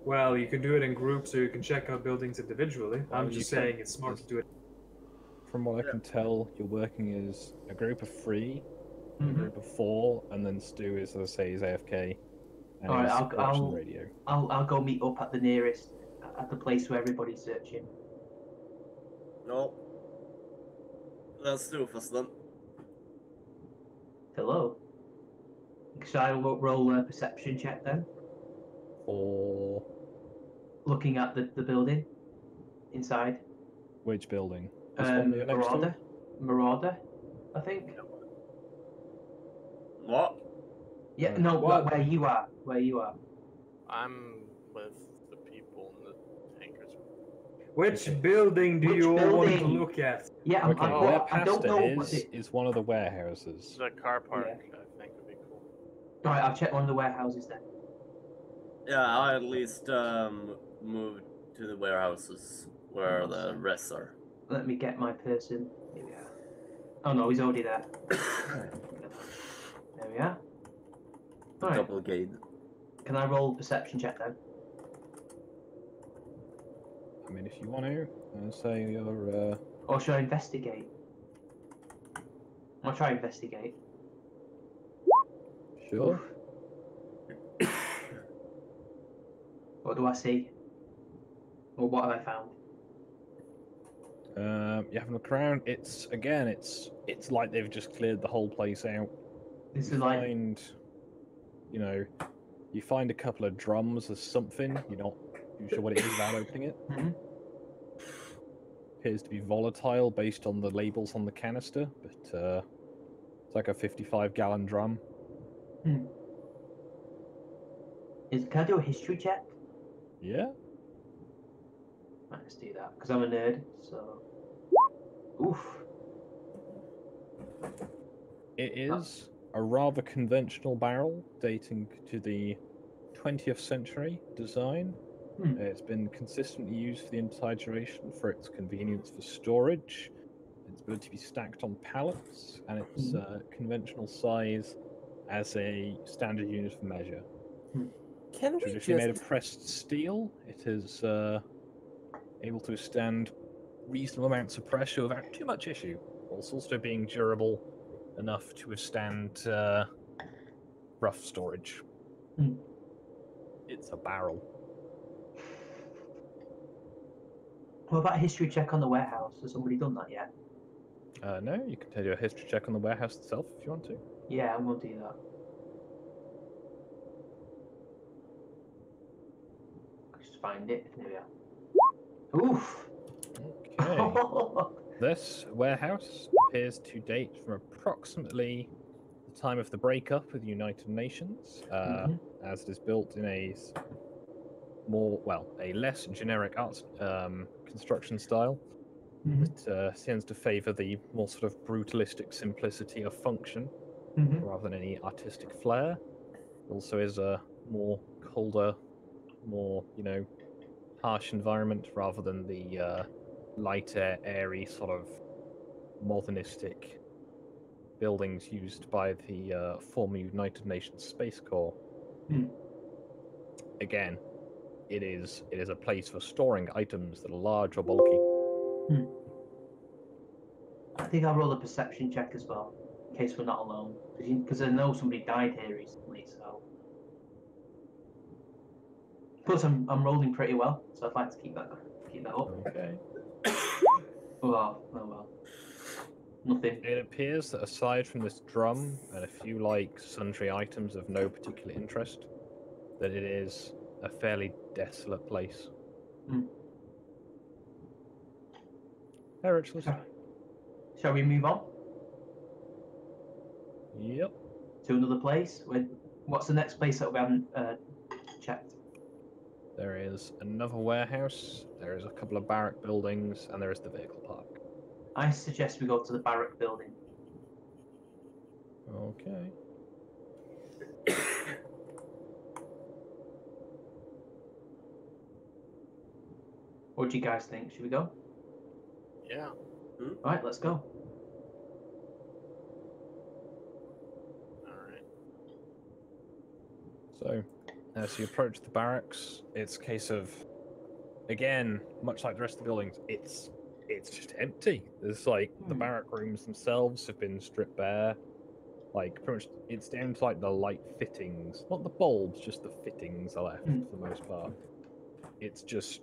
S9: Well, you can do it in groups, or you can check out buildings individually.
S4: Well,
S9: I'm
S4: you
S9: just
S4: can-
S9: saying it's smart to do it.
S4: From what I can tell, you're working as a group of 3, a
S3: Mm-hmm.
S4: group of 4, and then Stu is, as I say, is AFK. And
S3: Alright,
S4: he's
S3: I'll-
S4: watching
S3: I'll-
S4: the radio.
S3: I'll go meet up at the nearest, at the place where everybody's searching.
S8: No. Let's do it first then.
S3: Hello. Shall I roll a perception check then?
S4: Or
S3: Looking at the building inside.
S4: which building? This one that you're next to?
S3: Marauder, I think.
S8: What?
S3: Yeah, no,
S9: What?
S3: where you are. Where you are.
S5: I'm with the people in the tankers.
S9: Which
S4: Okay.
S9: building do
S3: Which
S9: you all want to
S3: building?
S9: look at?
S3: Yeah,
S4: Okay,
S3: I'm,
S4: where
S3: I don't
S4: Pasta
S3: know what it.
S4: is one of the warehouses.
S5: The car park, I think, would be cool.
S3: Alright, I'll check one of the warehouses then.
S8: Yeah, I at least moved to the warehouses where the rest are.
S3: Let me get my person. Here we are. Oh no, he's already there. There we are. Alright,
S8: Double gate.
S3: can I roll perception check then?
S4: mean, if you want to, say you're.
S3: Or should I investigate? I'll try investigate.
S4: Sure.
S3: What do I see? Or what have I found?
S4: You have a look around. It's like they've just cleared the whole place out.
S3: This
S4: You
S3: is like
S4: find, you find a couple of drums or something. You're not too sure what it is without opening it.
S3: Mhm.
S4: Appears to be volatile based on the labels on the canister, but it's like a 55-gallon drum.
S3: Can I do a history check?
S4: Yeah.
S3: Right, let's do that because I'm a nerd. So, oof.
S4: It is a rather conventional barrel dating to the 20th century design. It's been consistently used for the entire duration for its convenience for storage, its ability to be stacked on pallets, and its conventional size as a standard unit of measure.
S2: Can we
S4: Traditionally made
S2: just...
S4: of pressed steel, it is able to withstand reasonable amounts of pressure without too much issue, whilst also being durable enough to withstand rough storage. It's a barrel.
S3: What about a history check on the warehouse? Has somebody done that yet?
S4: No, you can do a history check on the warehouse itself if you want to.
S3: Yeah, I'm gonna do that. Just find it. There we are. Oof.
S4: Okay. This warehouse appears to date from approximately the time of the breakup with the United Nations, as it is built in a less generic art construction style. It tends to favour the more sort of brutalistic simplicity of function rather than any artistic flair. It also is a more colder, more, harsh environment rather than the lighter, airy, sort of modernistic buildings used by the former United Nations Space Corps. Again, it is a place for storing items that are large or bulky.
S3: I think I'll roll a perception check as well, in case we're not alone. Because I know somebody died here recently, so. Plus, I'm rolling pretty well, so I'd like to keep that up.
S4: Okay.
S3: Oh well. Nothing.
S4: It appears that aside from this drum and a few sundry items of no particular interest, that it is a fairly desolate place.
S3: Shall we move on?
S4: Yep.
S3: To another place? What's the next place that we haven't checked?
S4: There is another warehouse, there is a couple of barrack buildings, and there is the vehicle park.
S3: I suggest we go to the barrack building.
S4: Okay.
S3: What do you guys think? Should we go?
S5: Yeah.
S3: Alright, let's go.
S5: Alright.
S4: So, as you approach the barracks, it's a case of, again, much like the rest of the buildings, it's just empty. There's the barrack rooms themselves have been stripped bare. Pretty much, it's down to the light fittings, not the bulbs, just the fittings are left for the most part. It's just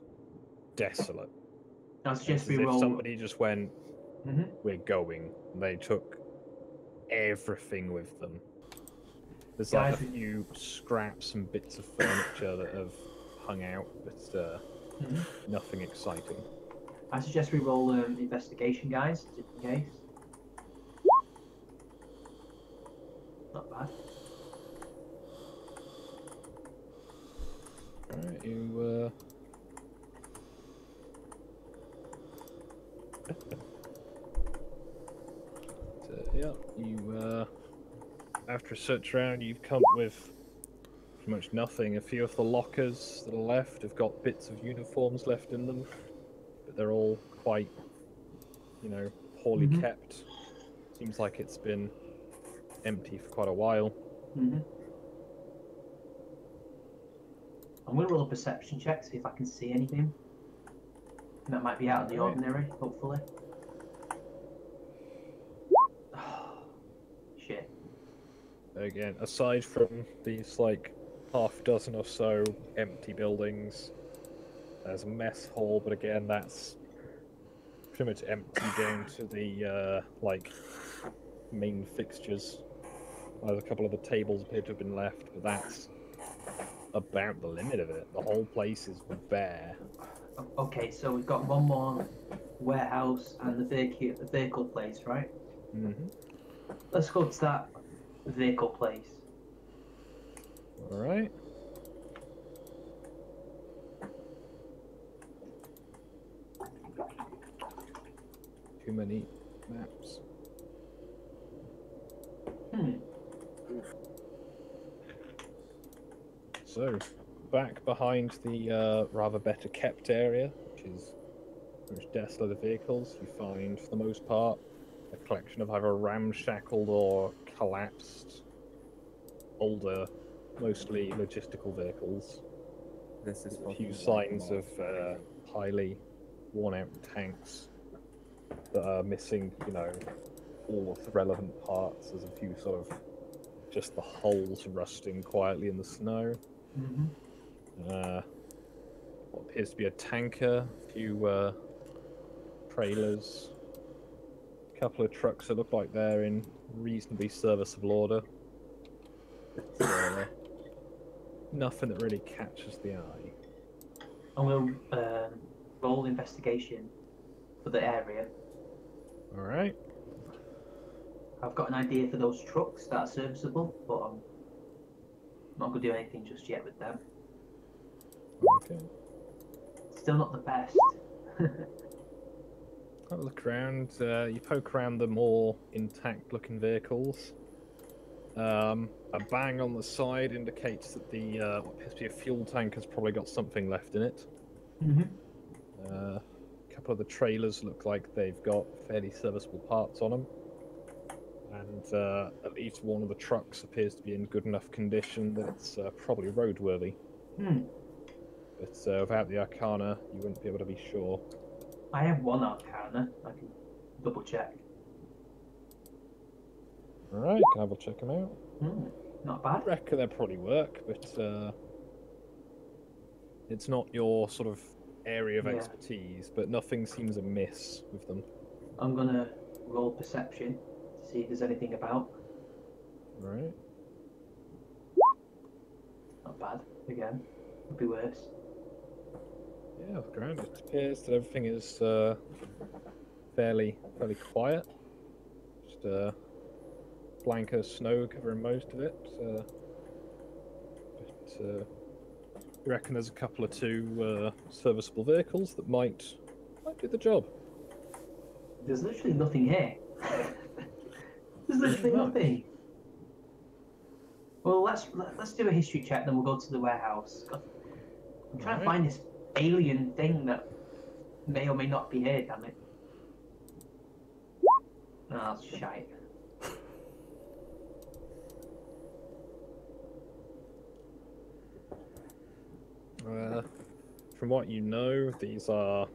S4: desolate.
S3: I suggest we
S4: if
S3: roll.
S4: somebody just went, we're going, and they took everything with them. There's a few scraps and bits of furniture that have hung out, but nothing exciting.
S3: I suggest we roll investigation, guys, just in case. Not bad.
S4: Alright, you after a search around, you've come up with pretty much nothing. A few of the lockers that are left have got bits of uniforms left in them, but they're all quite, poorly kept. Seems like it's been empty for quite a while.
S3: I'm going to roll a perception check, see if I can see anything. That might be out of the ordinary, hopefully. Shit.
S4: Again, aside from these like half dozen or so empty buildings, there's a mess hall, but again, that's pretty much empty down to the like main fixtures. There's a couple of the tables appear to have been left, but that's about the limit of it. The whole place is bare.
S3: Okay, so we've got one more warehouse and the vehicle place, right?
S4: Mm-hmm.
S3: Let's go to that vehicle place.
S4: All right. Too many maps. So, back behind the rather better kept area, which is pretty much desolate of vehicles, you find, for the most part, a collection of either ramshackled or collapsed, older, mostly logistical vehicles.
S2: This is
S4: A few
S2: fucking
S4: signs of highly worn-out tanks that are missing, you know, all of the relevant parts. There's a few sort of just the hulls rusting quietly in the snow. What appears to be a tanker, a few trailers, a couple of trucks that look like they're in reasonably serviceable order. Nothing that really catches the eye.
S3: And we'll roll investigation for the area.
S4: Alright.
S3: I've got an idea for those trucks that are serviceable, but I'm not going to do anything just yet with them.
S4: Okay.
S3: Still not the best.
S4: Have a look around. You poke around the more intact-looking vehicles. A bang on the side indicates that the what appears to be a fuel tank has probably got something left in it. A couple of the trailers look like they've got fairly serviceable parts on them. And at least one of the trucks appears to be in good enough condition that it's probably roadworthy. But without the Arcana, you wouldn't be able to be sure.
S3: I have one Arcana. I can double check.
S4: Alright, can I have a check them out?
S3: Not bad.
S4: I reckon they'll probably work, but it's not your sort of area of expertise, but nothing seems amiss with them.
S3: I'm going to roll perception to see if there's anything about.
S4: Alright.
S3: Not bad. Again. Could be worse.
S4: Yeah, grand. It appears that everything is fairly quiet. Just blanker snow covering most of it. But you reckon there's a couple of two serviceable vehicles that might do the job.
S3: There's literally nothing here. There's literally nothing. Well, let's do a history check, then we'll go to the warehouse. I'm trying to find this alien thing that may or may not be here, damn it. Oh, that's shite.
S4: From what you know, these are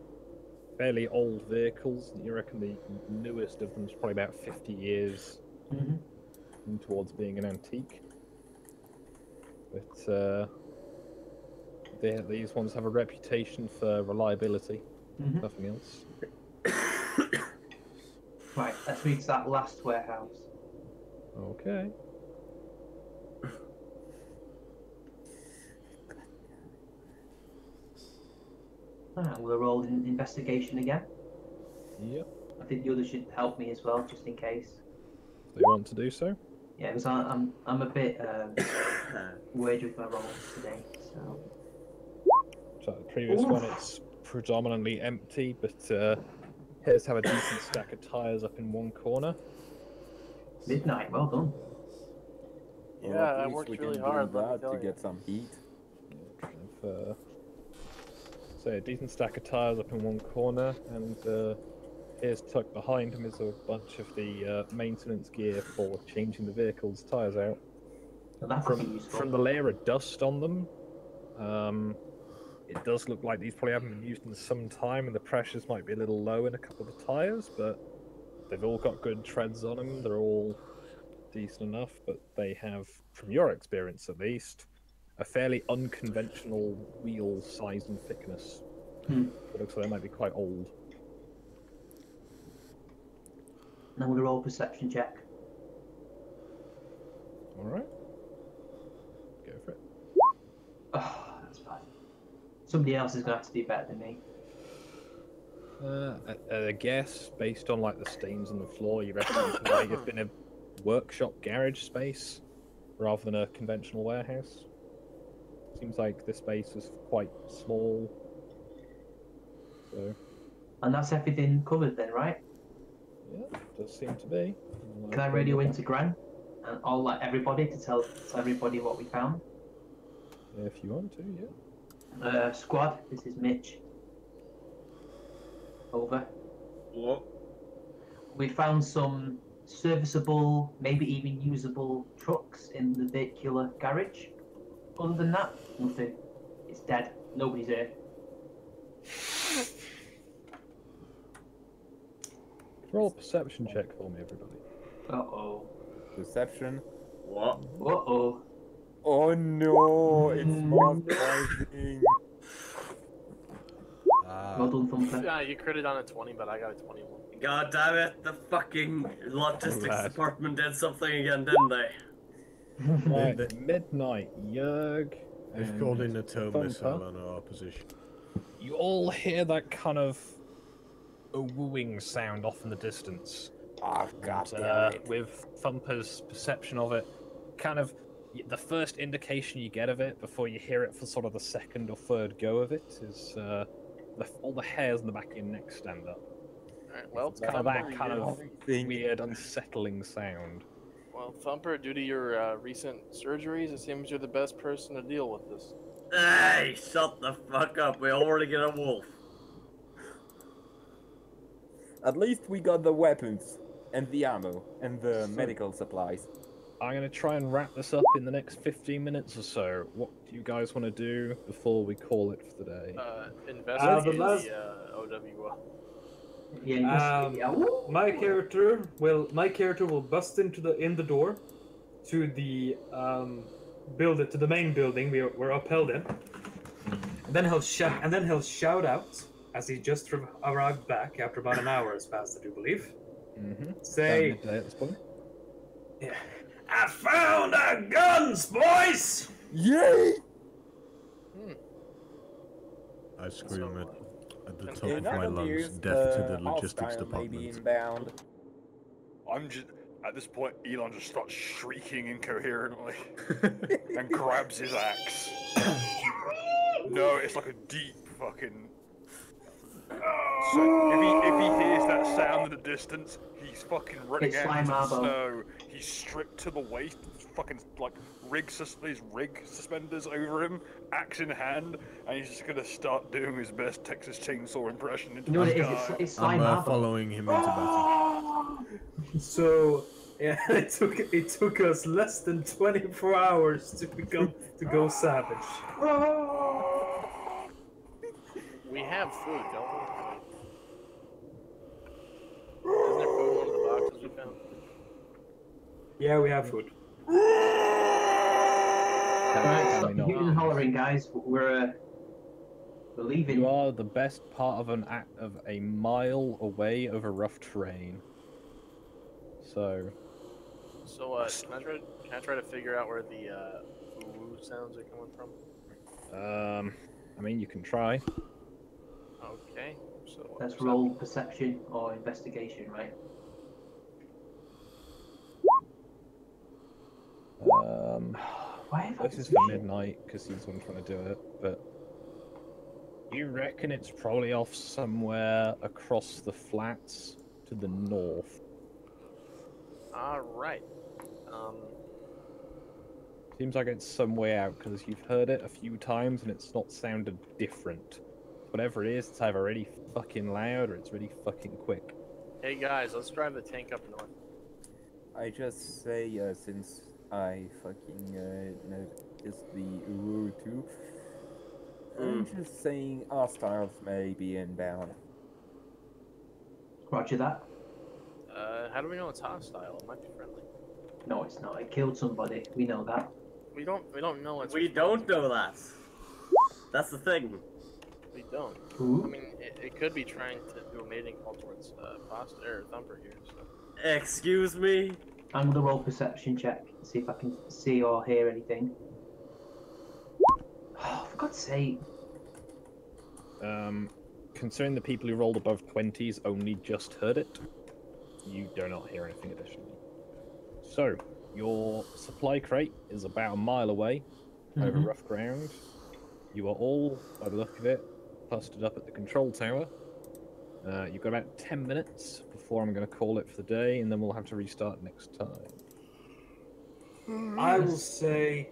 S4: fairly old vehicles. You reckon the newest of them is probably about 50 years towards being an antique. But these ones have a reputation for reliability, nothing else.
S3: Right, let's reach that last warehouse.
S4: Okay.
S3: And we'll roll in investigation again.
S4: Yep.
S3: I think the others should help me as well, just in case.
S4: They want to do so?
S3: Yeah, because I'm a bit weird with my rolls today, so...
S4: So the previous one, it's predominantly empty, but appears to have a decent stack of tyres up in one corner.
S3: Midnight, well done.
S10: Yeah, I worked really hard, let me tell
S2: to
S10: you.
S2: get some heat.
S4: So a decent stack of tyres up in one corner, and here's tucked behind him is a bunch of the maintenance gear for changing the vehicle's tyres out.
S3: Well, that could be useful.
S4: From the layer of dust on them, It does look like these probably haven't been used in some time, and the pressures might be a little low in a couple of the tires, but they've all got good treads on them. They're all decent enough, but they have, from your experience at least, a fairly unconventional wheel size and thickness. It looks like they might be quite old.
S3: Now we'll roll perception check.
S4: Alright. Go for it.
S3: Oh, that's bad. Somebody else is going to have to do better than me.
S4: A guess, based on like the stains on the floor, you reckon it might have been a workshop garage space rather than a conventional warehouse? Seems like the space is quite small. So.
S3: And that's everything covered then, right?
S4: Yeah, does seem to be.
S3: Can I radio into Gran and all like everybody to tell everybody what we found?
S4: If you want to, yeah.
S3: Squad, this is Mitch. Over.
S8: What?
S3: We found some serviceable, maybe even usable trucks in the vehicular garage. Other than that, nothing. It's dead. Nobody's here.
S4: Roll a perception check for me, everybody.
S3: Uh-oh.
S2: Perception.
S8: What?
S3: Uh-oh.
S2: Oh no, it's morphizing.
S3: Well done, Thumper.
S10: Yeah, you critted on a 20, but I got a 21.
S8: God damn it, the fucking logistics
S4: Alright.
S8: department did something again, didn't they?
S4: Right, at midnight, Yerg.
S7: They've called in a tow
S4: Thumper.
S7: missile on our position.
S4: You all hear that kind of a wooing sound off in the distance.
S2: Oh, God
S4: And,
S2: damn it.
S4: with Thumper's perception of it, kind of the first indication you get of it before you hear it for sort of the second or third go of it is all the hairs on the back of your neck stand up.
S10: Alright, well,
S4: It's kind of that kind of
S2: Thing.
S4: weird, unsettling sound.
S10: well, Thumper, due to your recent surgeries, it seems you're the best person to deal with this.
S8: Hey, shut the fuck up. We already get a wolf.
S2: At least we got the weapons and the ammo and the medical supplies.
S4: I'm going to try and wrap this up in the next 15 minutes or so. What do you guys want to do before we call it for the day?
S10: Investigate
S9: last-
S10: the OWO.
S3: Yeah,
S9: My character will bust into the door to the to the main building we're upheld in. And then he'll shout out as he just arrived back after about an hour has passed, I do believe.
S4: Mm-hmm.
S9: Say,
S4: Midday at this point.
S9: yeah, I found our guns, boys.
S2: Yay!
S7: I scream at the top
S10: In
S7: of my lungs,
S2: news,
S7: death to the logistics
S2: hostile may be
S7: department.
S2: inbound.
S6: I'm just at this point. Elon just starts shrieking incoherently and grabs his axe. No, it's like a deep fucking. So if he hears that sound in the distance, he's fucking running
S3: It's
S6: out
S3: Slime
S6: into the
S3: Marble.
S6: snow. He's stripped to the waist, fucking like his rig suspenders over him, axe in hand, and he's just gonna start doing his best Texas Chainsaw impression into
S3: You know what
S6: the
S3: it is?
S6: sky.
S3: It's
S7: I'm
S3: slime marble.
S7: following him into battle.
S9: So yeah, it took us less than 24 hours to go savage.
S10: We have food, don't we? Isn't there food in one of the boxes we found?
S9: Yeah, we have food.
S3: Right, stop
S4: Apparently not.
S3: hooting and hollering, guys. We're leaving.
S4: You are the best part of a mile away over rough terrain. So,
S10: So, can I try to figure out where the woo sounds are coming from?
S4: I mean, you can try.
S10: Okay. So
S3: Let's roll perception or investigation, right? Why have I
S4: This is for midnight because he's the one trying to do it. But you reckon it's probably off somewhere across the flats to the north.
S10: All right.
S4: Seems like it's some way out because you've heard it a few times and it's not sounded different. Whatever it is, it's either really fucking loud or it's really fucking quick.
S10: Hey guys, let's drive the tank up north.
S2: I just say, since I fucking noticed the Uru too, I'm just saying hostiles may be inbound.
S3: Roger that.
S5: How do we know it's hostile? It might be friendly.
S3: No, it's not. It killed somebody. We know that.
S5: We don't know it's.
S8: We don't know that. That's the thing.
S5: We don't.
S3: Ooh.
S5: I mean, it could be trying to do a mating call towards Pasta or Thumper here. So.
S8: Excuse me?
S3: I'm gonna roll perception check, see if I can see or hear anything. Oh, for God's sake.
S4: Considering the people who rolled above 20s only just heard it, you do not hear anything additionally. So, your supply crate is about a mile away over rough ground. You are all, by the look of it, clustered up at the control tower. You've got about 10 minutes before I'm going to call it for the day, and then we'll have to restart next time.
S9: I will say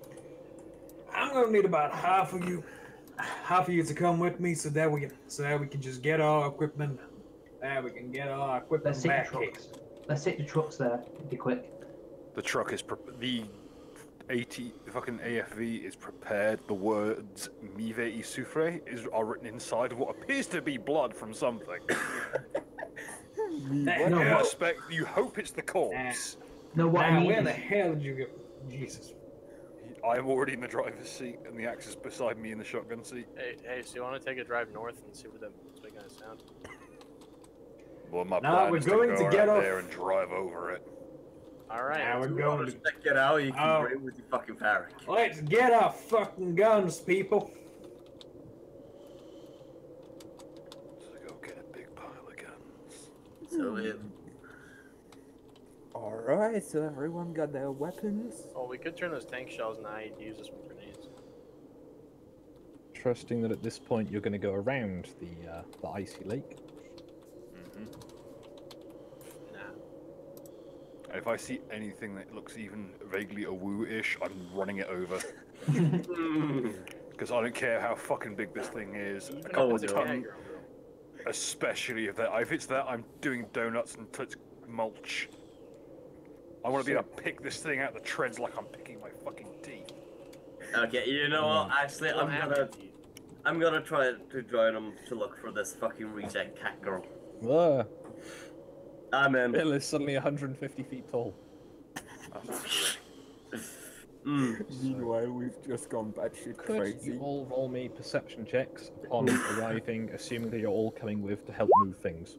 S9: I'm gonna need about half of you to come with me so that we can just get our equipment. We can get our equipment
S3: Let's take the
S9: back here.
S3: trucks. Let's take the trucks there. Be quick.
S6: The truck is the 80 fucking AFV is prepared. The words "Mive y souffre" are written inside of what appears to be blood from something. You hope it's the corpse.
S3: No, what I mean
S9: where
S3: is,
S9: the hell did you go? Jesus.
S6: I am already in the driver's seat, and the axe is beside me in the shotgun seat.
S5: Hey, so you want to take a drive north and see what that's making a sound?
S6: Well, my
S9: Now
S6: plan
S9: we're
S6: is
S9: going
S6: to
S9: to
S6: go
S9: get
S6: out
S9: off-
S6: there and drive over it.
S5: All right.
S9: Now we're
S8: You
S9: going
S8: wanna
S9: to
S8: check it out, you can
S9: Oh.
S8: bring with your fucking barrack.
S9: let's get our fucking guns, people.
S6: So go get a big pile of guns.
S8: So
S2: Alright, so everyone got their weapons?
S5: Oh, we could turn those tank shells into IEDs as some grenades.
S4: Trusting that at this point you're going to go around the icy lake.
S5: Nah.
S6: If I see anything that looks even vaguely awoo-ish, I'm running it over. Because I don't care how fucking big this thing is.
S5: Even
S6: A couple
S5: if
S6: of
S5: it's a
S6: ton,
S5: Kagero, bro.
S6: especially if it's that, I'm doing donuts until it's mulch. I want to be able to pick this thing out the treads like I'm picking my fucking teeth.
S8: okay, you know what? Actually,
S5: You don't have to eat.
S8: I'm gonna try to join them to look for this fucking reject cat girl. I'm in.
S4: Bill is suddenly 150 feet tall.
S2: Meanwhile, we've just gone batshit
S4: Could
S2: crazy.
S4: you all roll me perception checks upon arriving, assuming that you're all coming with to help move things?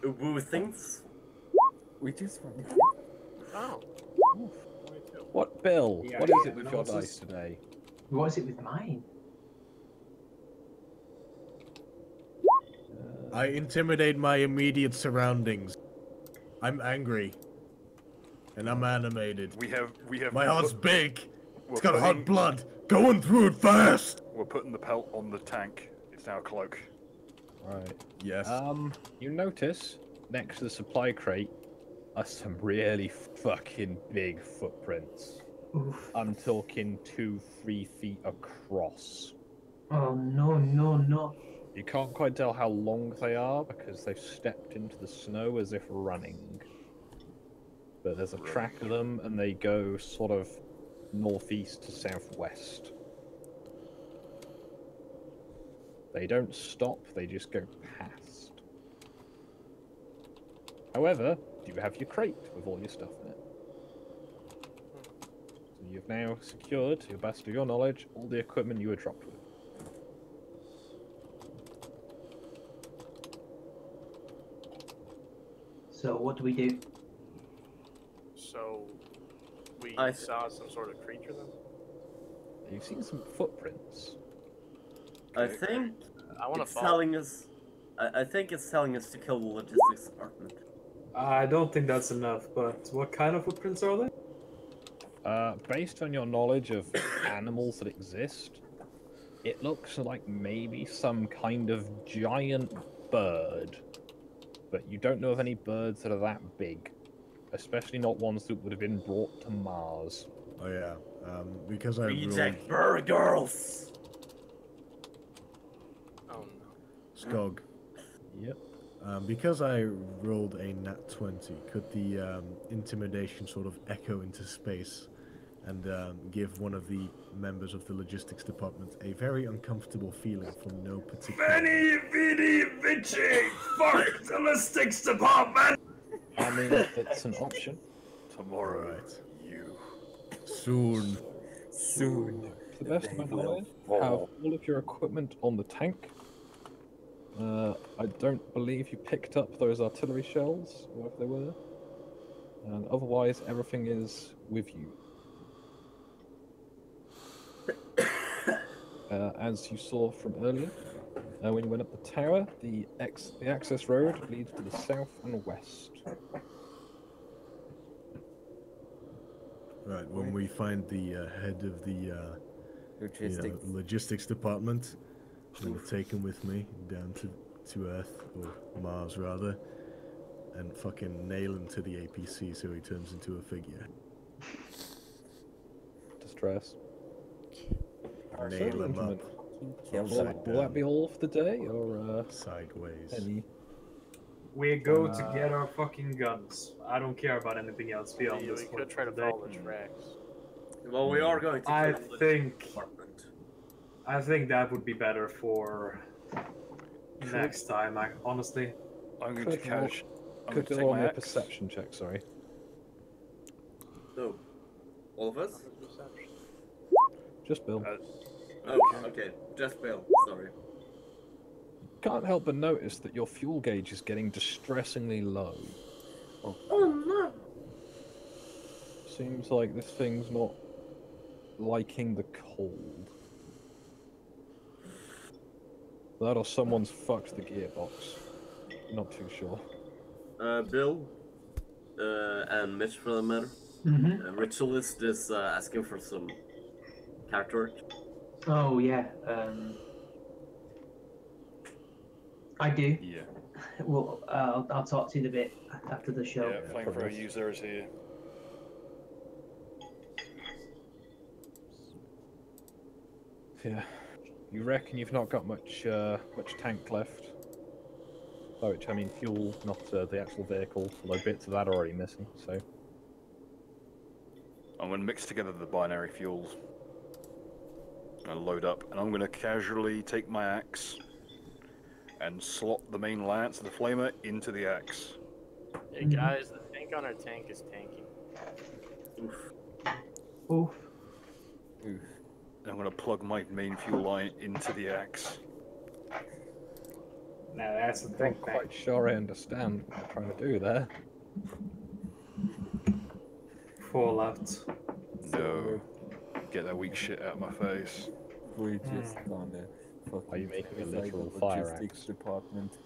S8: Woo things?
S2: We just went.
S5: Oh.
S4: What, Bill?
S9: Yeah,
S4: What is
S9: yeah,
S4: it with
S9: no,
S4: your
S9: it's
S4: dice
S9: just-
S4: today?
S3: what is it with mine?
S7: I intimidate my immediate surroundings. I'm angry. And I'm animated.
S6: We have.
S7: My heart's big.
S6: we're
S7: It's got
S6: putting-
S7: hot blood. Going through it fast.
S6: We're putting the pelt on the tank. It's now a cloak.
S4: Right.
S7: Yes.
S4: You notice next to the supply crate are some really fucking big footprints.
S3: Oof.
S4: I'm talking 2-3 feet across.
S3: Oh no, no, no.
S4: You can't quite tell how long they are because they've stepped into the snow as if running. But there's a track of them and they go sort of northeast to southwest. They don't stop, they just go past. However, you have your crate with all your stuff in it. So you've now secured, to the best of your knowledge, all the equipment you were dropped with.
S3: So what do we do?
S5: So we
S8: I-
S5: saw some sort of creature then?
S4: You've seen some footprints.
S8: I think
S5: I want to
S8: it's
S5: follow.
S8: telling us. I think it's telling us to kill the logistics department.
S9: I don't think that's enough, but what kind of footprints are they?
S4: Based on your knowledge of animals that exist, it looks like maybe some kind of giant bird. But you don't know of any birds that are that big. Especially not ones that would have been brought to Mars.
S7: Oh yeah. Because I rolled
S8: Reject bird girls.
S5: Oh no.
S7: Skog.
S4: Yep.
S7: Because I rolled a nat 20, could the intimidation sort of echo into space and give one of the members of the logistics department a very uncomfortable feeling for no particular
S9: Benny, Vinny, Vinci, fuck the logistics department!
S4: I mean, it's an option.
S6: Tomorrow,
S7: Right.
S6: you.
S7: Soon.
S2: Soon.
S4: To the best of my
S2: They will
S4: knowledge,
S2: fall.
S4: have all of your equipment on the tank. I don't believe you picked up those artillery shells, wherever they were. And otherwise, everything is with you. As you saw from earlier, when you went up the tower, the access road leads to the south and west.
S7: Right, when we find the head of the
S2: Logistics.
S7: logistics department, I'm going to take him with me down to Earth, or Mars rather, and fucking nail him to the APC so he turns into a figure.
S4: Distress.
S7: Nail him up.
S2: Kill
S4: Will,
S2: them.
S4: will that be all for the day, or
S7: Sideways.
S4: any?
S9: We go to get our fucking guns. I don't care about anything else beyond
S5: We
S9: this.
S5: could try to follow the tracks.
S8: Well, we are going to
S9: I
S8: kill the
S9: think-
S8: department.
S9: I think that would be better for next time. Honestly,
S6: I'm going to
S4: Could roll-
S6: catch. I'm going
S4: Could
S6: to
S4: roll
S6: take
S4: me
S6: my
S4: a
S6: axe.
S4: perception check, sorry.
S8: No. All of us?
S4: Just Bill.
S8: Oh, okay. Just Bill. Sorry.
S4: Can't help but notice that your fuel gauge is getting distressingly low.
S8: Oh no!
S4: Seems like this thing's not liking the cold. That or someone's fucked the gearbox. Not too sure.
S8: Bill, and Mitch for the matter. Ritualist is asking for some character work.
S3: Oh yeah. I do.
S6: Yeah.
S3: Well, I'll talk to you in a bit after the show.
S6: Yeah, flamethrower user is here.
S4: Yeah. You reckon you've not got much tank left? By which I mean fuel, not the actual vehicle, although bits of that are already missing, so...
S6: I'm going to mix together the binary fuels. And load up, and I'm going to casually take my axe and slot the main lance of the flamer into the axe.
S5: Hey guys, the tank on our tank is tanking.
S3: Oof.
S6: And I'm going to plug my main fuel line into the axe.
S9: now that's the
S4: I'm
S9: thing.
S4: not quite sure I understand what you're trying to do there.
S9: Fallout.
S6: No. Get that weak shit out of my face.
S2: We're just gonna fucking
S4: Are you making a
S2: inside
S4: literal
S2: the
S4: fire
S2: logistics
S4: axe?
S2: department.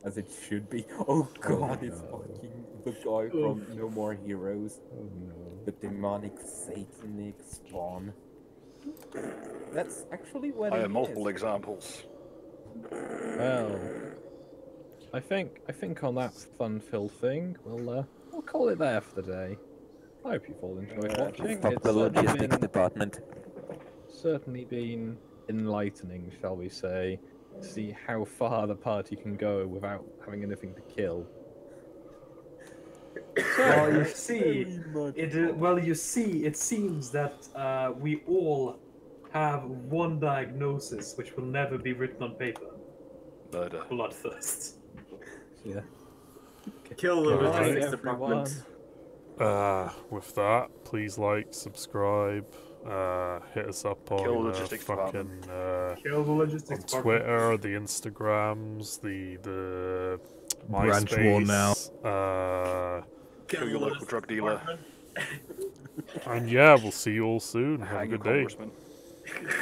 S2: As it should be. Oh god, it's
S7: no.
S2: fucking the guy from No More Heroes.
S7: Oh no.
S2: The demonic satanic spawn. That's actually what
S6: I
S2: it
S6: have multiple
S2: is.
S6: examples.
S4: Well, I think on that fun-filled thing, we'll call it there for the day. I hope you've all enjoyed watching.
S2: Fuck
S4: It's
S2: the logistics department.
S4: certainly been enlightening, shall we say, to see how far the party can go without having anything to kill.
S9: Well, you see,
S2: Very much.
S9: you see, it seems that we all have one diagnosis which will never be written on paper:
S6: Murder.
S9: bloodthirst.
S4: Yeah.
S8: Kill the
S4: Alright,
S8: logistics
S4: everyone.
S8: department.
S1: With that, please like, subscribe, hit us up
S6: Kill
S1: on
S6: logistics
S1: fucking
S9: Kill the
S1: on
S9: logistics department.
S1: Twitter, the Instagrams, the
S7: Branch
S1: MySpace,
S7: war now.
S6: Kill your local drug dealer.
S1: And yeah, we'll see you all soon. Have a
S6: Hang your
S1: good day.
S6: congressman.